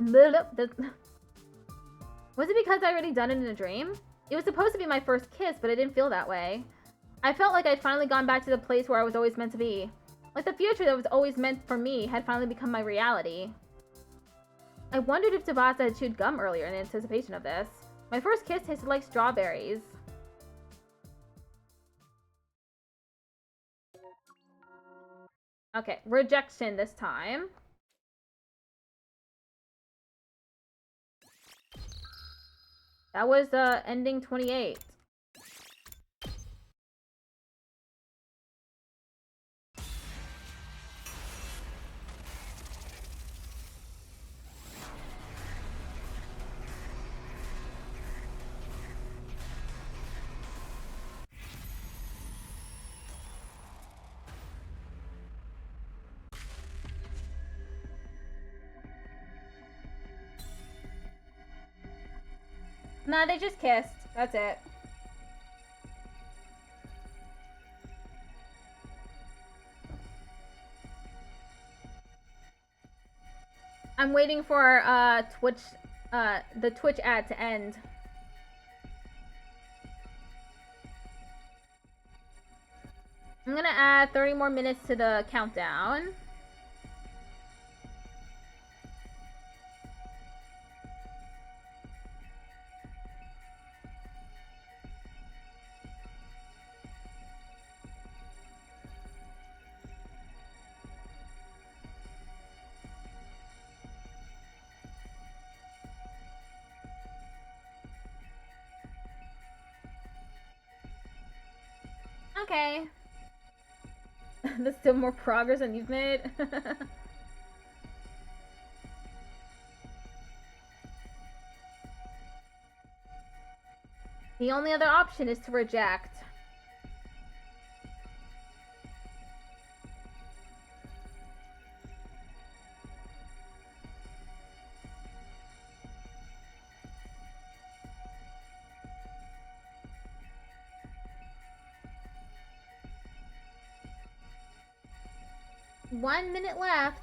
Was it because I'd already done it in a dream? It was supposed to be my first kiss, but it didn't feel that way. I felt like I'd finally gone back to the place where I was always meant to be. Like the future that was always meant for me had finally become my reality. I wondered if Tsubasa had chewed gum earlier in anticipation of this. My first kiss tasted like strawberries. Okay, rejection this time. That was ending 28. Nah, they just kissed. That's it. I'm waiting for the Twitch ad to end. I'm gonna add 30 more minutes to the countdown. Okay. There's still more progress than you've made. The only other option is to reject. One minute left.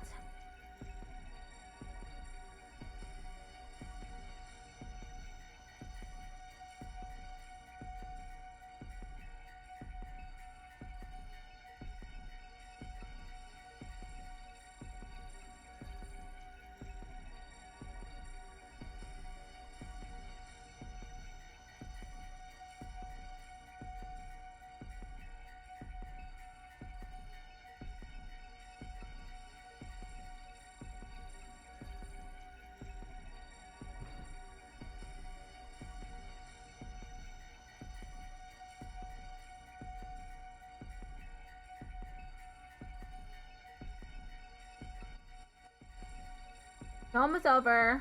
Almost over.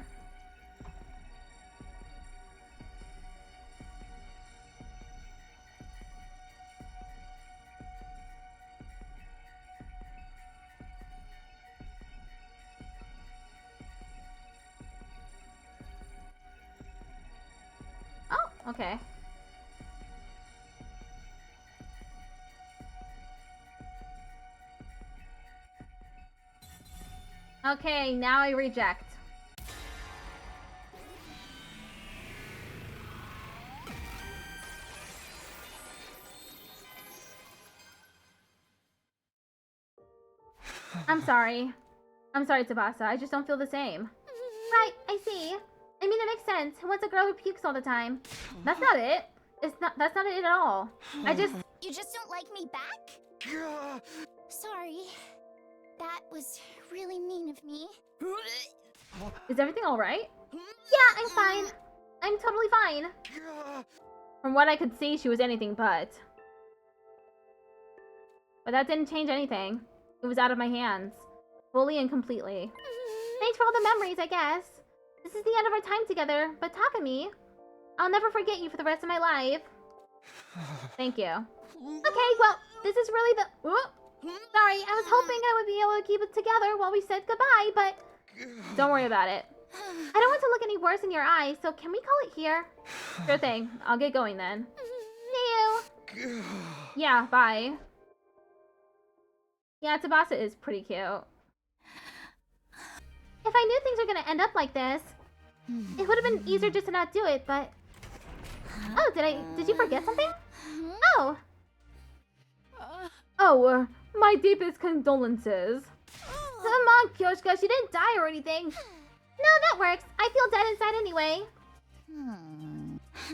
Oh, okay. Okay, now I reject. I'm sorry, Tsubasa. I just don't feel the same. Right, I see. I mean, it makes sense. What's a girl who pukes all the time? That's not it. That's not it at all. You just don't like me back? Sorry. That was really mean of me. Is everything alright? Yeah, I'm fine. I'm totally fine. From what I could see, she was anything but But that didn't change anything. It was out of my hands. Fully and completely. Thanks for all the memories, I guess. This is the end of our time together, but Takumi, I'll never forget you for the rest of my life. Thank you. Okay, well, this is really the... Sorry, I was hoping I would be able to keep it together while we said goodbye, but... Don't worry about it. I don't want to look any worse in your eyes, so can we call it here? Sure thing. I'll get going then. See you. Yeah, bye. Yeah, Tsubasa is pretty cute. If I knew things were gonna end up like this, it would have been easier just to not do it, but... Oh, did you forget something? Oh! Oh, my deepest condolences. Come on, Kyoshka, she didn't die or anything. No, that works. I feel dead inside anyway.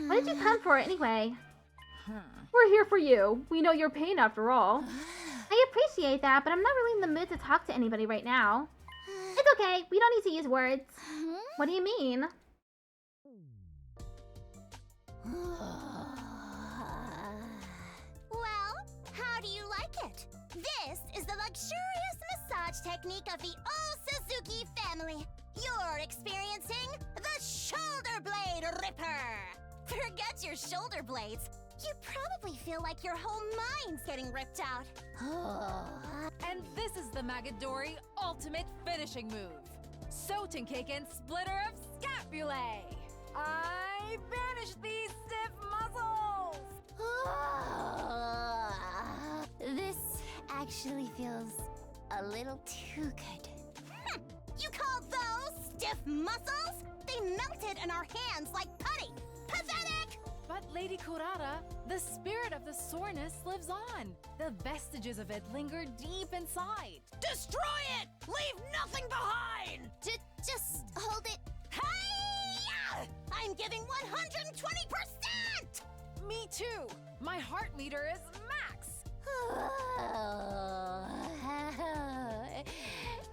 What did you come for anyway? We're here for you. We know your pain after all. I appreciate that, but I'm not really in the mood to talk to anybody right now. It's okay. We don't need to use words. What do you mean? Well, how do you like it? This is the luxurious massage technique of the All Suzuki family. You're experiencing the Shoulder Blade Ripper. Forget your shoulder blades. You probably feel like your whole mind's getting ripped out. And this is the Magadori ultimate finishing move. Sotenkeiken Splitter of Scapulae. I banish these stiff muscles. This actually feels a little too good. You call those stiff muscles? They melted in our hands like putty. Pathetic! But Lady Kurata, the spirit of the soreness lives on. The vestiges of it linger deep inside. Destroy it! Leave nothing behind! Just hold it. Hi-ya! I'm giving 120%! Me too! My heart meter is max!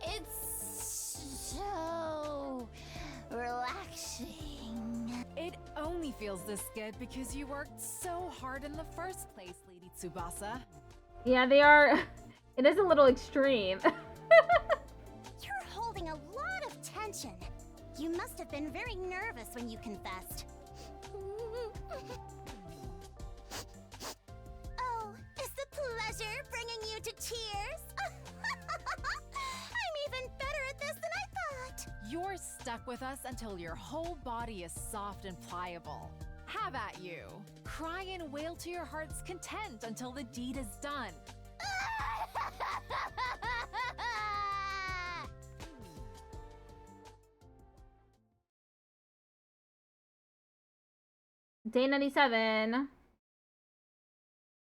It's so relaxing. It only feels this good because you worked so hard in the first place, Lady Tsubasa. Yeah, they are... It is a little extreme. You're holding a lot of tension. You must have been very nervous when you confessed. Oh, is the pleasure bringing you to tears? I'm even better at this than I thought. You're stuck with us until your whole body is soft and pliable. Have at you. Cry and wail to your heart's content until the deed is done. Day 97.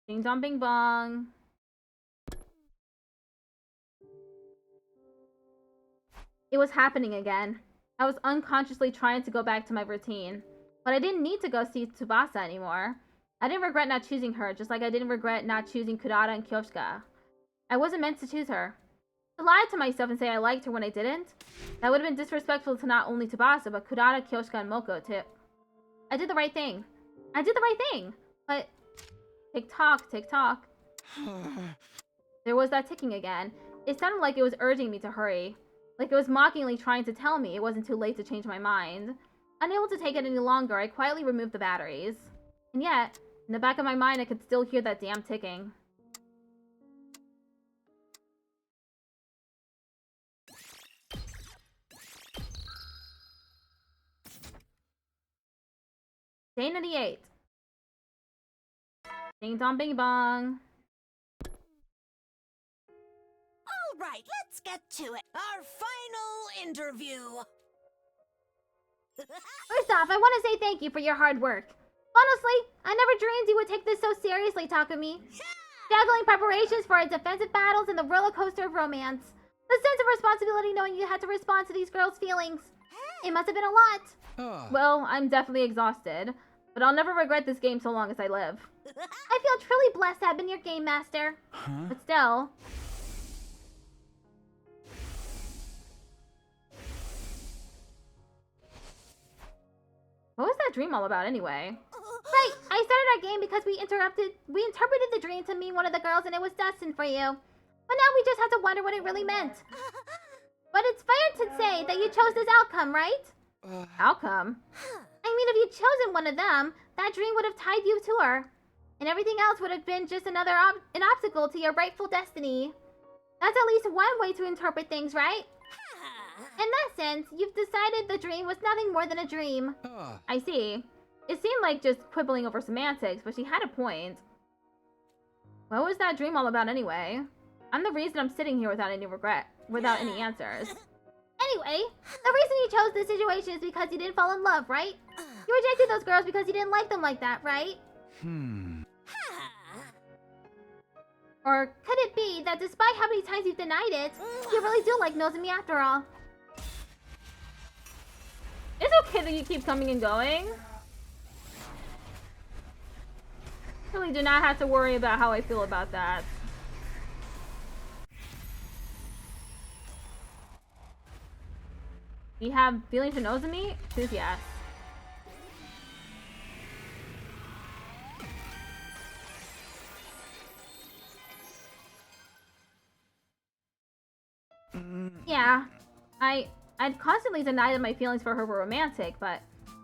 Ding dong bing bong. It was happening again. I was unconsciously trying to go back to my routine. But I didn't need to go see Tsubasa anymore. I didn't regret not choosing her, just like I didn't regret not choosing Kurata and Kyoshka. I wasn't meant to choose her. To lie to myself and say I liked her when I didn't, that would have been disrespectful to not only Tsubasa, but Kurata, Kyoshka, and Moko too. I did the right thing. I did the right thing! But... Tick-tock, tick-tock. There was that ticking again. It sounded like it was urging me to hurry. Like it was mockingly trying to tell me it wasn't too late to change my mind. Unable to take it any longer, I quietly removed the batteries. And yet, in the back of my mind, I could still hear that damn ticking. Day 98. Ding dong bing bong. All right, let's get to it. Our final interview. First off, I want to say thank you for your hard work. Honestly, I never dreamed you would take this so seriously, Takumi. Juggling preparations for our defensive battles and the roller coaster of romance. The sense of responsibility knowing you had to respond to these girls' feelings. It must have been a lot. Well, I'm definitely exhausted. But I'll never regret this game so long as I live. I feel truly blessed to have been your game master. But still... What was that dream all about anyway? Right, I started our game because we interpreted the dream to mean one of the girls and it was destined for you. But now we just have to wonder what it really meant. But it's fair to say that you chose this outcome, right? Outcome? I mean, if you'd chosen one of them, that dream would have tied you to her. And everything else would have been just another an obstacle to your rightful destiny. That's at least one way to interpret things, right? In that sense, you've decided the dream was nothing more than a dream. I see. It seemed like just quibbling over semantics, but she had a point. What was that dream all about anyway? I'm the reason I'm sitting here without any any answers. Anyway, the reason you chose this situation is because you didn't fall in love, right? You rejected those girls because you didn't like them like that, right? Or could it be that despite how many times you've denied it, you really do like Nozomi after all? It's okay that you keep coming and going. Really do not have to worry about how I feel about that. Do you have feelings for Nozomi? Choose yes. Yeah, I'd constantly denied that my feelings for her were romantic, but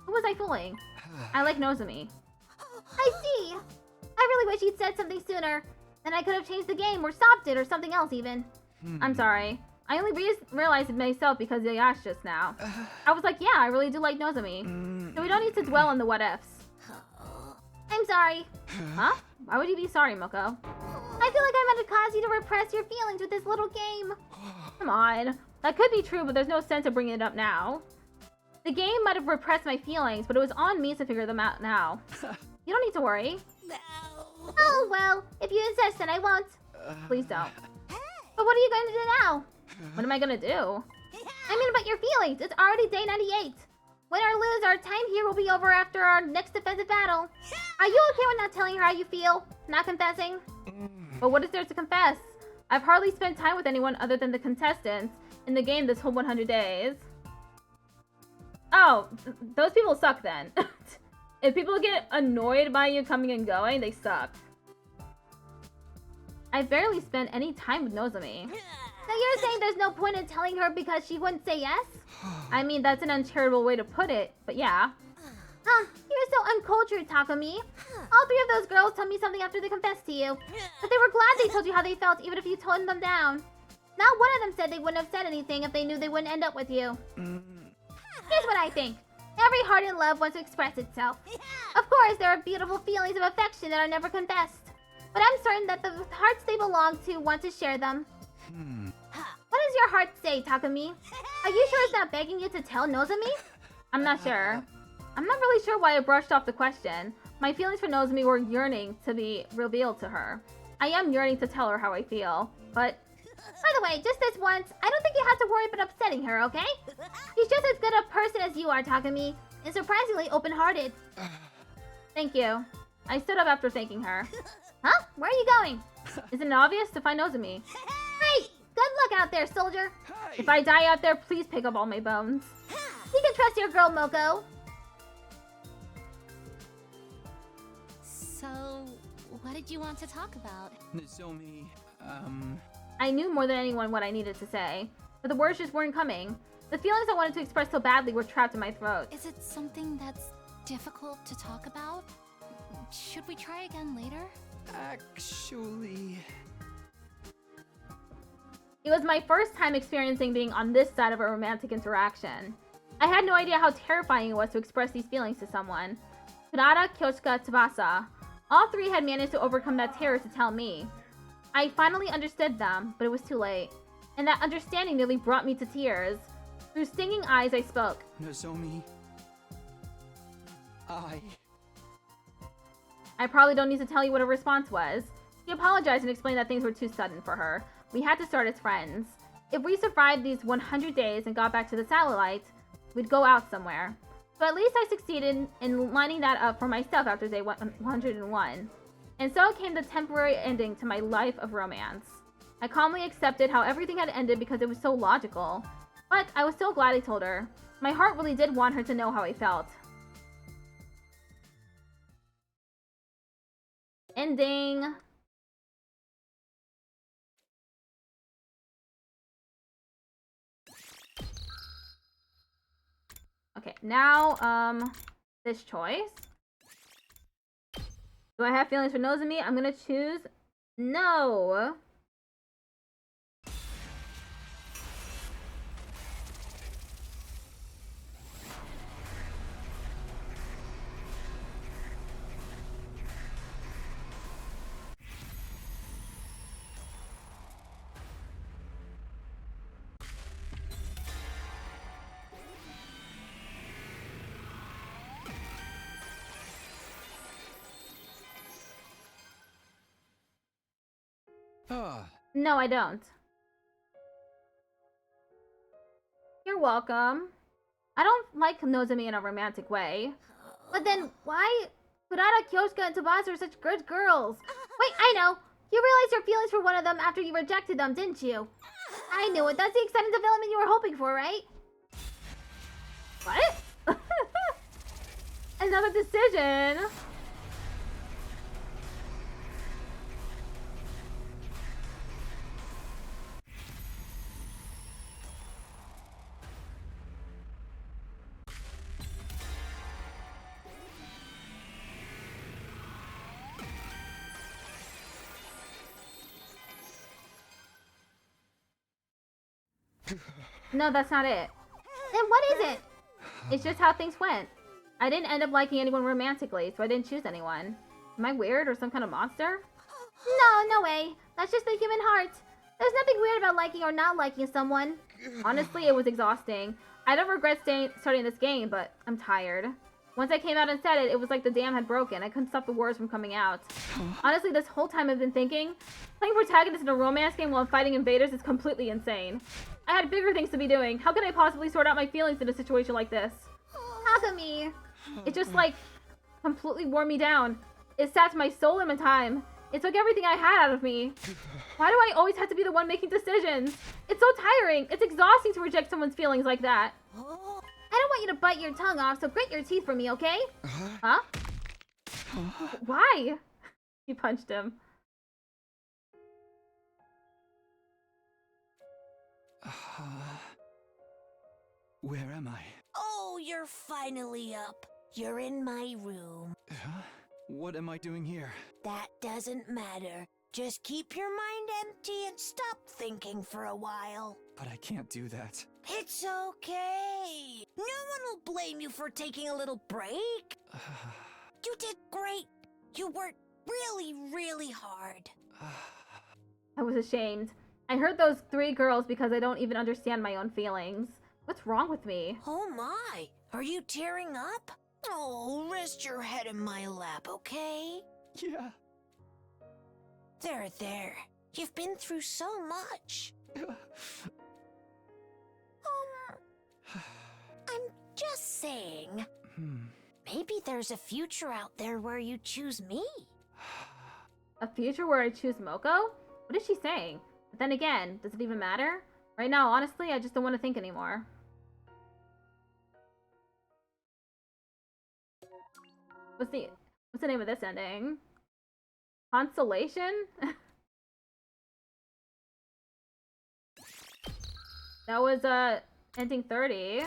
who was I fooling? I like Nozomi. I see. I really wish you'd said something sooner. Then I could have changed the game or stopped it or something else even. I'm sorry. I only realized it myself because you asked just now. I was like, yeah, I really do like Nozomi. So we don't need to dwell on the what ifs. I'm sorry. Huh? Why would you be sorry, Moko? I feel like I might have caused you to repress your feelings with this little game. Come on. That could be true, but there's no sense of bringing it up now. The game might have repressed my feelings, but it was on me to figure them out now. You don't need to worry. No. Oh, well, if you insist, then I won't. Please don't. But what are you going to do now? What am I gonna do? I mean about your feelings. It's already day 98. Win or lose, our time here will be over after our next defensive battle. Are you okay with not telling her how you feel? Not confessing? But what is there to confess? I've hardly spent time with anyone other than the contestants in the game this whole 100 days. Oh, those people suck then. If people get annoyed by you coming and going, they suck. I barely spent any time with Nozomi. So you're saying there's no point in telling her because she wouldn't say yes? I mean, that's an uncharitable way to put it, but yeah. Huh, you're so uncultured, Takumi. All three of those girls told me something after they confessed to you. But they were glad they told you how they felt even if you toned them down. Not one of them said they wouldn't have said anything if they knew they wouldn't end up with you. Here's what I think. Every heart in love wants to express itself. Of course, there are beautiful feelings of affection that are never confessed. But I'm certain that the hearts they belong to want to share them. What does your heart say, Takumi? Are you sure it's not begging you to tell Nozomi? I'm not sure. I'm not really sure why I brushed off the question. My feelings for Nozomi were yearning to be revealed to her. I am yearning to tell her how I feel, but... By the way, just this once, I don't think you have to worry about upsetting her, okay? She's just as good a person as you are, Takumi, and surprisingly open-hearted. Thank you. I stood up after thanking her. Huh? Where are you going? Isn't it obvious? To find Nozomi. Great! Good luck out there, soldier! If I die out there, please pick up all my bones. You can trust your girl, Moko. So, what did you want to talk about? Nozomi, I knew more than anyone what I needed to say, but the words just weren't coming. The feelings I wanted to express so badly were trapped in my throat. Is it something that's difficult to talk about? Should we try again later? Actually... It was my first time experiencing being on this side of a romantic interaction. I had no idea how terrifying it was to express these feelings to someone. Kunada, Kyoshika, Tsubasa. All three had managed to overcome that terror to tell me. I finally understood them, but it was too late. And that understanding nearly brought me to tears. Through stinging eyes, I spoke. Nozomi... I probably don't need to tell you what her response was. She apologized and explained that things were too sudden for her. We had to start as friends. If we survived these 100 days and got back to the satellite, we'd go out somewhere. So at least I succeeded in lining that up for myself after day 101. And so came the temporary ending to my life of romance. I calmly accepted how everything had ended because it was so logical. But I was so glad I told her. My heart really did want her to know how I felt. ending. Okay, now, this choice. Do I have feelings for Nozomi? I'm gonna choose no. No, I don't. You're welcome. I don't like Nozomi in a romantic way. But then, why? Kurara, Kyoshika, and Tsubasa are such good girls. Wait, I know. You realized your feelings for one of them after you rejected them, didn't you? I knew it. That's the exciting development you were hoping for, right? What? Another decision. No, that's not it. Then what is it? It's just how things went. I didn't end up liking anyone romantically, so I didn't choose anyone. Am I weird or some kind of monster? No way. That's just the human heart. There's nothing weird about liking or not liking someone. Honestly, it was exhausting. I don't regret starting this game, but I'm tired. Once I came out and said it, it was like the dam had broken. I couldn't stop the words from coming out. Honestly, this whole time I've been thinking, playing protagonist in a romance game while fighting invaders is completely insane. I had bigger things to be doing. How could I possibly sort out my feelings in a situation like this? Hakami. It just, like, completely wore me down. It sapped my soul and my time. It took everything I had out of me. Why do I always have to be the one making decisions? It's so tiring. It's exhausting to reject someone's feelings like that. I don't want you to bite your tongue off, so grit your teeth for me, okay? Huh? Why? He punched him. Where am I? Oh, you're finally up. You're in my room. Huh? What am I doing here? That doesn't matter. Just keep your mind empty and stop thinking for a while. But I can't do that. It's okay. No one will blame you for taking a little break. You did great. You worked really, really hard. I was ashamed. I hurt those 3 girls because I don't even understand my own feelings. What's wrong with me? Oh my, are you tearing up? Oh, rest your head in my lap, okay? Yeah. There. You've been through so much. I'm just saying. Maybe there's a future out there where you choose me. A future where I choose Moko? What is she saying? But then again, does it even matter? Right now, honestly, I just don't want to think anymore. What's the name of this ending? Consolation? That was ending 30.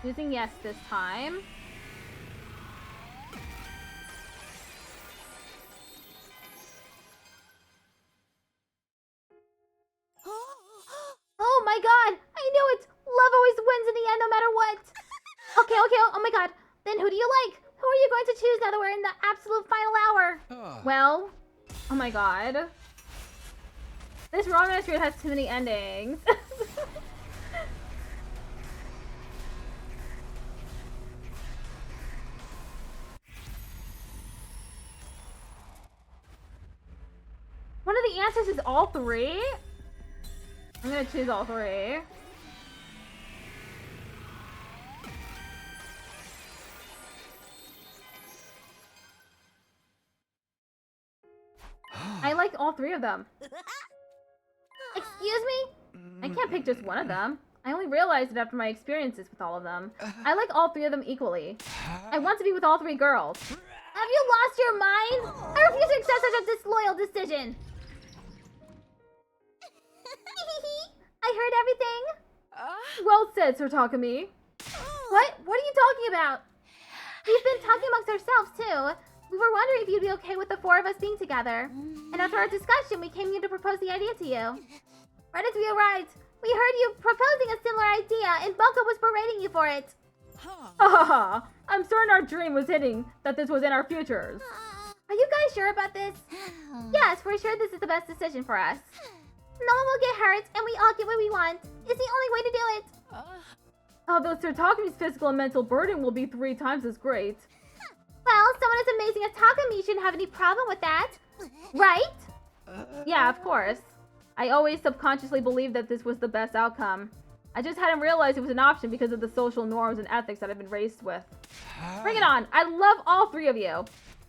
Using yes this time. Oh my god! I knew it! Love always wins in the end no matter what! Okay, oh my god. Then who do you like? Who are you going to choose now that we're in the absolute final hour? Well, oh my god. This romance read has too many endings. One of the answers is all 3? I'm gonna choose all three. I like all three of them. Excuse me? I can't pick just one of them. I only realized it after my experiences with all of them. I like all three of them equally. I want to be with all three girls. Have you lost your mind? I refuse to accept such a disloyal decision. I heard everything. Well said, Sir Takumi. What? What are you talking about? We've been talking amongst ourselves, too. We were wondering if you'd be okay with the four of us being together. And after our discussion, we came here to propose the idea to you. Right as we arrived, we heard you proposing a similar idea, and Boko was berating you for it. Ha! I'm certain our dream was hitting that this was in our futures. Are you guys sure about this? Yes, we're sure this is the best decision for us. No one will get hurt, and we all get what we want. It's the only way to do it. Although Sir Takumi's physical and mental burden will be 3 times as great. Well, someone as amazing as Takumi shouldn't have any problem with that. Right? Yeah, of course. I always subconsciously believed that this was the best outcome. I just hadn't realized it was an option because of the social norms and ethics that I've been raised with. Bring it on! I love all 3 of you!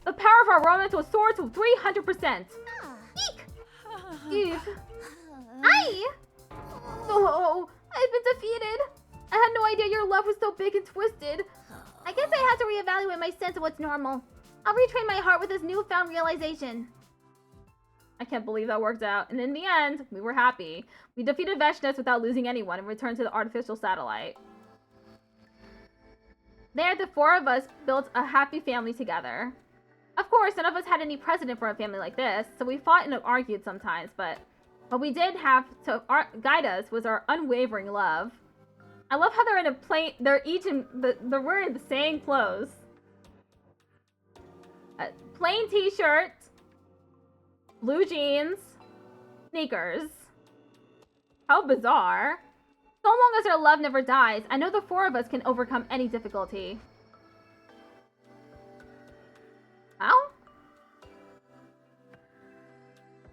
The power of our romance will soar to 300%! Eve! Aye! Oh, I've been defeated! I had no idea your love was so big and twisted. I guess I had to reevaluate my sense of what's normal. I'll retrain my heart with this newfound realization. I can't believe that worked out. And in the end, we were happy. We defeated Veshness without losing anyone and returned to the artificial satellite. There, the 4 of us built a happy family together. Of course, none of us had any precedent for a family like this, so we fought and argued sometimes, but what we did have to guide us was our unwavering love. I love how they're each in they're wearing the same clothes. Plain t-shirt, blue jeans, sneakers. How bizarre. So long as our love never dies, I know the 4 of us can overcome any difficulty. How?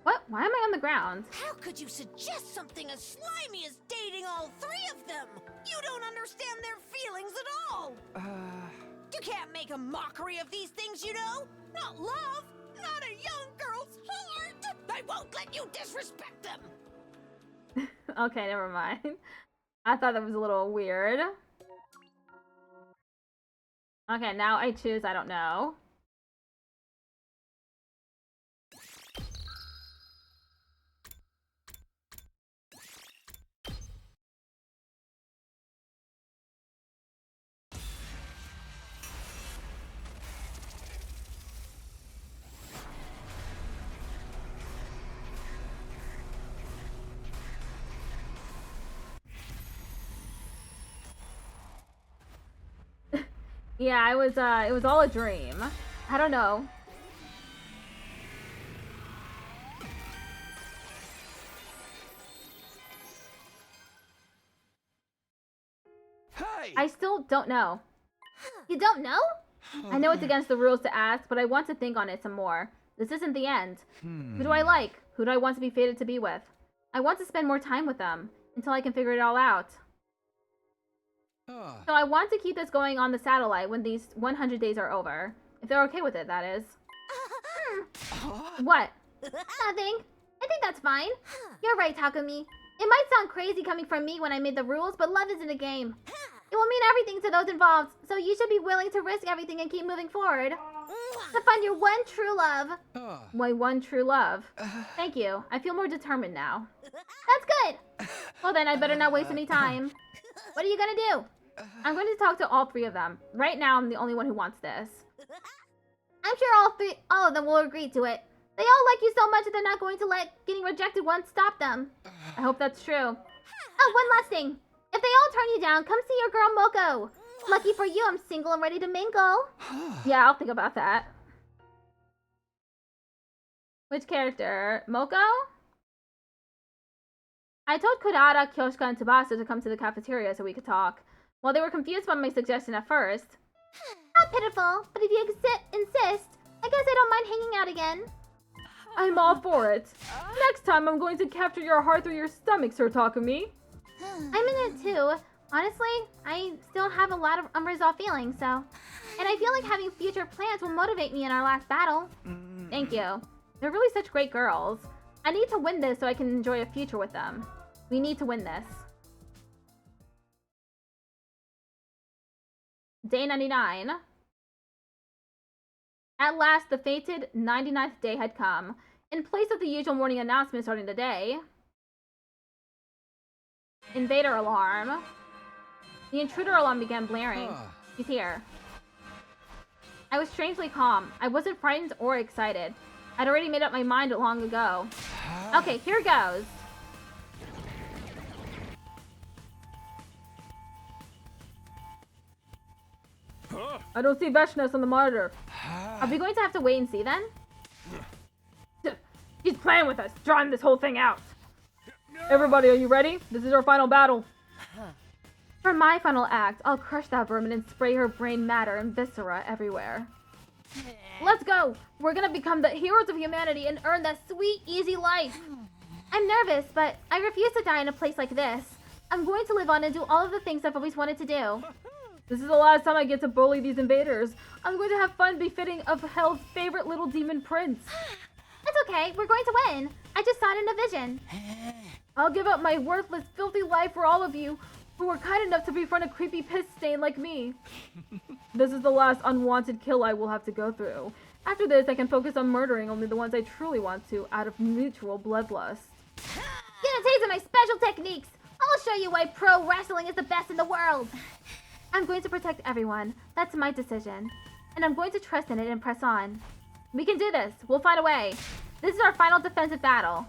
What? Why am I on the ground? How could you suggest something as slimy as dating all 3 of them? You don't understand their feelings at all. You can't make a mockery of these things, you know? Not love, not a young girl's heart. I won't let you disrespect them. Okay, never mind. I thought that was a little weird. Okay, now I choose I don't know. Yeah, it was all a dream. I don't know. Hey! I still don't know. You don't know? I know it's against the rules to ask, but I want to think on it some more. This isn't the end. Who do I like? Who do I want to be fated to be with? I want to spend more time with them, until I can figure it all out. So I want to keep this going on the satellite when these 100 days are over. If they're okay with it, that is. What? Nothing. I think that's fine. You're right, Takumi. It might sound crazy coming from me when I made the rules, but love isn't a game. It will mean everything to those involved, so you should be willing to risk everything and keep moving forward. To find your one true love. My one true love. Thank you. I feel more determined now. That's good. Well then, I better not waste any time. What are you gonna do? I'm going to talk to all 3 of them. Right now, I'm the only one who wants this. I'm sure all of them will agree to it. They all like you so much that they're not going to let getting rejected once stop them. I hope that's true. Oh, one last thing. If they all turn you down, come see your girl Moko. Lucky for you, I'm single and ready to mingle. Yeah, I'll think about that. Which character? Moko? I told Kodada, Kyoshika, and Tsubasa to come to the cafeteria so we could talk. Well, they were confused by my suggestion at first. How pitiful, but if you insist, I guess I don't mind hanging out again. I'm all for it. Next time, I'm going to capture your heart through your stomach, Sir Takumi. I'm in it too. Honestly, I still have a lot of unresolved feelings, so... And I feel like having future plans will motivate me in our last battle. Thank you. They're really such great girls. I need to win this so I can enjoy a future with them. We need to win this. Day 99. At last, the fated 99th day had come. In place of the usual morning announcement starting the day, invader alarm. The intruder alarm began blaring. He's here. I was strangely calm. I wasn't frightened or excited. I'd already made up my mind long ago. Okay, here goes. I don't see Veshness on the monitor. Are we going to have to wait and see then? He's playing with us, drawing this whole thing out. Everybody, are you ready? This is our final battle. For my final act, I'll crush that vermin and spray her brain matter and viscera everywhere. Let's go! We're gonna become the heroes of humanity and earn that sweet, easy life. I'm nervous, but I refuse to die in a place like this. I'm going to live on and do all of the things I've always wanted to do. This is the last time I get to bully these invaders. I'm going to have fun befitting of Hell's favorite little demon prince. That's okay, we're going to win. I just saw it in a vision. I'll give up my worthless, filthy life for all of you who were kind enough to befriend a creepy piss stain like me. This is the last unwanted kill I will have to go through. After this, I can focus on murdering only the ones I truly want to, out of mutual bloodlust. Get a taste of my special techniques! I'll show you why pro wrestling is the best in the world! I'm going to protect everyone. That's my decision. And I'm going to trust in it and press on. We can do this. We'll find a way. This is our final defensive battle.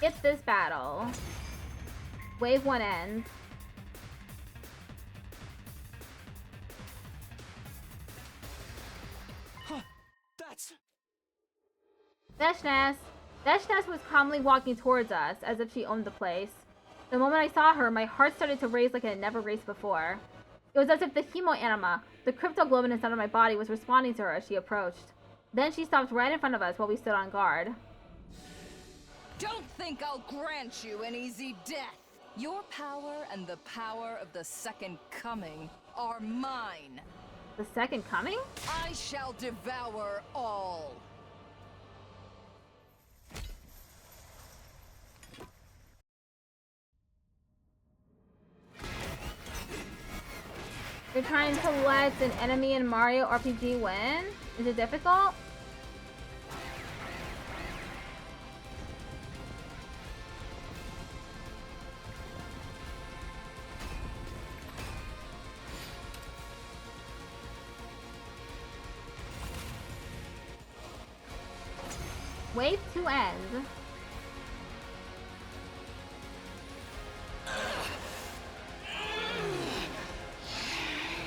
It's this battle. Wave 1 ends. That's... Veshness! Veshness was calmly walking towards us, as if she owned the place. The moment I saw her, my heart started to race like it had never raced before. It was as if the hemoanima, the cryptoglobin inside of my body, was responding to her as she approached. Then she stopped right in front of us while we stood on guard. Don't think I'll grant you an easy death. Your power and the power of the Second Coming are mine. The Second Coming? I shall devour all. You're trying to let an enemy in Mario RPG win? Is it difficult? Wave 2 ends.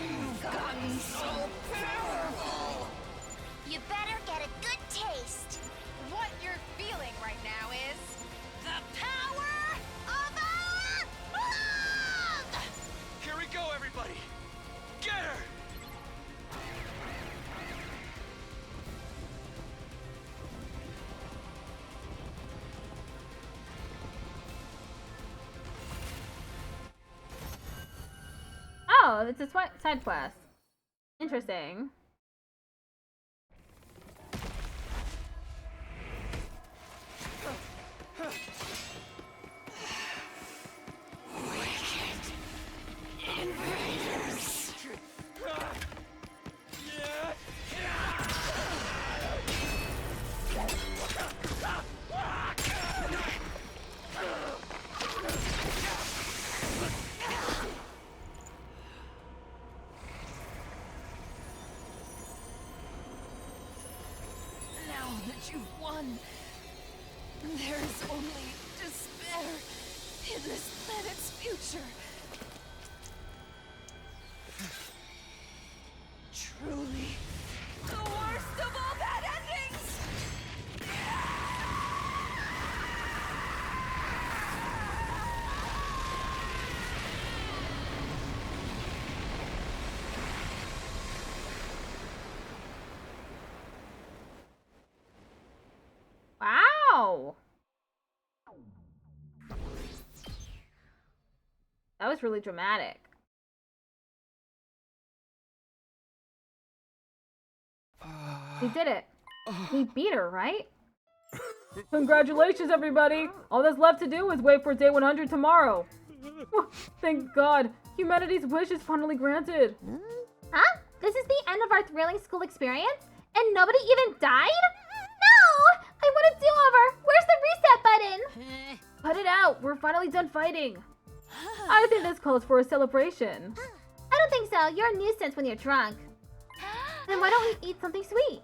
You've gotten so powerful. You better get a good taste. What you're feeling right now is The power of our love! Here we go, everybody! Get her! Oh, it's a side quest. Interesting. Invaders! you've won. There is only despair in this planet's future. Truly, the worst of all bad endings! Wow. That was really dramatic. We did it. We beat her, right? Congratulations, everybody! All that's left to do is wait for day 100 tomorrow. Thank God, humanity's wish is finally granted. Huh? This is the end of our thrilling school experience? And nobody even died? No! I want a do-over! Where's the reset button? Cut it out! We're finally done fighting. I think this calls for a celebration. I don't think so. You're a nuisance when you're drunk. Then why don't we eat something sweet?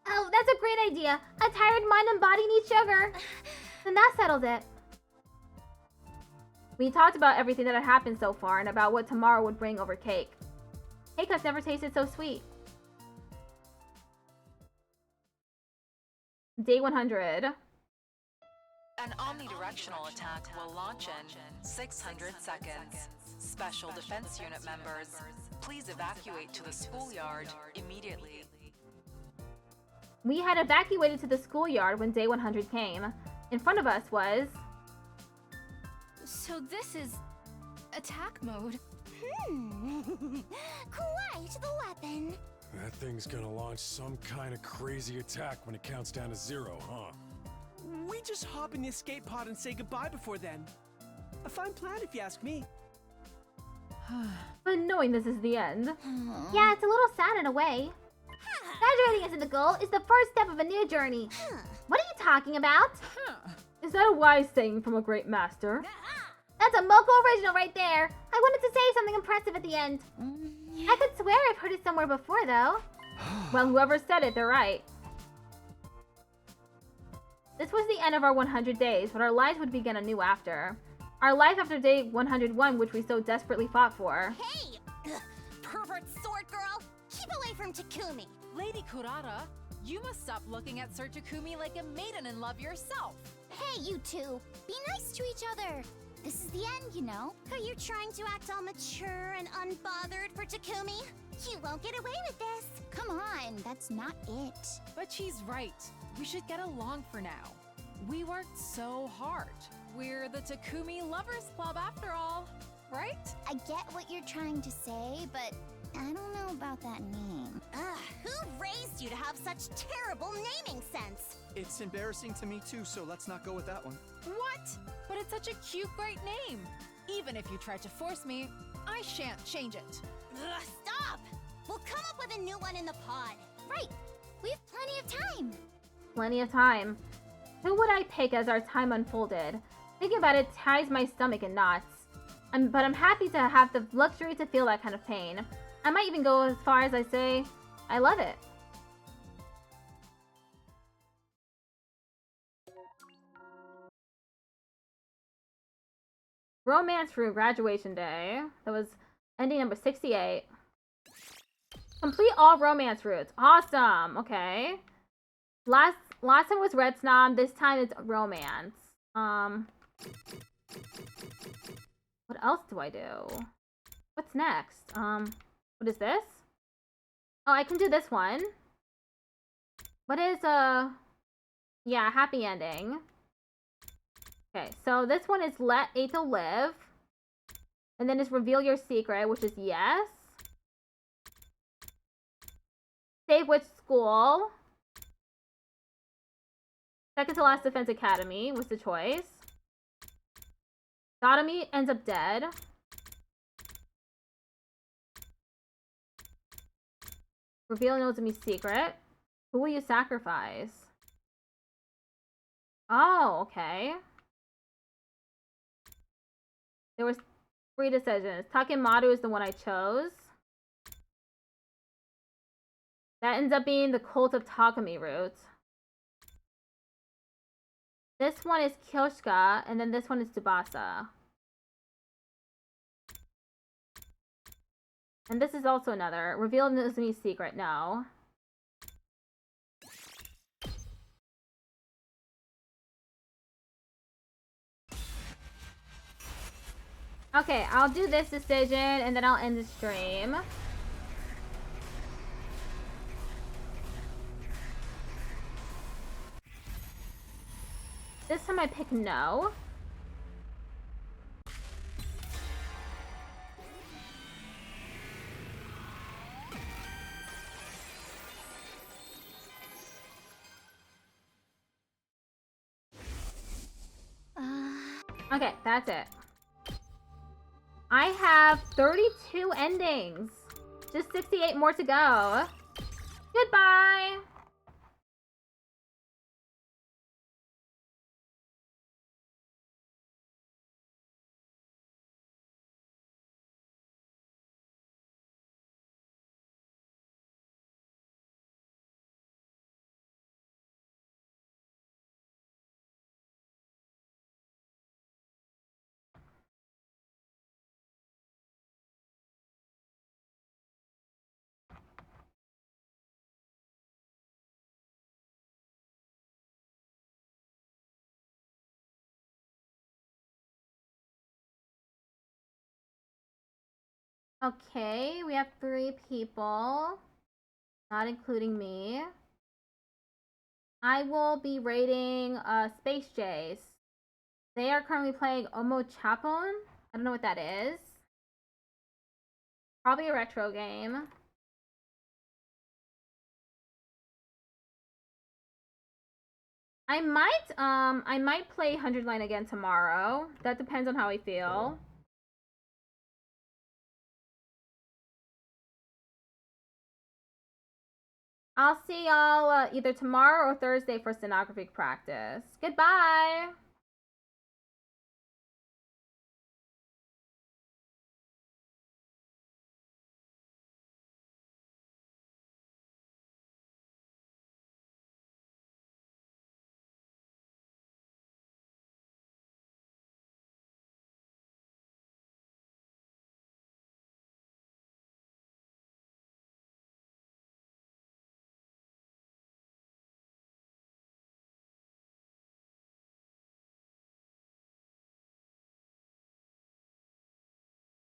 Oh, that's a great idea. A tired mind and body need sugar. Then that settles it. We talked about everything that had happened so far and about what tomorrow would bring over cake. Cake has never tasted so sweet. Day 100. An omnidirectional attack will launch in 600 seconds. Special Defense Unit members, please evacuate to the schoolyard immediately. We had evacuated to the schoolyard when day 100 came. In front of us was... So this is attack mode. Quite the weapon. That thing's gonna launch some kind of crazy attack when it counts down to 0, huh? We just hop in the escape pod and say goodbye before then. A fine plan if you ask me. But knowing this is the end... Yeah, it's a little sad in a way. Graduating isn't the goal, it's the first step of a new journey. What are you talking about? Is that a wise saying from a great master? That's a Moko original right there. I wanted to say something impressive at the end. I could swear I've heard it somewhere before, though. Well, whoever said it, they're right. This was the end of our 100 days, but our lives would begin anew after. Our life after day 101, which we so desperately fought for. Hey! Pervert sword girl! Keep away from Takumi! Lady Kurata, you must stop looking at Sir Takumi like a maiden in love yourself. Hey, you two! Be nice to each other! This is the end, you know. Are you trying to act all mature and unbothered for Takumi? You won't get away with this! Come on, that's not it. But she's right. We should get along for now. We worked so hard. We're the Takumi Lovers Club after all, right? I get what you're trying to say, but I don't know about that name. Who raised you to have such terrible naming sense? It's embarrassing to me too, so let's not go with that one. What? But it's such a cute, great name. Even if you tried to force me, I shan't change it. Stop! We'll come up with a new one in the pod. Right. We have plenty of time. Plenty of time. Who would I pick as our time unfolded? Thinking about it ties my stomach in knots. But I'm happy to have the luxury to feel that kind of pain. I might even go as far as I say, I love it. Romance through graduation day. That was ending number 68. Complete all romance routes. Awesome. Okay. Last time was Red Snob. This time it's romance. What else do I do? What's next? What is this? Oh, I can do this one. What is yeah, happy ending. Okay, so this one is let Ato live. And then it's reveal your secret, which is yes. Save which school? Second to last defense academy was the choice. Sodomy ends up dead. Reveal Nozomi's secret. Who will you sacrifice? Oh, okay. There was 3 decisions. Takemaru is the one I chose. That ends up being the Cult of Takumi route. This one is Kyoshka, and then this one is Tsubasa. And this is also another. Reveal Nozomi's secret, no. Okay, I'll do this decision, and then I'll end the stream. This time I pick no. Okay, that's it. I have 32 endings. Just 68 more to go. Goodbye! Okay, we have 3 people, not including me. I will be rating Space Jays. They are currently playing Omo Chapon. I don't know what that is. Probably a retro game. I might play 100 Line again tomorrow. That depends on how I feel. I'll see y'all either tomorrow or Thursday for stenography practice. Goodbye!